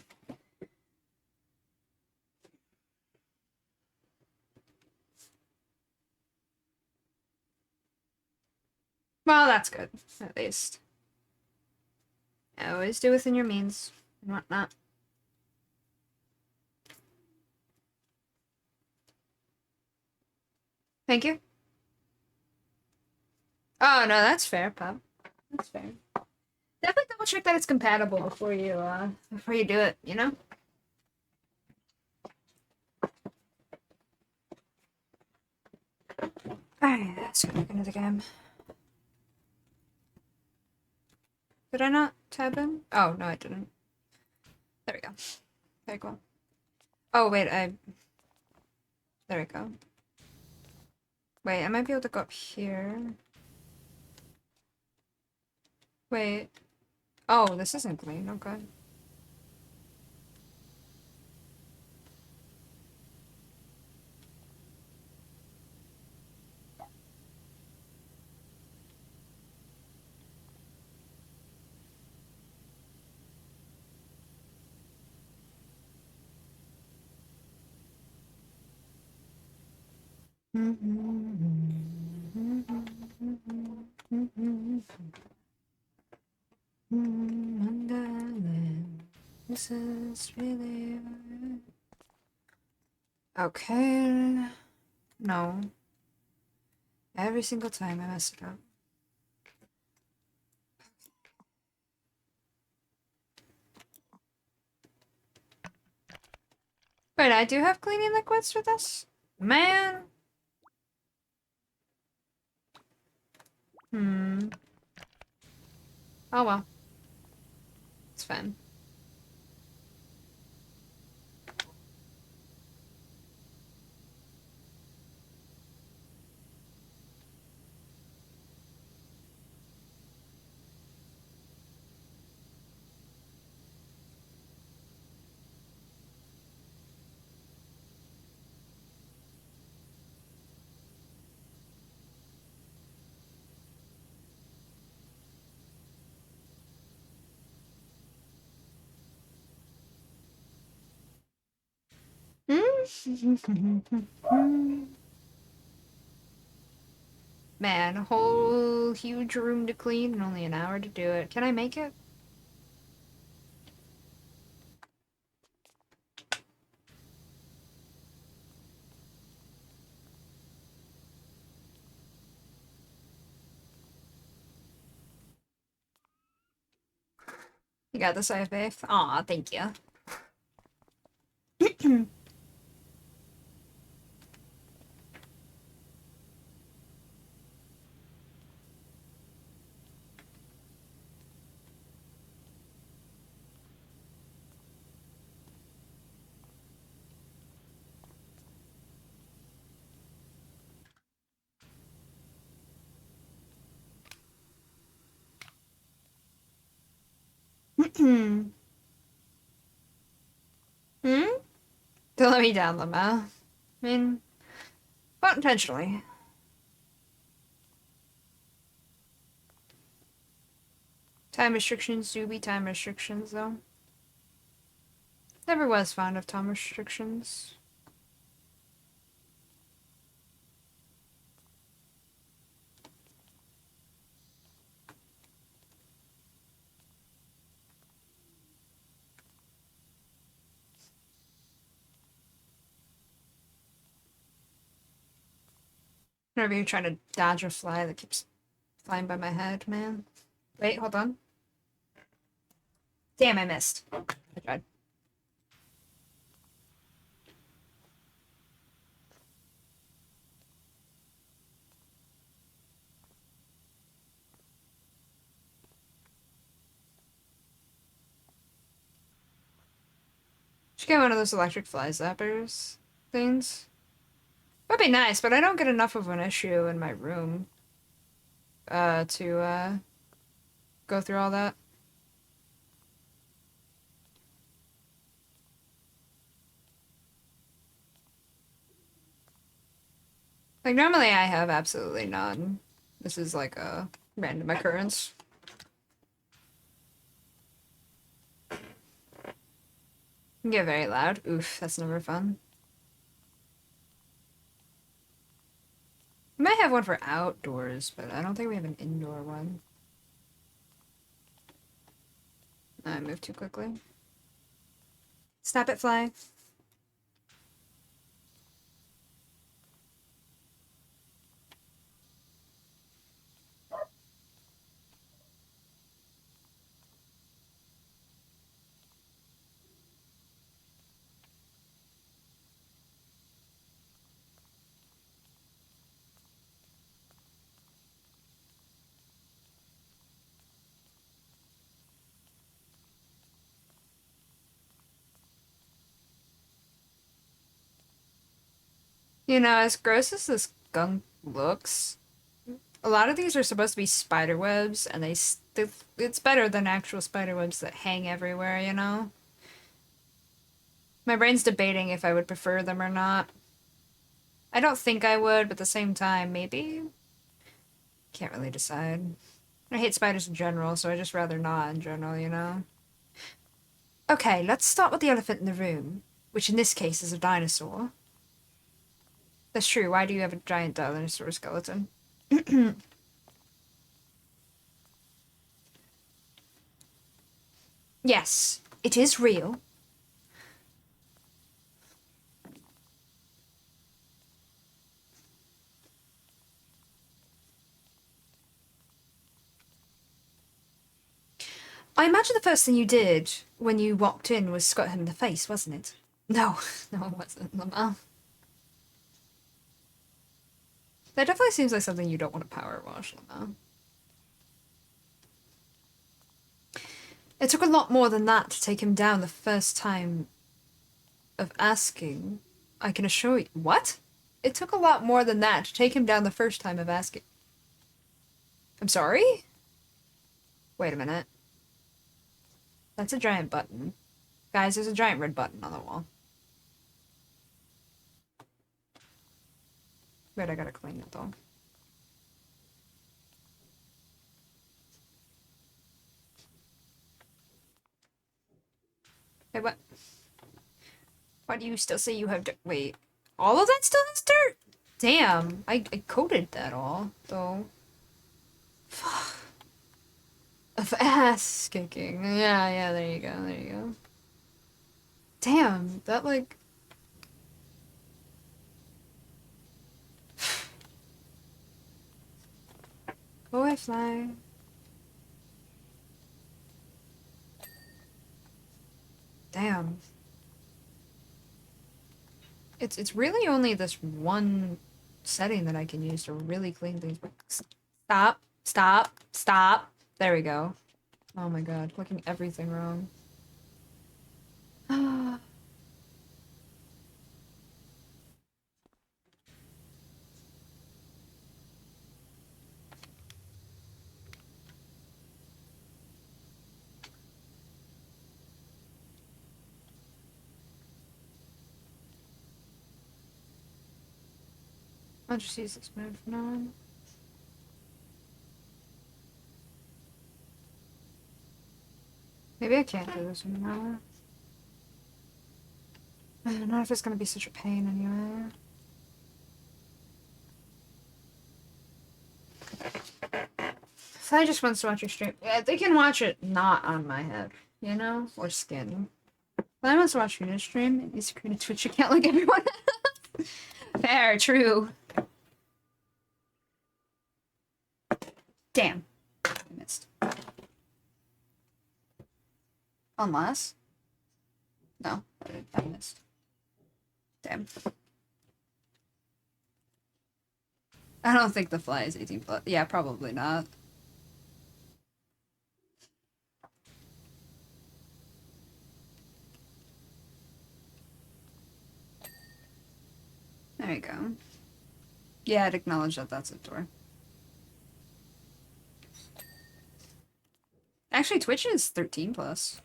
Well, that's good, at least. Always do within your means and whatnot. Thank you. Oh, no, that's fair, Pop. That's fair. Definitely double check that it's compatible before you do it, you know? Alright, let's go back into the game. Did I not tab in? Oh, no, I didn't. There we go. Very cool. Oh, wait, there we go. Wait, I might be able to go up here. Wait. Oh, this isn't clean. Okay. This is really okay. No. Every single time I mess it up. Wait, I do have cleaning liquids for this? Man. Oh well. It's fine. Man, a whole huge room to clean and only an hour to do it. Can I make it? You got this, I have faith. Aw, thank you. Hmm? Don't let me down, Lama. I mean, not intentionally. Time restrictions do be time restrictions, though. Never was fond of time restrictions. Whenever you're trying to dodge a fly that keeps flying by my head, man. Wait, hold on. Damn, I missed. I tried. Should get one of those electric fly zappers things. That'd be nice, but I don't get enough of an issue in my room to go through all that. Like, normally I have absolutely none. This is like a random occurrence. Can get very loud. Oof, that's never fun. We might have one for outdoors, but I don't think we have an indoor one. I moved too quickly. Stop it, fly. You know, as gross as this gunk looks, a lot of these are supposed to be spider webs, and it's better than actual spider webs that hang everywhere, you know? My brain's debating if I would prefer them or not. I don't think I would, but at the same time, maybe? Can't really decide. I hate spiders in general, so I just rather not in general, you know? Okay, let's start with the elephant in the room, which in this case is a dinosaur. That's true, why do you have a giant dinosaur skeleton? Yes, it is real. I imagine the first thing you did when you walked in was scot him in the face, wasn't it? No, no, it wasn't, Lamar. That definitely seems like something you don't want to power wash, Lamar. It took a lot more than that to take him down the first time of asking. I can assure you. What? It took a lot more than that to take him down the first time of asking. I'm sorry? Wait a minute. That's a giant button. Guys, there's a giant red button on the wall. Wait, I gotta clean it though. Hey, what? Why do you still say you have dirt? Wait, all of that still has dirt? Damn, I coated that all, though. Of ass kicking. Yeah, there you go, there you go. Damn, that like... Go away, fly. Damn. It's really only this one setting that I can use to really clean things. Stop, stop, stop. There we go. Oh my god, looking everything wrong. I'll just use this move from now on. Maybe I can't do this from now on. I don't know if it's gonna be such a pain anyway. If I just wants to watch your stream, yeah, they can watch it not on my head, you know? Or skin. If I wants to watch your stream, it needs to create a Twitch account like everyone else. Fair, true. Damn. I missed. Unless. No, I missed. Damn. I don't think the fly is 18 plus. Yeah, probably not. There you go. Yeah, I'd acknowledge that that's a door. Actually, Twitch is 13 plus.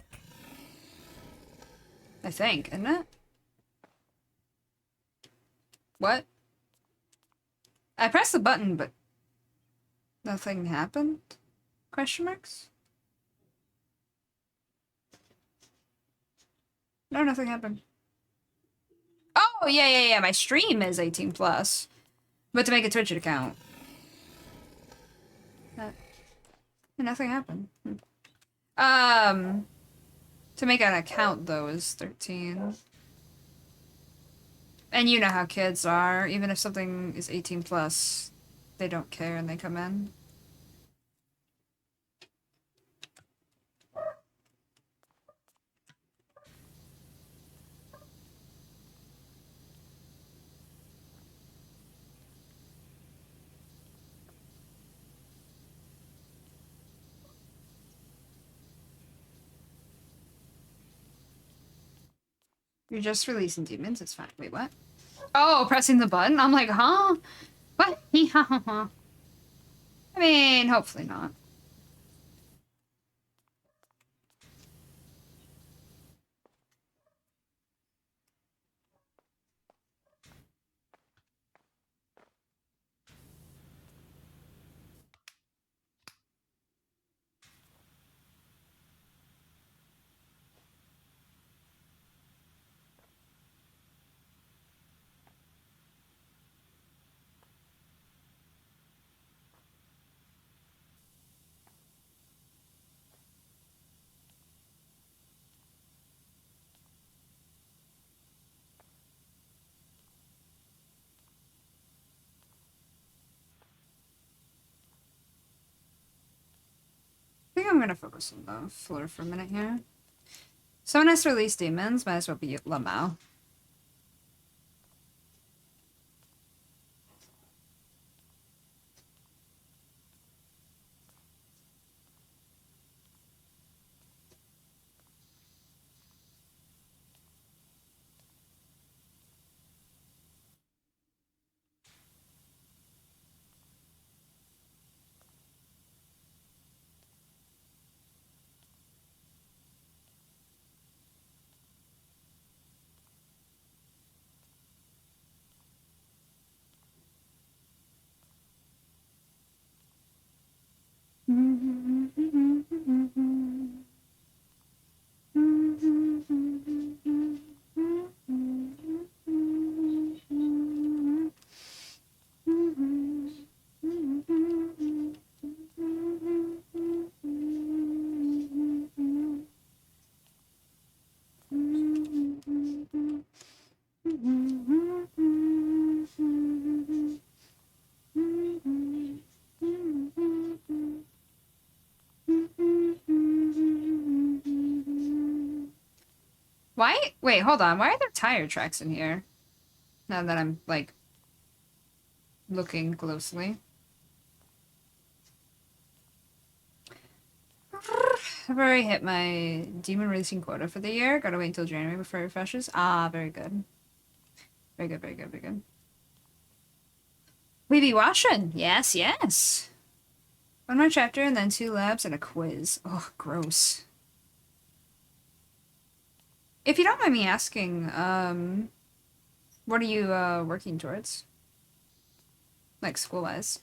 I think, isn't it? What? I pressed the button, but nothing happened? Question marks? No, nothing happened. Oh, yeah. My stream is 18 plus. But to make a Twitch account. Nothing happened. To make an account, though, is 13. And you know how kids are. Even if something is 18 plus, they don't care and they come in. You're just releasing demons, it's fine. Wait, what? Oh, pressing the button? I'm like, huh? What? I mean, hopefully not. I think I'm gonna focus on the floor for a minute here. Someone has to release demons, might as well be Lamau. Why? Wait, hold on. Why are there tire tracks in here? Now that I'm, like, looking closely. I've already hit my demon releasing quota for the year. Gotta wait until January before it refreshes. Ah, very good. Very good. We be washing. Yes. One more chapter and then 2 labs and a quiz. Oh, gross. If you don't mind me asking, what are you, working towards? Like, school-wise?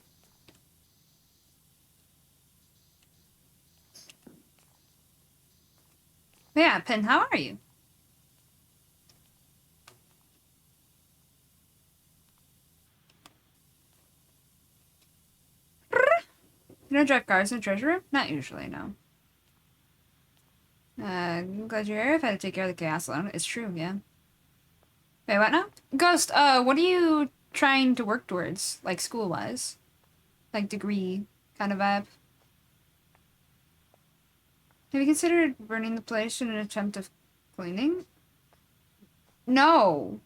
Yeah, Pin, how are you? You don't drive cars in the treasure room? Not usually, no. I'm glad you're here. I've had to take care of the chaos alone. It's true, yeah. Wait, what now? Ghost, what are you trying to work towards? Like, school-wise? Like, degree kind of vibe? Have you considered burning the place in an attempt of cleaning? No.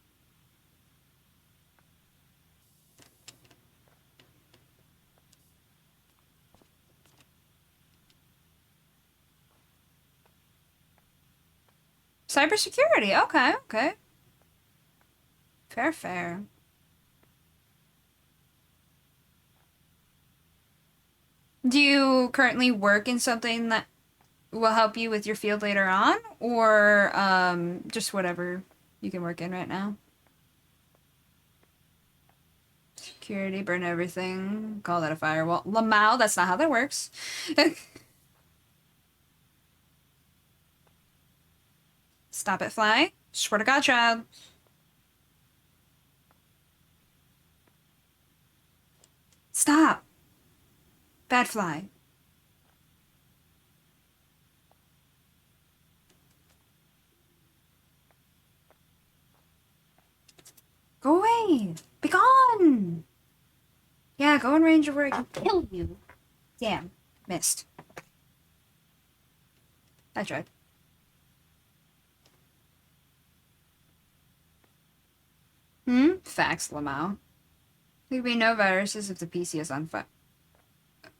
Cybersecurity. Okay, okay. Fair, fair. Do you currently work in something that will help you with your field later on, or just whatever you can work in right now? Security, burn everything, call that a firewall. Lamau, that's not how that works. Stop it, fly. Swear to God, child. Stop. Bad fly. Go away. Be gone. Yeah, go in range of where I can kill you. Damn. Missed. I tried. Facts, Lamau. There could be no viruses if the PC is on fire.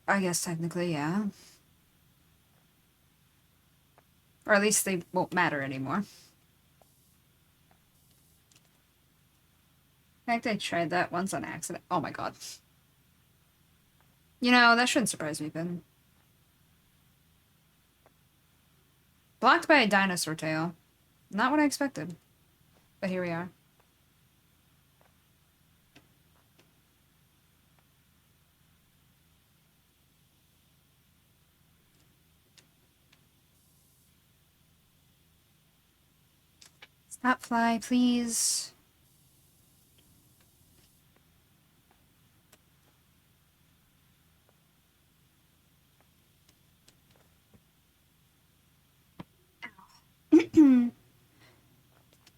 I guess technically, yeah. Or at least they won't matter anymore. In fact, I tried that once on accident. Oh my god. You know, that shouldn't surprise me, Ben. Blocked by a dinosaur tail. Not what I expected. But here we are. Stop, fly, please.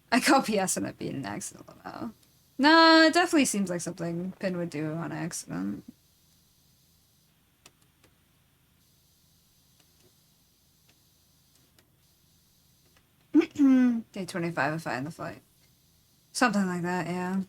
I call PS and it being an accident, Lamau. No, it definitely seems like something Pin would do on accident. Day 25 if I end the flight. Something like that, yeah.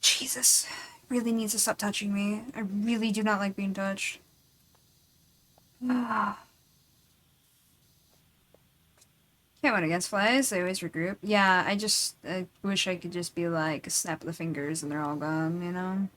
Jesus. Really needs to stop touching me. I really do not like being touched. Can't win against flies. They always regroup. Yeah, I wish I could just be like a snap of the fingers and they're all gone, you know?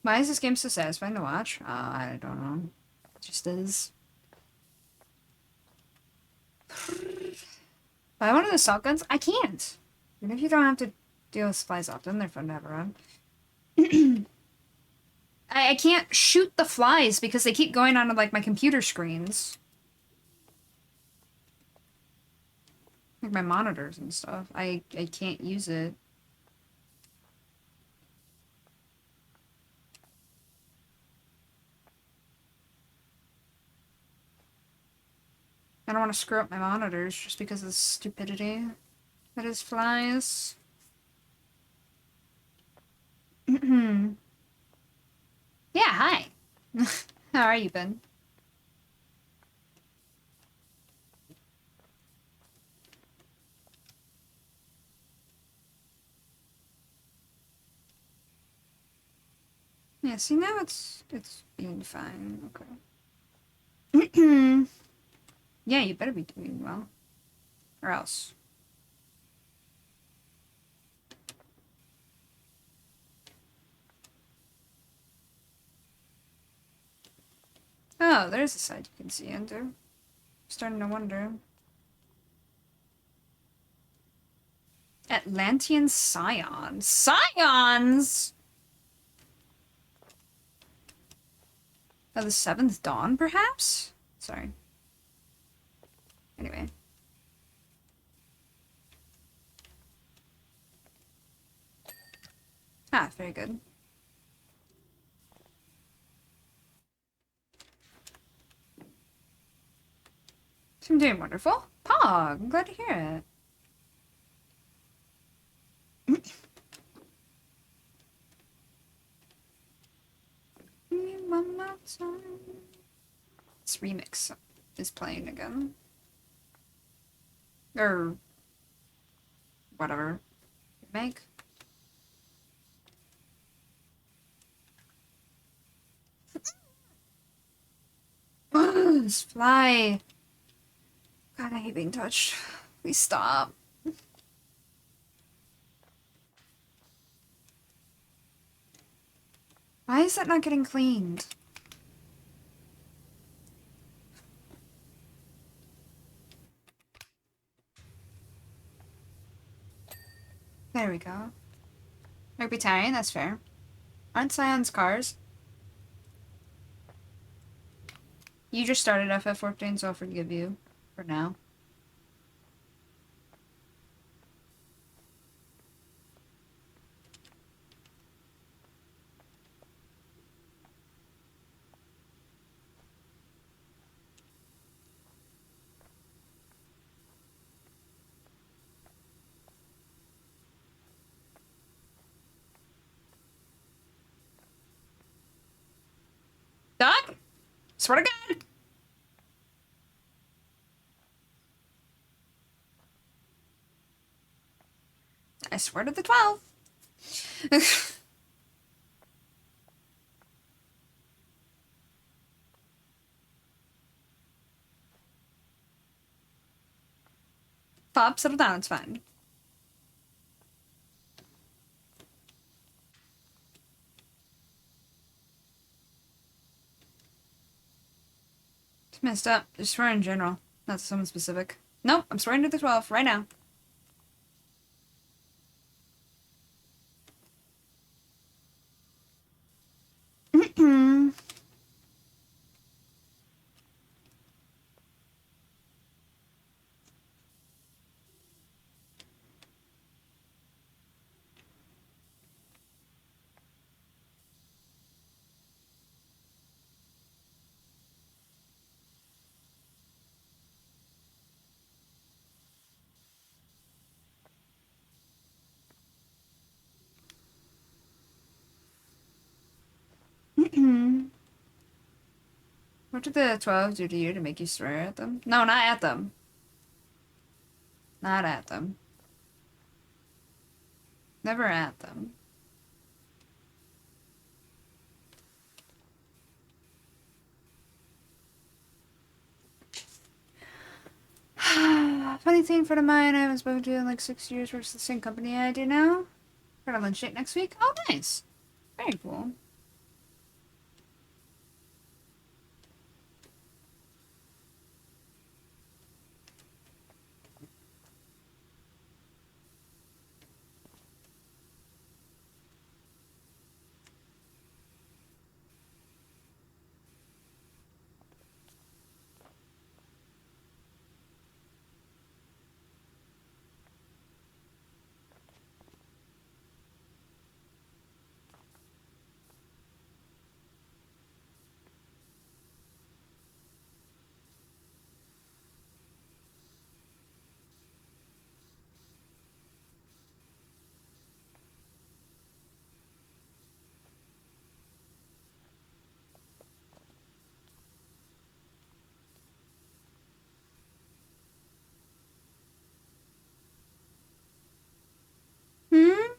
Why is this game so satisfying to watch? I don't know. It just is. Buy one of the assault guns? I can't. Even if you don't have to deal with flies often, they're fun to have around. I can't shoot the flies because they keep going onto like my computer screens. Like my monitors and stuff. I can't use it. I don't want to screw up my monitors just because of the stupidity that is flies. Yeah, hi. How are you, Ben? Yeah, see now it's being fine. Okay. Yeah, you better be doing well. Or else. Oh, there's a side you can see into. Starting to wonder. Atlantean Scions. Scions! Oh, the Seventh Dawn, perhaps? Sorry. Anyway. Ah, very good. I'm doing wonderful. Pog, I'm glad to hear it. One more time. This remix is playing again. Or whatever. Remake. This fly. God, I hate being touched. Please stop. Why is that not getting cleaned? There we go. Herpetarian, that's fair. Aren't Scions cars? You just started FF14, so I'll forgive you. For now. Doc? Swear to God! I swear to the 12. Pop, settle down, it's fine. It's messed up. Just swear in general. Not someone specific. Nope, I'm swearing to the 12 right now. What did the 12 do to you to make you swear at them? No, not at them. Not at them. Never at them. Funny thing, friend of mine I haven't spoken to in like 6 years, works for the same company I do now. Got a lunch date next week. Oh, nice. Very cool. Hmm?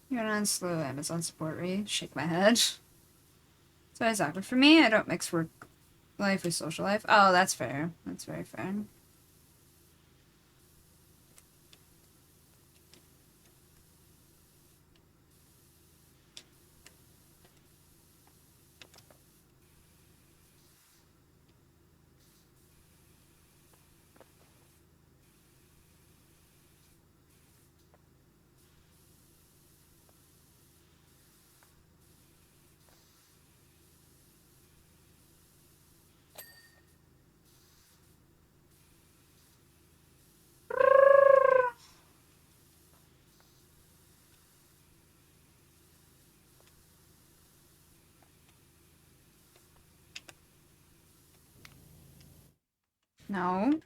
You're not slow Amazon support rate. Shake my head. So exactly. For me, I don't mix work life with social life. Oh, that's fair. That's very fair. No.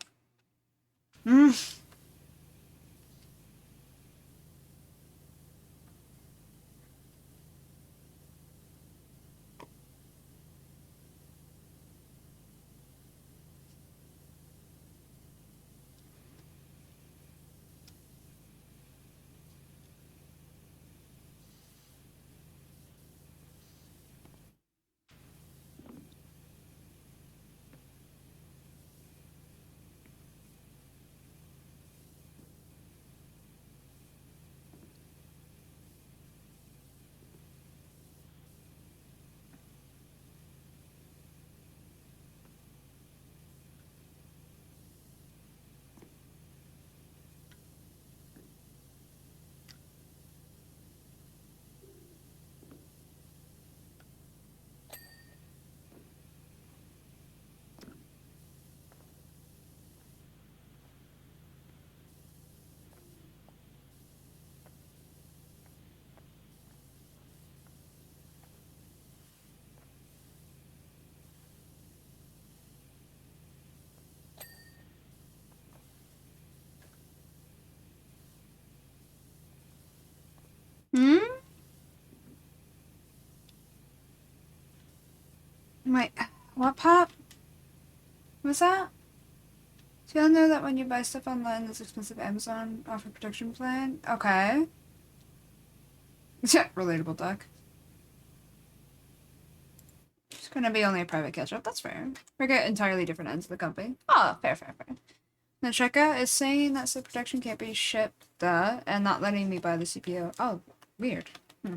Mm. Hmm? Wait, what pop? What's that? Do y'all know that when you buy stuff online, it's expensive Amazon offer protection plan? Okay. Yeah, relatable duck. It's gonna be only a private catch-up. That's fair. We're at entirely different ends of the company. Oh, fair, fair, fair. The checkout is saying that sub protection can't be shipped, and not letting me buy the CPU. Oh, weird. Hmm.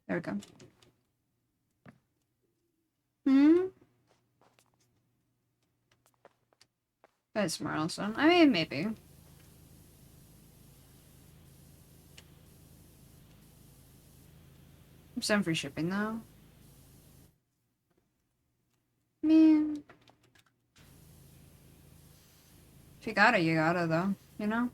There we go. Hmm? That's smart also. I mean, maybe. Some free shipping, though. I mean, if you gotta, though. You know?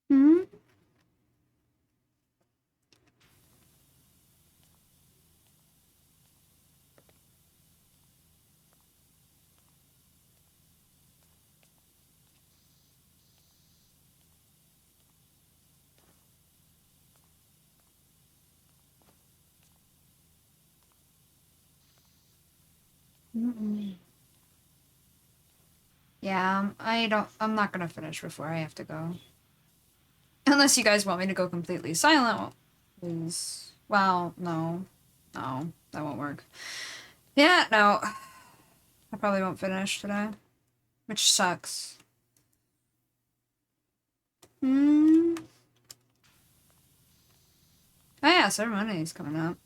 Hmm? Mm-mm. Yeah, I'm not gonna finish before I have to go. Unless you guys want me to go completely silent. Well, no. No, that won't work. Yeah, no. I probably won't finish today, which sucks. Hmm. Oh yeah, ceremony's coming up.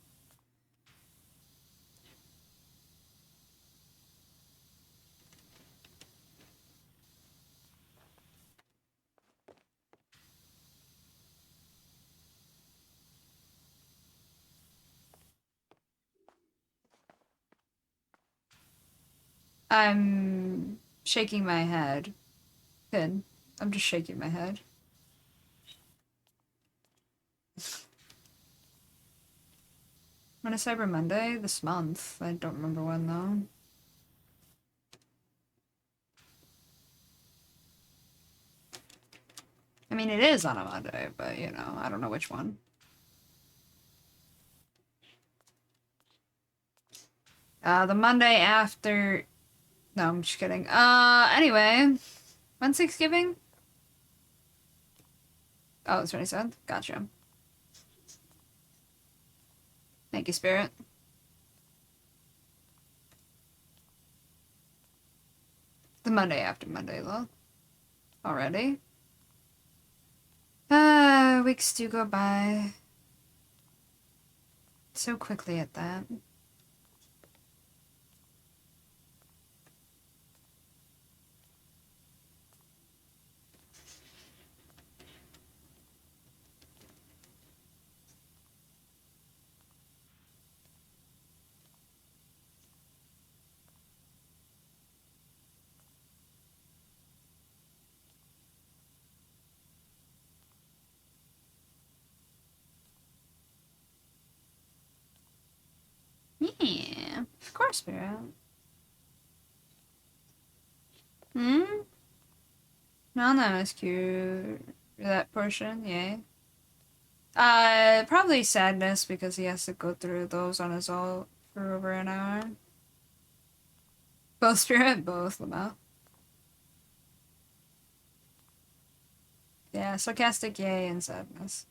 I'm shaking my head. Good. I'm just shaking my head. When is Cyber Monday? This month. I don't remember when though. I mean, it is on a Monday, but you know, I don't know which one. The Monday after. No, I'm just kidding. Anyway, when's Thanksgiving? Oh, it's 27th? Gotcha. Thank you, Spirit. The Monday after Monday, though. Already? Weeks do go by so quickly at that. Yeah, of course, Spirit. Hmm? No, that was cute. That portion, yeah. Probably sadness because he has to go through those on his own for over an hour. Both Spirit, both Lamau. Yeah, sarcastic, yay, and sadness.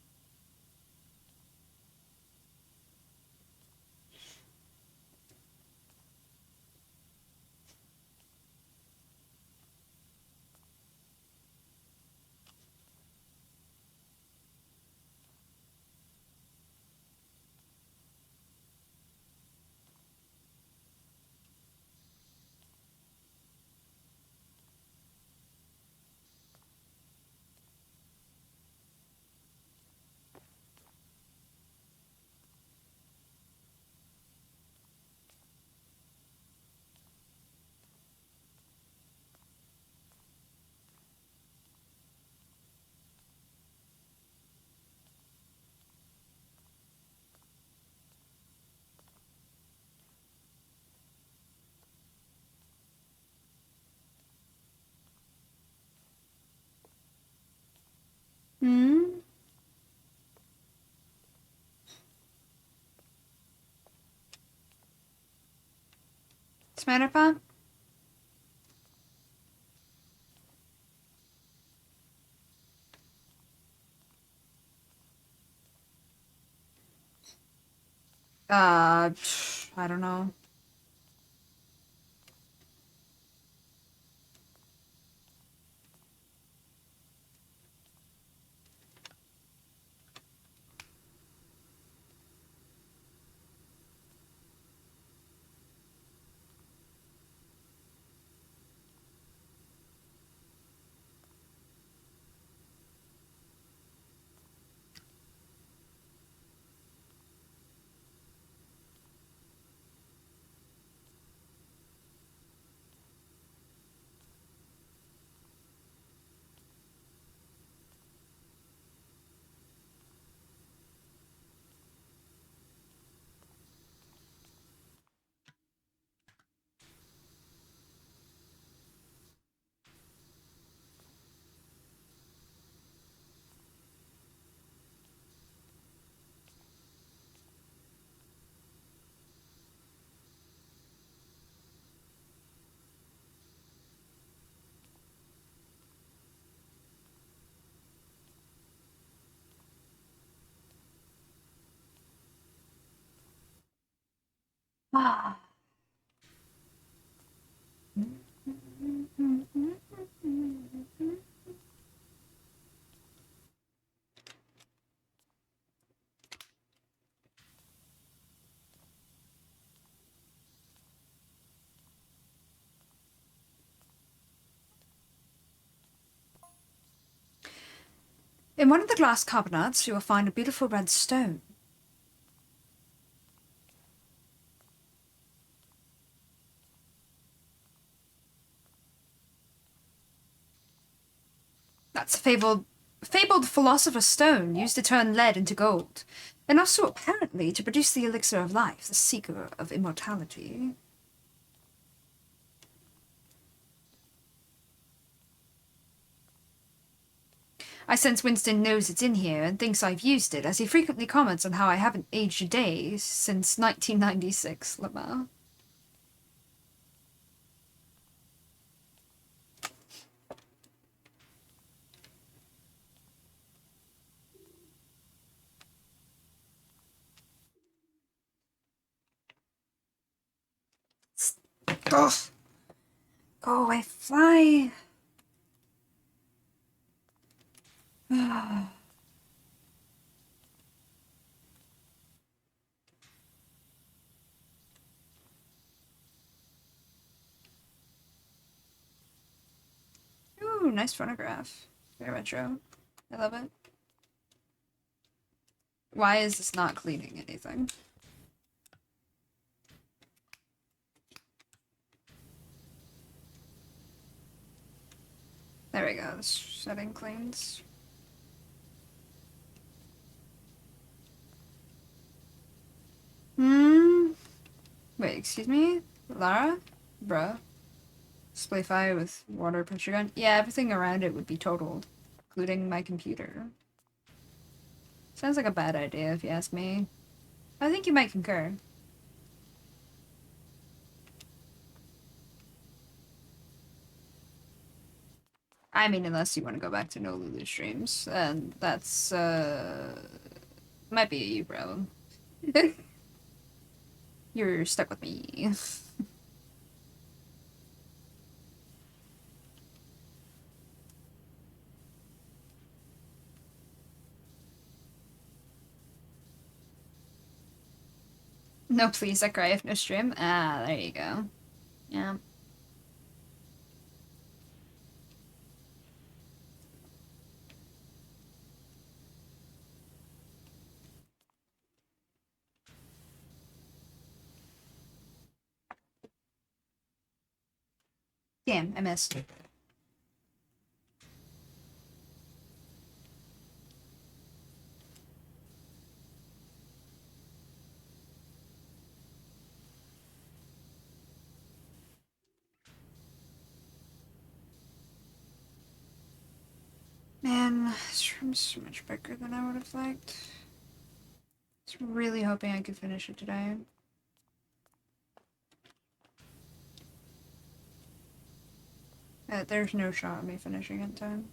Hmm? Spider-Pop? I don't know. In one of the glass cabinets, you will find a beautiful red stone. That's a fabled philosopher's stone used to turn lead into gold, and also apparently to produce the elixir of life, the seeker of immortality. I sense Winston knows it's in here and thinks I've used it, as he frequently comments on how I haven't aged a day since 1996, Lamar. Ugh. Go away, fly. Ooh, nice phonograph. Very retro. I love it. Why is this not cleaning anything? There we go. This setting cleans. Hmm. Wait, excuse me? Lara? Bruh. Display fire with water pressure gun? Yeah, everything around it would be totaled, including my computer. Sounds like a bad idea if you ask me. I think you might concur. I mean, unless you want to go back to no Lulu streams, and that's, might be a you problem. You're stuck with me. No, please, I cry if no stream. Ah, there you go. Yeah. Damn, I missed. Man, this room's so much bigger than I would have liked. I was really hoping I could finish it today. There's no shot of me finishing in time.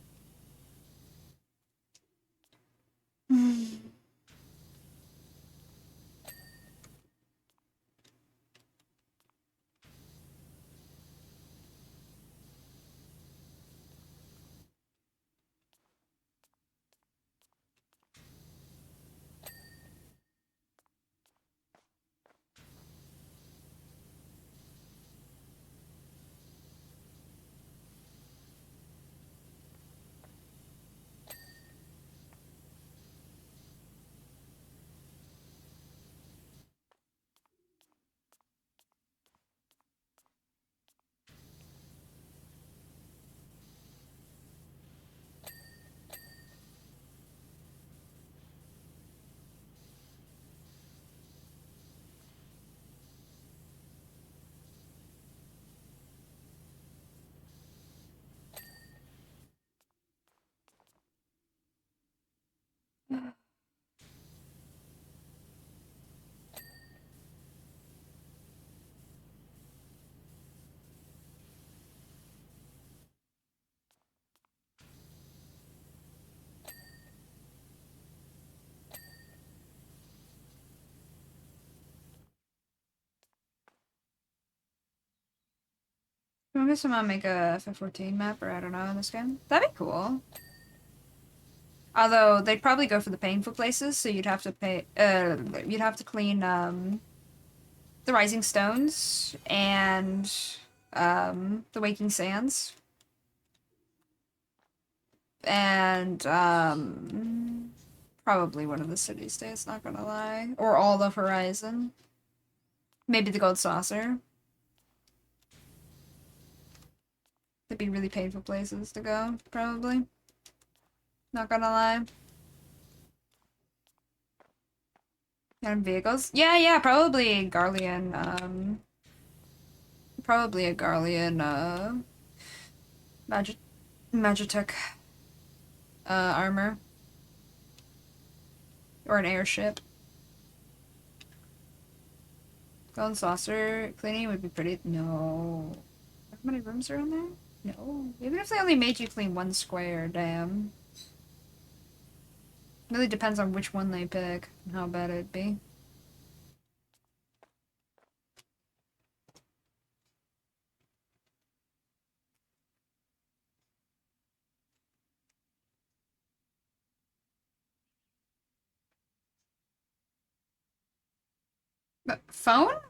I guess I'm gonna make a FF14 map, or I don't know, in this game. That'd be cool. Although, they'd probably go for the painful places, so you'd have to you'd have to clean, the Rising Stones and, the Waking Sands. And probably one of the city states, not gonna lie. Or all of Horizon. Maybe the Gold Saucer. They'd be really painful places to go, probably. Not gonna lie. And vehicles? Yeah, probably Garlean, probably a Garlean, Magitech, armor. Or an airship. Golden saucer cleaning would be pretty. No. How many rooms are in there? No. Even if they only made you clean one square, damn. Really depends on which one they pick and how bad it'd be. But phone? What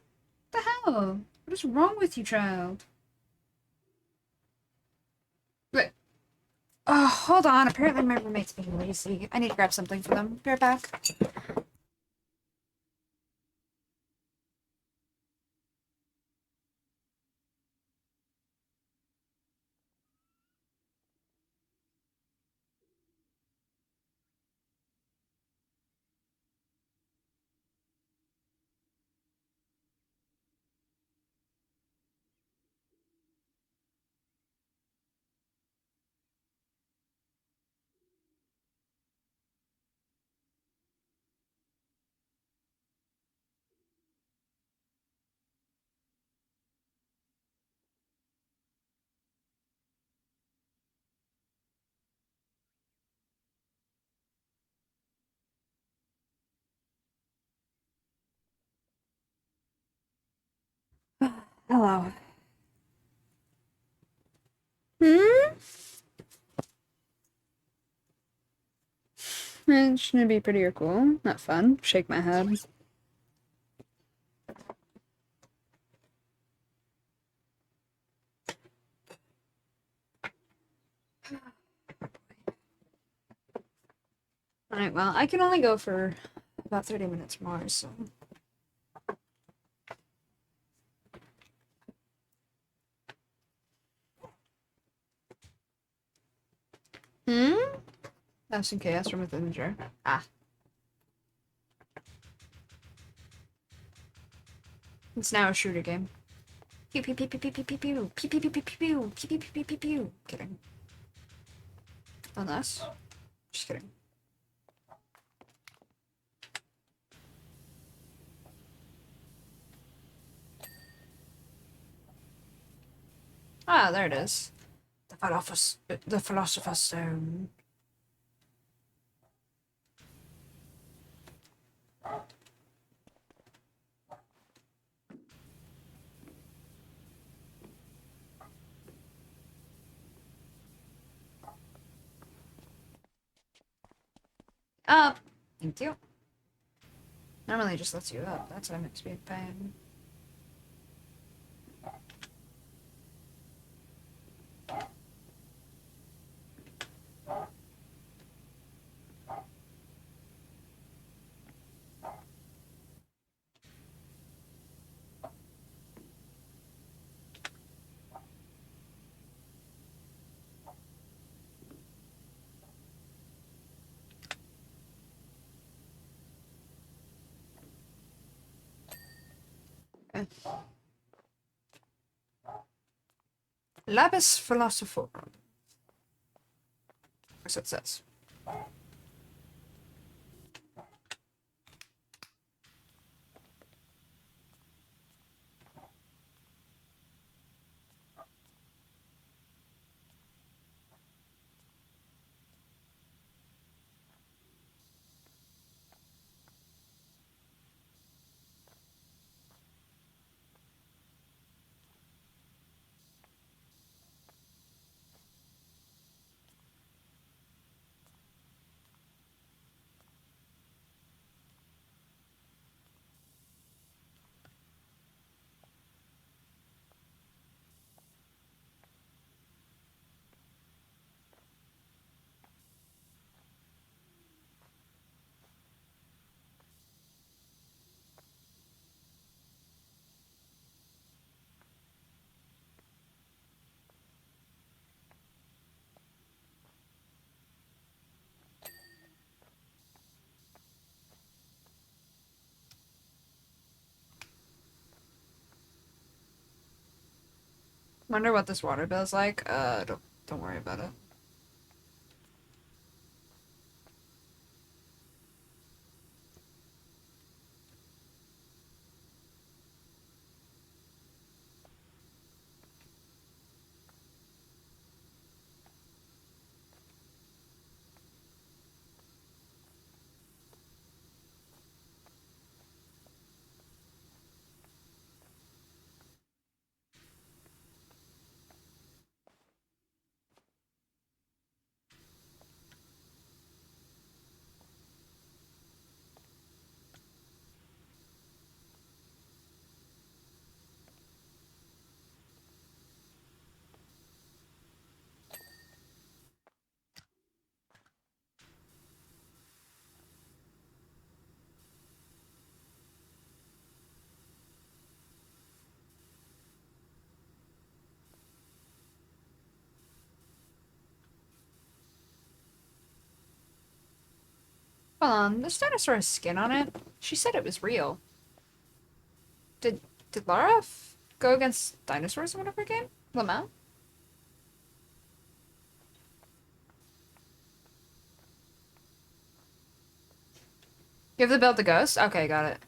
the hell? What is wrong with you, child? But oh, hold on. Apparently my roommate's being lazy. I need to grab something for them. Be right back. Hello. Hmm? Shouldn't it be pretty or cool? Not fun. Shake my head. Alright, well, I can only go for about 30 minutes more, so. Hmm? Have some chaos from within the jar. Ah. It's now a shooter game. Pew pew pew pew pew pew pew pew pew pew pew pew pew pew pew pew pew pew. Kidding. Unless. Just kidding. Ah, there it is. The Philosopher's Stone. Up. Thank you. Normally it just lets you up. That's what makes me a pain. Okay. Lapis Philosophorum. That's what it says. Wonder what this water bill's like. Don't worry about it. Hold on, this dinosaur has skin on it. She said it was real. Did did Lara go against dinosaurs in whatever game? Lamau? Give the belt to Ghost? Okay, got it.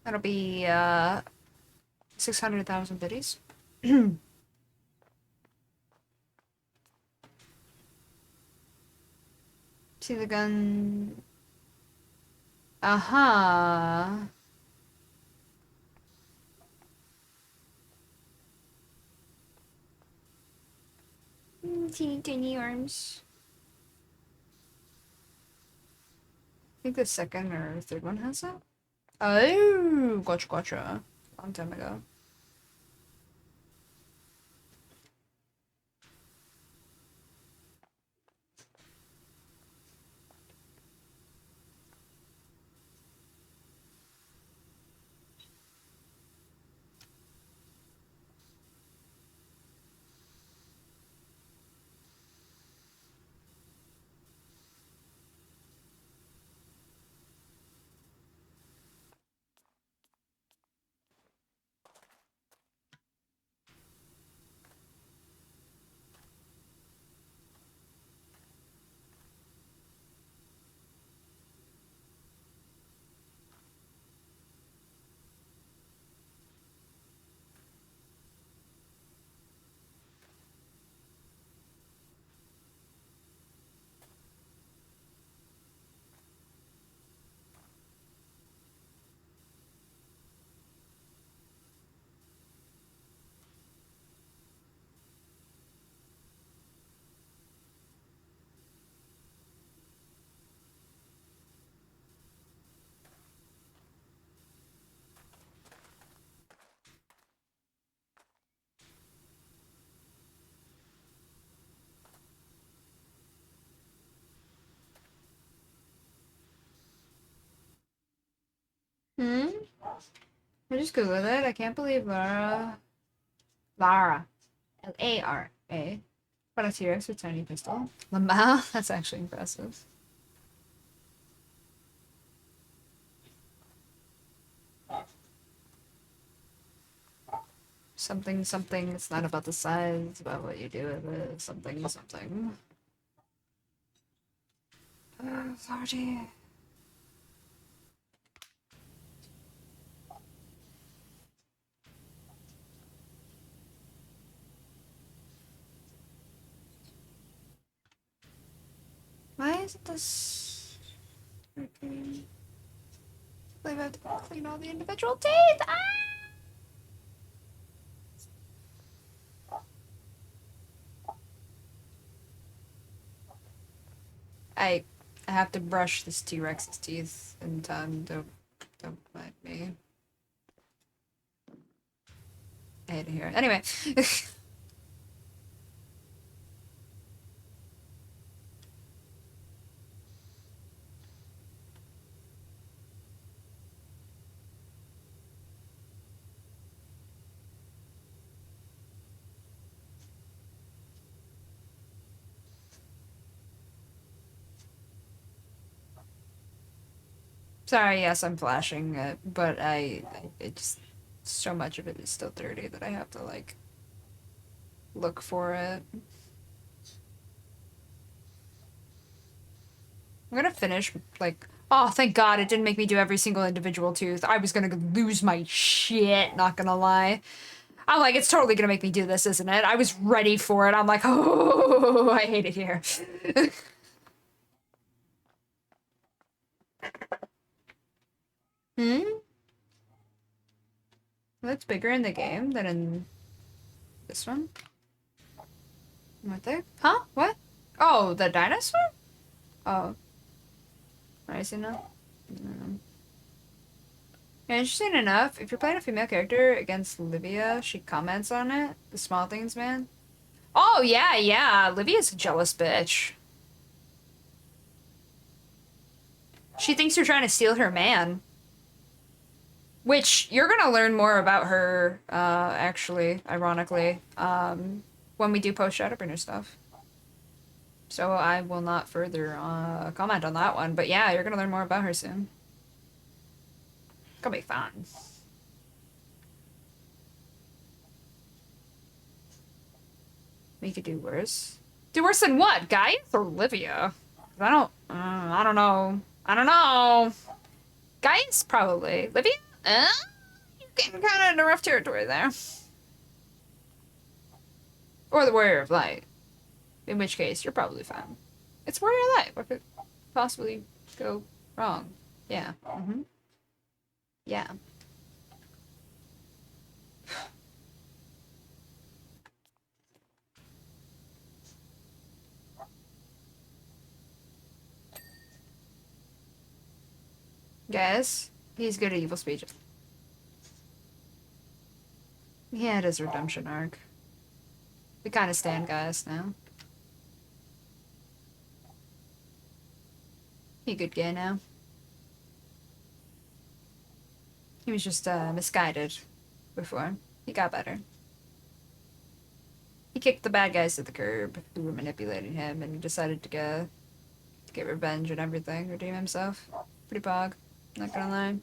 That'll be 600,000 biddies. See the gun. Uh-huh. Teeny tiny arms. I think the second or third one has that. Oh, gotcha, gotcha. Long time ago. Hmm? I just googled it. I can't believe Lara. Lara. But a T-Rex with tiny pistol. Lamau? That's actually impressive. Something, something. It's not about the size, it's about what you do with it. Something, something. Authority. Why is it this? Freaking. I believe I have to clean all the individual teeth. Ah! I have to brush this T-Rex's teeth in time. Don't mind me. I hate to hear it. Anyway. Sorry, yes, I'm flashing, but I it just so much of it is still dirty that I have to, like, look for it. I'm gonna finish, like... Oh, thank God it didn't make me do every single individual tooth. I was gonna lose my shit, not gonna lie. I'm like, it's totally gonna make me do this, isn't it? I was ready for it. I'm like, oh, I hate it here. Hmm? That's bigger in the game than in this one? What there? Huh? What? Oh, the dinosaur? Oh. I see now. Yeah, interesting enough, if you're playing a female character against Livia, she comments on it. The small things, man. Oh, yeah, yeah. Livia's a jealous bitch. She thinks you're trying to steal her man. Which, you're gonna learn more about her, actually, ironically, when we do post Shadowbringer stuff. So I will not further, comment on that one. But yeah, you're gonna learn more about her soon. It's gonna be fun. We could do worse. Do worse than what? Gaius or Livia? I don't know. I don't know. Gaius, probably. Livia? You're getting kind of into rough territory there. Or the Warrior of Light. In which case, you're probably fine. It's Warrior of Light. What could possibly go wrong? Yeah. Mm-hmm. Yeah. Guess he's good at evil speech. He had his redemption arc. We kind of stand Gaius now. He a good guy now. He was just misguided before. He got better. He kicked the bad guys to the curb who were manipulating him and decided to get revenge and everything, redeem himself. Pretty pog, not gonna lie.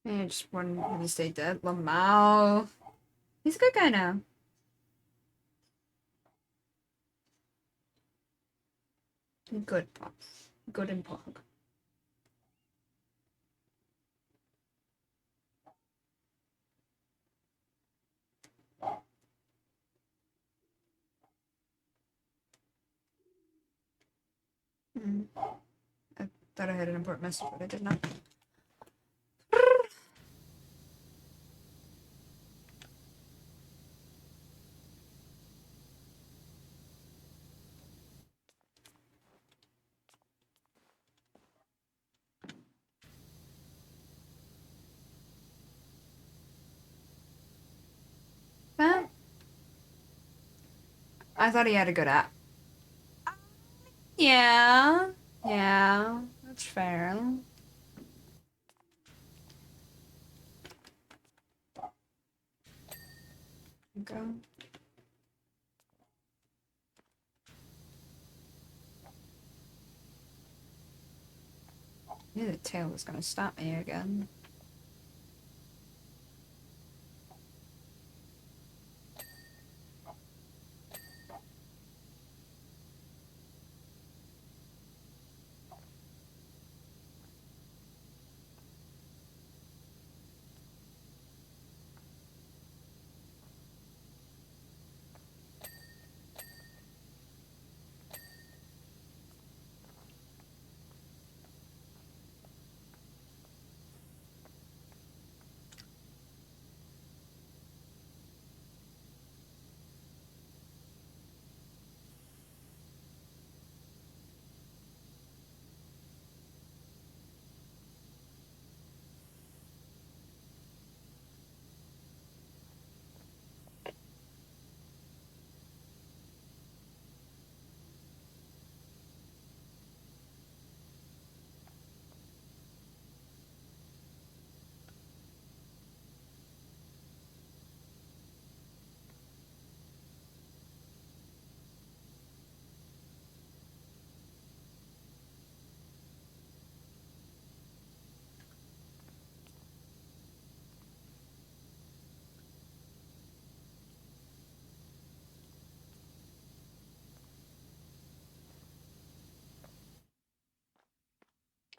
I just wanted him to stay dead. Lamau. He's a good guy now. Good pog. Good and pog. I thought I had an important message, but I did not. Well, I thought he had a good app. Yeah. Yeah. That's fair. Okay. I knew the tail was gonna stop me again.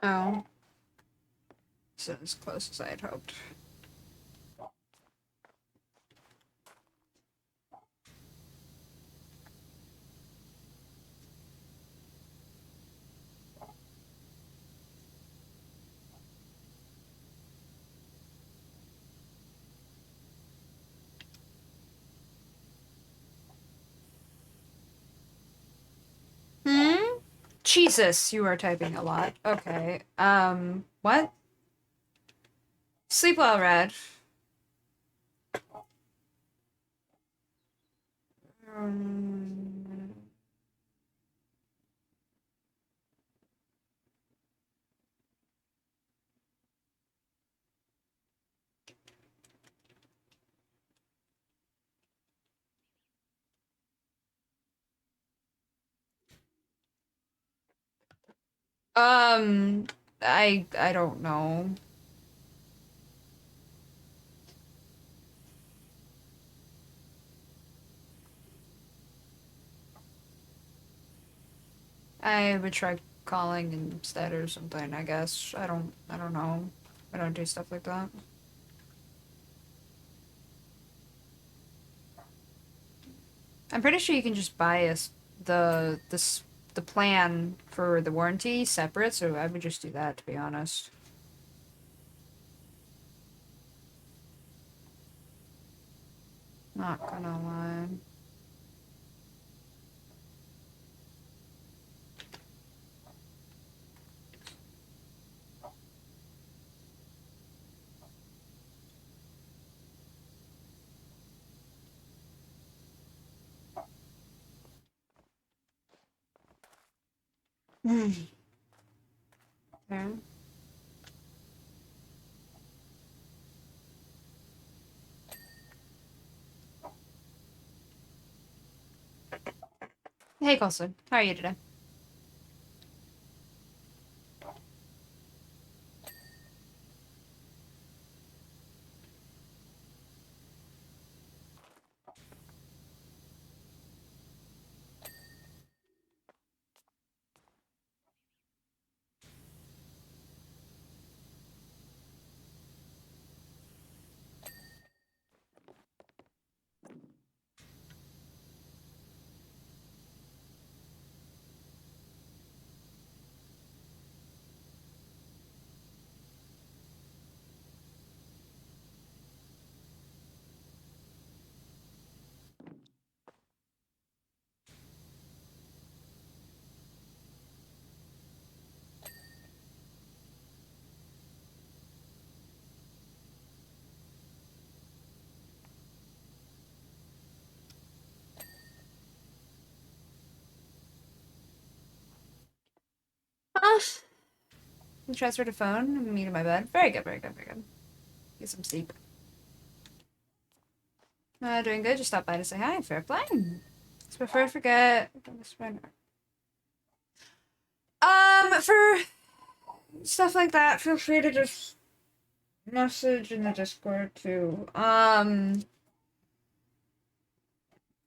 Oh. So as close as I had hoped. Hmm? Jesus, you are typing a lot. Okay. What? Sleep well, Red. Um, um, I don't know. I would try calling instead or something, I guess. I don't know. I don't do stuff like that. I'm pretty sure you can just buy us the plan for the warranty separate, so I would just do that to be honest. Not gonna lie. Okay. Hey Colson, how are you today? Ah, you transferred to phone, me to my bed. Very good, very good, very good. Get some sleep. Doing good. Just stopped by to say hi. Fair play. So before I forget, for stuff like that, feel free to just message in the Discord too.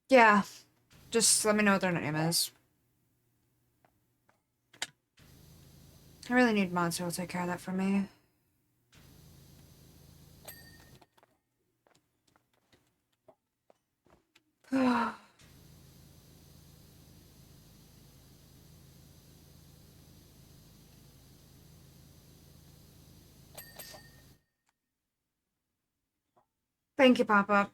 Yeah, just let me know what their name is. I really need mods, so will take care of that for me. Thank you, Pop-Up.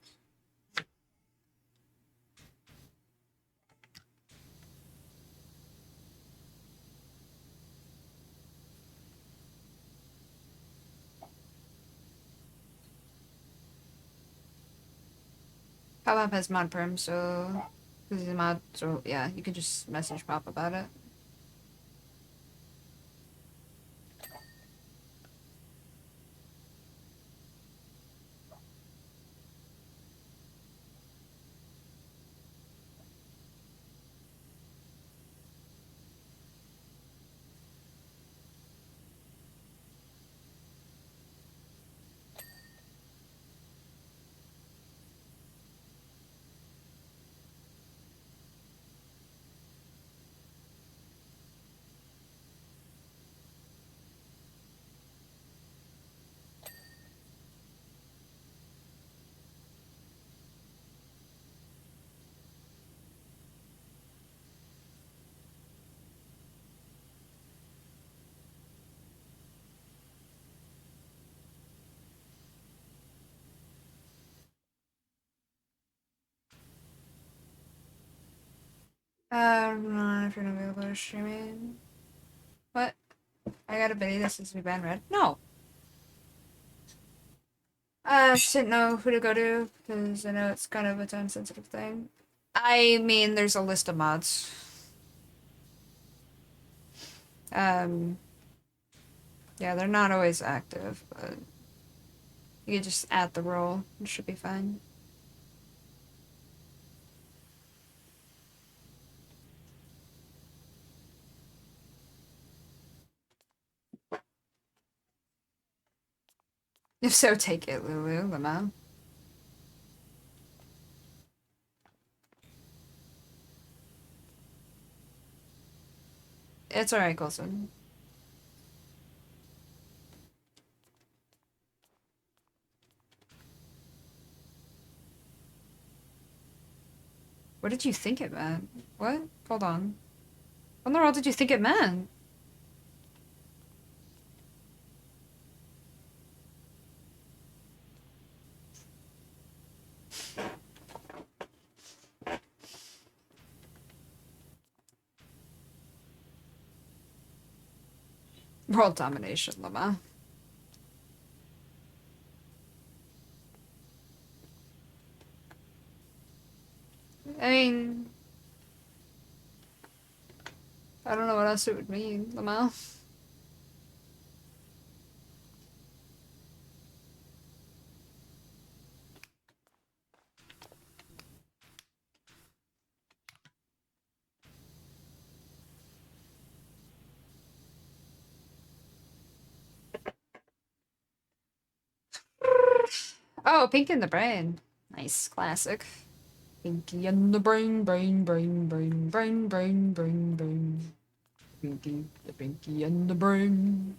Pop-Up has mod perm, so... Because he's a mod, so yeah, you can just message Pop about it. If you're not available to streaming. What? I got a video that says we banned red? No. I just didn't know who to go to, because I know it's kind of a time-sensitive thing. I mean, there's a list of mods. Um, yeah, they're not always active, but you can just add the role. It should be fine. If so, take it, Lulu, Lama. It's alright, Colson. What did you think it meant? What? Hold on. What in the world did you think it meant? World domination, Lama. I mean, I don't know what else it would mean, Lama. Oh, Pink in the Brain. Nice, classic. Pinky in the brain, brain, brain, brain, brain, brain, brain, brain. Pinky, the pinky and the brain.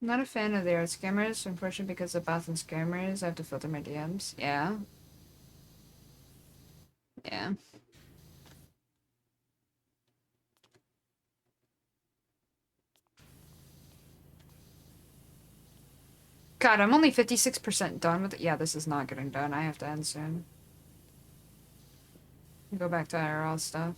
I'm not a fan of the art scammers, unfortunately because of bots and scammers, I have to filter my DMs. Yeah. Yeah. God, I'm only 56% done with it. Yeah, this is not getting done. I have to end soon. Go back to IRL stuff.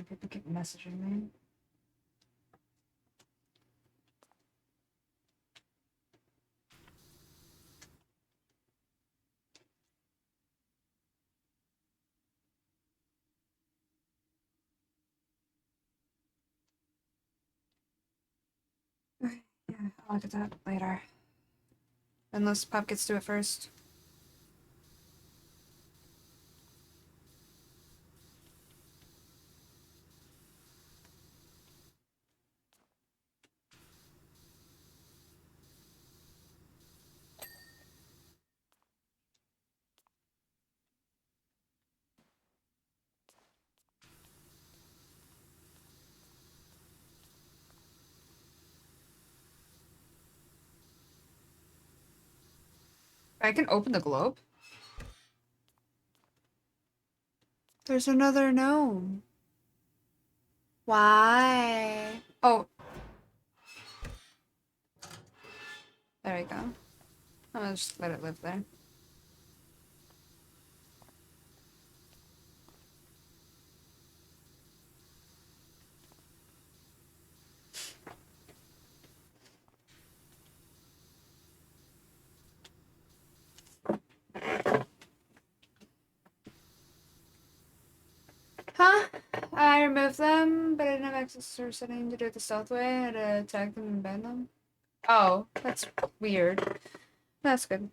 People keep messaging me. Yeah, I'll look at that later. Unless Pop gets to it first. I can open the globe? There's another gnome. Why? Oh. There we go. I'll just let it live there. Huh? I removed them, but I didn't have access to setting to do it the stealth way. I had to tag them and ban them. Oh, that's weird. That's good.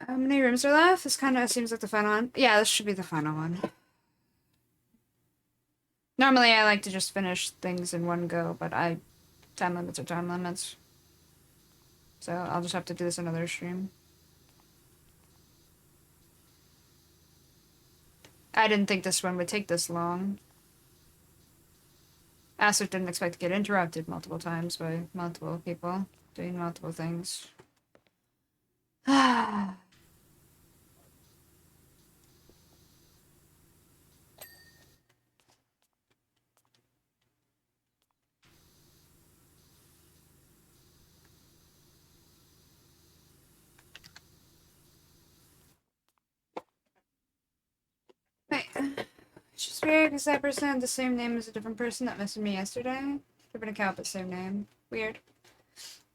How many rooms are left? This kind of seems like the final one. Yeah, this should be the final one. Normally, I like to just finish things in one go, but time limits are time limits. So I'll just have to do this another stream. I didn't think this one would take this long. I also didn't expect to get interrupted multiple times by multiple people doing multiple things. Wait. It's just weird because that person had the same name as a different person that messaged me yesterday. Different account, but same name. Weird.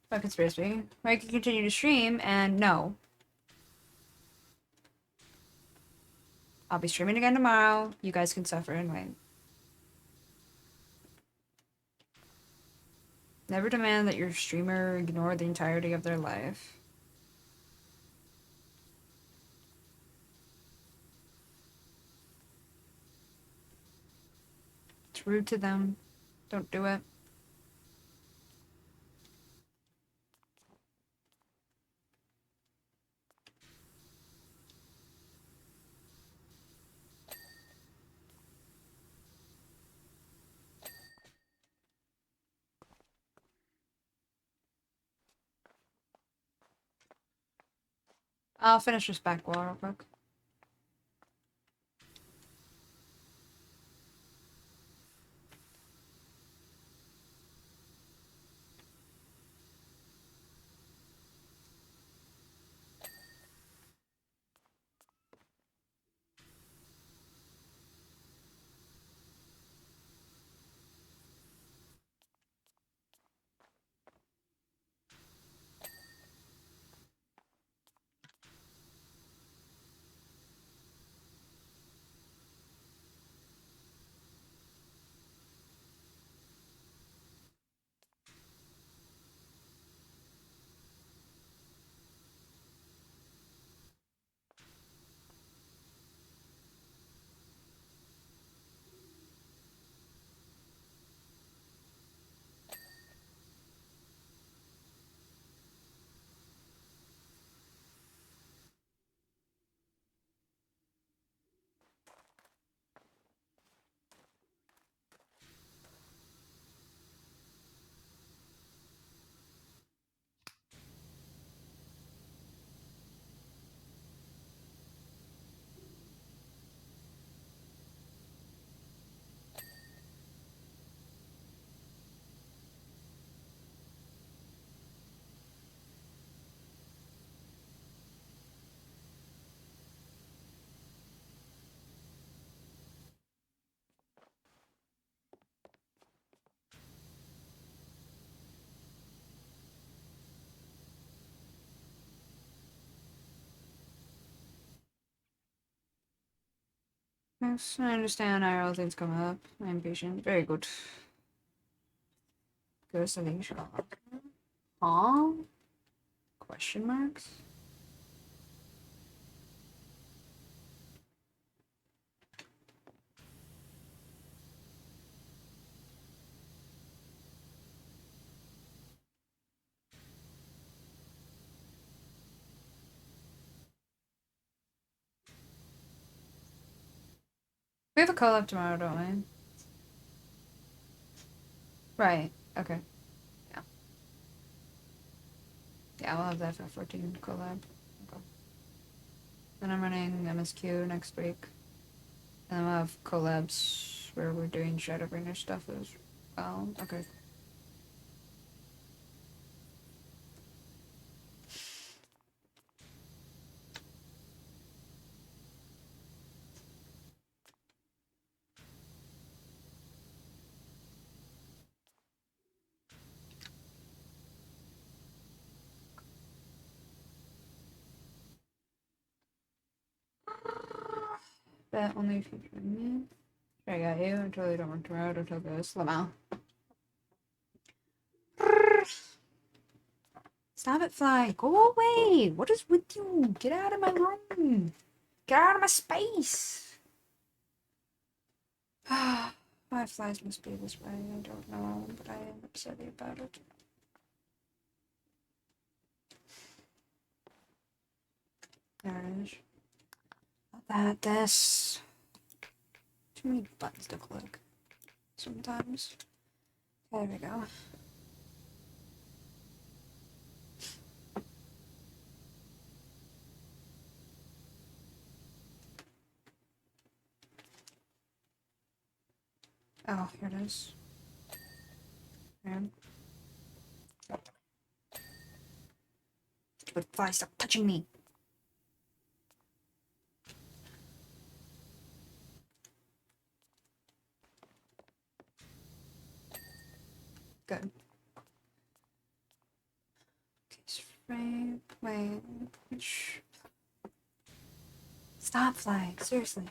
But conspiracy. Or I can continue to stream, and no. I'll be streaming again tomorrow. You guys can suffer and wait. Never demand that your streamer ignore the entirety of their life. It's rude to them. Don't do it. I'll finish this back wall real quick. Yes, I understand IRL things come up. I'm patient. Very good. Go setting shot. Huh? Question marks? We have a collab tomorrow, don't we? Right. Okay. Yeah. Yeah, we'll have that FF14 collab. Okay. Then I'm running MSQ next week. And then we'll have collabs where we're doing Shadowbringer stuff as well. Okay. But only if you join me. Sure, I got you. I totally don't work tomorrow. Don't tell this. Lamau. Stop it, fly. Go away. What is with you? Get out of my room. Get out of my space. Why flies must be this way. I don't know, but I am upset about it. There it is. Not this. Too many buttons to click. Sometimes. There we go. Oh, here it is. Man. But fly, stop touching me. Good. Okay, frame, wait, which... Stop flying, seriously.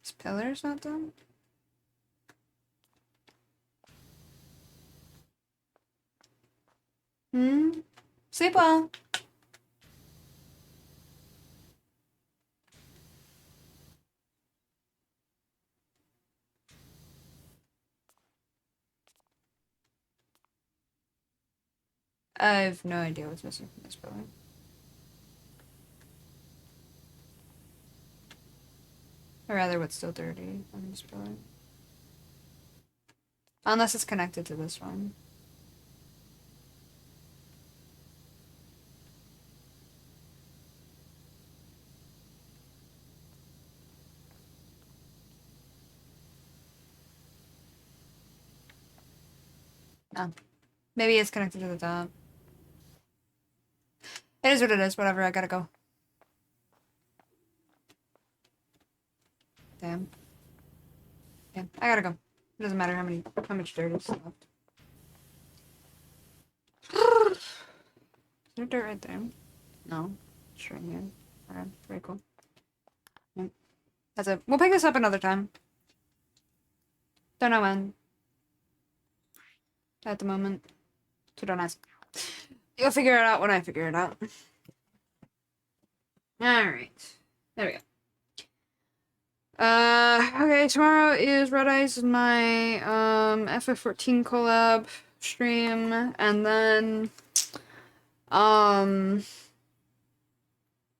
This pillar's not done? Sleep well. I have no idea what's missing from this building. Or rather, what's still dirty on this building. Unless it's connected to this one. Oh. Maybe it's connected to the top. It is what it is. Whatever, I gotta go. Damn. Damn, I gotta go. It doesn't matter how much dirt is left. Is there dirt right there? No. It's right here. Alright, very cool. Yep. That's it. We'll pick this up another time. Don't know when. At the moment. So don't ask. You'll figure it out when I figure it out. Alright. There we go. Okay, tomorrow is Red Eyes and my FF14 collab stream, and then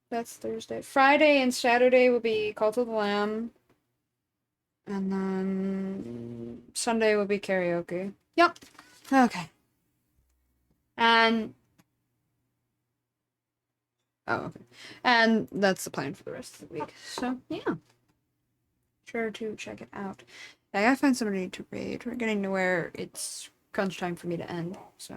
that's Thursday. Friday and Saturday will be Call to the Lamb. And then Sunday will be karaoke. Yep. Okay. And okay. And that's the plan for the rest of the week. So yeah. Sure to check it out. I gotta find somebody to raid. We're getting to where it's crunch time for me to end, so.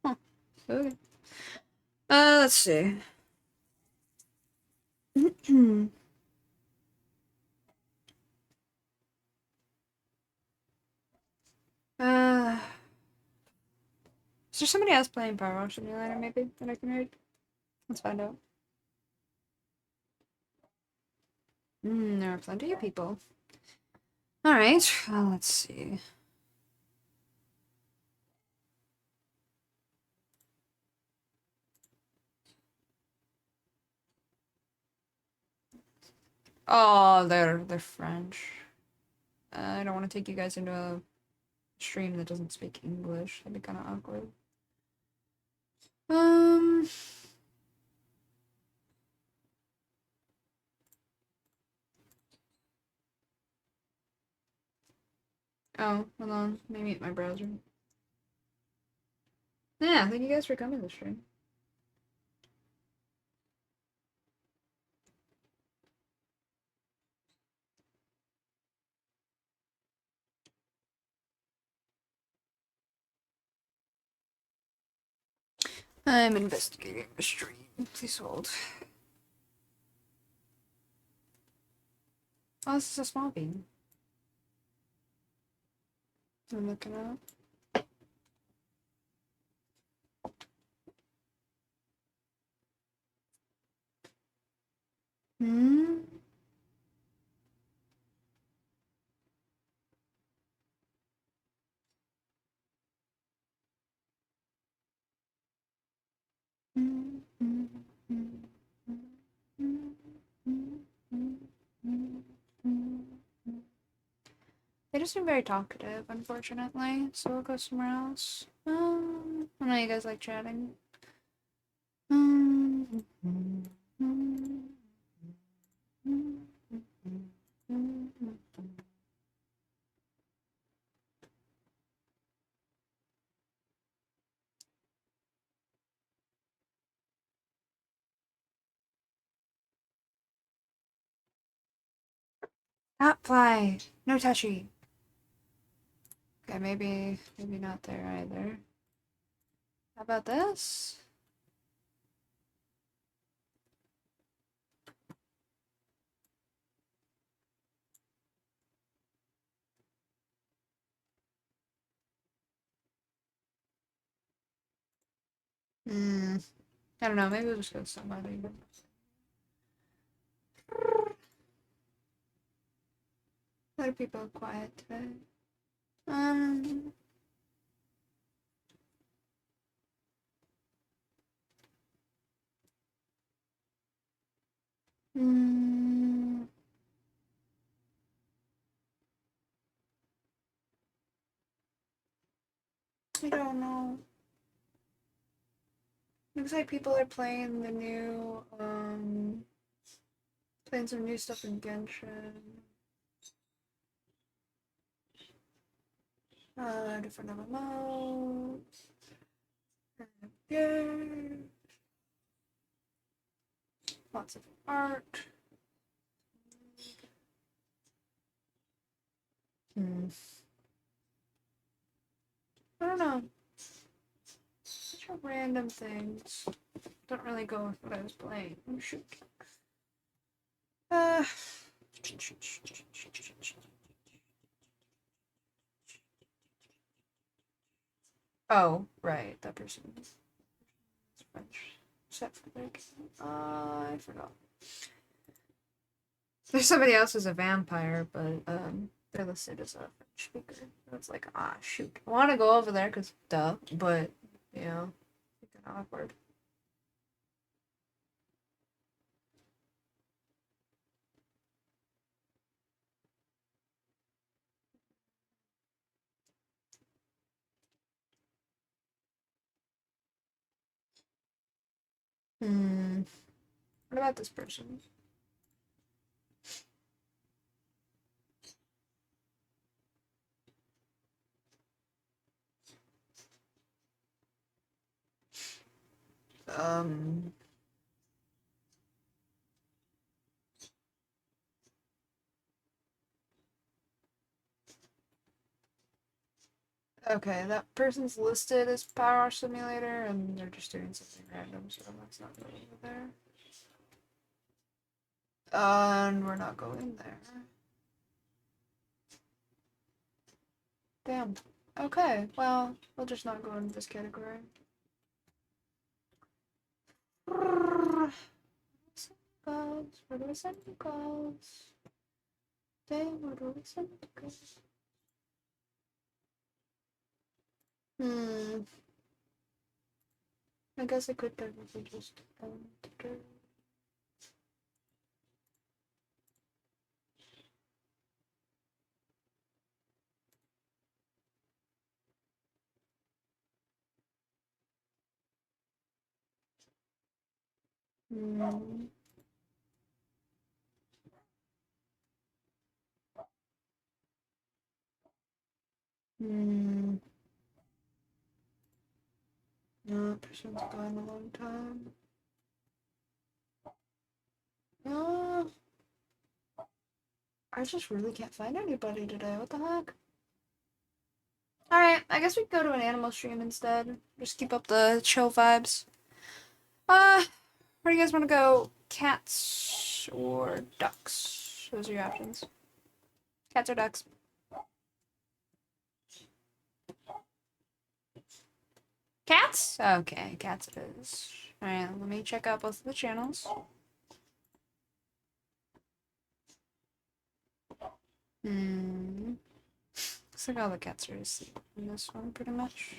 Huh. Okay. Let's see. Is there somebody else playing Powerwash Simulator, maybe, that I can raid? Let's find out. There are plenty of people. Alright, well, let's see. Oh, they're French. I don't want to take you guys into a stream that doesn't speak English. That'd be kind of awkward. Oh, hold on. Let me mute my browser. Yeah, thank you guys for coming to the stream. I'm investigating the stream. Please hold. Oh, this is a small bean. I'm looking up. Hmm. They just seem very talkative, unfortunately, so we'll go somewhere else. I know you guys like chatting. Hot fly! No touchy! Okay, maybe not there either. How about this? I don't know, maybe we'll just go somebody. A lot of people are quiet today. Um, mm, I don't know. Looks like people are playing the new, playing some new stuff in Genshin. Different MMOs. Yeah. Lots of art. I don't know. Such random things. Don't really go with what I was playing. Oh, shoot. Uh. Oh, right. That person is French. Except for their game. I forgot. There's somebody else who's a vampire, but they're listed as a French speaker. So it's like, shoot. I want to go over there because duh, but you know, it's kind of awkward. What about this person? Um. Okay, that person's listed as Powerwash Simulator, and they're just doing something random, so that's not going over there. And we're not going there. Damn. Okay, well, we'll just not go into this category. Where do we send you calls? Where do we send you calls? I guess I could technically just No, person's gone a long time. No. I just really can't find anybody today. What the heck? Alright, I guess we can go to an animal stream instead. Just keep up the chill vibes. Where do you guys want to go? Cats or ducks? Those are your options. Cats or ducks? Cats? Okay, cats it is. Alright, let me check out both of the channels. Looks like all the cats are asleep in this one, pretty much.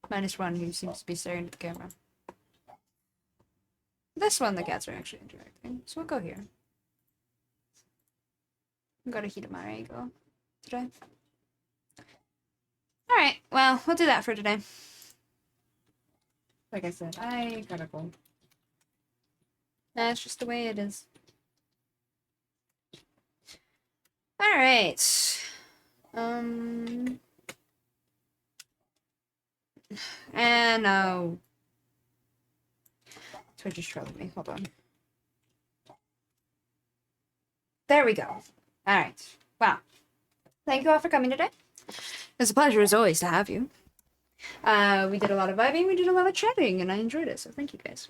Minus one who seems to be staring at the camera. This one, the cats are actually interacting, so we'll go here. I've got a Hidamari go today. Alright, well, we'll do that for today. Like I said, I gotta go. That's just the way it is. Alright. And Twitch is trolling me. Hold on. There we go. Alright. Wow. Thank you all for coming today. It's a pleasure as always to have you. We did a lot of vibing, we did a lot of chatting, and I enjoyed it, so thank you guys.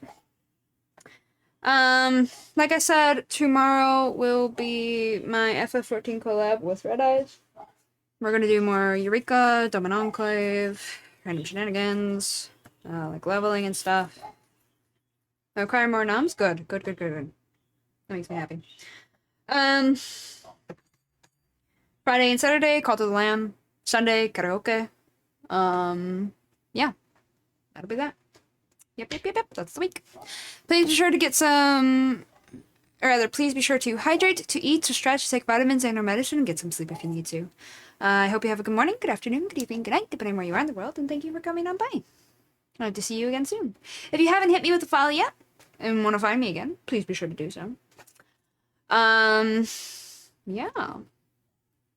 Like I said, tomorrow will be my FF14 collab with Red Eyes. We're gonna do more Eureka, Domin Enclave, random shenanigans, like leveling and stuff. I require more noms? Good. That makes me happy. Friday and Saturday, Call to the Lamb. Sunday, karaoke. Yeah. That'll be that. Yep. That's the week. Please be sure to get some... Or rather, please be sure to hydrate, to eat, to stretch, take vitamins and or medicine, and get some sleep if you need to. I hope you have a good morning, good afternoon, good evening, good night, depending on where you are in the world, and thank you for coming on by. I hope to see you again soon. If you haven't hit me with a follow yet, and want to find me again, please be sure to do so. Yeah.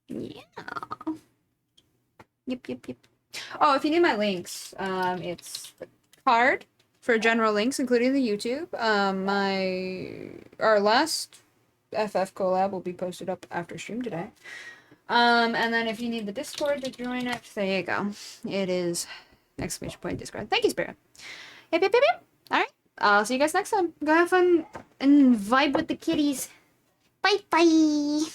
Yep. Oh, if you need my links, it's the card for general links, including the YouTube. Our last FF collab will be posted up after stream today. And then if you need the Discord to join it, there you go. It is !Discord. Thank you, Spirit. Yep. Alright. I'll see you guys next time. Go have fun and vibe with the kitties. Bye bye.